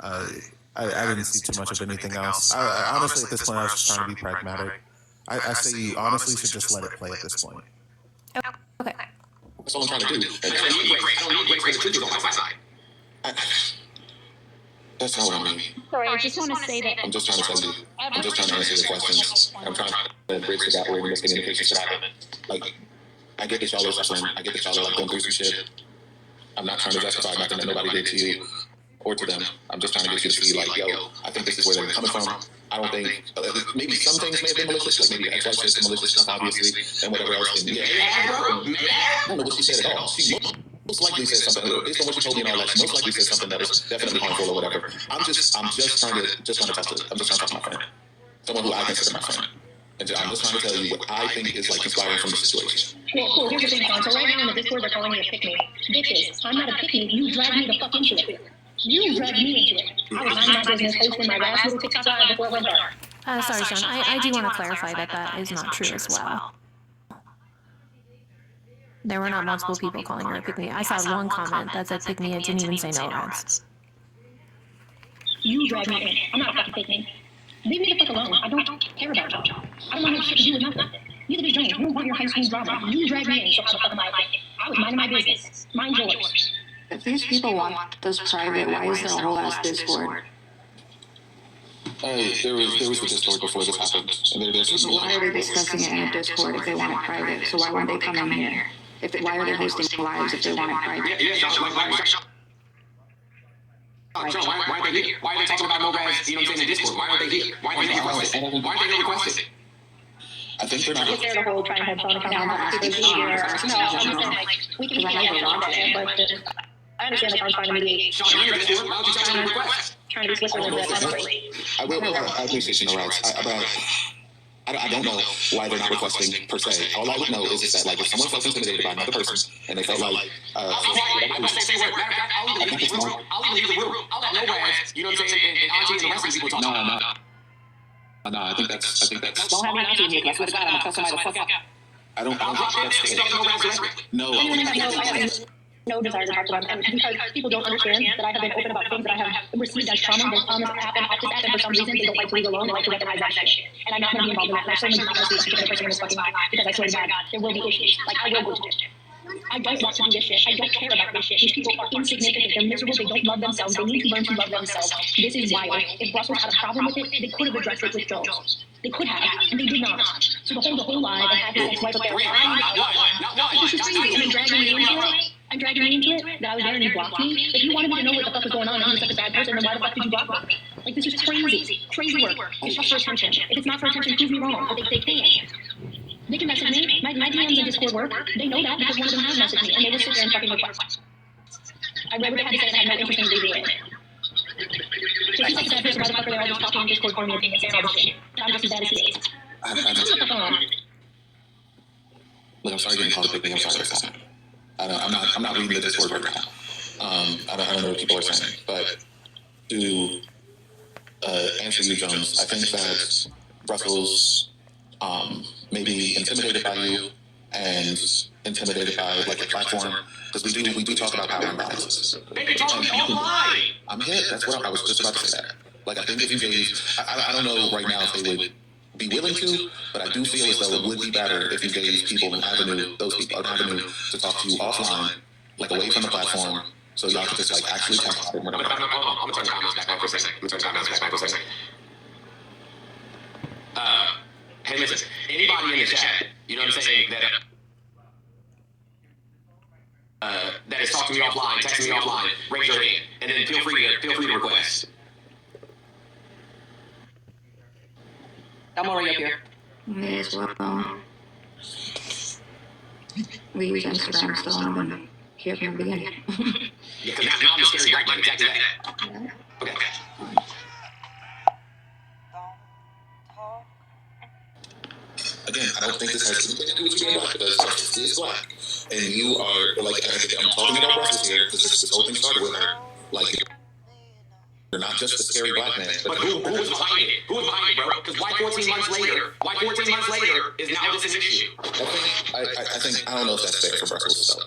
I didn't see too much of anything else. Honestly, at this point, I was just trying to be pragmatic. I say you honestly should just let it play at this point. Okay. That's all I'm trying to do. I don't need grace when the truth is on my side. That's not what I mean. Sorry, I just want to say that. I'm just trying to tell you. I'm just trying to answer your questions. I'm trying to bridge the gap where miscommunications should happen. Like, I get that y'all are suffering. I get that y'all are like going through some shit. I'm not trying to justify nothing that nobody did to you or to them. I'm just trying to get you to see, like, yo, I think this is where they're coming from. I don't think, maybe some things may have been malicious, like maybe ex-wife said some malicious stuff, obviously, and whatever else. And yeah, I don't know what she said at all. She most likely said something, based on what she told me and all that, she most likely said something that was definitely harmful or whatever. I'm just trying to talk to my friend. Someone who I consider my friend. And I'm just trying to tell you what I think is like inspiring from the situation. Well, cool. Here's the thing, Sean. So right now in the Discord, they're calling me a pick-me. Bitches, I'm not a pick-me. You dragged me the fuck into it. You dragged me into it. I was minding my business, posting my last little TikTok live before it went dark. Sorry, Sean. I do want to clarify that is not true as well. There were not multiple people calling her a pick-me. I saw one comment that said pick-me and didn't even say no rats. You dragged me in. I'm not a fucking pick-me. Leave me the fuck alone. I don't care about y'all. I don't want to have shit to do with nothing. Neither does Jones. You don't want your high school drama. You dragged me in, so how the fuck am I? I was minding my business. Mind yours. If these people want this private, why is there a whole ass Discord? Hey, there was the Discord before this happened. And why are they discussing it in a Discord if they want it private? So why weren't they coming here? Why are they hosting lives if they want it private? Why aren't they here? Why are they talking about Mobaz, you know what I'm saying, in Discord? Why aren't they here? Why aren't they requested? Why aren't they requested? I think they're not. Is there the whole trying to hold phone account on people's behavior? No, I'm just saying, like, we can get on that, but I understand the trying to mediate. Sean, you're in Discord. Why don't you tell them to request? Trying to be slicker than that, honestly. I appreciate you, no rights. I don't know why they're not requesting per se. All I would know is that like if someone felt intimidated by another person and they felt like I'll leave the room. I'll leave the room. I'll let Mobaz, you know what I'm saying, and Auntie and the rest of these people talk. No, I think that's. Don't have me Auntie in here, because I swear to God, I'm gonna cuss somebody the fuck out. I don't think no. I have no desire to talk about them, and because people don't understand that I have been open about things that I have received as trauma. Those traumas happen off this app, and for some reason they don't like to leave alone. They like to recognize that shit, and I'm not going to be involved in that. And I certainly do not want to see that particular person in this fucking life, because I swear to God, there will be issues. Like, I will go to this shit. I don't want to do this shit. I don't care about this shit. These people are insignificant. They're miserable. They don't love themselves. They need to learn to love themselves. This is wild. If Brussels had a problem with it, they could have addressed it with Jones. They could have, and they did not. So to hold the whole lie and have his ex-wife up there crying out, this is crazy, and dragging me into it. I'm dragging me into it, that I was there and you blocked me. If you wanted me to know what the fuck was going on and you were such a bad person, then why the fuck did you block me? Like, this is crazy. Crazy work. It's just for attention. If it's not for attention, prove me wrong. But they can't. They can message me. My DMs and Discord work. They know that because one of them has messaged me, and they will sit there and fucking request. I read what they had to say and I had no interest in reading it. So if he's like a bad person, why the fuck are they all just talking on Discord for me and saying all this shit? I'm just as bad as he is. What's the fuck on? Look, I'm sorry getting called a big thing. I'm sorry for that. I'm not reading the Discord right now. I don't know what people are saying, but to answer you, Jones, I think that Brussels may be intimidated by you and intimidated by like the platform, because we do talk about power imbalances. They can talk to me offline. I'm hit. That's what I was just about to say that. Like, I think if you gave, I don't know right now if they would be willing to, but I do feel as though it would be better if you gave people an avenue, those people an avenue to talk to you offline, like away from the platform, so y'all could just like actually talk about it. I'm gonna turn the comments back for a second. Hey, listen, anybody in the chat, you know what I'm saying, that is talking to me offline, texting me offline, raise your hand, and then feel free to request. I'm already up here. May as well. We use Instagram still, and I've been here from the beginning. Yeah, because now I'm just scared right, exactly that. Yeah. Okay. Again, I don't think this has anything to do with you being black, because Brussels is black. And you are, like, I'm talking about Brussels here, because this whole thing started with her. Like, you're not just a scary black man. But who was behind it? Who was behind it, bro? Because why 14 months later is now this an issue? I think, I don't know if that's fair for Brussels, so.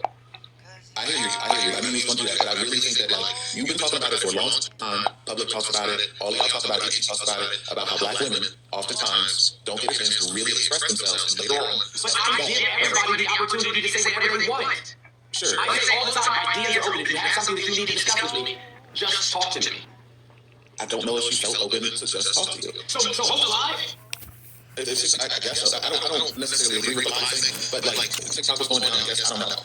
I hear you. I mean, he's going to do that, but I really think that, like, you've been talking about it for a long time. Public talks about it. All y'all talk about it. She talks about it, about how black women, oftentimes, don't get a chance to really express themselves. And later on, but I give everybody the opportunity to say whatever they want. Sure. I say all the time, my DMs are open. If you have something that you need to discuss with me, just talk to me. I don't know if she felt open to just talk to you. So hold the line. I guess so. I don't necessarily agree with the live thing, but like TikTok was going down. I guess I don't know.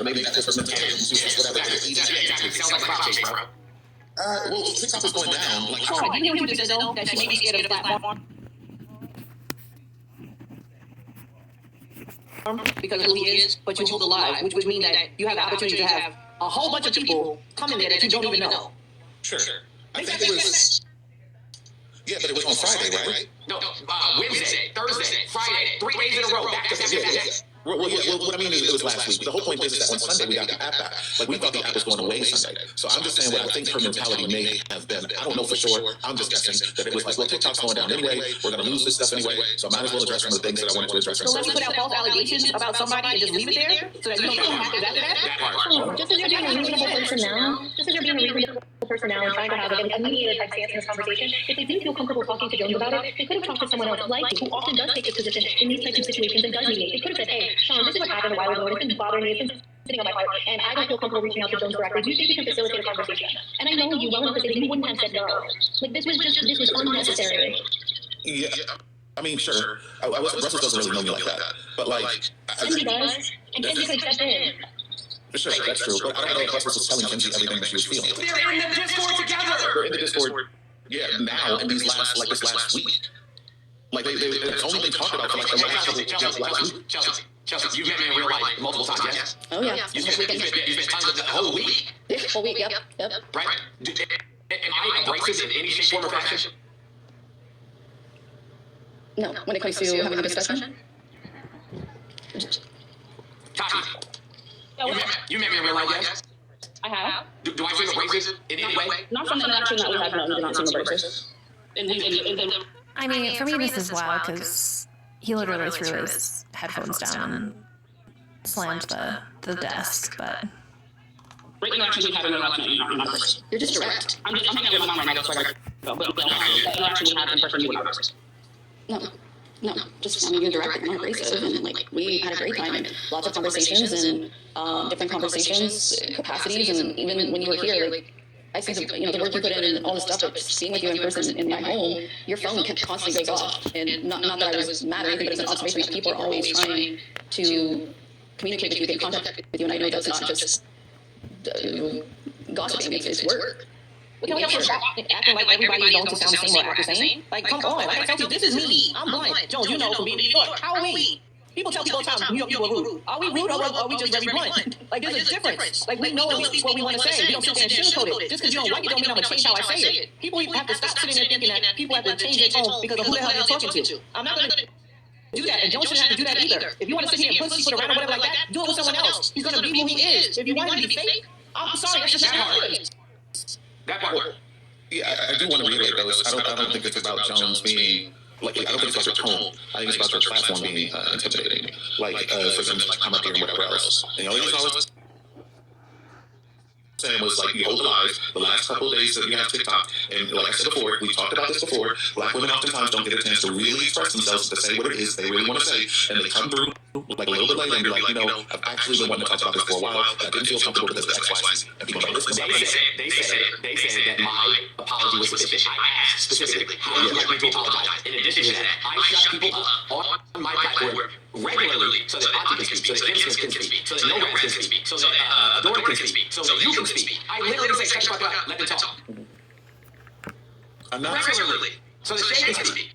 Maybe that's just mentality. Whatever. Exactly. Sounds like a clout chase, bro. Well, TikTok was going down. Like, Oh, you hear what you just said though? That she may be scared of the platform because of who he is, but you hold alive, which would mean that you have the opportunity to have a whole bunch of people come in there that you don't even know. Sure. I think it was. Yeah, but it was on Friday, right? No, Wednesday, Thursday, Friday, 3 days in a row, back to back. Well, what I mean is it was last week. The whole point is that on Sunday we got the app back. Like, we thought the app was going away Sunday. So I'm just saying what I think her mentality may have been. I don't know for sure. I'm just guessing that it was like, well, TikTok's going down anyway. We're going to lose this stuff anyway. So I might as well address some of the things that I wanted to address. So let me put out false allegations about somebody and just leave it there so that you don't know what happens after that? Just as you're being a reasonable person now, and trying to have a mediator type stance in this conversation, if they didn't feel comfortable talking to Jones about it, they could have talked to someone else like you, who often does take this position in these types of situations and does mediate. They could have said, hey, Sean, this is what happened a while ago, and it's been bothering me, it's been sitting on my heart, and I don't feel comfortable reaching out to Jones directly. Do you think you can facilitate a conversation? And I know you well enough to say that you wouldn't have said no. Like, this was unnecessary. Yeah. I mean, sure. Brussels doesn't really know me like that. But, like... Kenzie does, and Kenzie could step in. Sure, that's true. But I don't know if Brussels was telling Kenzie everything that she was feeling. They're in the Discord together. They're in the Discord, yeah, now, in this last week. Like, it's only been talked about for, like, the last week. Chelsea, you've met me in real life multiple times, yes? Oh, yeah. You spent time with the whole week. Yeah, whole week, yep. Right? Am I abrasive in any shape, form, or fashion? No, when it comes to having a discussion. Tati, you met me in real life, yes? I have. Do I seem abrasive in any way? Not from the interaction that we had, no, you did not seem abrasive. I mean, for me, this is wild because he literally threw his headphones down and slammed the desk, but... Great interactions we had in real life, no, you're not abrasive. You're just direct. I'm hanging out with my mom right now, so I gotta go. But the interaction we had in person, you were not abrasive. No, just, I mean, you're direct, you're not abrasive, and, like, we had a great time, and lots of conversations, and different conversations, capacities, and even when you were here, like, I see the work you put in and all the stuff, but just being with you in person in my home, your phone constantly goes off, and not that I was mad or anything, but it's an observation that people are always trying to communicate with you, get in contact with you, and I know that's not just gossiping, it's work. Can we also stop acting like everybody is going to sound the same or act the same? Like, come on, like I tell you, this is me. I'm blind. Jones, you know from being in New York. How are we? People tell people all the time, New York people are rude. Are we rude or are we just very blunt? Like, there's a difference. Like, we know and we speak what we want to say. We don't sit there and sugarcoat it. Just because you don't like it don't mean I'm going to change how I say it. People have to stop sitting there thinking that people have to change their tone because of who the hell they're talking to. I'm not going to do that, and Jones shouldn't have to do that either. If you want to sit here and pussyfoot around or whatever like that, do it with someone else. He's going to be who he is. If you want him to be fake, I'm sorry, that's just not how it is. That part. Yeah, I do want to reiterate those. I don't think it's about Jones being, like, I don't think it's about your tone. I think it's about your platform being intimidating. Like, for them to, like, come up here and whatever else. And the only reason I was saying was, like, you hold alive the last couple of days that you have TikTok. And like I said before, we talked about this before, Black women oftentimes don't get a chance to really express themselves, to say what it is they really want to say. And they come through, like, a little bit later and be like, I've actually been wanting to talk about this for a while, but I didn't feel comfortable because of X, Y, Z. And people are like, listen, they said that my apology was sufficient. I asked specifically, how would you like me to apologize? In addition to that, I shut people up on my platform regularly so that Auntie can speak, so that Kim can speak, so that No Rats can speak, so that Adora can speak, so that you can speak. I literally say, shut the fuck up, let them talk. Regularly, so that Shay can speak.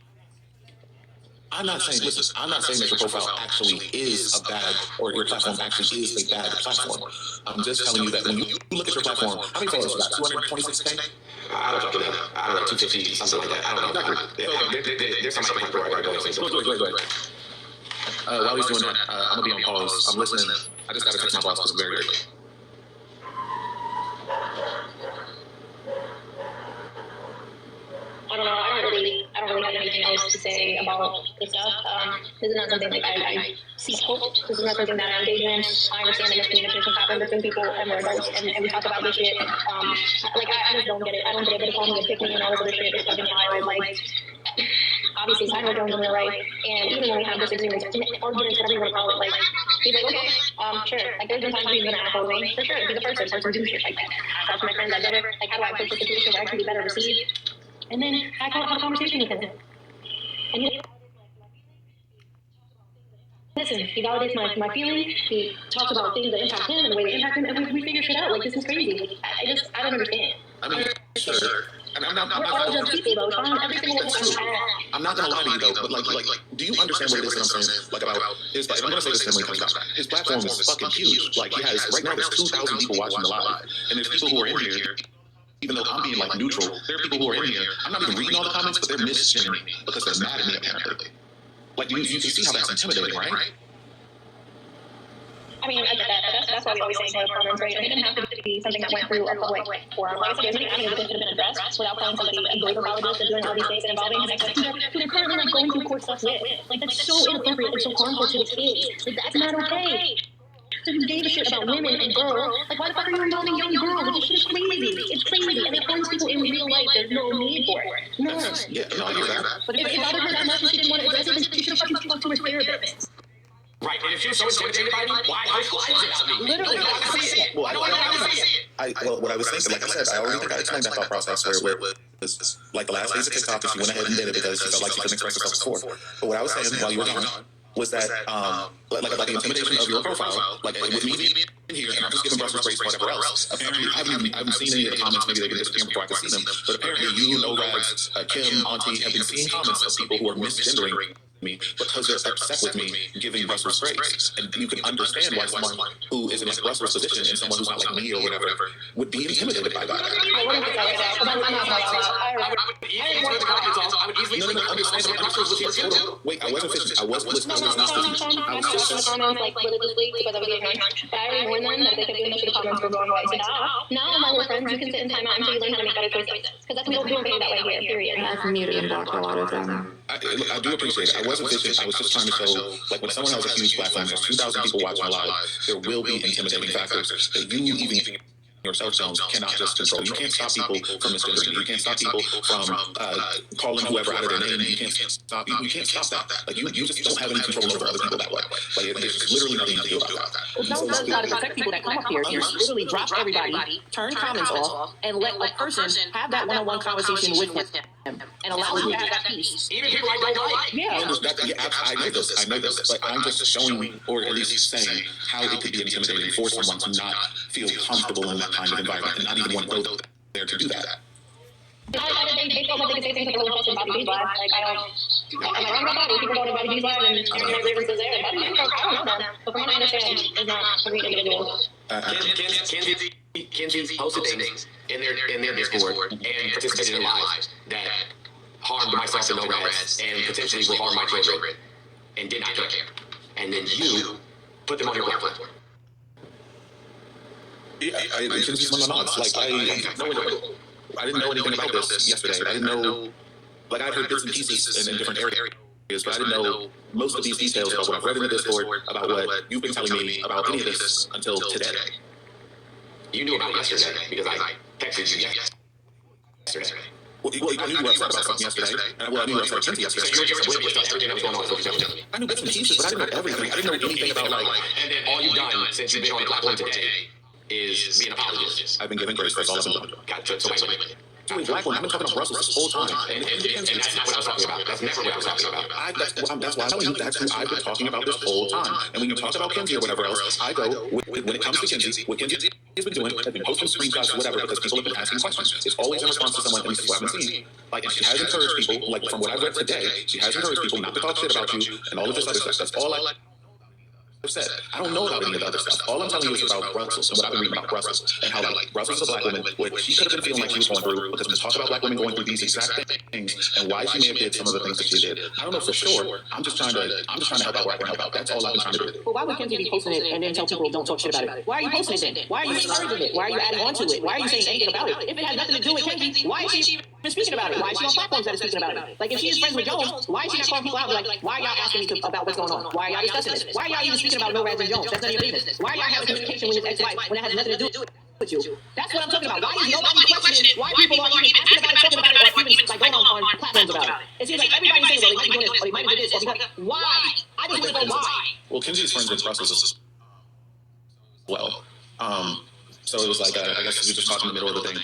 I'm not saying that your profile actually is a bad, or your platform actually is a bad platform. I'm just telling you that when you look at your platform, how many followers you got? 226K? I don't know, 250, something like that. I don't know. There's some microphone right there. While he's doing that, I'm gonna be on pause. I'm listening. I just gotta text my boss because I'm very early. I don't know. I don't really have anything else to say about this stuff. This is not something like I seek hope. This is not something that I engage in. I understand that miscommunications happen between people and we're adults, and we talk about this shit. Like I just don't get it. I don't get it. But call me a pick me and all this other shit. It's fucking wild. Like, obviously, Tyler Jones in the right, and even when we have disagreements, arguments, whatever you want to call it, like he's like, okay, sure. Like there's been times he's been asshole me, for sure. He's a person do shit like that. I talk to my friends. I better like, how do I approach the situation where I can be better received? And then I have a conversation with him. And him. He validates my feelings. He talks about things that impact him and the way they impact him, and we figure shit out. Like, this is crazy. Like, I don't understand. I mean, sure. And We're all just people, though. Sean, every single one of us. I'm not gonna lie to you though, but like, do you understand what it is that I'm saying? Like about his, I'm gonna say this when he comes back. His platform is fucking huge. Like he has right now, there's 2,000 people watching the live, and there's people who are in here. Even though I'm being like neutral, there are people who are in here. I'm not even reading all the comments, but they're misgendering me because they're mad at me apparently. Like you can see how that's intimidating, right? I mean, I get that, but that's why we always say no comments, right? And it didn't have to be something that went through a public forum. Like I said, there's many avenues that could have been addressed without calling somebody a grave apologist and doing all these things and involving who they're currently like going through court stuff with. Like that's so inappropriate and so harmful to the kids. Like that's not okay. So who gave a shit about women and girls? Like why the fuck are you involving young girls? Like this shit is crazy. It's crazy. And it harms people in real life. There's no need for it. None. Yeah, no, I hear that. But if it bothered her that much and she didn't want to address it, then she should have fucking talked to her therapist. Right, and if she was so intimidated by me, why post lives about me? Literally, I can see it. Well, I don't want to see it. well, what I was thinking, like I said, I already think I explained that thought process where it was like the last days of TikTok, and she went ahead and did it because she felt like she couldn't express herself before. But what I was saying while you were gone was that like the intimidation of your profile, like with me being in here, and I'm just giving Brussels grace or whatever else. Apparently, I haven't seen any of the comments. Maybe they've been disappearing before I can see them. But apparently, you, No Rags, Kim, Auntie have been seeing comments of people who are misgendering me because they're upset with me giving Brussels grace. And you can understand why someone who is in like Brussels' position and someone who's not like me or whatever would be intimidated by that. I wouldn't think that right now, because I'm not I would easily turn the comments off. I would easily No, understand that Brussels was here too. Wait, I wasn't fishing. I was listening. I was just in the comments like religiously because I was ignorant. But I already warned them that they kept doing this to the comments were going away. So now my little friends, you can sit in timeout until you learn how to make better choices. Because that's we don't do anything that way here, period. I've muted and blocked a lot of them. I do appreciate it. I wasn't fishing. I was just trying to show, like, when someone has a huge platform, there's 2,000 people watching live, there will be intimidating factors that you even yourself, Jones, cannot just control. You can't stop people from misgendering. You can't stop people from calling whoever out of their name. You can't stop that. Like, you just don't have any control over other people that way. Like, there's literally nothing you can do about that. Well, Jones does try to protect people that come up here. He literally drops everybody, turn comments off, and let a person have that one-on-one conversation with him. And allow him to have that peace. Even people I don't like. Yeah. I know this, but I'm just showing, or at least saying, how it could be intimidating for someone to not feel comfortable in that kind of environment and not even want to go there to do that. They felt like they could say things like really trusted Bobby D's live. Like, am I wrong about that? People go to Bobby D's live and their grievances there. Bobby D's live, I don't know them. But from what I understand, is not a great individual. Kenzie posted things in their Discord and participated in lives that harmed myself and No Rags and potentially will harm my children and did not care. And then you put them on your platform. Yeah, Kenzie's one of my mods. Like, I didn't know anything about this yesterday. I didn't know, like, I heard bits and pieces in different areas, but I didn't know most of these details about what I've read in the Discord, about what you've been telling me about any of this until today. You knew about it yesterday because I texted you yesterday. Well, I knew you were upset about something yesterday. I knew you were upset about yesterday. So you were just oblivious to everything that was going on. I knew bits and pieces, but I didn't know everything. I didn't know anything about, like... And then all you've done since you've been on the platform today is be an apologist. I've been giving grace. That's all I've been doing. Gotcha. So wait. Doing black one. I've been talking about Brussels this whole time. And that's not what I was talking about. That's never what I was talking about. That's why I'm telling you that's who I've been talking about this whole time. And when you talk about Kenzie or whatever else, I go, when it comes to Kenzie, what Kenzie has been doing, has been posting screenshots or whatever because people have been asking questions. It's always in response to someone, and this is what I've been seeing. Like, and she has encouraged people, like from what I've read today, she has encouraged people not to talk shit about you and all of this other stuff. That's all I said. I don't know about any of the other stuff. All I'm telling you is about Brussels and what I've been reading about Brussels and how, like, Brussels is a black woman, what she could have been feeling like she was going through because we talk about black women going through these exact things and why she may have did some of the things that she did. I don't know for sure. I'm just trying to help out where I can help out. That's all I've been trying to do. Well, why would Kenzie be posting it and then tell people don't talk shit about it? Why are you posting it then? Why are you encouraging it? Why are you adding on to it? Why are you saying anything about it? If it has nothing to do with Kenzie, why is she even speaking about it? Why is she on platforms that are speaking about it? Like, if she is friends with Jones, why is she not calling people out? Like, why are y'all asking me about what's going on? Why are y'all discussing this? Why are y'all even speaking about No Rags and Jones? That's none of your business. Why are y'all having communication with his ex-wife when it has nothing to do with you? That's what I'm talking about. Why is nobody questioning why people are even asking about it, talking about it, or even like going on platforms about it? It seems like everybody's saying, well, they might be doing this, or they might have did this, or because, why? I just want to know why. Well, Kenzie's friends with Brussels as well. So it was like, I guess we were just talking in the middle of the thing.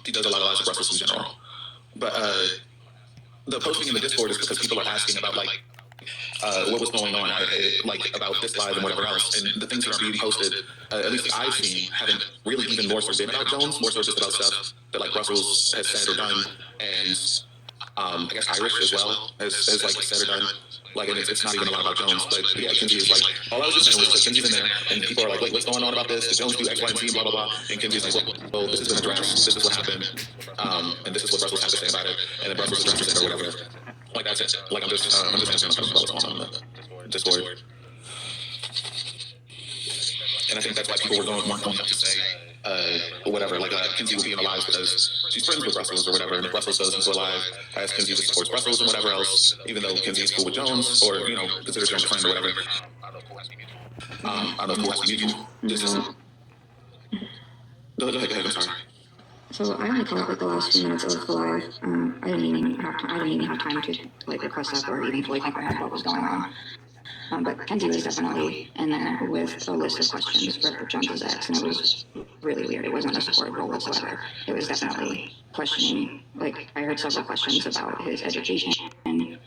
He does a lot of lives with Brussels in general. But the posting in the Discord is because people are asking about, like, what was going on, like about this live and whatever else, and the things that are being posted, at least I've seen, haven't really even more so been about Jones, more so just about stuff that like Brussels has said or done, and I guess Irish as well has like said or done. Like, and it's not even a lot about Jones, but yeah, Kenzie is like, all I was just saying was that Kenzie's in there, and people are like, wait, what's going on about this? Did Jones do X, Y, and Z, blah, blah, blah, and Kenzie's like, well, this has been addressed, this is what happened, and this is what Brussels had to say about it, and then Brussels addresses it or whatever. Like, that's it. Like, I'm just asking about what's going on in the Discord. And I think that's why people weren't going up to say, whatever, like Kenzie will be in alive because she's friends with Brussels or whatever, and if Brussels does into alive, as Kenzie just supports Brussels and whatever else, even though Kenzie is cool with Jones, or, you know, considers Jones a friend or whatever. I don't know if who has to meet you. Just, go ahead, I'm sorry. So I only caught like the last few minutes of the live. I didn't even have time to like request that or even fully comprehend what was going on. But Kenzie was definitely in there with a list of questions for Jones's ex, and it was really weird. It wasn't a support role whatsoever. It was definitely questioning. Like I heard several questions about his education, and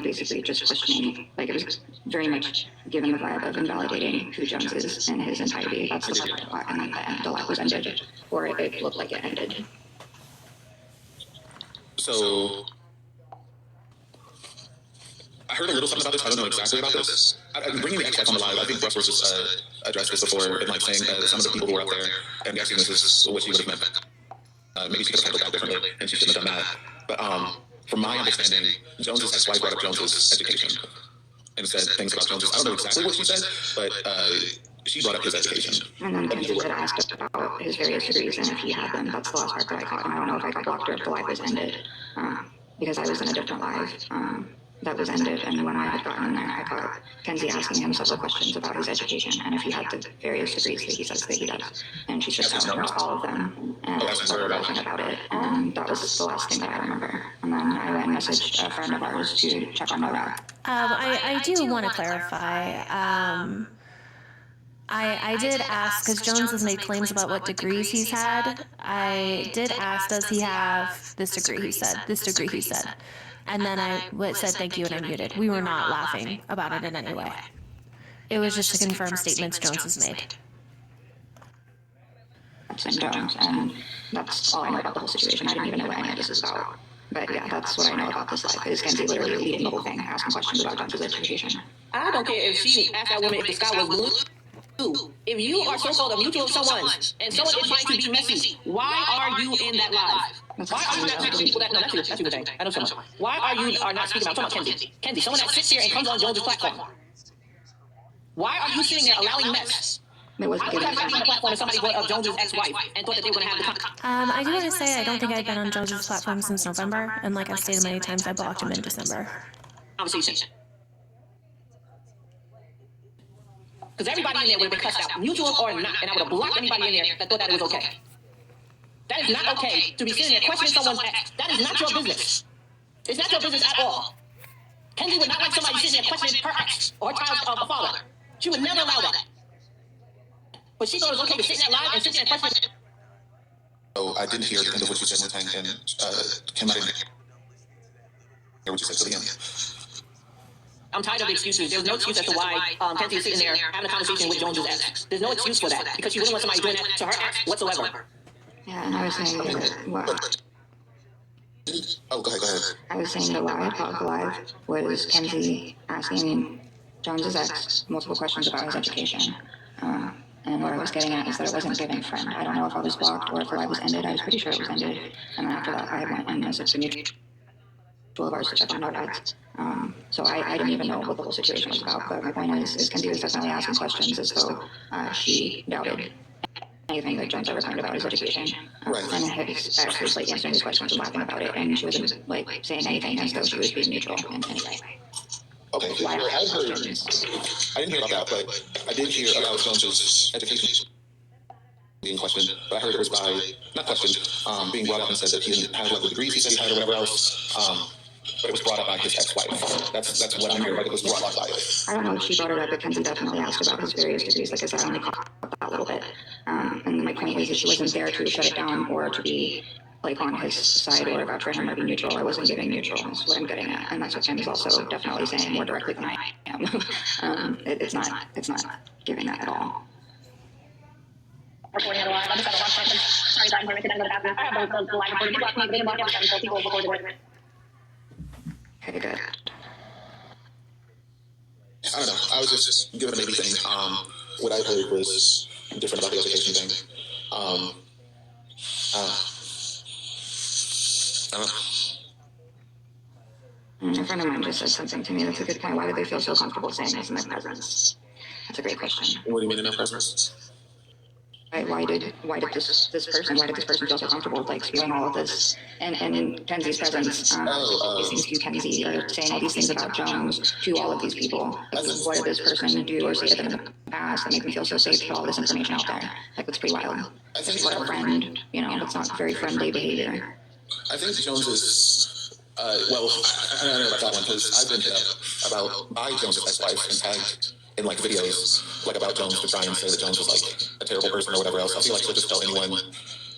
basically just questioning. Like it was very much given the vibe of invalidating who Jones is in his entirety. That's the part of the live, and then the live was ended, or it looked like it ended. So I heard a little something about this. I don't know exactly about this. I'm bringing the ex-wife on the live. I think Brussels just addressed this before in like saying some of the people who were up there. I'm guessing this is what she would have meant. Maybe she could have handled that differently, and she shouldn't have done that. But from my understanding, Jones's ex-wife brought up Jones's education and said things about Jones's. I don't know exactly what she said, but she brought up his education. And then Kenzie had asked about his various degrees and if he had them. That's the last part that I caught, and I don't know if I got blocked or if the live was ended, because I was in a different live. That was ended, and when I had gotten in there, I caught Kenzie asking him several questions about his education and if he had the various degrees that he says that he does. And she said telling her all of them and everything about it. And that was the last thing that I remember. And then I went and messaged a friend of ours to check on NORAD. I do want to clarify. I did ask, because Jones has made claims about what degrees he's had. I did ask, does he have this degree, he said. This degree, he said. And then I said thank you and I muted. We were not laughing about it in any way. It was just to confirm statements Jones has made. And Jones, and that's all I know about the whole situation. I didn't even know what any of this is about. But yeah, that's what I know about this life, is Kenzie literally leading the whole thing, asking questions about Jones's education. I don't care if she asked that woman if the sky was blue. If you are so-called a mutual of someone, and someone is trying to be messy, why are you in that live? Why are you not speaking people that, no, that's you thing. I know someone. Why are you not speaking about, I'm talking about Kenzie. Kenzie, someone that sits here and comes on Jones' platform. Why are you sitting there allowing mess? It was I would have not been on the platform if somebody brought up Jones' ex-wife and thought that they were going to have the I do want to say I don't think I've been on Jones's platform since November, and like I've stated many times, I blocked him in December. conversation. Because everybody in there would have been cussed out, mutual or not, and I would have blocked anybody in there that thought that it was okay. That is not okay to be sitting there questioning someone's ex. That is not your business. It's not your business at all. Kenzie would not like somebody sitting there questioning her ex or her child's father. She would never allow that. But she thought it was okay to sit in that live and sit there and question. So I didn't hear the end of what you said, and Kim, I didn't hear what you said to the end. I'm tired of the excuses. There's no excuse as to why Kenzie is sitting there having a conversation with Jones's ex. There's no excuse for that, because she wouldn't want somebody doing that to her ex whatsoever. Yeah, and I was saying what? Oh, go ahead. I was saying the live, the live was Kenzie asking Jones's ex multiple questions about his education. And what I was getting at is that it wasn't given friend. I don't know if I was blocked or if the live was ended. I was pretty sure it was ended. And then after that, I went and messaged the mutual of ours to check on NORAD. So I didn't even know what the whole situation was about. But my point is Kenzie was definitely asking questions as though she doubted anything that Jones ever learned about his education. And his ex was like answering his questions and laughing about it. And she wasn't like saying anything as though she was being neutral in any way. Okay, I didn't hear about that, but I did hear about Jones's education being questioned. But I heard it was not questioned, being brought up and said that he didn't have like the degrees he said he had or whatever else. But it was brought up by his ex-wife. That's what I'm hearing. Like it was brought up by it. I don't know if she brought it up, but Kenzie definitely asked about his various degrees. Like I said, I only caught that a little bit. And my point is that she wasn't there to shut it down or to be like on his side or vouch for him or be neutral. I wasn't giving neutral is what I'm getting at. And that's what Ken's also definitely saying more directly than I am. It's not giving that at all. Recording it live. I just had a lot of questions. Sorry, I'm going to go to the bathroom. I have the live recording. They blocked me. They didn't block everything, so people recorded it. Okay, good. I don't know. I was just giving a maybe thing. What I heard was different about the education thing. I don't know. A friend of mine just said something to me that's a good point. Why do they feel so comfortable saying this in their presence? That's a great question. What do you mean in their presence? Why did this person feel so comfortable like spewing all of this in Kenzie's presence? These things to Kenzie or saying all these things about Jones to all of these people. Like, what did this person do or say to them in the past that made them feel so safe to put all this information out there? Like, it's pretty wild. This is what a friend, that's not very friendly behavior. I think Jones is, well, I don't know about that one because I've been hit up about by Jones' ex-wife and tagged in like videos like about Jones to try and say that Jones was like a terrible person or whatever else. I feel like she'll just tell anyone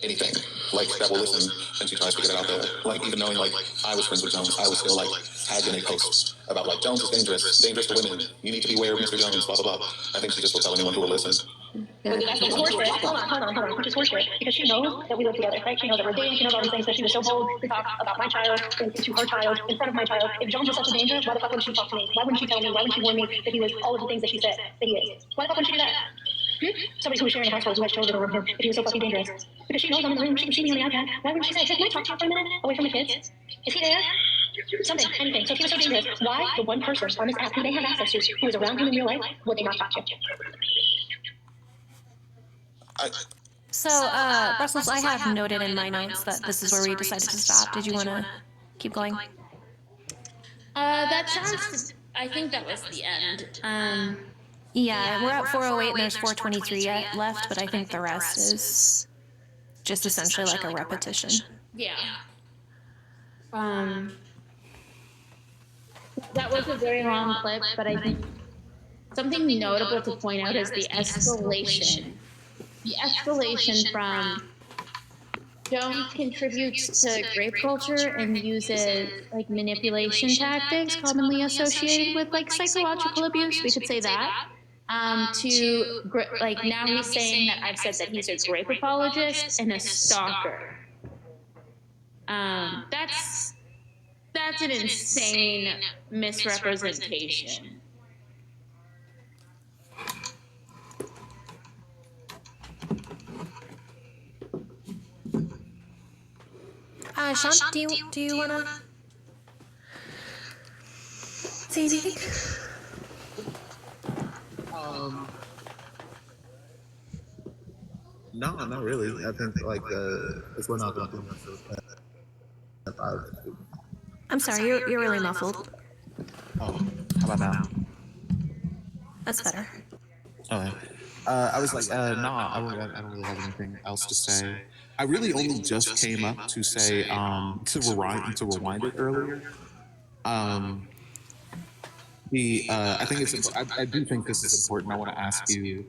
anything like that will listen and she tries to get it out there. Like even knowing like I was friends with Jones, I was still like tagged in a post about like Jones is dangerous to women. You need to beware of Mr. Jones, blah blah blah. I think she just will tell anyone who will listen. Which is horseshit. Hold on. Which is horseshit because she knows that we live together, right? She knows that we're dating. She knows all these things. So she was so bold to talk about my child to her child in front of my child. If Jones was such a danger, why the fuck wouldn't she talk to me? Why wouldn't she tell me? Why wouldn't she warn me that he was all of the things that she said that he is? Why the fuck wouldn't she do that? Somebody who was sharing a household who has children over him if he was so fucking dangerous. Because she knows I'm in the room. She can see me on the iPad. Why wouldn't she say, can I talk to you for a minute away from the kids? Is he there? Something, anything. So if he was so dangerous, why the one person on this app who they have access to, who is around him in real life, would they not talk to? So, Brussels, I have noted in my notes that this is where we decided to stop. Did you want to keep going? That sounds, I think that was the end. Yeah, we're at 408 and there's 423 yet left, but I think the rest is just essentially like a repetition. Yeah. That was a very long clip, but I think something notable to point out is the escalation. The escalation from Jones contributes to rape culture and uses like manipulation tactics commonly associated with like psychological abuse, we could say that, to like now he's saying that I've said that he's a rape apologist and a stalker. That's an insane misrepresentation. Sean, do you wanna say anything? No, not really. I think like if we're not going to do this, I'm sorry, you're really muffled. Oh, how about now? That's better. Okay. I was like, nah, I don't really have anything else to say. I really only just came up to say, to rewind it earlier. I think it's, I do think this is important. I want to ask you,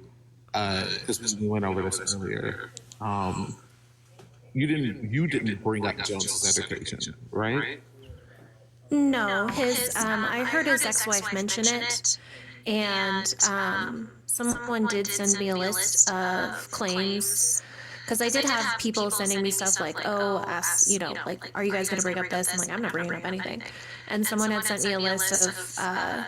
because we went over this earlier. You didn't bring up Jones's education, right? No, his, I heard his ex-wife mention it, and, someone did send me a list of claims, because I did have people sending me stuff like, oh, ask, like, are you guys going to bring up this? I'm like, I'm not bringing up anything. And someone had sent me a list of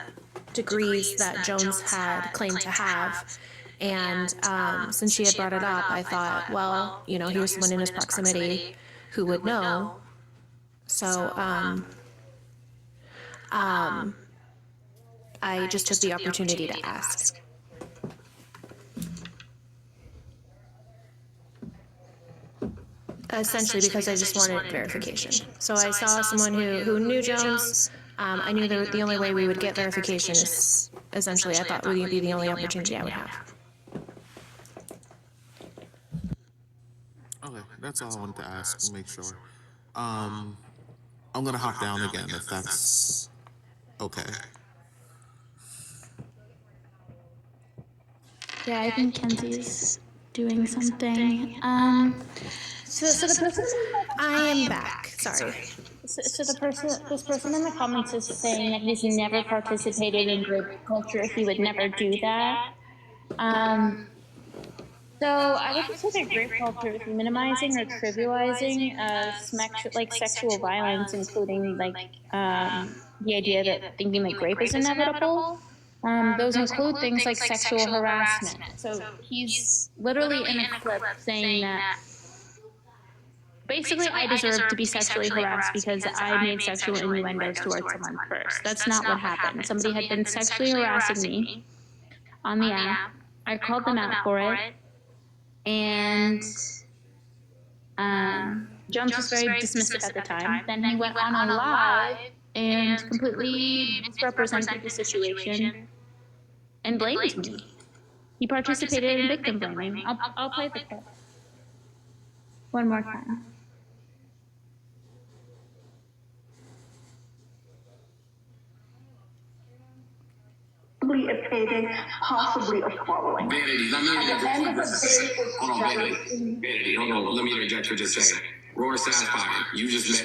degrees that Jones had claimed to have. And since she had brought it up, I thought, well, here's someone in his proximity who would know. So I just took the opportunity to ask. Essentially because I just wanted verification. So I saw someone who knew Jones. I knew that the only way we would get verification is essentially I thought would be the only opportunity I would have. Okay, that's all I wanted to ask and make sure. I'm gonna hop down again if that's okay. Yeah, I think Kenzie's doing something. So the person I am back. Sorry. So this person in the comments is saying that he's never participated in group culture. He would never do that. So I would just say that group culture is minimizing or trivializing sexual violence, including the idea that thinking that rape is inevitable. Those include things like sexual harassment. So he's literally in a clip saying that basically I deserve to be sexually harassed because I made sexual innuendos towards someone first. That's not what happened. Somebody had been sexually harassing me on the app. I called them out for it. And Jones was very dismissive at the time. Then he went on a live and completely misrepresented the situation and blamed me. He participated in victim blaming. I'll play the clip one more time. A payday, possibly a following. Vanity, let me interject. Hold on, Vanity, hold on. Let me interject for just a second. Roar Sapphire, you just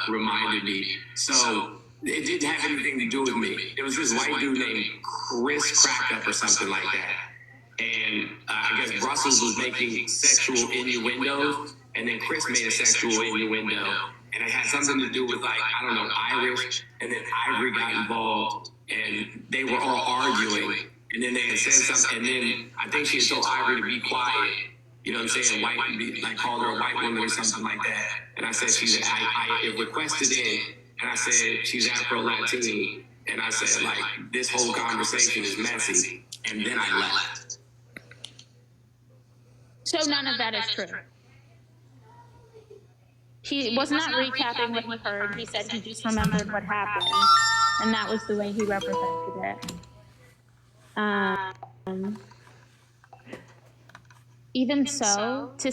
reminded me. So it didn't have anything to do with me. It was this white dude named Chris Crackup or something like that. And I guess Brussels was making sexual innuendos, and then Chris made a sexual innuendo, and it had something to do with I don't know, Irish, and then Ivory got involved. And they were all arguing, and then they had said something, and then I think she had told Ivory to be quiet. You know what I'm saying? Called her a white woman or something like that. And I said I requested in, and I said she's Afro-Latine, and I said this whole conversation is messy, and then I left. So none of that is true. He was not recapping what he heard. He said he just remembered what happened. And that was the way he represented it. Even so, to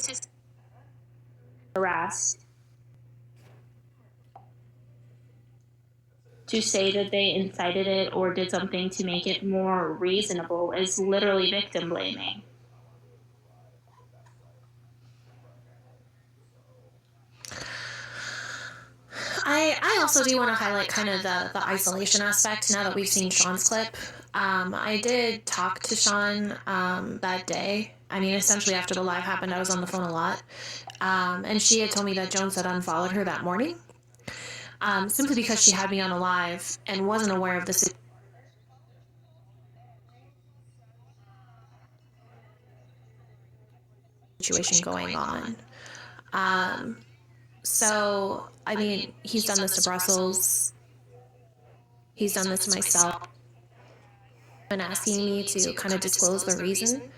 harass, to say that they incited it or did something to make it more reasonable is literally victim blaming. I also do want to highlight kind of the isolation aspect now that we've seen Sean's clip. I did talk to Sean that day. I mean, essentially after the live happened, I was on the phone a lot. And she had told me that Jones had unfollowed her that morning. Simply because she had me on a live and wasn't aware of the situation going on. So, I mean, he's done this to Brussels. He's done this to myself. And asking me to kind of disclose the reason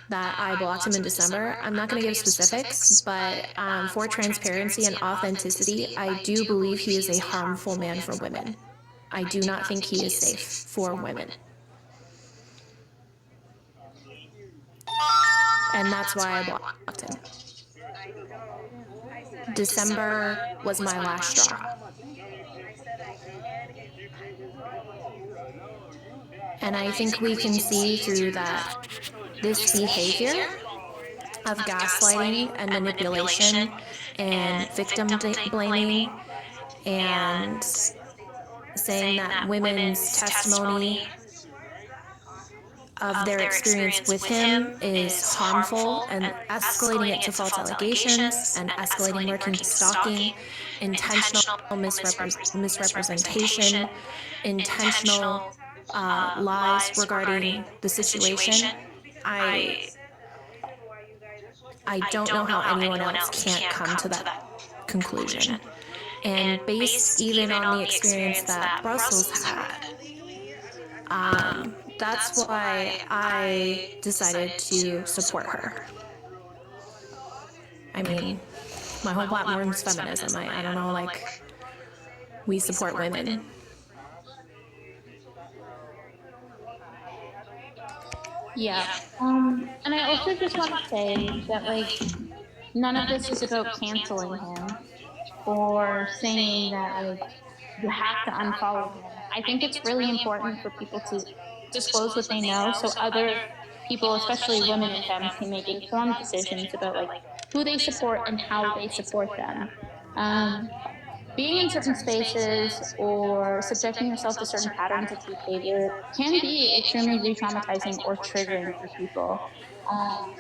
that I blocked him in December. I'm not going to give specifics, but for transparency and authenticity, I do believe he is a harmful man for women. I do not think he is safe for women. And that's why I blocked him. December was my last straw. And I think we can see through that this behavior of gaslighting and manipulation and victim blaming and saying that women's testimony of their experience with him is harmful and escalating it to false allegations and escalating working to stalking, intentional misrepresentation, intentional lies regarding the situation. I don't know how anyone else can't come to that conclusion. And based even on the experience that Brussels had, that's why I decided to support her. I mean, my whole platform is feminism. I don't know, like, we support women. Yeah. And I also just want to say that, none of this is about canceling him or saying that, you have to unfollow him. I think it's really important for people to disclose what they know so other people, especially women and femmes, can make informed decisions about, who they support and how they support them. Being in certain spaces or subjecting yourself to certain patterns of behavior can be extremely re-traumatizing or triggering for people.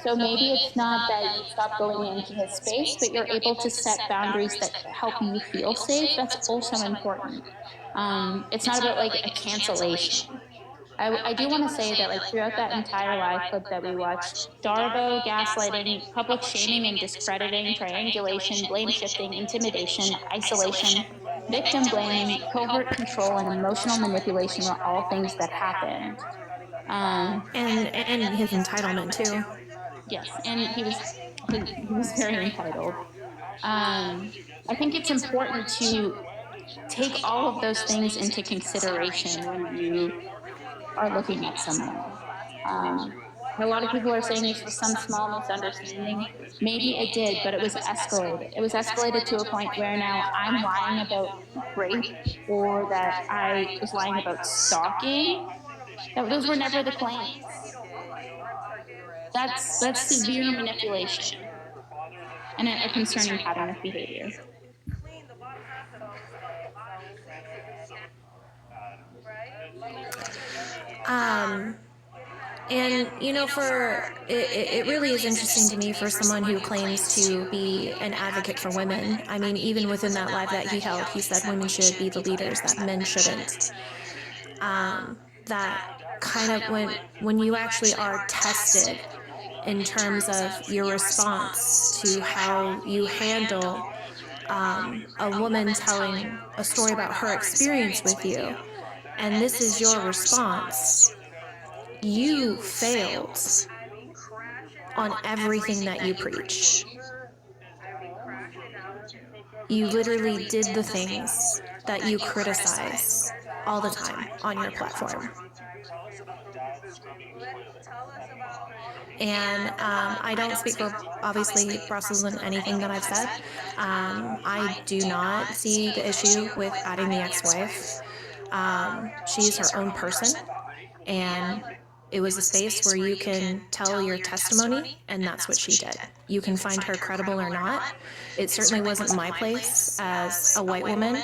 So maybe it's not that you stop going into his space, but you're able to set boundaries that help you feel safe. That's also important. It's not about like a cancellation. I do want to say that like throughout that entire live clip that we watched, Darbo, gaslighting, public shaming and discrediting, triangulation, blame shifting, intimidation, isolation, victim blaming, covert control, and emotional manipulation were all things that happened. And his entitlement too. Yes, and he was very entitled. I think it's important to take all of those things into consideration when you are looking at someone. A lot of people are saying this was some small misunderstanding. Maybe it did, but it was escalated. It was escalated to a point where now I'm lying about rape or that I was lying about stalking. Those were never the claims. That's severe manipulation and a concerning pattern of behavior. And you know, it really is interesting to me for someone who claims to be an advocate for women. I mean, even within that live that he held, he said women should be the leaders, that men shouldn't. That kind of when you actually are tested in terms of your response to how you handle a woman telling a story about her experience with you, and this is your response, you failed on everything that you preach. You literally did the things that you criticize all the time on your platform. And I don't speak for, obviously, Brussels in anything that I've said. I do not see the issue with adding the ex-wife. She's her own person, and it was a space where you can tell your testimony, and that's what she did. You can find her credible or not. It certainly wasn't my place as a white woman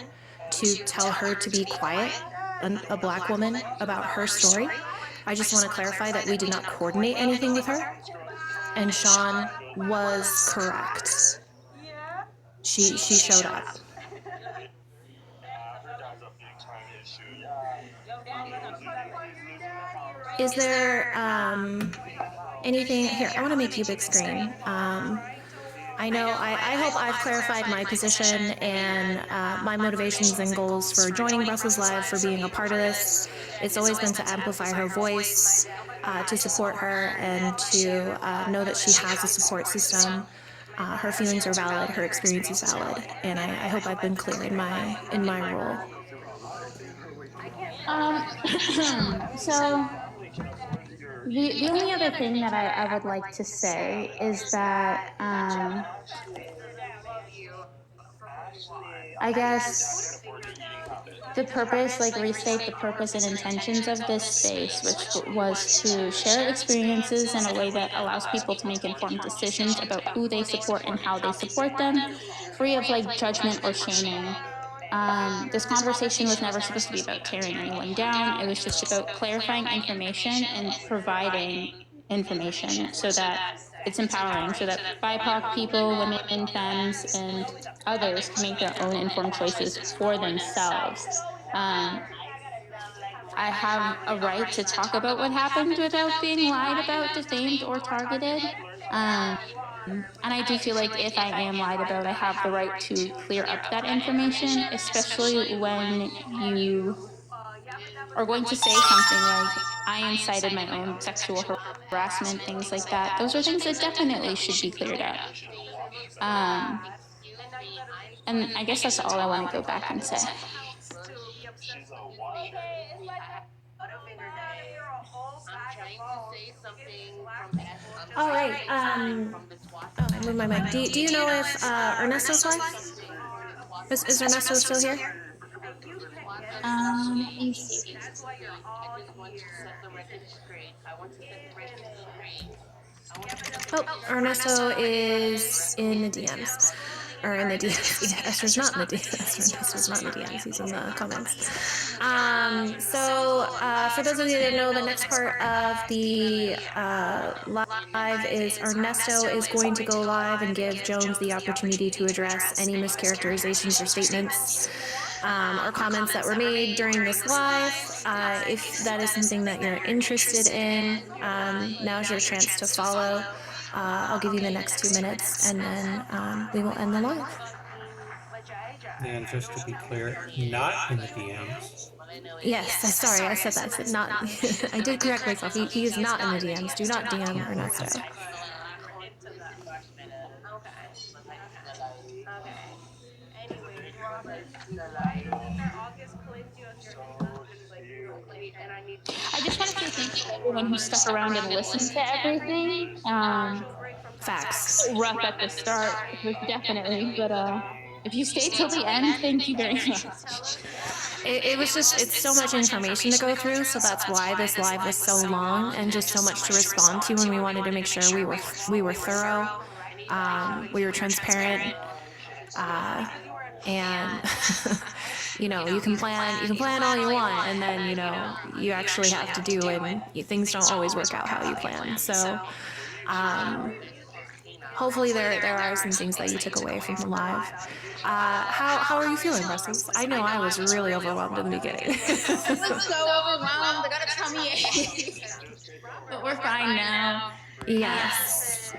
to tell her to be quiet, a black woman, about her story. I just want to clarify that we did not coordinate anything with her, and Sean was correct. She showed up. Is there anything here? I want to make you big screen. I know. I hope I've clarified my position and my motivations and goals for joining Brussels Live, for being a part of this. It's always been to amplify her voice, to support her, and to know that she has a support system. Her feelings are valid. Her experience is valid, and I hope I've been clear in my role. So the only other thing that I would like to say is that I guess the purpose, like restate the purpose and intentions of this space, which was to share experiences in a way that allows people to make informed decisions about who they support and how they support them, free of like judgment or shaming. This conversation was never supposed to be about tearing anyone down. It was just about clarifying information and providing information so that it's empowering, so that BIPOC people, women, femmes, and others can make their own informed choices for themselves. I have a right to talk about what happened without being lied about, defamed, or targeted. And I do feel like if I am lied about, I have the right to clear up that information, especially when you are going to say something like, I incited my own sexual harassment, things like that. Those are things that definitely should be cleared up. And I guess that's all I want to go back and say. All right. Oh, I moved my mic. Do you know if Ernesto's wife? Is Ernesto still here? Let me see. Ernesto is in the DMs. Or in the DMs. Yeah, Esther's not in the DMs. Ernesto's not in the DMs. He's in the comments. For those of you that know, the next part of the live is Ernesto is going to go live and give Jones the opportunity to address any mischaracterizations or statements or comments that were made during this live. If that is something that you're interested in, now's your chance to follow. I'll give you the next 2 minutes, and then we will end the live. And just to be clear, not in the DMs. Yes, sorry, I said that. I said not. I did correct myself. He is not in the DMs. Do not DM Ernesto. I just want to say thank you to everyone who stuck around and listened to everything. Facts. Rough at the start, definitely, but if you stay till the end, thank you very much. It was just, it's so much information to go through, so that's why this live was so long and just so much to respond to, and we wanted to make sure we were thorough, we were transparent, and you know, you can plan all you want, and then, you know, you actually have to do it, and things don't always work out how you plan. So hopefully there are some things that you took away from the live. How are you feeling, Brussels? I know I was really overwhelmed in the beginning. I was so overwhelmed. I got a tummy ache. But we're fine now. Yes.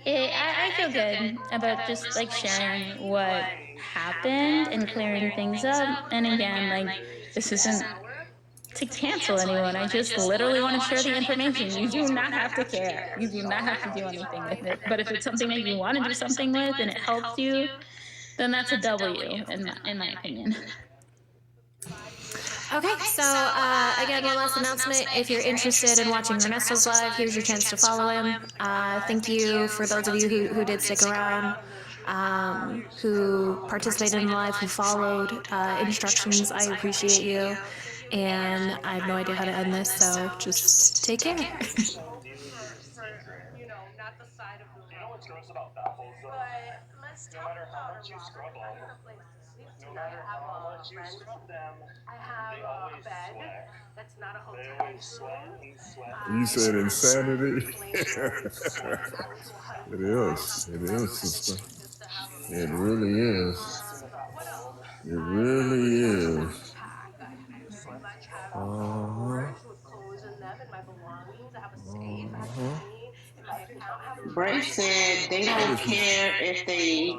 I feel good about just like sharing what happened and clearing things up. And again, like, this isn't to cancel anyone. I just literally want to share the information. You do not have to care. You do not have to do anything with it. But if it's something that you want to do something with and it helps you, then that's a W in my opinion. Okay, so again, one last announcement. If you're interested in watching Ernesto's live, here's your chance to follow him. Thank you for those of you who did stick around, who participated in the live, who followed instructions. I appreciate you. And I have no idea how to end this, so just take care. You said insanity? It is, sister. It really is. It really is. Bray said they don't care if they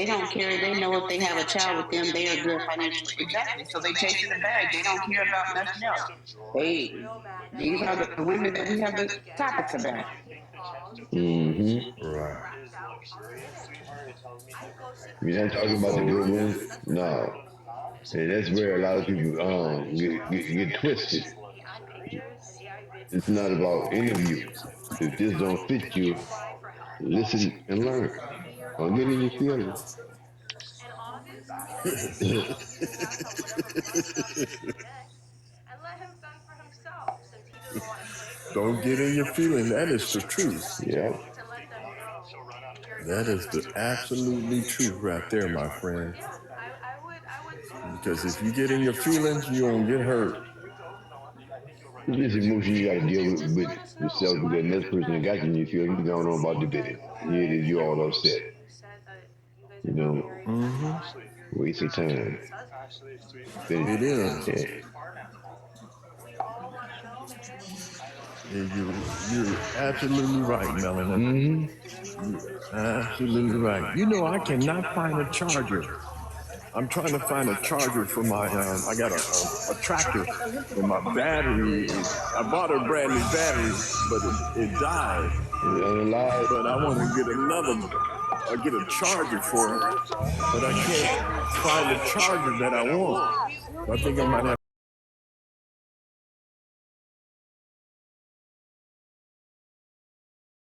don't care. They know if they have a child with them, they are good financially. Exactly. So they chasing the bag. They don't care about nothing else. These are the women that we have the topics about. Mm-hmm. Right. You're not talking about the good ones? No. And that's where a lot of people get twisted. It's not about interview. If this don't fit you, listen and learn. Don't get in your feelings. Don't get in your feelings. That is the truth. Yeah. That is the absolutely truth right there, my friend. Because if you get in your feelings, you won't get hurt. This emotion you got to deal with yourself, because the next person that got you in your feelings, you don't know about the business. Here it is, you're all upset. You know, waste of time. It is. Yeah. You're absolutely right, Melanie. You're absolutely right. You know, I cannot find a charger. I'm trying to find a charger for my, I got a tractor, and my battery, I bought a brand new battery, but it died. But I want to get a charger for it, but I can't find the charger that I want. I think I might have